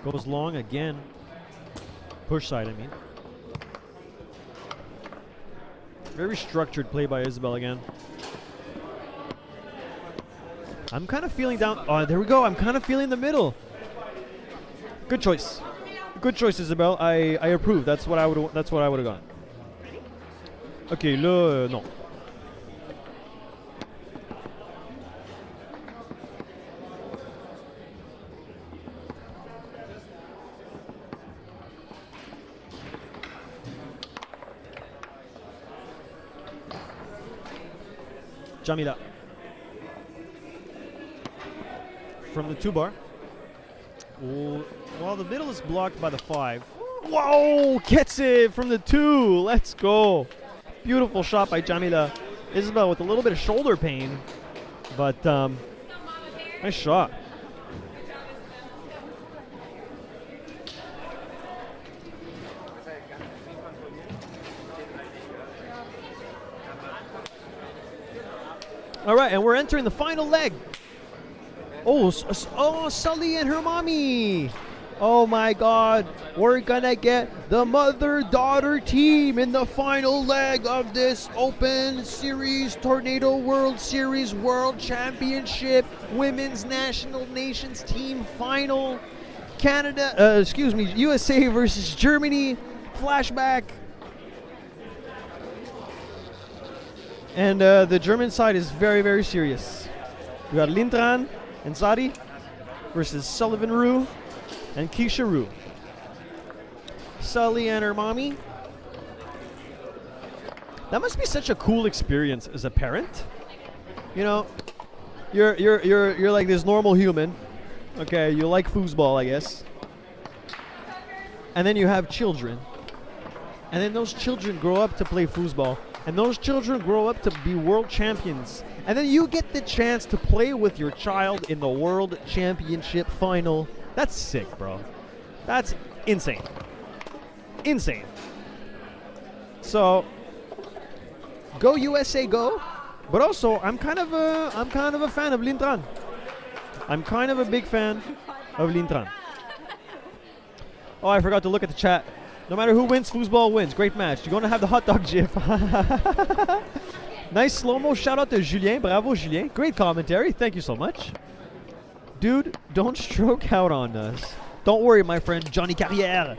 Goes long again. Push side, I mean. Very structured play by Isabel again. I'm kind of feeling down. Oh, there we go. I'm kind of feeling the middle. Good choice. Good choice, Isabel. I approve. That's what I would. That's what I would have gone. Okay, là, non. Jamila. From the 2 bar. Well, the middle is blocked by the 5. Whoa! Gets it from the 2. Let's go. Beautiful shot by Jamila. Isabel with a little bit of shoulder pain, but nice shot. All right, and we're entering the final leg. Oh, Sully and her mommy. Oh my God, we're gonna get the mother-daughter team in the final leg of this Open Series Tornado World Series World Championship Women's National Nations Team Final. USA versus Germany. Flashback. And the German side is very, very serious. We got Lintran and Zadi versus Sullivan Rue and Keisha Rue. Sully and her mommy. That must be such a cool experience as a parent. You know, you're like this normal human. Okay, you like foosball, I guess. And then you have children. And then those children grow up to play foosball. And those children grow up to be world champions. And then you get the chance to play with your child in the world championship final. That's sick, bro. That's insane. Insane. So, go USA, go. But also, I'm kind of a fan of Lintran. I'm kind of a big fan of Lintran. Oh, I forgot to look at the chat. No matter who wins, foosball wins. Great match. You're going to have the hot dog gif. Nice slow-mo. Shout out to Julien. Bravo, Julien. Great commentary. Thank you so much. Dude, don't stroke out on us. Don't worry, my friend Johnny Carrière.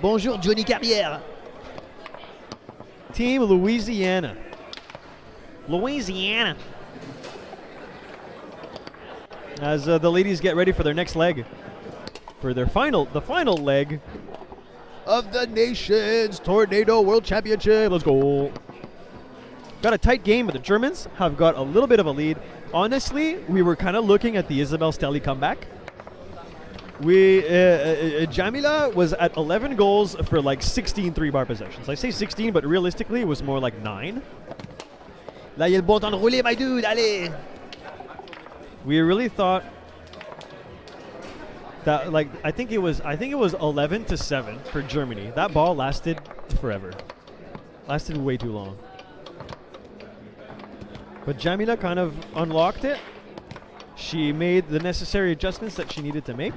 Bonjour, Johnny Carrière. Team Louisiana. Louisiana. As the ladies get ready for their next leg. For the final leg of the Nations Tornado World Championship. Let's go. Got a tight game, but the Germans have got a little bit of a lead. Honestly, we were kind of looking at the Isabel Stelly comeback. Jamila was at 11 goals for like 16 3-bar possessions. I say 16, but realistically it was more like 9. Là, il y a le bon temps de rouler, my dude, allez. We really thought that, like, I think it was 11-7 for Germany. That ball lasted forever. Lasted way too long. But Jamila kind of unlocked it. She made the necessary adjustments that she needed to make.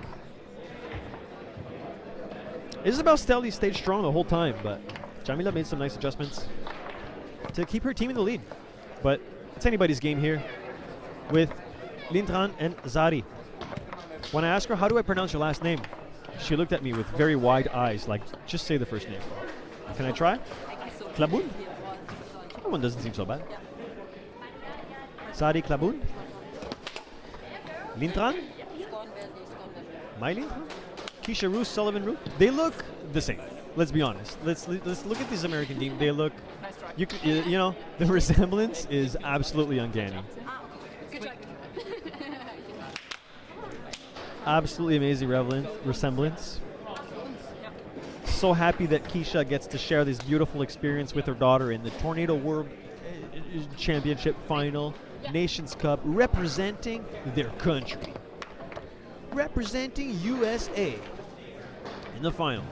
Isabel Stelly stayed strong the whole time, but Jamila made some nice adjustments to keep her team in the lead. But it's anybody's game here with Lintran and Zari. When I asked her, how do I pronounce your last name? She looked at me with very wide eyes, like, just say the first name. Can I try? Klaboun? That one doesn't seem so bad. Zari Klaboun? Lintran? My Lintran? Keisha Rue, Sullivan Rue? They look the same. Let's be honest. Let's look at this American team. They look, you know, the resemblance is absolutely uncanny. Absolutely amazing resemblance. So happy that Keisha gets to share this beautiful experience with her daughter in the Tornado World Championship Final, Nations Cup, representing their country. Representing USA in the final.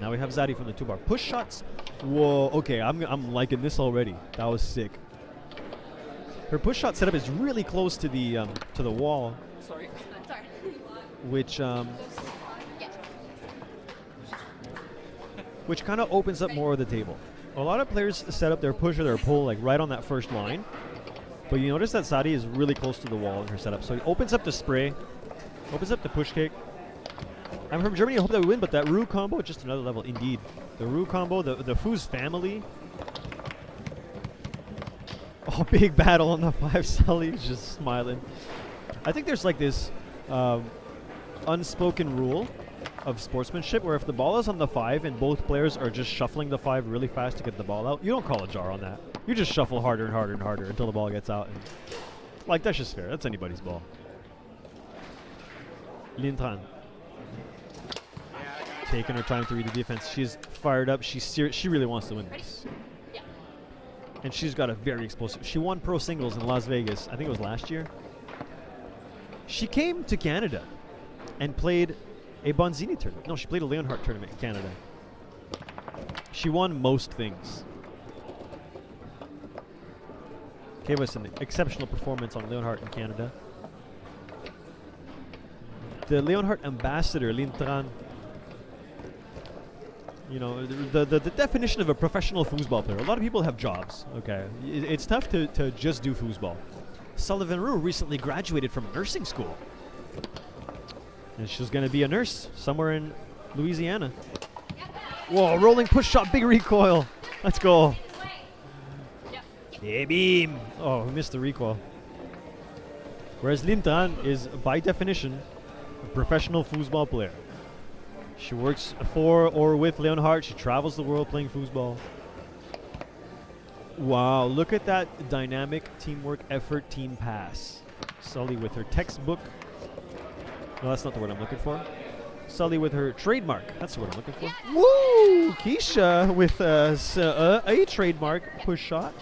Now we have Zadi from the 2-bar. Push shots. Whoa, okay, I'm liking this already. That was sick. Her push shot setup is really close to the wall. Sorry. Which kind of opens up more of the table. A lot of players set up their push or their pull like right on that first line. But you notice that Zadi is really close to the wall in her setup. So he opens up the spray, opens up the push kick. I'm from Germany, I hope that we win, but that Rue combo, just another level, indeed. The Rue combo, the Foos family. Oh, big battle on the 5. Sully's just smiling. I think there's like this unspoken rule of sportsmanship where if the ball is on the 5 and both players are just shuffling the 5 really fast to get the ball out, you don't call a jar on that. You just shuffle harder and harder and harder until the ball gets out. And like, that's just fair. That's anybody's ball. Lintran. Taking her time to read the defense. She's fired up. She really wants to win this. And she's got a very explosive. She won pro singles in Las Vegas. I think it was last year. She came to Canada and played a Bonzini tournament. No, she played a Leonhardt tournament in Canada. She won most things. Gave us an exceptional performance on Leonhardt in Canada. The Leonhardt ambassador, Lintran, you know, the definition of a professional foosball player. A lot of people have jobs, okay? It's tough to just do foosball. Sullivan Rue recently graduated from nursing school. And she's going to be a nurse somewhere in Louisiana. Whoa, rolling push shot, big recoil. Let's go. Yeah, beam. Oh, we missed the recoil. Whereas Lintran is, by definition, a professional foosball player. She works for or with Leonhardt. She travels the world playing foosball. Wow, look at that dynamic teamwork effort team pass. Sully with her textbook. No, that's not the word I'm looking for. Sully with her trademark. That's the word I'm looking for. Woo! Keisha with a trademark push shot.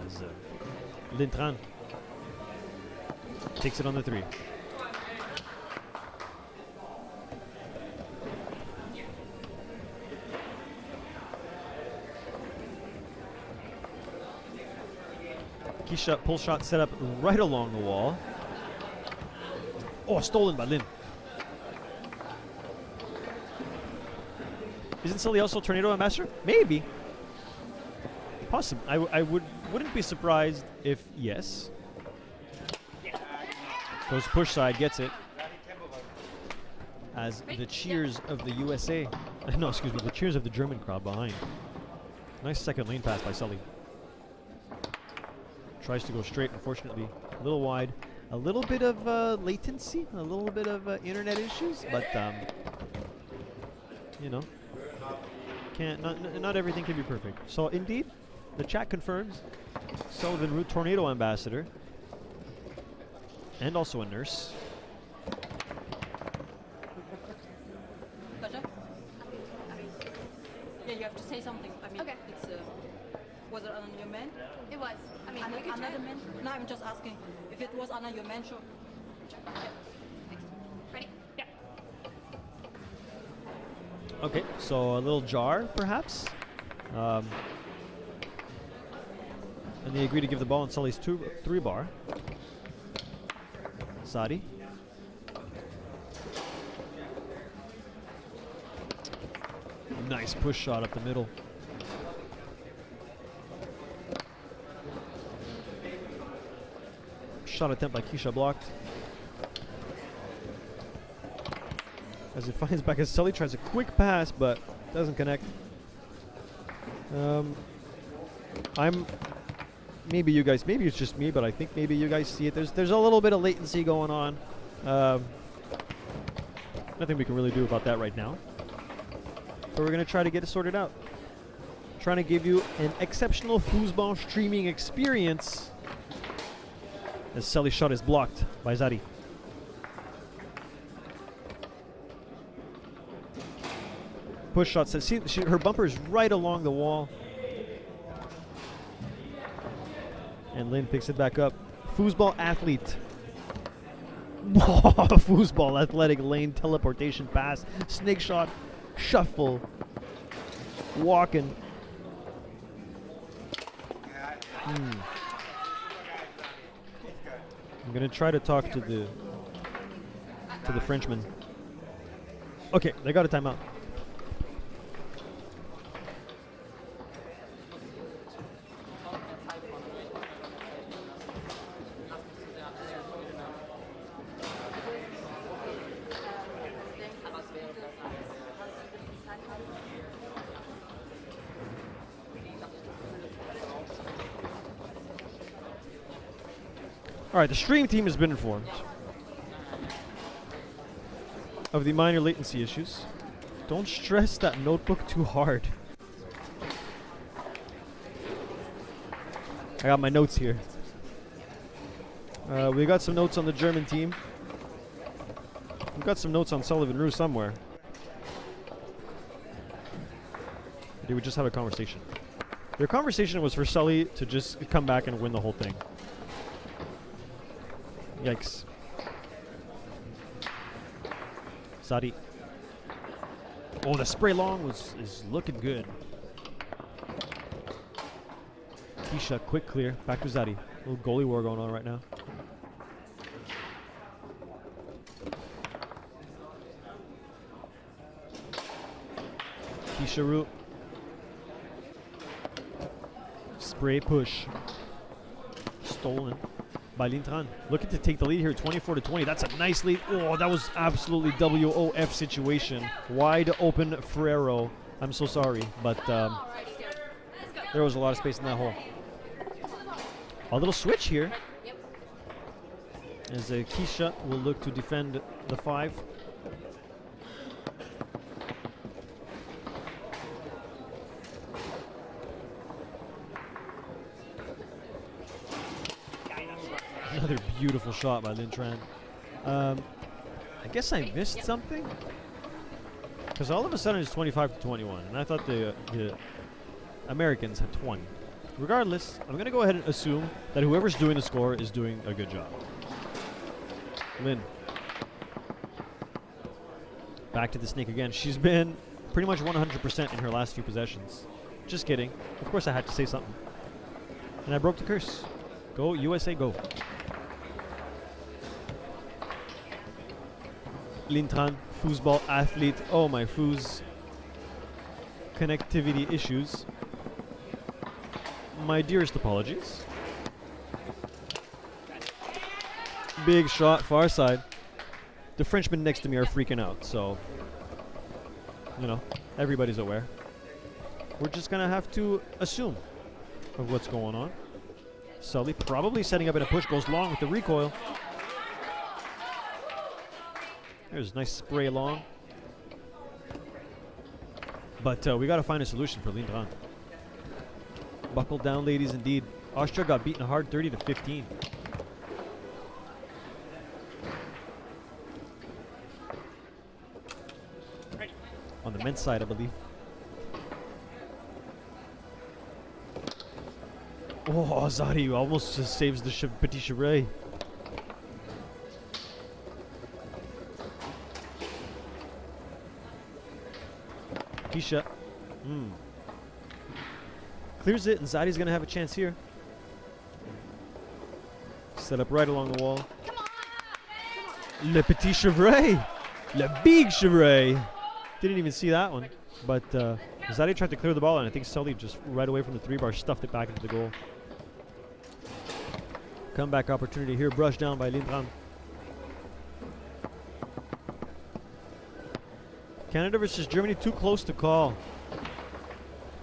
As Lintran takes it on the 3. Keisha pull shot set up right along the wall. Oh, stolen by Lin. Isn't Sully also Tornado Ambassador? Maybe. Possible. I wouldn't be surprised if yes. Goes push side, gets it. As the cheers of the USA. No, excuse me, the cheers of the German crowd behind. Nice second lane pass by Sully. Tries to go straight, unfortunately. A little wide. A little bit of latency, a little bit of internet issues, but you know, not everything can be perfect. So indeed, the chat confirms Sullivan Root Tornado Ambassador and also a nurse. Pleasure. Yeah, you have to say something. I mean, it's was it on your man? It was. I mean, we could try. Another man? No, I'm just asking. If it was on your man, sure. Ready? Yeah. Okay, so a little jar, perhaps. And they agree to give the ball on Sully's 3 bar. Sadi. Nice push shot up the middle. Shot attempt by Keisha blocked. As it finds back as Sully tries a quick pass, but doesn't connect. Maybe you guys, maybe it's just me, but I think maybe you guys see it. There's a little bit of latency going on. Nothing we can really do about that right now. But we're gonna try to get it sorted out. Trying to give you an exceptional foosball streaming experience. As Sully's shot is blocked by Zadi. Push shot says, see, her bumper is right along the wall. And Lin picks it back up. Foosball athlete. Foosball athletic lane teleportation pass. Snake shot. Shuffle. Walking. I'm gonna try to talk to the Frenchman. Okay, they got a timeout. All right, the stream team has been informed of the minor latency issues. Don't stress that notebook too hard. I got my notes here. We got some notes on the German team. We've got some notes on Sullivan Rue somewhere. Did we just have a conversation? Their conversation was for Sully to just come back and win the whole thing. Yikes. Sadi. Oh, the spray long is looking good. Keisha, quick clear. Back to Zadi. A little goalie war going on right now. Keisha Root. Spray push. Stolen by Lintran. Looking to take the lead here, 24-20. That's a nice lead. Oh, that was absolutely WOF situation. Wide open Ferrero. I'm so sorry, but there was a lot of space in that hole. A little switch here. As Keisha will look to defend the 5. Another beautiful shot by Lintran. I guess I missed something. Because all of a sudden it's 25-21. And I thought the Americans had 20. Regardless, I'm going to go ahead and assume that whoever's doing the score is doing a good job. Lynn. Back to the snake again. She's been pretty much 100% in her last few possessions. Just kidding. Of course I had to say something. And I broke the curse. Go, USA, go. Lintran, foosball athlete. Oh, my foos. Connectivity issues. My dearest apologies. Big shot, far side. The Frenchmen next to me are freaking out, so, you know, everybody's aware. We're just gonna have to assume of what's going on. Sully probably setting up in a push, goes long with the recoil. There's a nice spray long. But we gotta find a solution for Lindran. Buckle down, ladies, indeed. Austria got beaten hard, 30-15. On the men's side, I believe. Oh, Azadi almost just saves the Petit Chevret. Keisha. Clears it, and Zadi's going to have a chance here. Set up right along the wall. Le Petit Chevret. Le Big Chevret. Didn't even see that one. But Zadi tried to clear the ball, and I think Sully just right away from the 3-bar stuffed it back into the goal. Comeback opportunity here, brushed down by Lindran. Canada versus Germany, too close to call.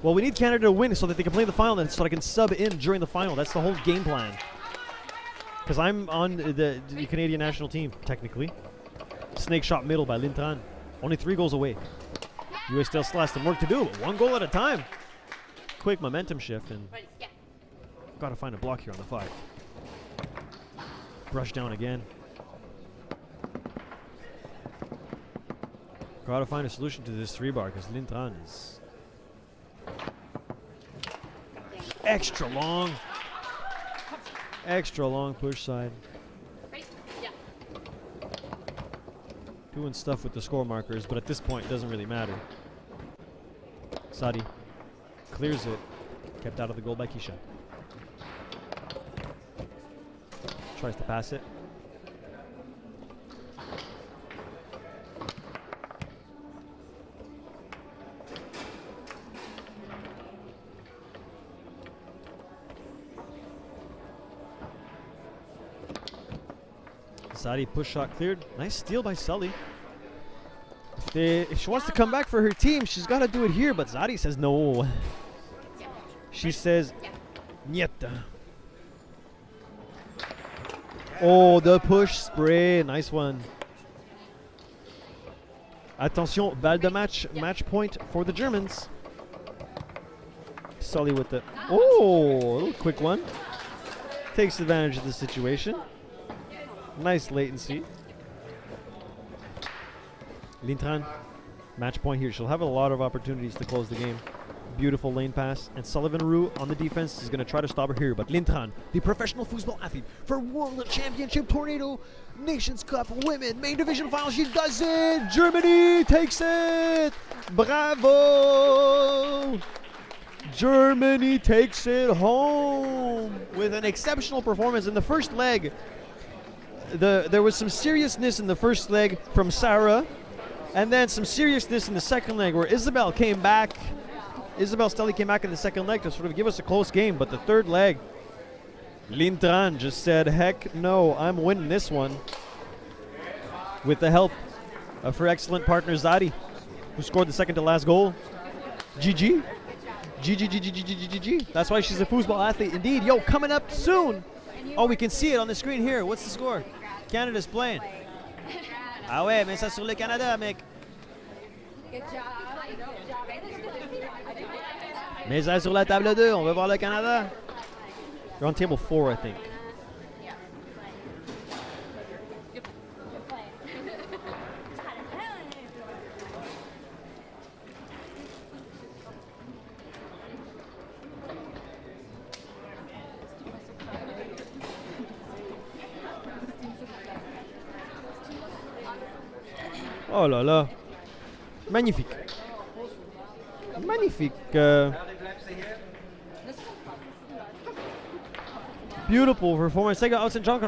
Well, we need Canada to win so that they can play the final, and so I can sub in during the final. That's the whole game plan. Because I'm on the Canadian national team, technically. Snake shot middle by Lintran. Only 3 goals away. US still has some work to do, but 1 goal at a time. Quick momentum shift, and got to find a block here on the 5. Brush down again. Got to find a solution to this 3-bar because Lintran is extra long. Extra long push side. Doing stuff with the score markers, but at this point it doesn't really matter. Sadi clears it. Kept out of the goal by Keisha. Tries to pass it. Sadi push shot cleared. Nice steal by Sully. If she wants to come back for her team, she's got to do it here, but Zadi says no. She says, Nieta. Oh, the push spray. Nice one. Attention, balle de match. Match point for the Germans. Sully with the... Oh, a little quick one. takes advantage of the situation. Nice latency. Lintran, match point here. She'll have a lot of opportunities to close the game. Beautiful lane pass. And Sullivan Roux on the defense is going to try to stop her here. But Lintran, the professional football athlete for World Championship Tornado Nations Cup Women Main Division Final. She does it! Germany takes it! Bravo! Germany takes it home with an exceptional performance in the first leg. There was some seriousness in the first leg from Sarah, and then some seriousness in the second leg where Isabel came back. Isabel Stelly came back in the second leg to sort of give us a close game, but the third leg, Lintran just said, heck no, I'm winning this one. With the help of her excellent partner Zadi, who scored the second to last goal. GG. GG. That's why she's a football athlete indeed. Yo, coming up soon. Oh, we can see it on the screen here. What's the score? Canada's playing. Ah ouais, mets ça sur le Canada, mec. Mets ça sur la table 2, on va voir le Canada. You're on table 4, I think. Oh là là. Magnifique. Magnifique. Beautiful performance. Sega Outs and John.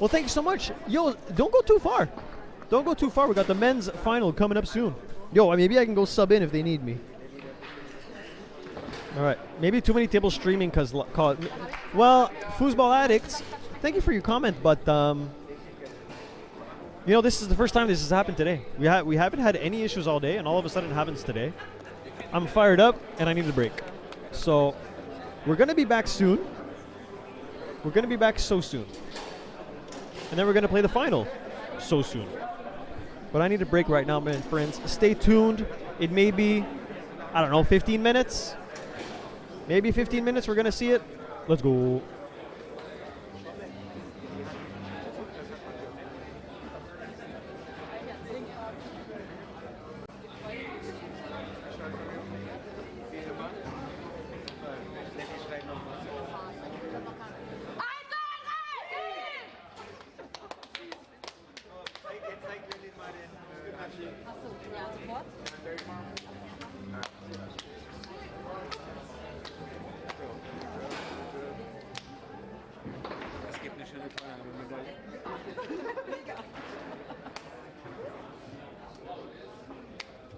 Well, thank you so much. Yo, don't go too far. Don't go too far. We got the men's final coming up soon. Yo, maybe I can go sub in if they need me. All right. Maybe too many tables streaming because... Well, foosball addicts, thank you for your comment, but... you know, this is the first time this has happened today. We haven't had any issues all day, and all of a sudden it happens today. I'm fired up, and I need a break. So, we're going to be back soon. We're going to be back so soon. And then we're going to play the final so soon. But I need a break right now, my friends. Stay tuned. It may be, I don't know, 15 minutes? Maybe 15 minutes, we're going to see it. Let's go.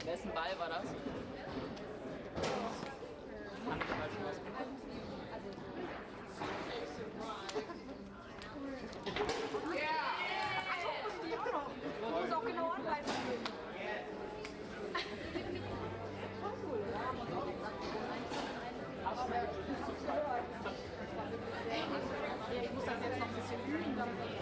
Wessen Ball war das? Ich muss das jetzt noch ein bisschen üben, damit ich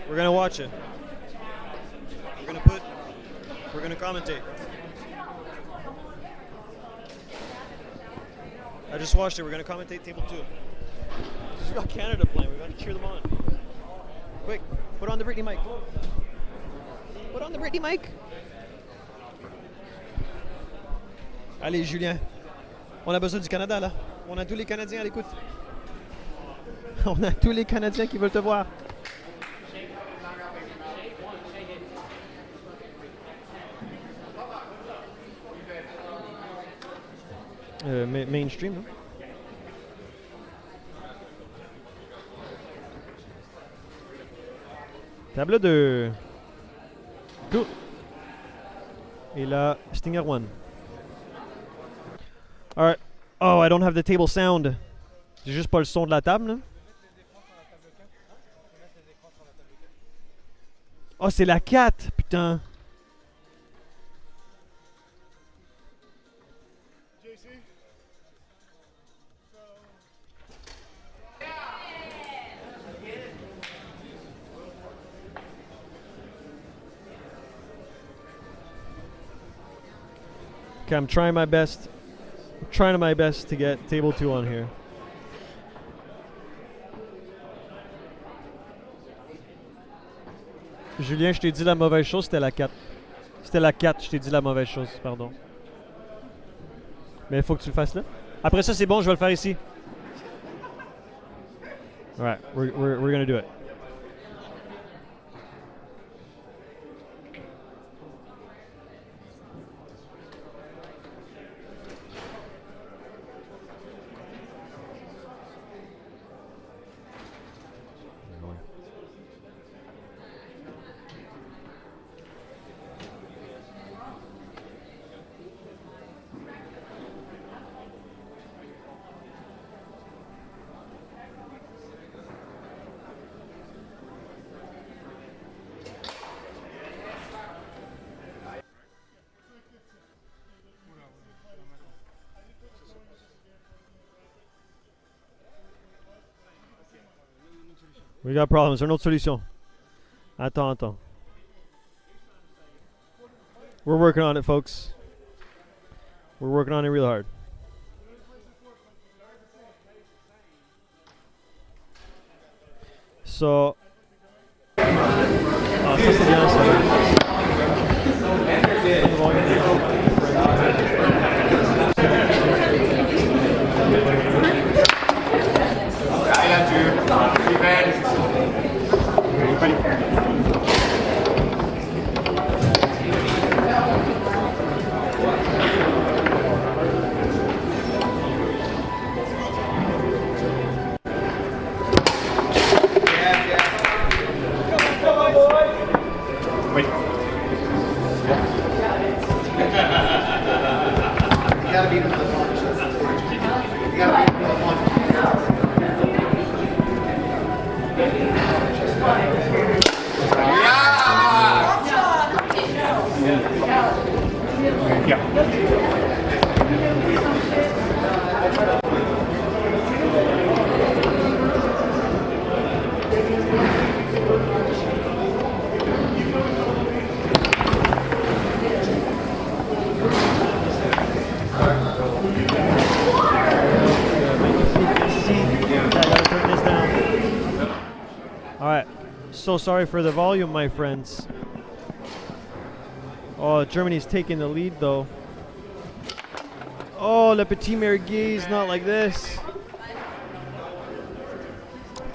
We're gonna watch it. We're gonna commentate. I just watched it. We're gonna commentate table 2. We got Canada playing. We gotta cheer them on. Quick, put on the Britney mic. Put on the Britney mic. Allez, Julien. On a besoin du Canada, là. On a tous les Canadiens à l'écoute. On a tous les Canadiens qui veulent te voir. Mainstream, non? Table 2. Cool. Et là, Stinger 1. Alright. Oh, I don't have the table sound. J'ai juste pas le son de la table, là. Oh, c'est la 4, putain. Okay, I'm trying my best. I'm trying my best to get table 2 on here. Julien, je t'ai dit la mauvaise chose, c'était la 4. C'était la 4, je t'ai dit la mauvaise chose, pardon. Mais il faut que tu le fasses là. Après ça, c'est bon, je vais le faire ici. Alright, we're gonna do it. We got problems. There's no solution. Attends. We're working on it, folks. We're working on it real hard. So. Ça c'est bien ça. So sorry for the volume, my friends. Oh, Germany's taking the lead, though. Oh, Le Petit Merguez, not like this.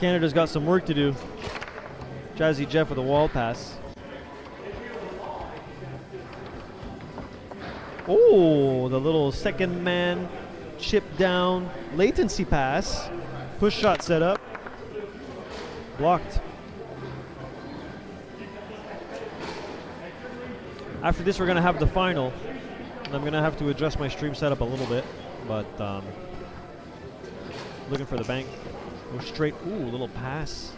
Canada's got some work to do. Jazzy Jeff with a wall pass. Oh, the little second man chip down latency pass. Push shot set up. Blocked. After this, we're going to have the final. And I'm going to have to adjust my stream setup a little bit. But looking for the bank. Go straight. Ooh, little pass.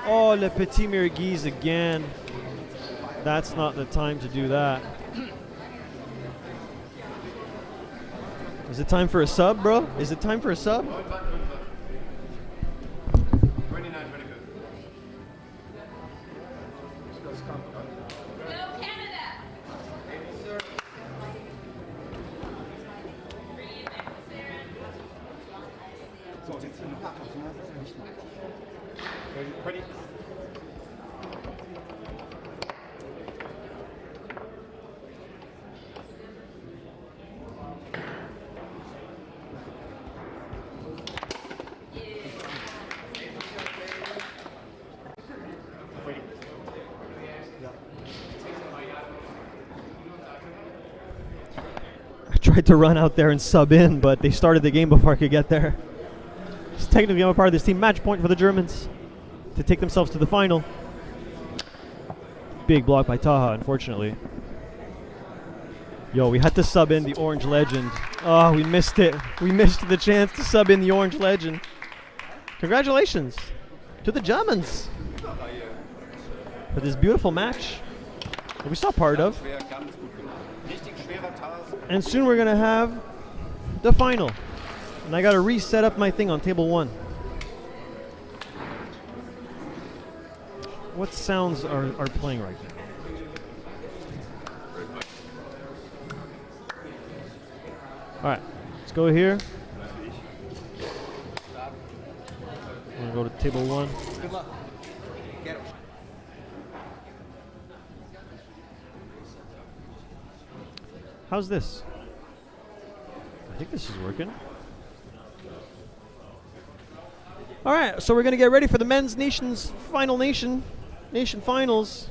Oh, Le Petit Merguez again. That's not the time to do that. Is it time for a sub, bro? Is it time for a sub? 29, very good. Go Canada! So, jetzt hier noch abtauschen, das ist ja nicht noch. Ready? I tried to run out there and sub in, but they started the game before I could get there. It's technically I'm a part of this team. Match point for the Germans to take themselves to the final. Big block by Taha, unfortunately. Yo, we had to sub in the Orange Legend. Oh, we missed it. We missed the chance to sub in the Orange Legend. Congratulations to the Germans for this beautiful match that we saw part of. And soon we're going to have the final. And I got to reset up my thing on table 1. What sounds are playing right now? Alright, let's go here. I'm going to go to table 1. Good luck. Get him. How's this? I think this is working. All right, so we're going to get ready for the men's nation's final nation finals.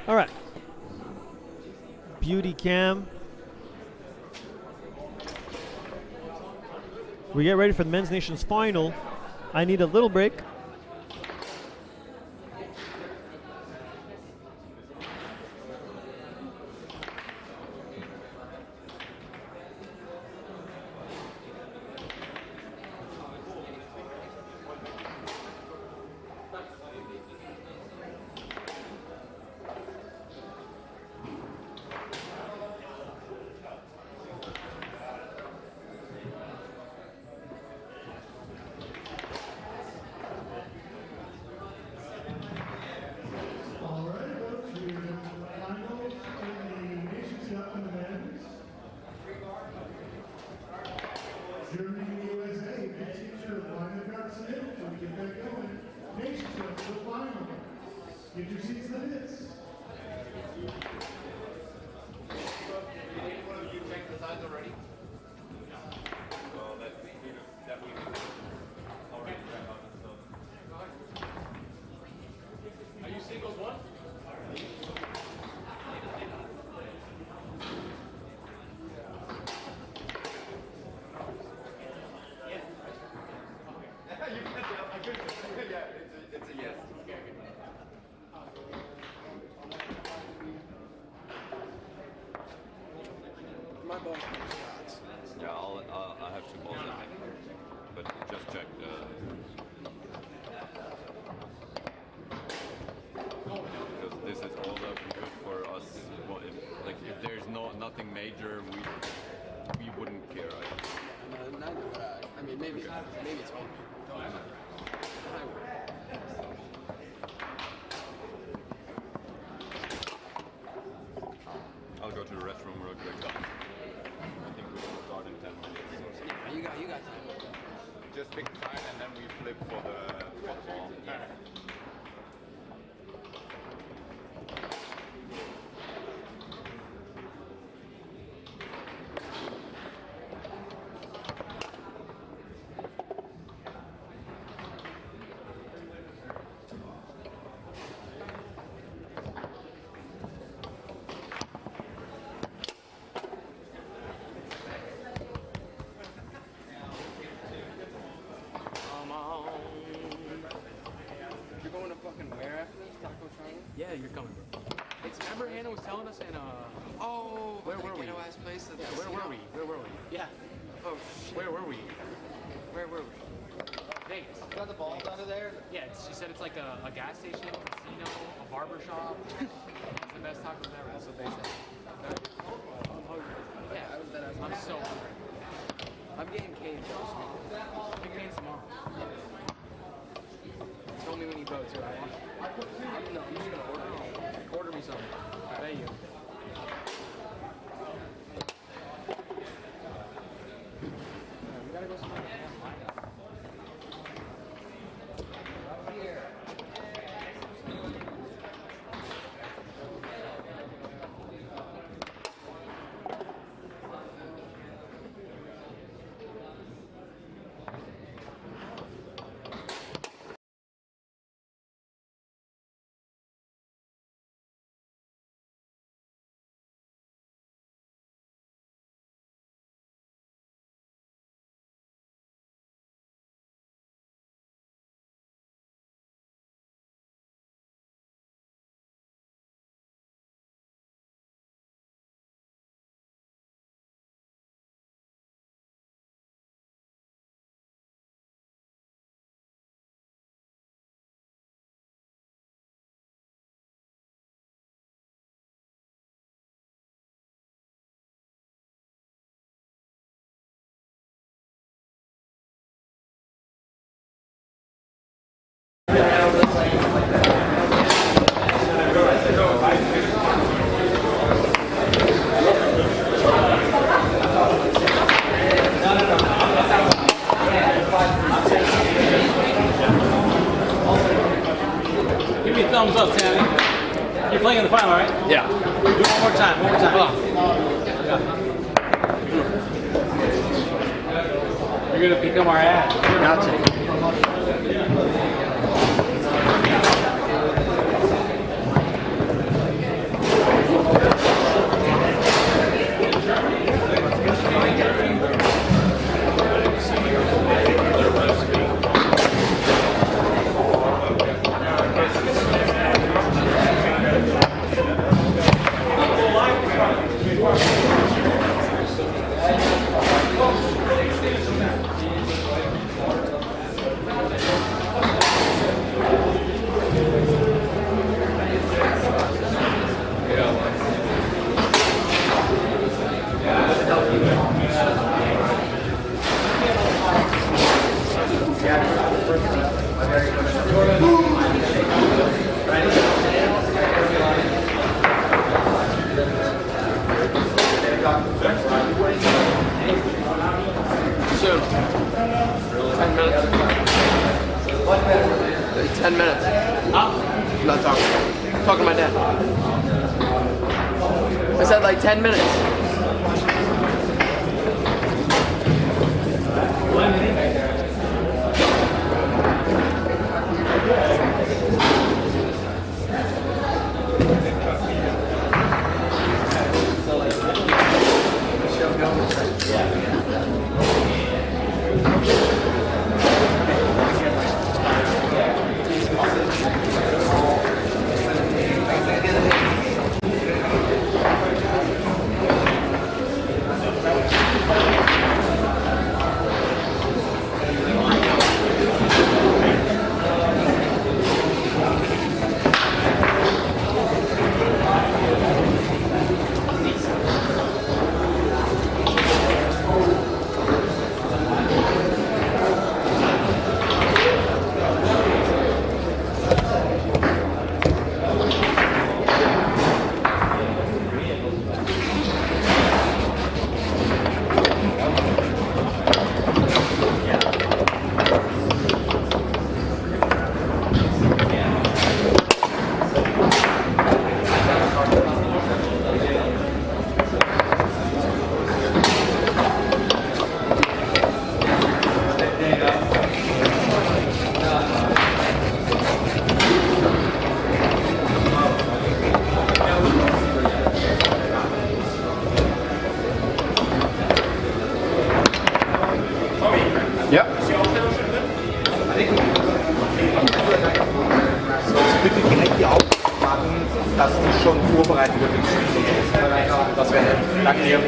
All right. Beauty cam. We get ready for the men's nation's final. I need a little break. Get your seats in the pits. You checked the sides already? Well, that we already checked out the stuff. Are you singles one? It's a yes. My ball. Yeah, I'll have 2 balls, I think. But just check. Because this is all that we good for us. Well, if there's nothing major, we wouldn't care. Neither would I. I mean, maybe it's home. I'll go to the restroom real quick. I think we will start in 10 minutes or something. Yeah, you got time. Just pick the side and then we flip for the ball. Vegas and Oh, where were we? Last place Yeah, where were we? Where were we? Yeah. Oh shit. Where were we? Where were we? Vegas. You got the balls under there? Yeah, she said it's like a gas station, casino, a barber shop. It's the best tacos ever. That's what they said. Yeah, I'm so hungry. I'm getting caved. You can tomorrow. Tell me when you go to. I'm just gonna order. Order me something. I bet you. We gotta go somewhere. Give me a thumbs up, Tammy. You're playing in the final, right? Yeah. Do it one more time. One more time. You're gonna become our ad. Gotcha. Soon. 10 minutes. 10 minutes. I'm not talking. I'm talking to my dad. I said like 10 minutes. Yep. Bitte direkt die Augen machen, dass du schon vorbereitet wird. Das wäre nett. Danke dir.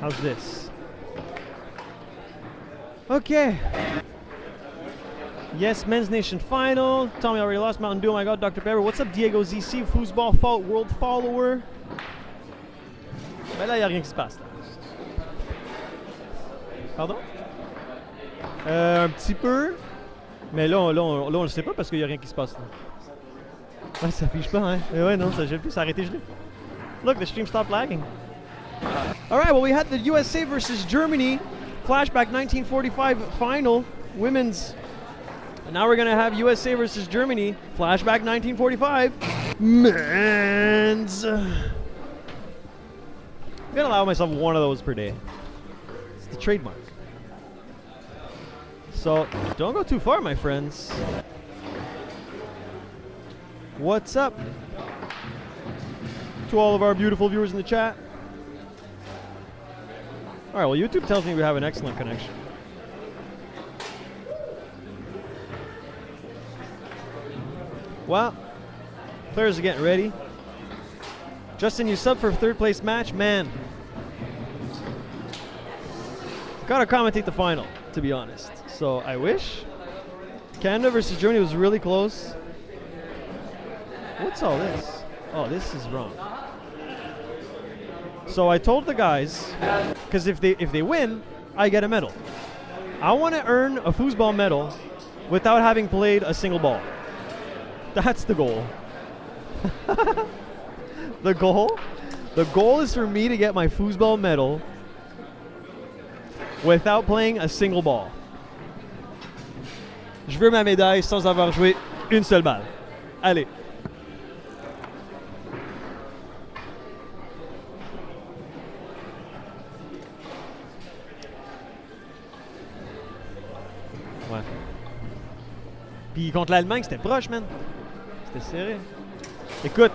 How's this? Okay. Yes, Men's Nation Final. Tommy already lost. Mountain Dew. Oh my God, Dr. Pepper. What's up, Diego ZC, foosball world follower? Ben là, il n'y a rien qui se passe. Là. Pardon? Un petit peu. Mais là, on le sait pas parce qu'il n'y a rien qui se passe. Là. Ouais, ça fiche pas, hein? Mais ouais, non, ça gèle plus. Ça a arrêté gelé. Look, the stream stopped lagging. Alright, well, we had the USA versus Germany Flashback 1945 final, women's. And now we're going to have USA versus Germany Flashback 1945 men's. I'm going to allow myself one of those per day. It's the trademark. So, don't go too far, my friends. What's up to all of our beautiful viewers in the chat? Alright, well, YouTube tells me we have an excellent connection. Well, players are getting ready. Justin, you sub for third place match? Man. Gotta commentate the final, to be honest. So, I wish. Canada versus Germany was really close. What's all this? Oh, this is wrong. So I told the guys, because if they win, I get a medal. I want to earn a foosball medal without having played a single ball. That's the goal. The goal is for me to get my foosball medal without playing a single ball. Je veux ma médaille sans avoir joué une seule balle. Allez. Ouais. Puis contre l'Allemagne, c'était proche, man. C'était serré. Écoute,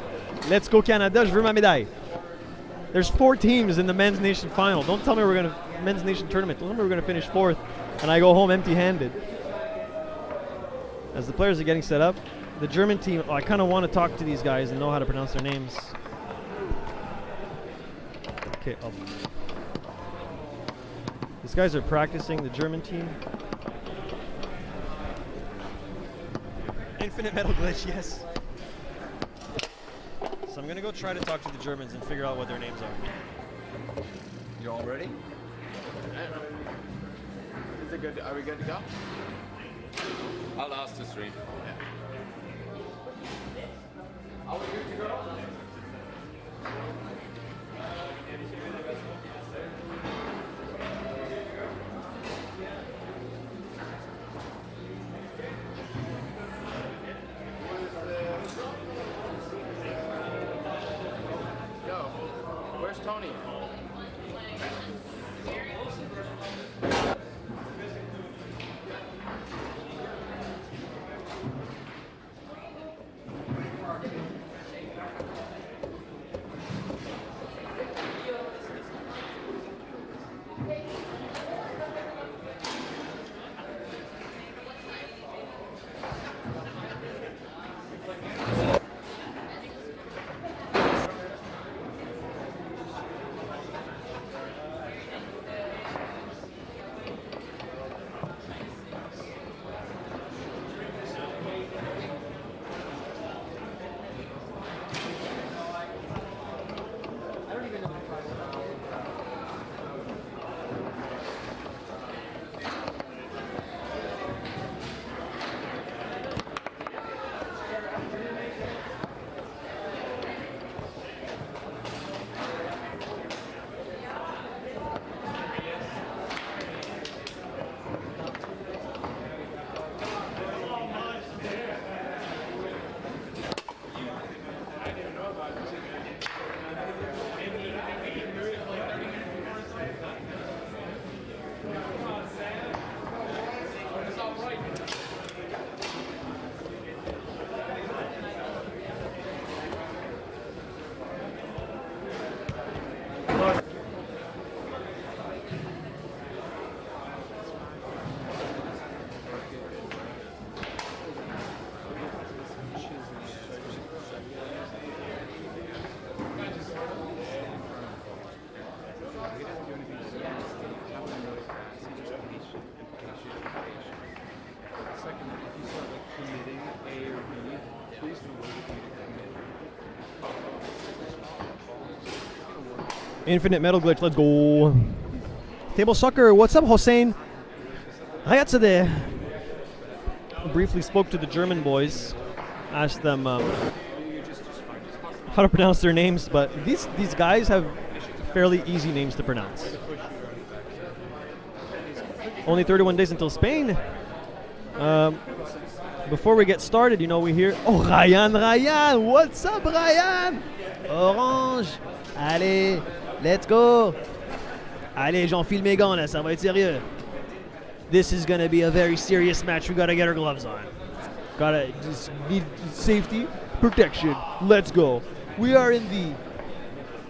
let's go Canada, je veux ma médaille. There's 4 teams in the Men's Nation Final. Don't tell me we're going to Men's Nation Tournament. Don't tell me we're going to finish 4th and I go home empty-handed. As the players are getting set up, the German team, I kind of want to talk to these guys and know how to pronounce their names. Okay, these guys are practicing, the German team. Infinite metal glitch, yes. So I'm going to go try to talk to the Germans and figure out what their names are. You all ready? Is it good? Are we good to go? I'll ask the stream. Are we good to go? Yo, where's Tony? Infinite metal glitch, let's go. Table soccer, what's up, Hossein? Hayatsadeh. Briefly spoke to the German boys, asked them how to pronounce their names, but these guys have fairly easy names to pronounce. Only 31 days until Spain. Before we get started, you know, we hear, oh, Ryan, what's up, Ryan? Orange, allez, let's go. Allez, j'enfile mes gants là, ça va être sérieux. This is gonna be a very serious match. We gotta get our gloves on. Gotta just need safety, protection. Let's go. We are in the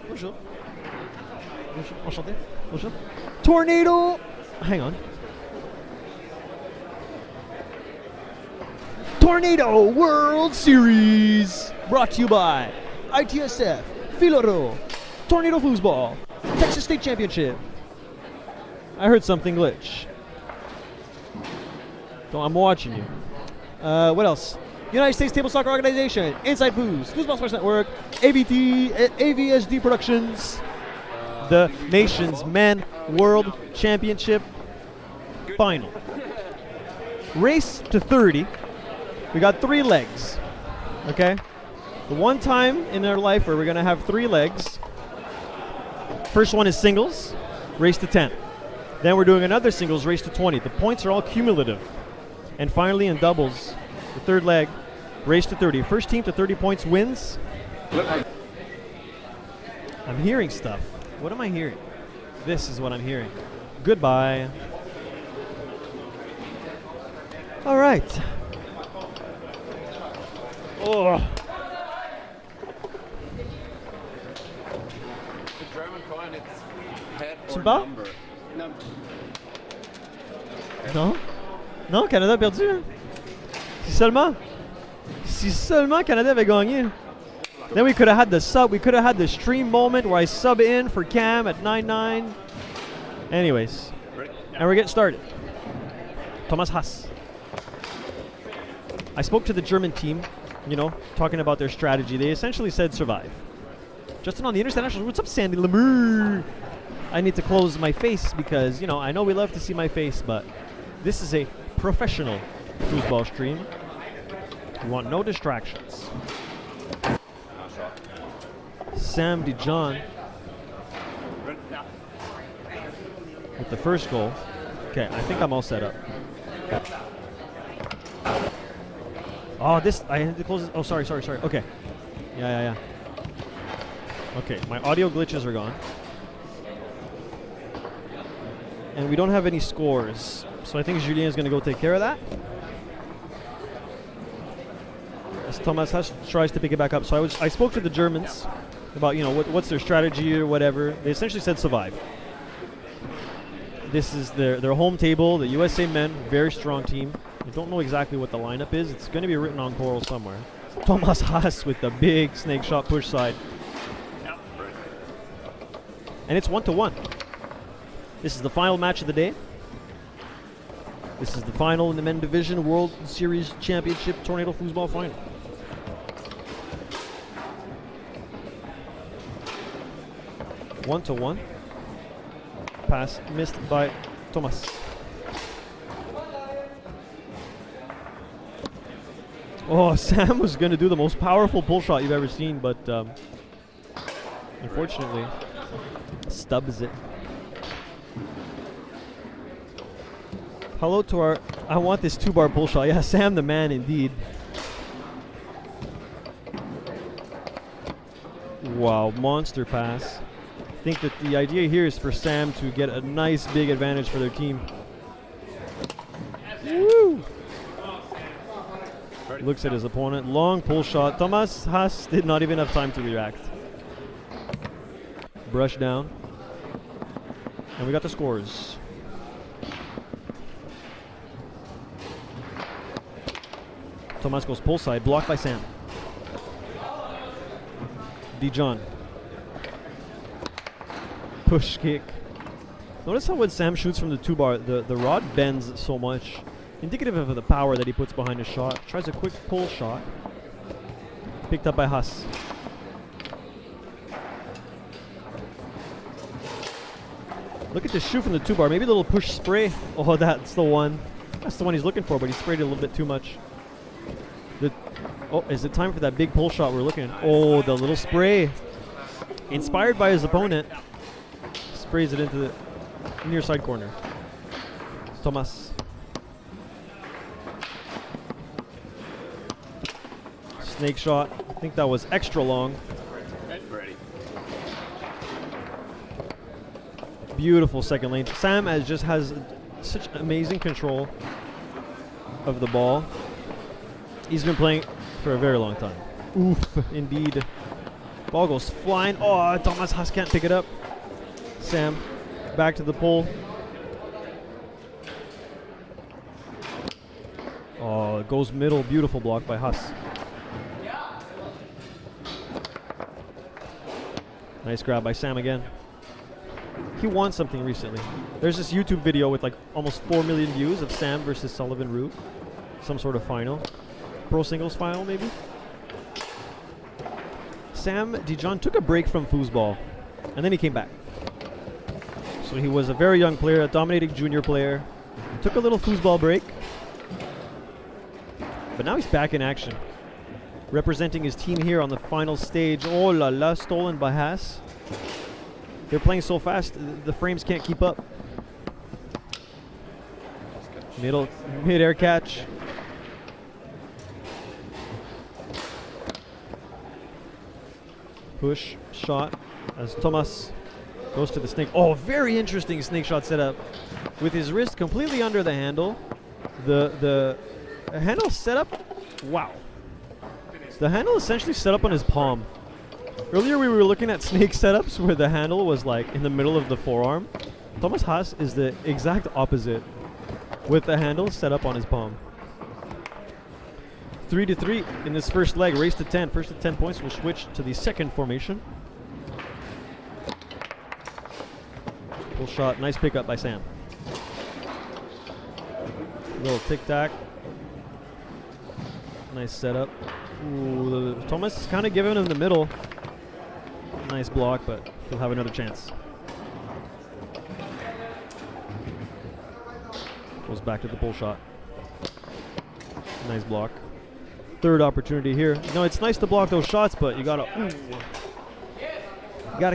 bonjour. Bonjour. Enchanté. Bonjour. Tornado. Hang on. Tornado World Series, brought to you by ITSF, Filoro, Tornado Foosball, Texas State Championship. I heard something glitch. So I'm watching you. What else? United States Table Soccer Organization, Inside Foos, Foosball Sports Network, AVSD Productions, the nation's men World Championship final. Race to 30. We got 3 legs. Okay? The one time in our life where we're going to have 3 legs. First one is singles, race to 10. Then we're doing another singles, race to 20. The points are all cumulative. And finally in doubles, the 3rd leg, race to 30. First team to 30 points wins. I'm hearing stuff. What am I hearing? This is what I'm hearing. Goodbye. All right. Oh. The German coin, it's head or pas? number. Non? Non, Canada a perdu. Hein? Si seulement Canada avait gagné. Then we could have had the sub. We could have had the stream moment where I sub in for Cam at 9-9. Anyways, and we're getting started. Thomas Haas. I spoke to the German team, you know, talking about their strategy. They essentially said survive. Justin on the International. What's up, Sandy Lemur? I need to close my face because, you know, I know we love to see my face, but this is a professional foosball stream. We want no distractions. Sam Dijon with the first goal. Okay, I think I'm all set up. Oh, this, I had to close it. Oh, sorry. Okay. Yeah. Okay, my audio glitches are gone. And we don't have any scores. So I think Julien is going to go take care of that. As Thomas Haas tries to pick it back up. So I spoke to the Germans about, you know, what's their strategy or whatever. They essentially said survive. This is their home table, the USA men, very strong team. I don't know exactly what the lineup is. It's going to be written on coral somewhere. Thomas Haas with the big snake shot push side. And it's 1-1. This is the final match of the day. This is the final in the men division World Series Championship Tornado Foosball final. One to one. Pass missed by Thomas. Oh, Sam was going to do the most powerful pull shot you've ever seen, but unfortunately, stubs it. Hello to our, I want this 2-bar pull shot. Yeah, Sam the man indeed. Wow, monster pass. I think that the idea here is for Sam to get a nice big advantage for their team. Woo! Looks at his opponent. Long pull shot. Thomas Haas did not even have time to react. Brush down. And we got the scores. Thomas goes pull side, blocked by Sam. Dijon. Push kick. Notice how when Sam shoots from the 2-bar, the rod bends so much. Indicative of the power that he puts behind his shot. Tries a quick pull shot. Picked up by Haas. Look at the shoe from the 2-bar. Maybe a little push spray. Oh, that's the one. That's the one he's looking for, but he sprayed it a little bit too much. Oh, is it time for that big pull shot we're looking at? Oh, the little spray. Inspired by his opponent. Sprays it into the near side corner. Thomas. Snake shot. I think that was extra long. Ready. Beautiful second lane. Sam has such amazing control of the ball. He's been playing for a very long time. Oof, indeed. Ball goes flying. Oh, Thomas Haas can't pick it up. Sam, back to the pole. Oh, it goes middle. Beautiful block by Haas. Nice grab by Sam again. He won something recently. There's this YouTube video with like almost 4 million views of Sam versus Sullivan Rue. Some sort of final. Pro singles final, maybe? Sam Dijon took a break from foosball, and then he came back. So he was a very young player, a dominating junior player. Took a little foosball break. But now he's back in action. Representing his team here on the final stage. Oh la la, stolen by Haas. They're playing so fast, the frames can't keep up. Mid-air catch. Push, shot, as Thomas goes to the snake. Oh, very interesting snake shot setup. With his wrist completely under the handle. The handle setup, wow. The handle essentially set up on his palm. Earlier we were looking at snake setups where the handle was like in the middle of the forearm. Thomas Haas is the exact opposite, with the handle set up on his palm. 3-3 in this first leg, race to 10. First to 10 points will switch to the second formation. Full shot, nice pickup by Sam. Little tic-tac. Nice setup. Ooh, Thomas is kind of giving him the middle. Nice block, but he'll have another chance. Goes back to the pull shot. Nice block. Third opportunity here. No, it's nice to block those shots, but you gotta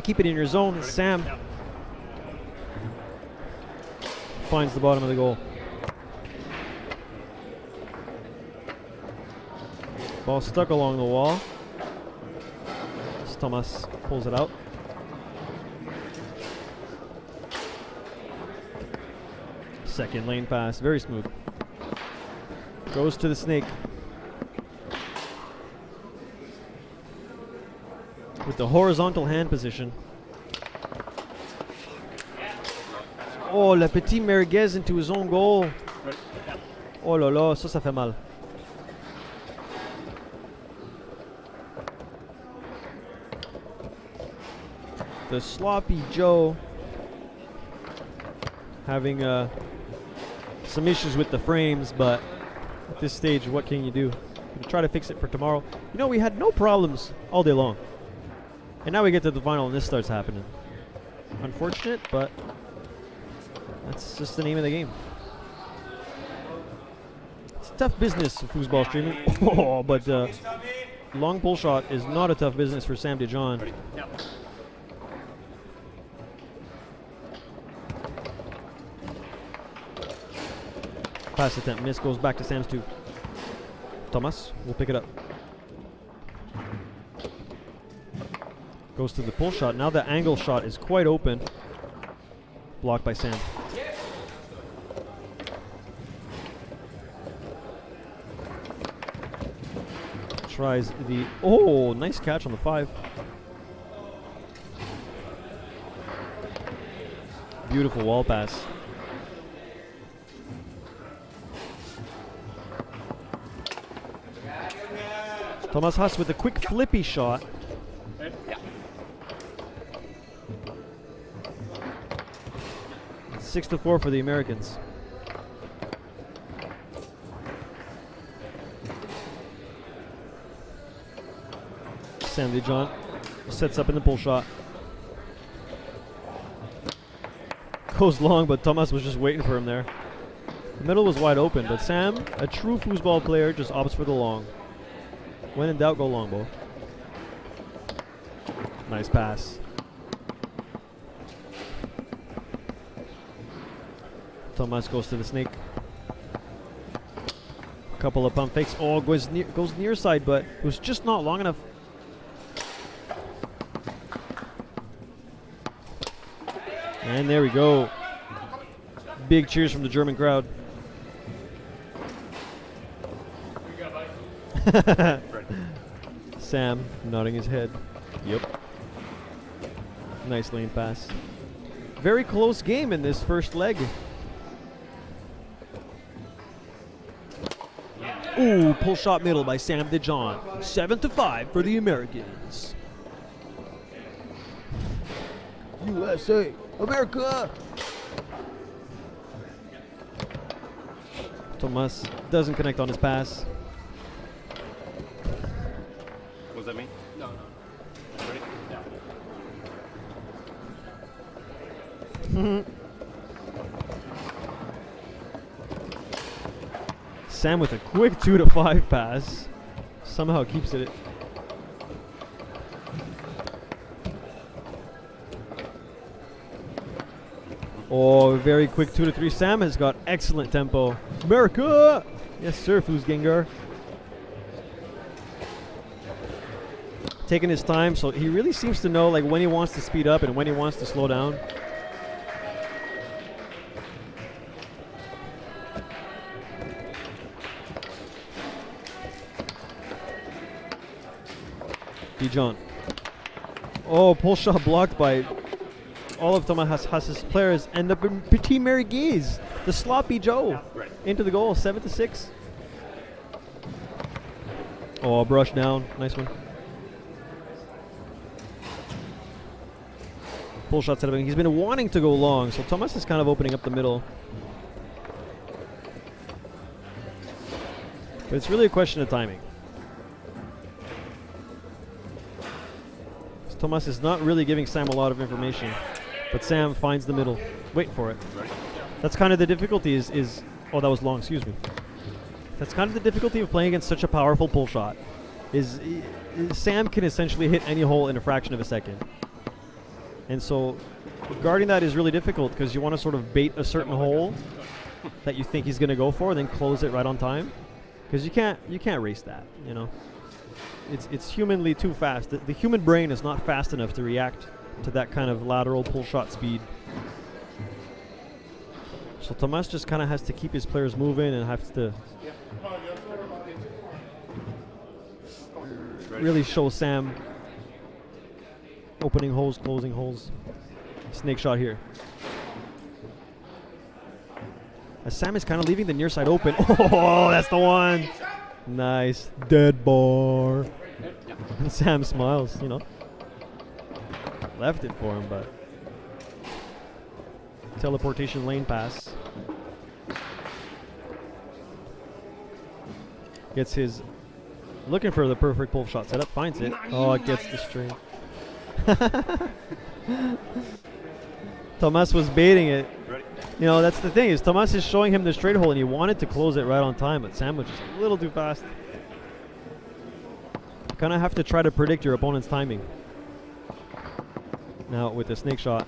keep it in your zone. Sam finds the bottom of the goal. Ball stuck along the wall. Thomas pulls it out. Second lane pass, very smooth. Goes to the snake. With the horizontal hand position. Oh, le petit merguez into his own goal. Oh là là, ça fait mal. The sloppy Joe having some issues with the frames, but at this stage, what can you do? We'll try to fix it for tomorrow. You know, we had no problems all day long. And now we get to the final and this starts happening. Unfortunate, but that's just the name of the game. It's a tough business, foosball streaming. Oh, but long pull shot is not a tough business for Sam Dijon. Pass attempt, miss, goes back to Sam's 2. Thomas will pick it up. Goes to the pull shot. Now the angle shot is quite open. Blocked by Sam. Tries the, oh, nice catch on the 5. Beautiful wall pass. Thomas Haas with a quick flippy shot. It's 6-4 for the Americans. Sam Dijon sets up in the pull shot. Goes long, but Thomas was just waiting for him there. The middle was wide open, but Sam, a true foosball player, just opts for the long. When in doubt, go long, Bo. Nice pass. Thomas goes to the snake. Couple of pump fakes. Oh, goes near side, but it was just not long enough. And there we go. Big cheers from the German crowd. Sam nodding his head. Yep. Nice lane pass. Very close game in this first leg. Ooh, pull shot middle by Sam Dijon. 7-5 for the Americans. USA, America! Thomas doesn't connect on his pass. Was that me? No. Ready? Sam with a quick 2-5 pass. Somehow keeps it. Oh, very quick 2-3. Sam has got excellent tempo. America! Yes, sir, Fußgänger. Taking his time, so he really seems to know like when he wants to speed up and when he wants to slow down. Dijon. Oh, pull shot blocked by all of Thomas Haas's players. End up in Petit Mary Gaze, the sloppy Joe, into the goal, 7-6. Oh, brush down, nice one. Pull shot setup. He's been wanting to go long, so Thomas is kind of opening up the middle. But it's really a question of timing. Thomas is not really giving Sam a lot of information, but Sam finds the middle. Wait for it. That's kind of the difficulty is oh, that was long, excuse me. That's kind of the difficulty of playing against such a powerful pull shot. Sam can essentially hit any hole in a fraction of a second. And so guarding that is really difficult because you want to sort of bait a certain hole that you think he's going to go for and then close it right on time. Because you can't race that, you know. It's humanly too fast. The human brain is not fast enough to react to that kind of lateral pull shot speed. So Thomas just kind of has to keep his players moving and has to really show Sam opening holes, closing holes. Snake shot here. As Sam is kind of leaving the near side open. Oh, that's the one. Nice. Dead bar. And Sam smiles, you know. Left it for him, but teleportation lane pass. Gets his looking for the perfect pull shot setup, finds it. Oh, it gets the string. Thomas was baiting it. You know, that's the thing, is Thomas is showing him the straight hole and he wanted to close it right on time, but Sam was just a little too fast. You kind of have to try to predict your opponent's timing. Now with the snake shot.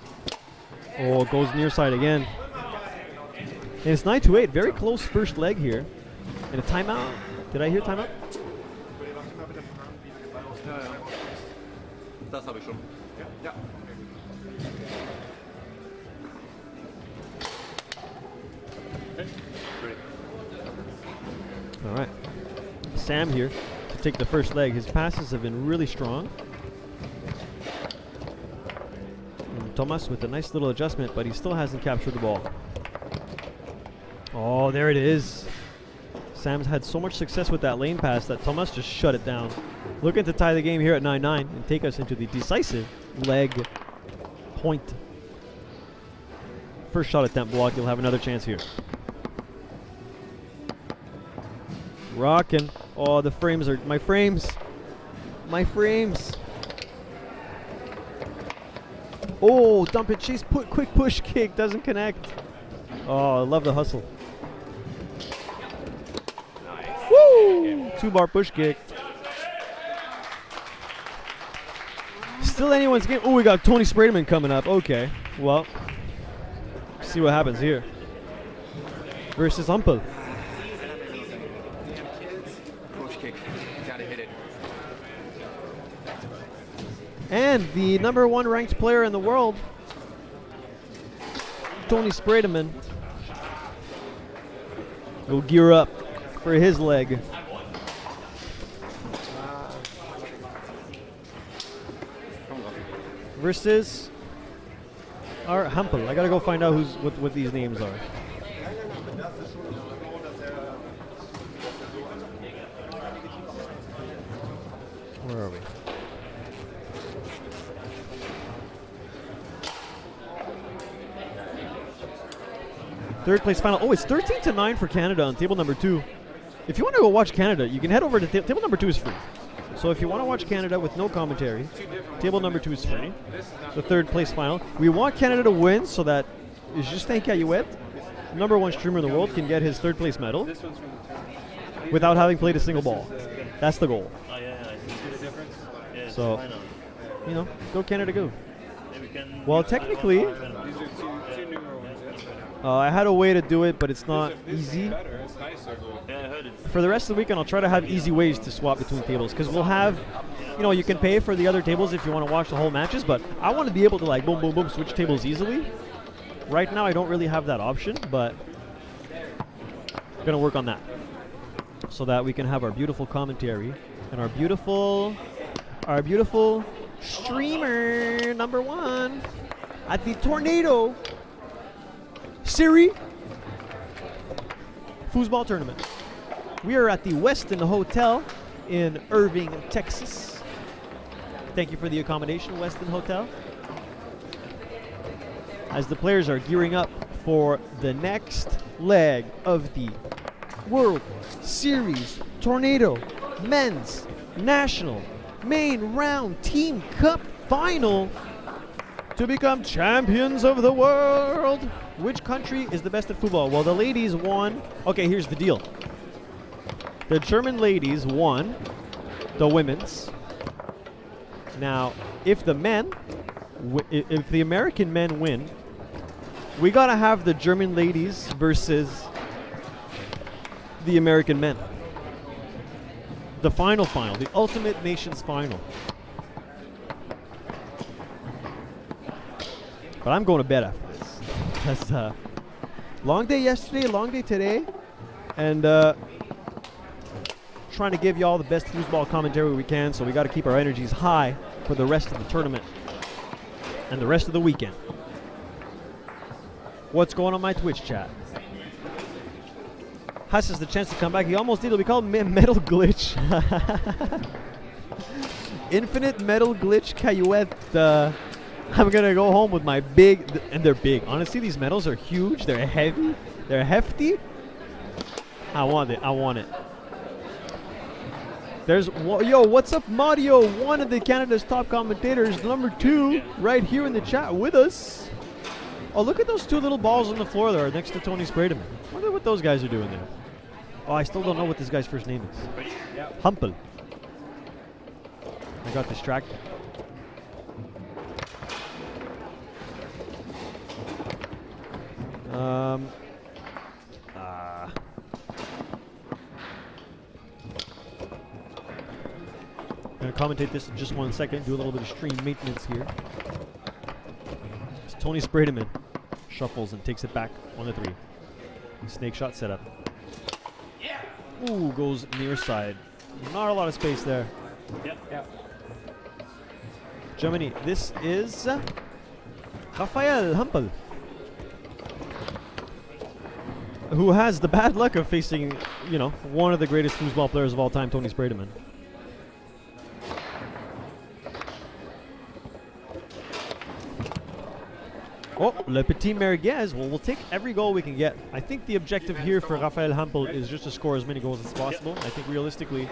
Oh, it goes near side again. And it's 9-8, very close first leg here. And a timeout. Did I hear timeout? Das habe ich schon. Ja. All right. Sam here to take the first leg. His passes have been really strong. And Thomas with a nice little adjustment, but he still hasn't captured the ball. Oh, there it is. Sam's had so much success with that lane pass that Thomas just shut it down. Looking to tie the game here at 9-9 and take us into the decisive leg point. First shot attempt block. You'll have another chance here. Rockin'. Oh, the frames are my frames. My frames. Oh, dump it, chase, quick push kick, doesn't connect. Oh, I love the hustle. Woo! 2-bar push kick. Still anyone's game. Oh, we got Tony Sprademan coming up. Okay, well, see what happens here. Versus Umpel. Push kick. Gotta hit it. And the #1 ranked player in the world, Tony Sprademan, will gear up for his leg. Versus our Hampel. I gotta go find out what these names are. Where are we? Third place final. Oh, it's 13-9 for Canada on table number 2. If you want to go watch Canada, you can head over to table number 2 is free. So if you want to watch Canada with no commentary, table number 2 is free. The third place final. We want Canada to win so that Justin Caillouette, #1 streamer in the world, can get his third place medal without having played a single ball. That's the goal. Oh, yeah, I see the difference. Yeah, So, why not? you know, go Canada, go. Maybe we can Well, technically, These are two newer ones. I had a way to do it, but it's not easy. Better. It's nicer. Yeah, I heard it. For the rest of the weekend, I'll try to have easy ways to swap between tables, because we'll have, you know, you can pay for the other tables if you want to watch the whole matches, but I want to be able to like boom, boom, boom, switch tables easily. Right now, I don't really have that option, but I'm gonna work on that so that we can have our beautiful commentary and our beautiful streamer #1 at the Tornado Series foosball tournament. We are at the Westin Hotel in Irving, Texas. Thank you for the accommodation, Westin Hotel. As the players are gearing up for the next leg of the World Series Tornado Men's National Main Round Team Cup Final to become champions of the world. Which country is the best at football? Well, the ladies won. Okay, here's the deal. The German ladies won the women's. Now, if the men, if the American men win, we gotta have the German ladies versus the American men. The final, the Ultimate Nations final. But I'm going to bed after this. That's long day yesterday, long day today, and trying to give you all the best foosball commentary we can, so we got to keep our energies high for the rest of the tournament and the rest of the weekend. What's going on my Twitch chat? Huss has the chance to come back. He almost did. It'll be called Metal Glitch. Infinite Metal Glitch Caillouette. I'm going to go home with my big, and they're big. Honestly, these medals are huge. They're heavy. They're hefty. I want it. I want it. There's, yo, what's up, Mario? One of the Canada's top commentators, #2, right here in the chat with us. Oh, look at those two little balls on the floor there next to Tony Sprademan. Wonder what those guys are doing there. Oh, I still don't know what this guy's first name is. Humpel. I got distracted. I'm going to commentate this in just 1 second, do a little bit of stream maintenance here. It's Tony Sprademan shuffles and takes it back on the 3. Snake shot setup. Ooh, goes near side. Not a lot of space there. Yep. Germany, this is Raphael Hampel, who has the bad luck of facing, you know, one of the greatest foosball players of all time, Tony Sprademan. Oh, Le Petit Merguez. Well, we'll take every goal we can get. I think the objective here for Raphael Hampel is just to score as many goals as possible. I think realistically,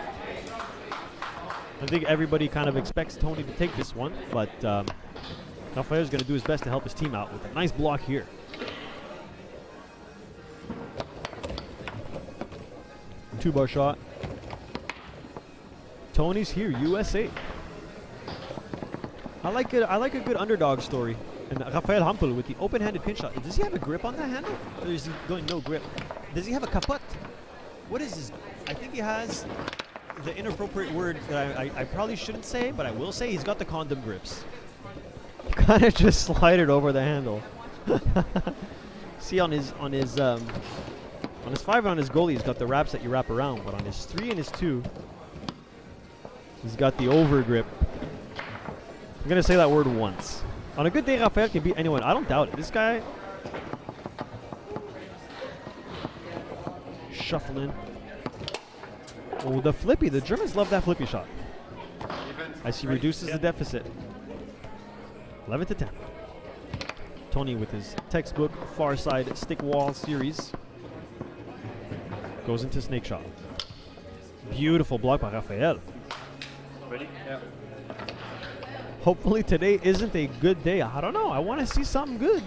I think everybody kind of expects Tony to take this one, but Rafael's going to do his best to help his team out with a nice block here. Two-bar shot. Tony's here, USA. I like a good underdog story. And Rafael Hampel with the open-handed pinch shot. Does he have a grip on that handle? Or is he going no grip? Does he have a kaput? What is his? I think he has the inappropriate word that I probably shouldn't say, but I will say he's got the condom grips. Kind of just slide it over the handle. See on his 5 and on his goalie, he's got the wraps that you wrap around, but on his 3 and his 2, he's got the over grip. I'm gonna say that word once. On a good day, Rafael can beat anyone. I don't doubt it. This guy shuffling. Oh, the flippy. The Germans love that flippy shot. As he reduces the deficit. 11 to 10. Tony with his textbook far side stick wall series. Goes into snake shot. Beautiful block by Rafael. Ready? Yeah. Hopefully today isn't a good day. I don't know. I want to see something good.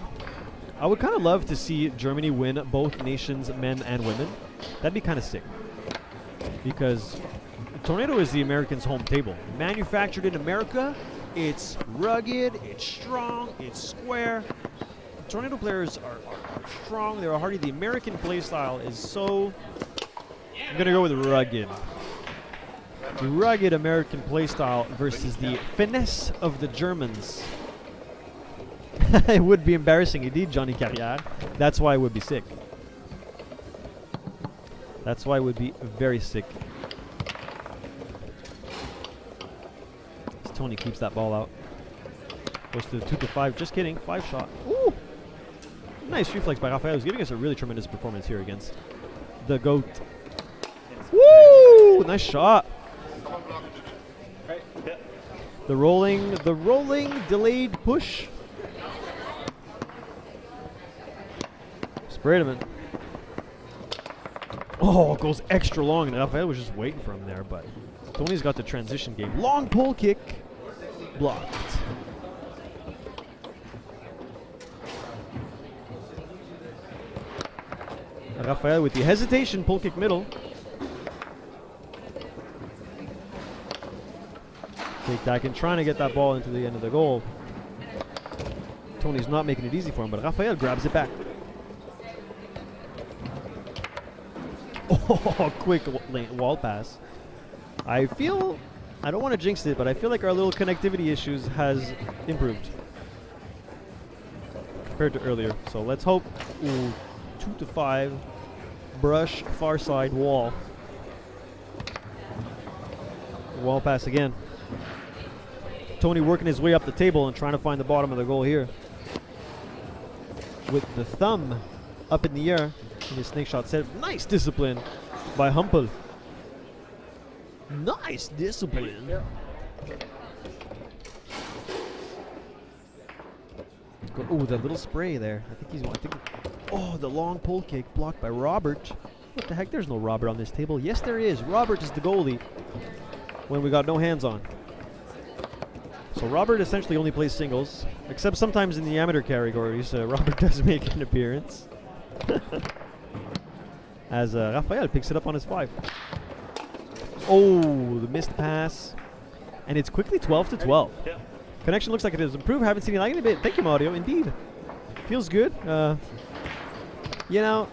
I would kind of love to see Germany win both nations, men and women. That'd be kind of sick. Because Tornado is the Americans' home table. Manufactured in America, it's rugged, it's strong, it's square. Tornado players are strong, they're hardy. The American play style is so... I'm going to go with rugged. The rugged American playstyle versus the finesse of the Germans. It would be embarrassing indeed, Johnny Carrière. That's why it would be sick. That's why it would be very sick. As Tony keeps that ball out. Goes to the 2 to 5. Just kidding. 5 shot. Ooh! Nice reflex by Rafael. He's giving us a really tremendous performance here against the GOAT. Woo! Nice shot. The rolling, delayed push. Sprayed him in. Oh, goes extra long, and Rafael was just waiting for him there, but Tony's got the transition game. Long pull kick, blocked. Rafael with the hesitation, pull kick middle. Take back and trying to get that ball into the end of the goal. Tony's not making it easy for him, but Rafael grabs it back. Oh, quick wall pass. I don't want to jinx it, but I feel like our little connectivity issues has improved compared to earlier. So let's hope. Ooh, 2 to 5. Brush, far side, wall. Wall pass again. Tony working his way up the table and trying to find the bottom of the goal here. With the thumb up in the air in his snake shot set. Nice discipline by Humpel. Nice discipline. Oh, that little spray there. Oh, the long pull kick blocked by Robert. What the heck? There's no Robert on this table. Yes, there is. Robert is the goalie when we got no hands on. So Robert essentially only plays singles, except sometimes in the amateur categories. Robert does make an appearance. As Rafael picks it up on his 5. Oh, the missed pass. And it's quickly 12 to 12. Yeah. Connection looks like it has improved. Haven't seen it like it a bit. Thank you, Mario. Indeed. Feels good. You know,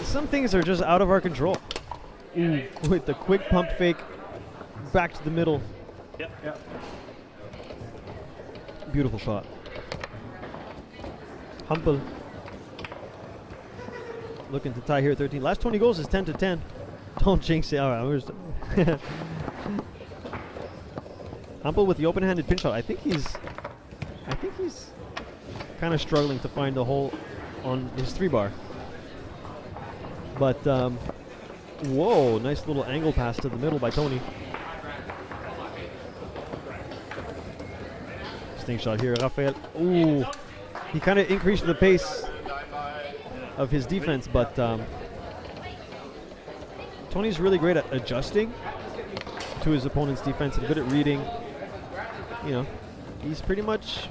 some things are just out of our control. Ooh, with the quick pump fake back to the middle. Yep. Yeah. Beautiful shot. Humpel. Looking to tie here at 13. Last 20 goals is 10 to 10. Don't jinx it. All right, Humpel with the open-handed pinch shot. I think he's kind of struggling to find the hole on his 3-bar. But whoa, nice little angle pass to the middle by Tony. Snake shot here, Rafael. Ooh, he kind of increased the pace of his defense, but Tony's really great at adjusting to his opponent's defense and good at reading. You know, he's pretty much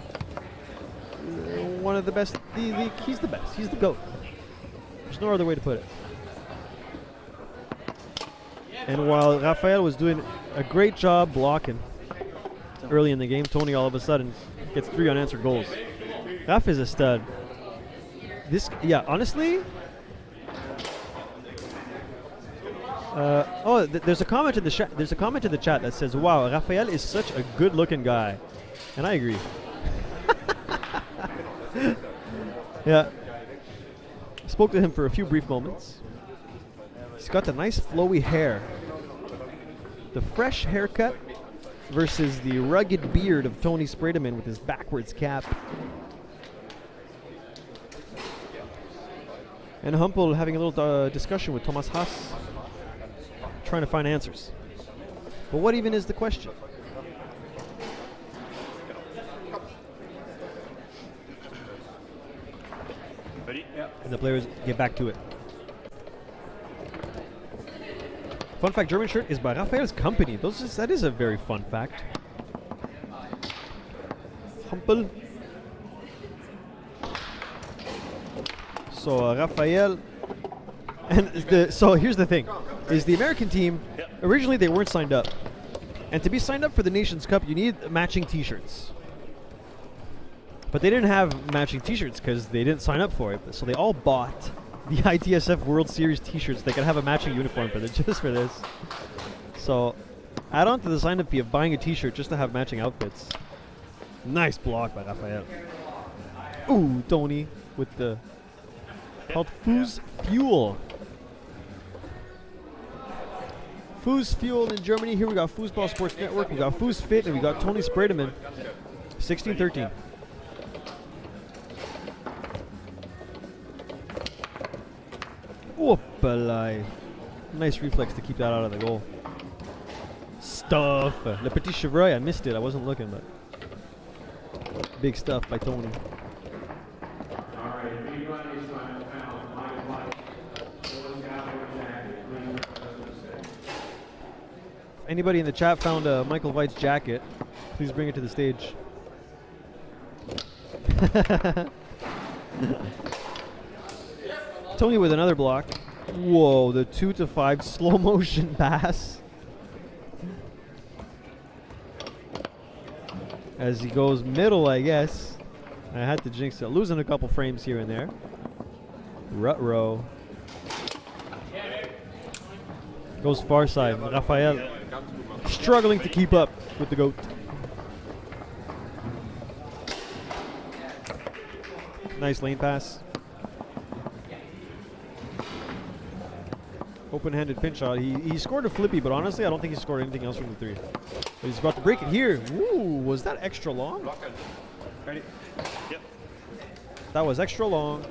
one of the best. He's the best. He's the GOAT. There's no other way to put it. And while Rafael was doing a great job blocking early in the game, Tony all of a sudden gets 3 unanswered goals. Raf is a stud. Honestly. There's a comment in the chat. There's a comment in the chat that says, "Wow, Rafael is such a good-looking guy," and I agree. Yeah. Spoke to him for a few brief moments. He's got the nice flowy hair. The fresh haircut versus the rugged beard of Tony Spredeman with his backwards cap. And Humpel having a little discussion with Thomas Haas, trying to find answers. But what even is the question? Ready? And the players get back to it. Fun fact, German shirt is by Rafael's company. That is a very fun fact. Humpel. So Rafael. And so here's the thing. Is the American team, originally they weren't signed up. And to be signed up for the Nations Cup, you need matching t-shirts. But they didn't have matching t-shirts because they didn't sign up for it. So they all bought the ITSF World Series t-shirts. They could have a matching uniform for this, just for this. So add on to the sign-up fee of buying a t-shirt just to have matching outfits. Nice block by Rafael. Ooh, Tony with the called Foo's Fuel. Foo's Fuel in Germany. Here we got Foosball Sports Network. We got Foo's Fit, and we got Tony Spredeman. 16-13. Whoopalai. Nice reflex to keep that out of the goal. Stuff. Le Petit Chevreuil. I missed it. I wasn't looking, but big stuff by Tony. Anybody in the chat found Michael White's jacket, please bring it to the stage. Tony with another block. Whoa, the 2-5 slow motion pass. As he goes middle, I guess. I had to jinx it. Losing a couple frames here and there. Rut-row. Goes far side. Rafael struggling to keep up with the GOAT. Nice lane pass. Open-handed pinch shot. He scored a flippy, but honestly, I don't think he scored anything else from the 3. But he's about to break it here. Ooh, was that extra long? Ready? Yep. That was extra long.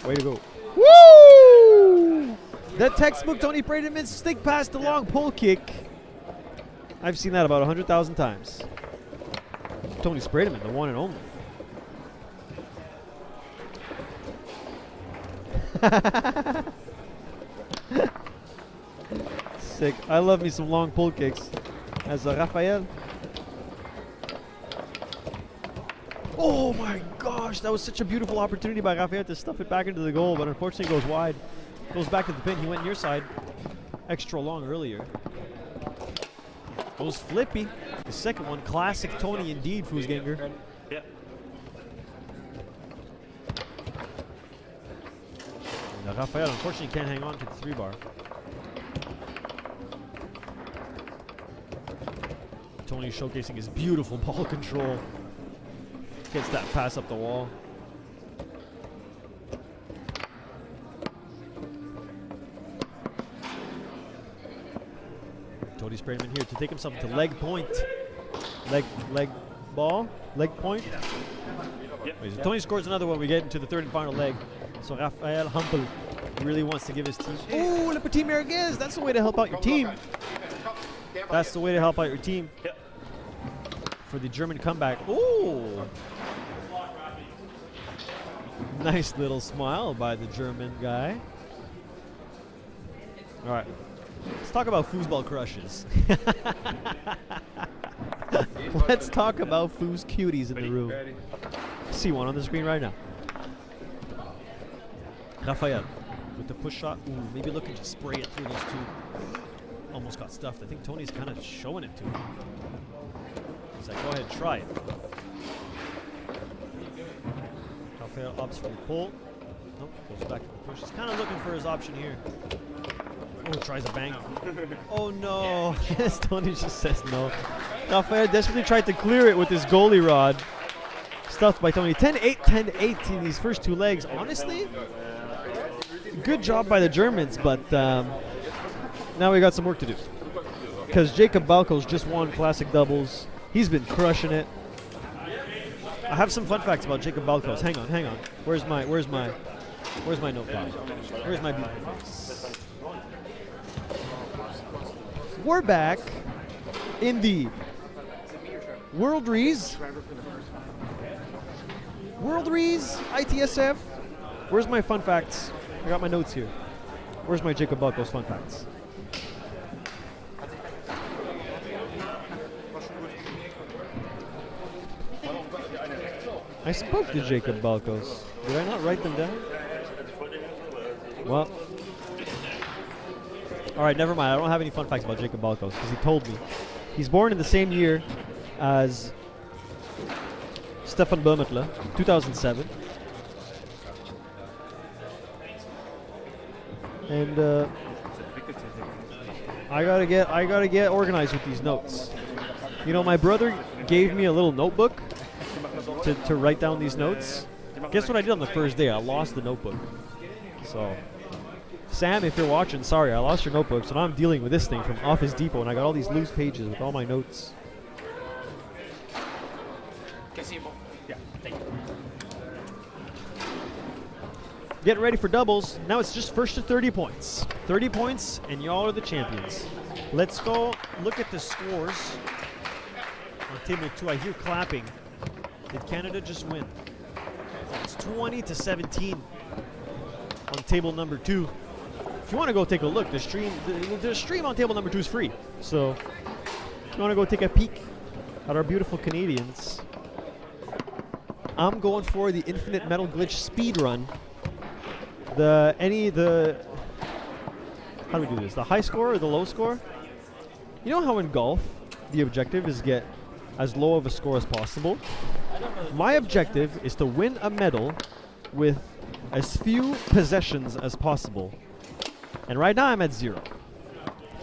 Way to go. Woo! The textbook Tony Spredeman stick pass to long pull kick. I've seen that about 100,000 times. Tony Spredeman, the one and only. Sick. I love me some long pull kicks. As Rafael. Oh my gosh, that was such a beautiful opportunity by Rafael to stuff it back into the goal, but unfortunately it goes wide. Goes back to the pin. He went near side. Extra long earlier. Goes flippy. The second one, classic Tony indeed, Fußgänger. Yeah. And Rafael unfortunately can't hang on to the 3-bar. Tony showcasing his beautiful ball control. Gets that pass up the wall. Tony Spredeman here to take himself to leg point. Leg ball? Leg point? Yep. Tony scores another one. We get into the third and final leg. So Rafael Humpel really wants to give his team. Ooh, Le Petit Merguez. That's the way to help out your team. That's the way to help out your team. Yep. For the German comeback. Ooh. Nice little smile by the German guy. All right. talk about foosball crushes. Let's talk about foos cuties in the room. See one on the screen right now. Rafael with the push shot. Ooh, maybe looking to spray it through those two. Almost got stuffed. I think Tony's kind of showing it to him. He's like, go ahead, try it. Rafael opts for the pull. Nope, goes back to the push. He's kind of looking for his option here. Oh, tries a bang. Oh no. Tony just says no. Rafael desperately tried to clear it with his goalie rod. Stuffed by Tony. 10-8, 10-8 in these first two legs. Honestly, good job by the Germans, but now we got some work to do. Because Jacob Balko's just won Classic Doubles. He's been crushing it. I have some fun facts about Jacob Balko's. Hang on. Where's my notepad? Where's my beautiful face? We're back in the World Rees ITSF. Where's my fun facts? I got my notes here. Where's my Jacob Balko's fun facts? I spoke to Jacob Balko's. Did I not write them down? Well, all right, never mind. I don't have any fun facts about Jacob Balko's because he told me. He's born in the same year as Stefan Böhmertle, 2007. And I gotta get organized with these notes. You know, my brother gave me a little notebook to write down these notes. Guess what I did on the first day? I lost the notebook. So, Sam, if you're watching, sorry, I lost your notebook. So now I'm dealing with this thing from Office Depot, and I got all these loose pages with all my notes. Yeah, thank you. Getting ready for doubles. Now it's just first to 30 points. 30 points, and y'all are the champions. Let's go look at the scores on table 2. I hear clapping. Did Canada just win? It's 20-17 on table number 2. If you want to go take a look, the stream on table number 2 is free. So if you want to go take a peek at our beautiful Canadians, I'm going for the Infinite Metal Glitch speed run. How do we do this? The high score or the low score? You know how in golf the objective is get as low of a score as possible? My objective is to win a medal with as few possessions as possible. And right now I'm at 0.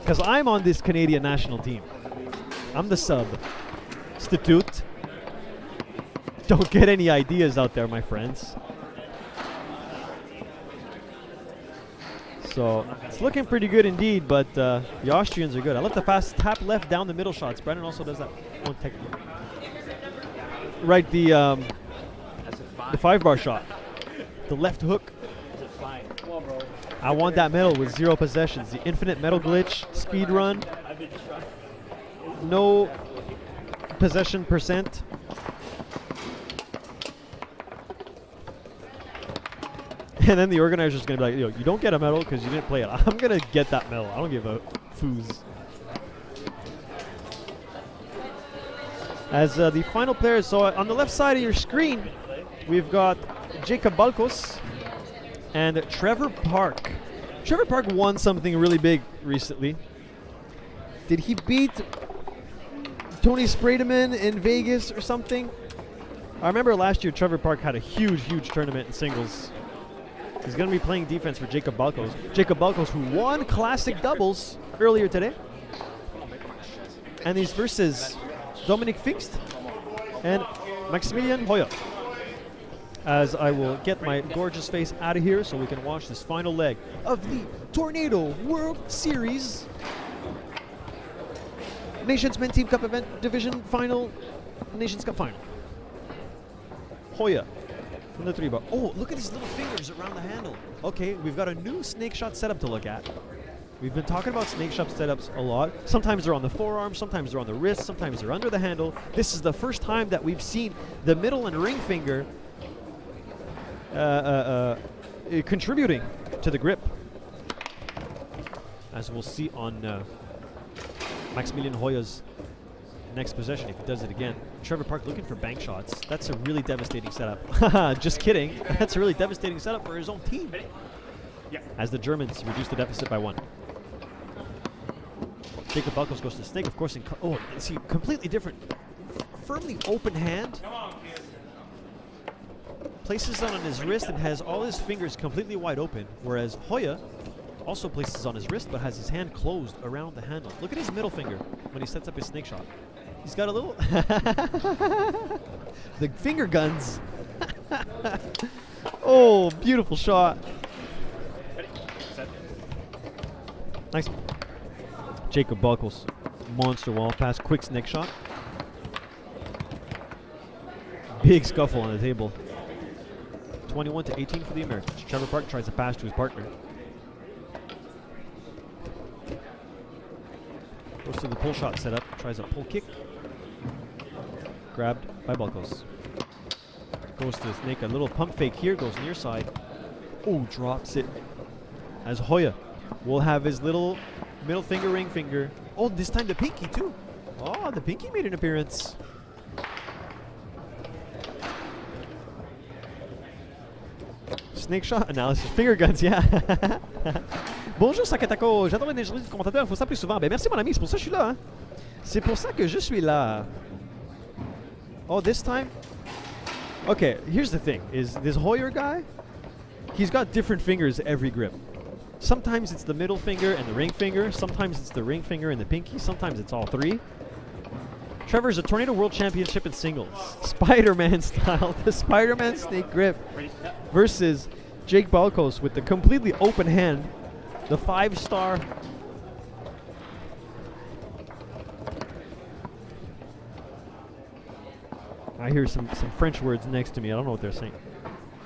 Because I'm on this Canadian national team. I'm the substitute. Don't get any ideas out there, my friends. So it's looking pretty good indeed, but the Austrians are good. I love the fast tap left down the middle shots. Brennan also does that one technique. Right, the 5-bar shot. The left hook. I want that medal with 0 possessions. The Infinite Metal Glitch speed run. No possession percent. And then the organizer's going to be like, yo, you don't get a medal because you didn't play it. I'm going to get that medal. I don't give a foos. As the final players, so on the left side of your screen, we've got Jacob Balkos and Trevor Park. Trevor Park won something really big recently. Did he beat Tony Sprademan in Vegas or something? I remember last year Trevor Park had a huge tournament in singles. He's going to be playing defense for Jacob Balkos. Jacob Balkos, who won Classic Doubles earlier today. And he's versus Dominic Pfingst and Maximilian Hoyer. As I will get my gorgeous face out of here so we can watch this final leg of the Tornado World Series Nations Men Team Cup Event Division Final, Nations Cup Final. Hoyer from the 3-bar. Oh, look at his little fingers around the handle. Okay, we've got a new snake shot setup to look at. We've been talking about snake shot setups a lot. Sometimes they're on the forearm, sometimes they're on the wrist, sometimes they're under the handle. This is the first time that we've seen the middle and ring finger contributing to the grip. as we'll see on Maximilian Hoya's next possession if he does it again. Trevor Park looking for bank shots. That's a really devastating setup. Just kidding. That's a really devastating setup for his own team. As the Germans reduce the deficit by 1. Jacob Balkos goes to Snake, of course. Oh, see, completely different. Firmly open hand. Places it on his wrist and has all his fingers completely wide open, whereas Hoya also places on his wrist but has his hand closed around the handle. Look at his middle finger when he sets up his snake shot. He's got a little... the finger guns. Oh, beautiful shot. Nice. Jacob Buckles. Monster wall pass. Quick snake shot. Big scuffle on the table. 21-18 for the Americans. Trevor Park tries to pass to his partner. Goes to the pull shot setup. Tries a pull kick. Grabbed by Balkos. Goes to Snake. A little pump fake here. Goes near side. Oh, drops it. As Hoya will have his little middle finger, ring finger. Oh, this time the pinky too. Oh, the pinky made an appearance. Snake shot analysis. Finger guns, yeah. Bonjour Sakatako, j'adore l'énergie du commentateur, il faut ça plus souvent. Ben merci mon ami, c'est pour ça que je suis là. Hein. C'est pour ça que je suis là. Oh, this time? Okay, here's the thing, is this Hoyer guy, he's got different fingers every grip. Sometimes it's the middle finger and the ring finger, sometimes it's the ring finger and the pinky, sometimes it's all three. Trevor's a Tornado World Championship in singles. Spider-Man style, the Spider-Man snake grip versus Jake Balkos with the completely open hand, the 5-star. I hear some French words next to me. I don't know what they're saying.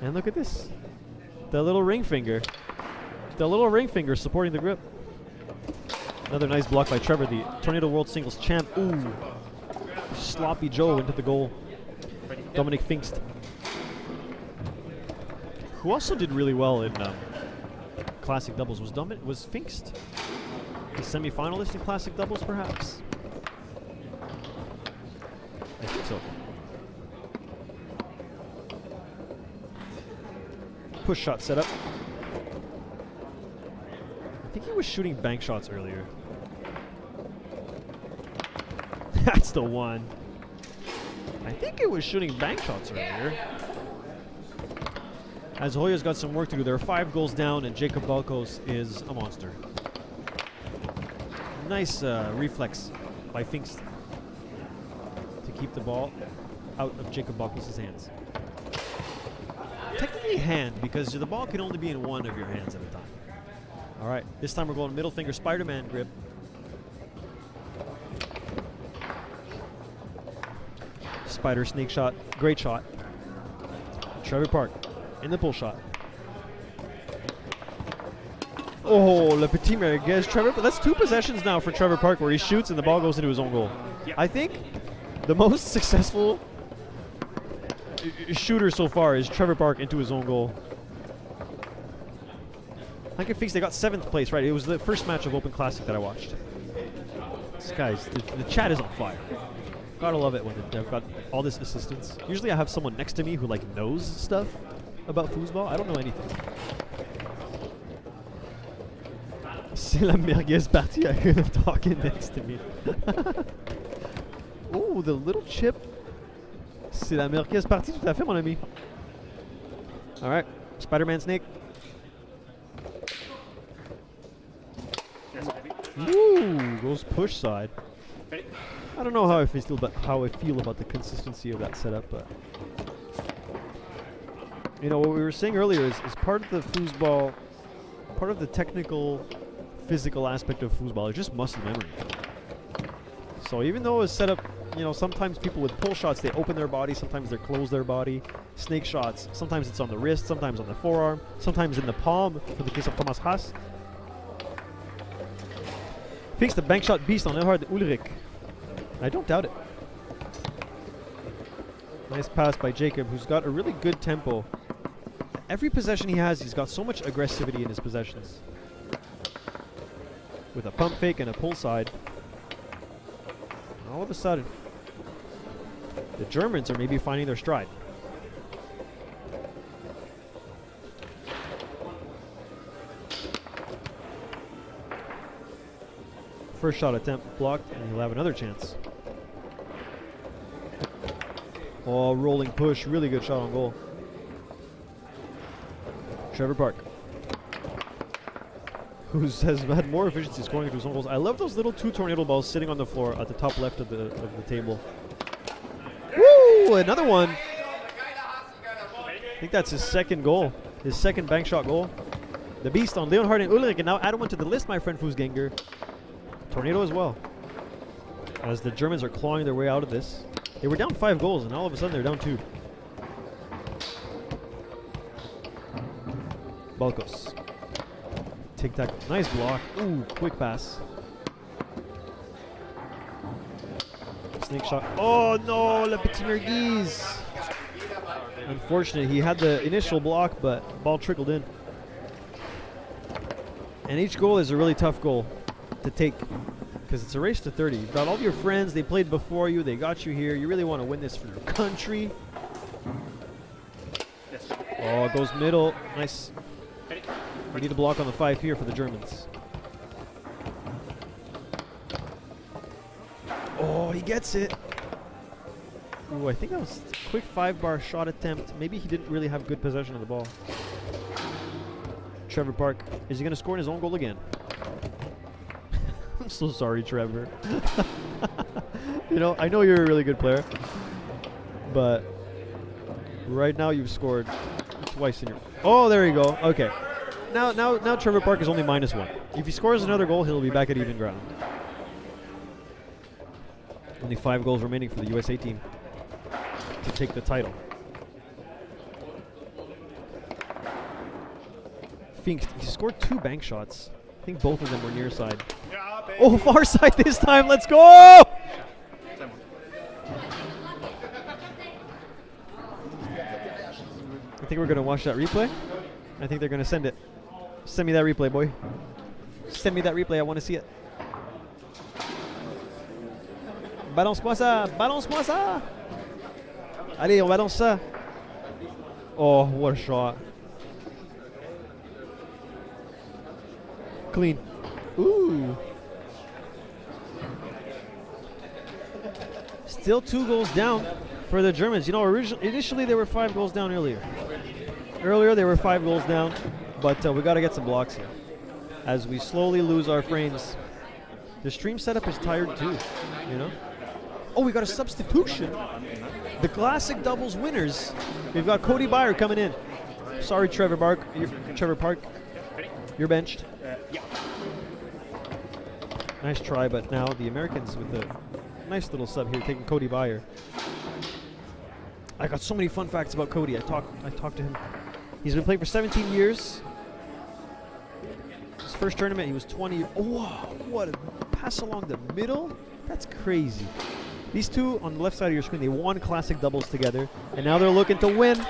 And look at this. The little ring finger. The little ring finger supporting the grip. Another nice block by Trevor, the Tornado World Singles champ. Ooh. Sloppy Joe into the goal. Dominic Pfingst. Who also did really well in Classic Doubles was Pfingst. The semi-finalist in Classic Doubles, perhaps? I think so. Push shot setup. I think he was shooting bank shots earlier. That's the one. I think it was shooting bank shots earlier. As Hoya's got some work to do. There are 5 goals down, and Jacob Balkos is a monster. Nice reflex by Pfingst to keep the ball out of Jacob Balkos' hands. Technically hand, because the ball can only be in one of your hands at a time. All right, this time we're going middle finger Spider-Man grip. Spider snake shot, great shot. Trevor Park in the pull shot. Oh, le petit merguez, Trevor. But that's 2 possessions now for Trevor Park where he shoots and the ball goes into his own goal. I think the most successful shooter so far is Trevor Park into his own goal. I can fix. They got 7th place, right? It was the first match of Open Classic that I watched. This guy's the chat is on fire. Gotta love it when they've got all this assistance. Usually I have someone next to me who like knows stuff about foosball. I don't know anything. C'est la merguez partie. I hear them talking next to me. Oh, the little chip. C'est la merguez partie, tout à fait, mon ami. All right, Spider-Man snake. Ooh, goes push side. I don't know how I feel about the consistency of that setup, but you know what we were saying earlier is part of the foosball, part of the technical, physical aspect of foosball is just muscle memory. So even though it's set up, you know, sometimes people with pull shots they open their body, sometimes they close their body. Snake shots, sometimes it's on the wrist, sometimes on the forearm, sometimes in the palm. For the case of Thomas Haas. Fix the bank shot beast on Erhard Ulrich. I don't doubt it. Nice pass by Jacob, who's got a really good tempo. Every possession he has, he's got so much aggressivity in his possessions. with a pump fake and a pull side. And all of a sudden, the Germans are maybe finding their stride. First shot attempt blocked, and he'll have another chance. Oh, rolling push, really good shot on goal. Trevor Park, who has had more efficiency scoring into his own goals. I love those little 2 tornado balls sitting on the floor at the top left of the table. Woo! Another one. I think that's his second goal. His second bank shot goal. The beast on Leonhard and Ulrich, and now add one to the list, my friend Fußgänger. Tornado as well. As the Germans are clawing their way out of this. They were down 5 goals, and all of a sudden they're down 2. Balkos. Tic-tac. Nice block. Ooh, quick pass. Snake shot. Oh no, Le Petit Merguez. Unfortunate. He had the initial block, but ball trickled in. And each goal is a really tough goal to take, because it's a race to 30. You've got all your friends, they played before you, they got you here. You really want to win this for your country. Oh, it goes middle. Nice. We need a block on the 5 here for the Germans. Oh, he gets it. Ooh, I think that was a quick 5-bar shot attempt. Maybe he didn't really have good possession of the ball. Trevor Park, is he going to score in his own goal again? I'm so sorry, Trevor. You know, I know you're a really good player, but right now you've scored twice in your... Oh, there you go. Okay. Now Trevor Park is only -1. If he scores another goal, he'll be back at even ground. Only 5 goals remaining for the USA team to take the title. Fink, he scored 2 bank shots. I think both of them were near side. Oh, far side this time. Let's go! I think we're going to watch that replay. I think they're going to send it. Send me that replay, boy. Send me that replay. I want to see it. Balance-moi ça! Balance-moi ça! Allez, on balance ça! Oh, what a shot. Clean. Ooh. Still 2 goals down for the Germans. You know, initially they were 5 goals down earlier. Earlier they were 5 goals down, but we got to get some blocks here as we slowly lose our frames. The stream setup is tired too, you know? Oh, we got a substitution. The classic doubles winners. We've got Cody Byer coming in. Sorry, Trevor Park. You're benched. Nice try, but now the Americans with a nice little sub here, taking Cody Byer. I got so many fun facts about Cody. I talked to him. He's been playing for 17 years. His first tournament, he was 20. Oh, wow, what a pass along the middle. That's crazy. These two on the left side of your screen, they won classic doubles together, and now they're looking to win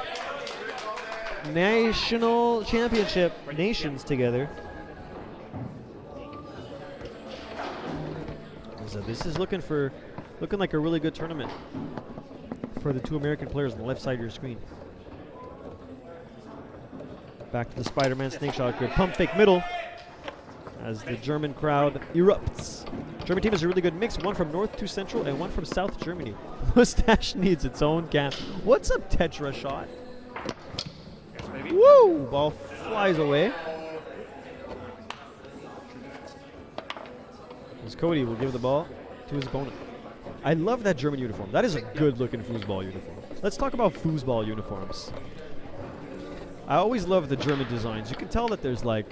national championship nations together. So this is looking like a really good tournament for the 2 American players on the left side of your screen. Back to the Spider-Man snake shot grid. Pump fake middle as the German crowd erupts. German team is a really good mix, one from North to Central and one from South Germany. Mustache needs its own camp. What's up, Tetra shot? Yes, woo! Ball flies away. As Cody will give the ball to his opponent. I love that German uniform. That is a good-looking foosball uniform. Let's talk about foosball uniforms. I always love the German designs. You can tell that there's like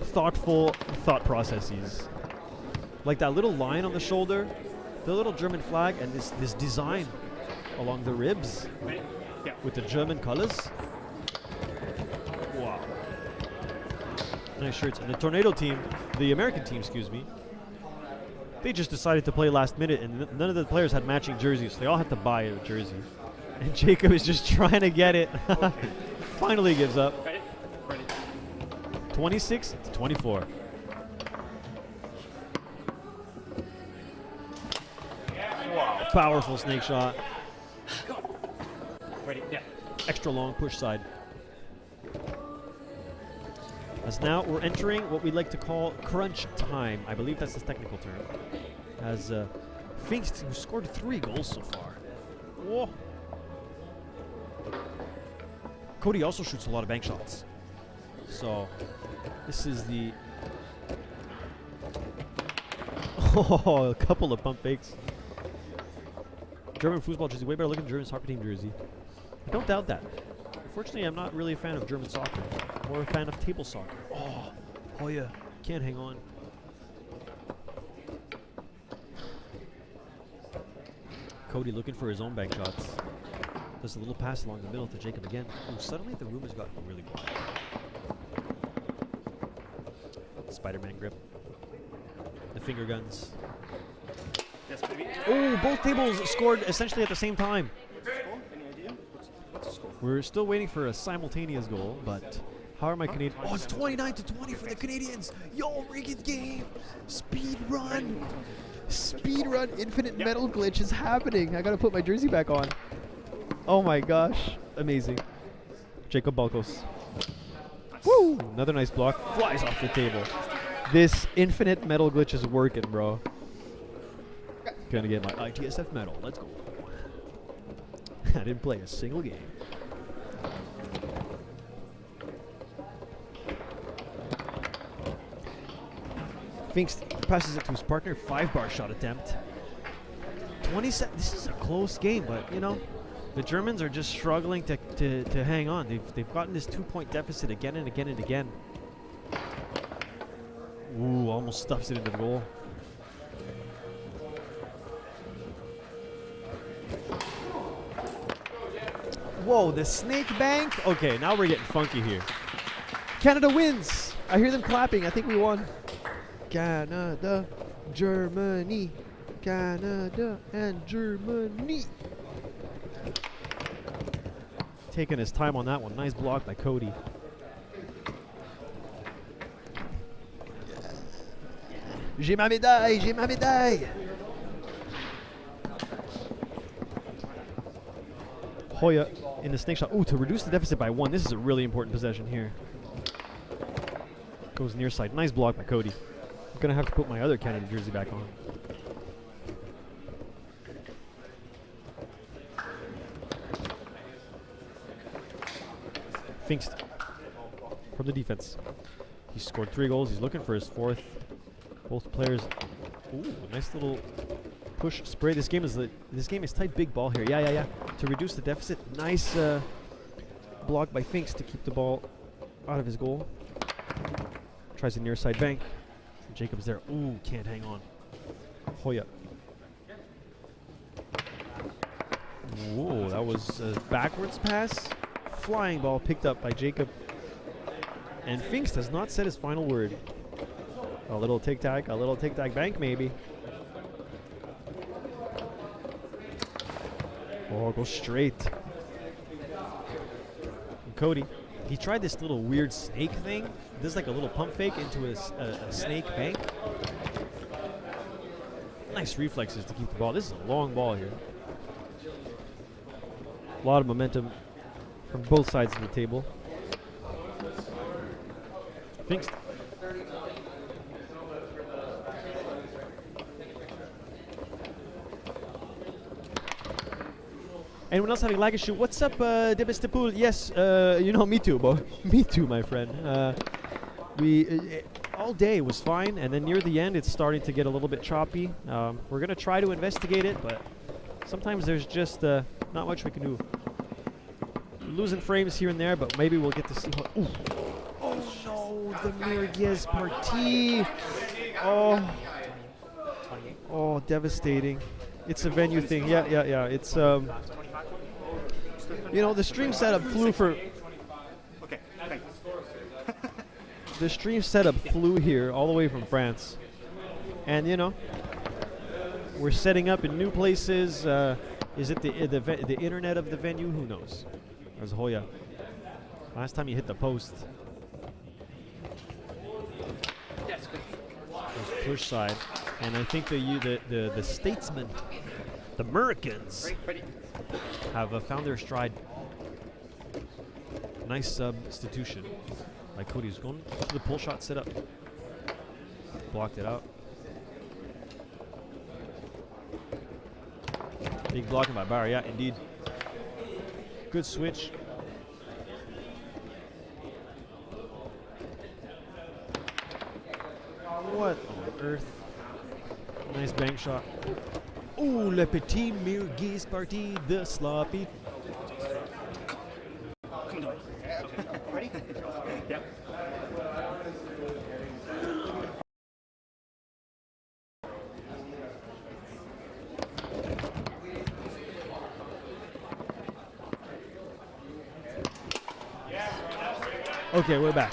thoughtful thought processes. Like that little line on the shoulder, the little German flag, and this design along the ribs with the German colors. Wow. Nice shirts. And the Tornado team, the American team, excuse me, they just decided to play last minute, and none of the players had matching jerseys, so they all had to buy a jersey. And Jacob is just trying to get it. Finally gives up. 26-24. Powerful snake shot. Ready? Yeah. Extra long push side. As now we're entering what we like to call crunch time. I believe that's the technical term. As Finks, who scored 3 goals so far. Whoa. Cody also shoots a lot of bank shots. So this is the a couple of pump fakes. German football jersey, way better looking than German soccer team jersey. I don't doubt that. Unfortunately, I'm not really a fan of German soccer. More a fan of table soccer. Oh yeah, can't hang on. Cody looking for his own bank shots. Does a little pass along the middle to Jacob again. Ooh, suddenly the room has gotten really quiet. Spider-Man grip. The finger guns. Yes, baby. Oh, both tables scored essentially at the same time. Any idea? What's the score? We're still waiting for a simultaneous goal, but how are my Canadians? Oh, it's 29-20 for the Canadians. Yo, rigged game. Speed run. Speed run. Infinite metal glitch is happening. I gotta put my jersey back on. Oh my gosh. Amazing. Jacob Balkos. Woo! Another nice block. Flies off the table. This infinite metal glitch is working, bro. Gonna get my ITSF medal. Let's go. I didn't play a single game. Finks passes it to his partner. 5-bar shot attempt. 27. This is a close game, but you know, the Germans are just struggling to hang on. They've gotten this 2-point deficit again and again and again. Ooh, almost stuffs it into the goal. Whoa, the snake bank? Okay, now we're getting funky here. Canada wins. I hear them clapping. I think we won. Canada, Germany, Canada, and Germany. Taking his time on that one. Nice block by Cody. J'ai ma médaille, j'ai ma médaille. Hoya in the snake shot. Ooh, to reduce the deficit by 1. This is a really important possession here. Goes near side. Nice block by Cody. I'm going to have to put my other Canada jersey back on. Finks from the defense. He scored 3 goals. He's looking for his 4th. Both players. Ooh, nice little push spray. This game is tight. Big ball here. Yeah. To reduce the deficit. Nice block by Finks to keep the ball out of his goal. Tries a near side bank. Jacob's there. Ooh, can't hang on. Hoya. Whoa, that was a backwards pass. Flying ball picked up by Jacob. And Finks does not set his final word. A little tic-tac bank maybe. Oh, go straight. And Cody, he tried this little weird snake thing. This is like a little pump fake into a snake bank. Nice reflexes to keep the ball. This is a long ball here. A lot of momentum from both sides of the table. Finks. Anyone else having lag issue? What's up, Debestepul? Yes, you know, me too, bro. Me too, my friend. All day was fine, and then near the end, it's starting to get a little bit choppy. We're gonna try to investigate it, but sometimes there's just not much we can do. We're losing frames here and there, but maybe we'll get to see what. Ooh. Oh no, the Miriguez party. Oh, devastating. It's a venue thing. Yeah. It's you know, the stream setup flew for. Okay, thanks. The stream setup flew here all the way from France, and you know, we're setting up in new places. Is it the internet of the venue? Who knows? There's Hoya. Last time he hit the post. Yes, good. There's push side, and I think the statesman The Americans have found their stride. Nice substitution by Cody. He's going to the pull shot setup. Blocked it out. Big blocking by Byer. Yeah, indeed. Good switch. What on earth? Nice bank shot. Ooh, le petit Mirgis party, the sloppy. Ready? Yep. Okay, we're back.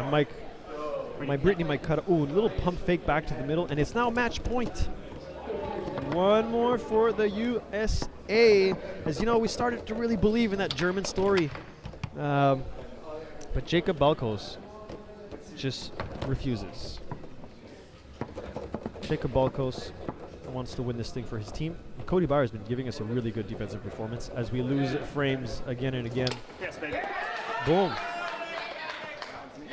My Brittany might cut. Ooh, little pump fake back to the middle, and it's now match point. One more for the USA. As you know, we started to really believe in that German story. But Jacob Balkos just refuses. Jacob Balkos wants to win this thing for his team. Cody Byer has been giving us a really good defensive performance as we lose frames again and again. Yes, baby. Boom.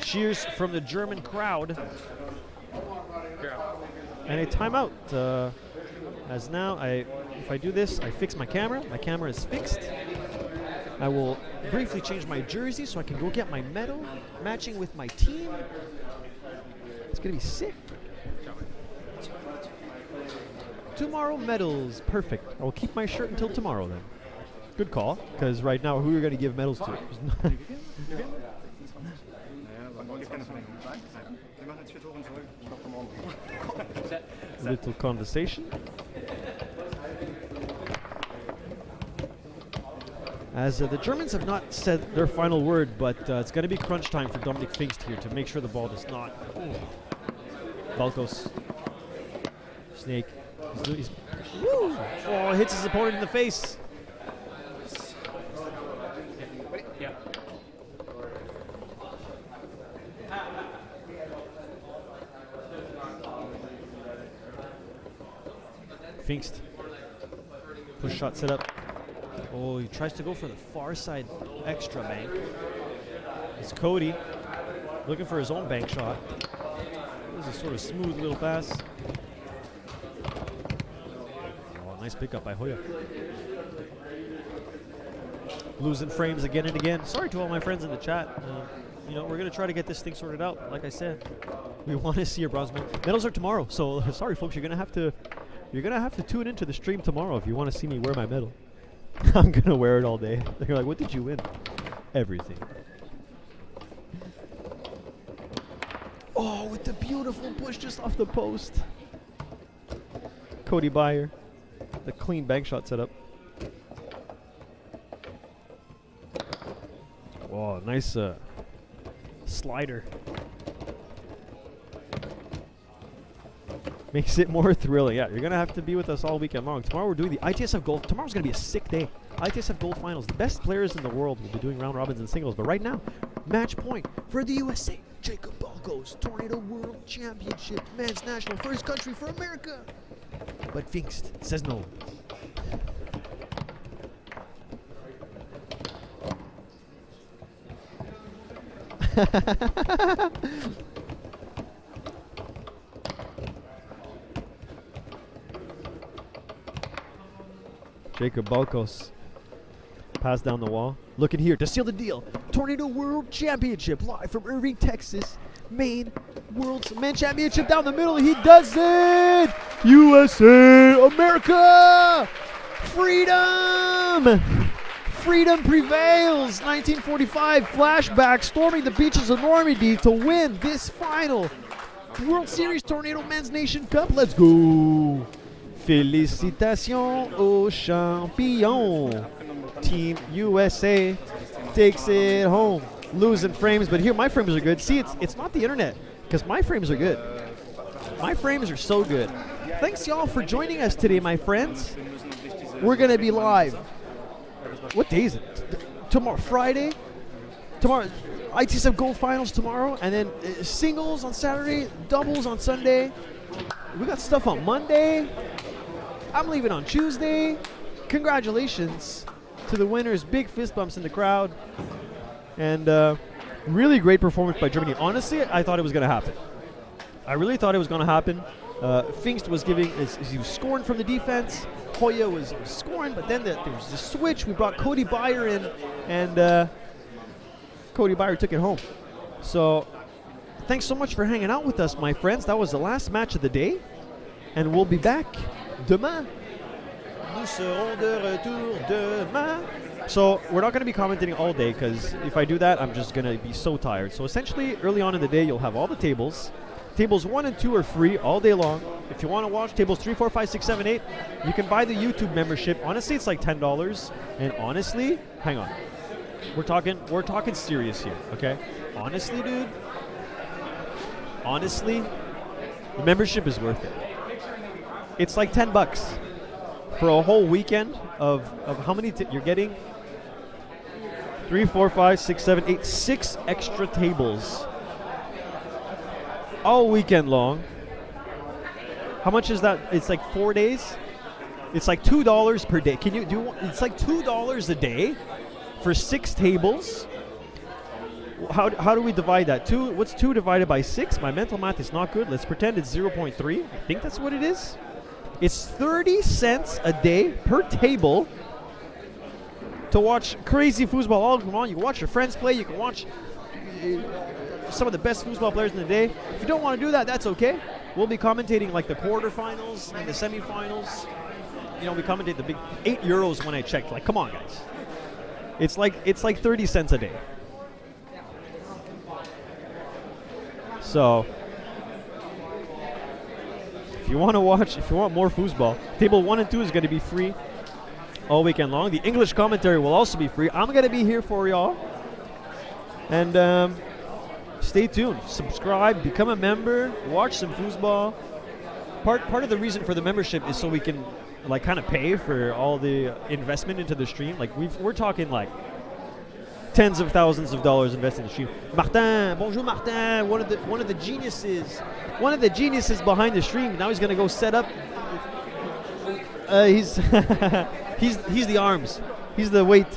Cheers from the German crowd. And a timeout. As now, if I do this, I fix my camera. My camera is fixed. I will briefly change my jersey so I can go get my medal, matching with my team. It's going to be sick. Tomorrow medals. Perfect. I will keep my shirt until tomorrow then. Good call, because right now, who are you going to give medals to? Little conversation. As the Germans have not said their final word, but it's going to be crunch time for Dominik Pfingst here to make sure the ball does not. Balkos. Snake. Woo! Oh, hits his opponent in the face. Yeah. Pfingst. Push shot set up. Oh, he tries to go for the far side extra bank. It's Cody looking for his own bank shot. This is a sort of smooth little pass. Oh, nice pickup by Hoya. Losing frames again and again. Sorry to all my friends in the chat. You know, we're going to try to get this thing sorted out. Like I said, we want to see your bronze medal. Medals are tomorrow, so sorry folks, you're going to have to tune into the stream tomorrow if you want to see me wear my medal. I'm going to wear it all day. They're like, what did you win? Everything. Oh, with the beautiful push just off the post. Cody Byer. The clean bank shot setup. Whoa, nice slider. Makes it more thrilling. Yeah, you're going to have to be with us all weekend long. Tomorrow we're doing the ITSF Gold. Tomorrow's going to be a sick day. ITSF Gold Finals. The best players in the world will be doing round robins and singles. But right now, match point for the USA. Jacob Balkos, Tornado World Championship, Men's National, first country for America. But Pfingst says no. Jacob Balkos. Pass down the wall. Looking here to seal the deal. Tornado World Championship live from Irving, Texas. Main World's Men's Championship down the middle. He does it! USA! America! Freedom! Freedom prevails! 1945 flashback storming the beaches of Normandy to win this final World Series Tornado Men's Nation Cup. Let's go! Félicitations aux champions. Team USA takes it home. Losing frames, but here my frames are good. See, it's not the internet, because my frames are good. My frames are so good. Thanks y'all for joining us today, my friends. We're gonna be live. What day is it? Tomorrow, Friday. Tomorrow, ITSF Gold Finals tomorrow, and then singles on Saturday, doubles on Sunday. We got stuff on Monday. I'm leaving on Tuesday. Congratulations to the winners. Big fist bumps in the crowd. And really great performance by Germany. Honestly, I thought it was going to happen. I really thought it was going to happen. Pfingst was he was scoring from the defense. Hoya was scoring, but then there was the switch. We brought Cody Byer in, and Cody Byer took it home. So thanks so much for hanging out with us, my friends. That was the last match of the day, and we'll be back demain. Nous serons de retour demain. So we're not going to be commentating all day, because if I do that, I'm just going to be so tired. So essentially, early on in the day, you'll have all the tables. Tables 1 and 2 are free all day long. If you want to watch tables 3, 4, 5, 6, 7, 8, you can buy the YouTube membership. Honestly, it's like $10. And honestly, hang on. We're talking serious here, okay? Honestly, dude. Honestly, the membership is worth it. It's like $10 for a whole weekend of how many you're getting? 3, 4, 5, 6, 7, 8, 6 extra tables all weekend long. How much is that? It's like 4 days. It's like $2 per day. Can you do? It's like $2 a day for 6 tables. How do we divide that? What's 2 divided by 6? My mental math is not good. Let's pretend it's 0.3. I think that's what it is. It's 30 cents a day per table to watch crazy foosball all day long. You can watch your friends play. You can watch some of the best foosball players in the day. If you don't want to do that, that's okay. We'll be commentating like the quarterfinals and the semifinals. You know, we commentate the big €8 when I checked. Like, come on, guys. It's like 30 cents a day. So if you want to watch, if you want more foosball, table 1 and 2 is going to be free all weekend long. The English commentary will also be free. I'm going to be here for y'all. And stay tuned. Subscribe, become a member, watch some foosball. Part of the reason for the membership is so we can like kind of pay for all the investment into the stream. Like we're talking like tens of thousands of dollars invested in the stream. Martin, bonjour Martin, one of the geniuses behind the stream. Now he's gonna go set up. He's he's the arms. He's the weight.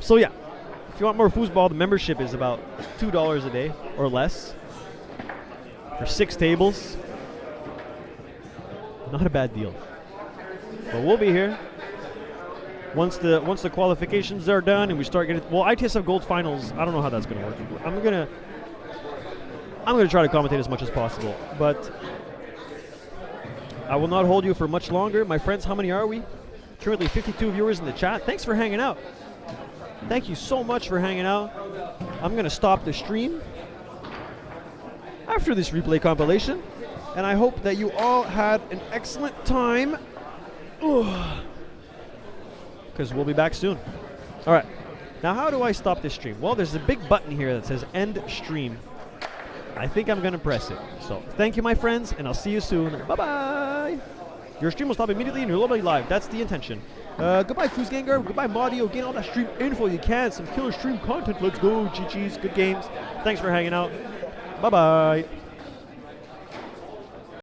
So yeah, if you want more foosball, the membership is about $2 a day or less for 6 tables. Not a bad deal. But we'll be here once the qualifications are done and we start getting ITSF Gold Finals. I don't know how that's gonna work. I'm gonna try to commentate as much as possible, but I will not hold you for much longer. My friends, how many are we? Currently 52 viewers in the chat. Thanks for hanging out. Thank you so much for hanging out. I'm gonna stop the stream after this replay compilation, and I hope that you all had an excellent time. Because we'll be back soon. All right. Now, how do I stop this stream? Well, there's a big button here that says end stream. I think I'm going to press it. So thank you, my friends, and I'll see you soon. Bye-bye. Your stream will stop immediately and you'll be live. That's the intention. Goodbye, Foosganger. Goodbye, Maudio. Gain all that stream info you can. Some killer stream content. Let's go, GG's. Good games. Thanks for hanging out. Bye-bye.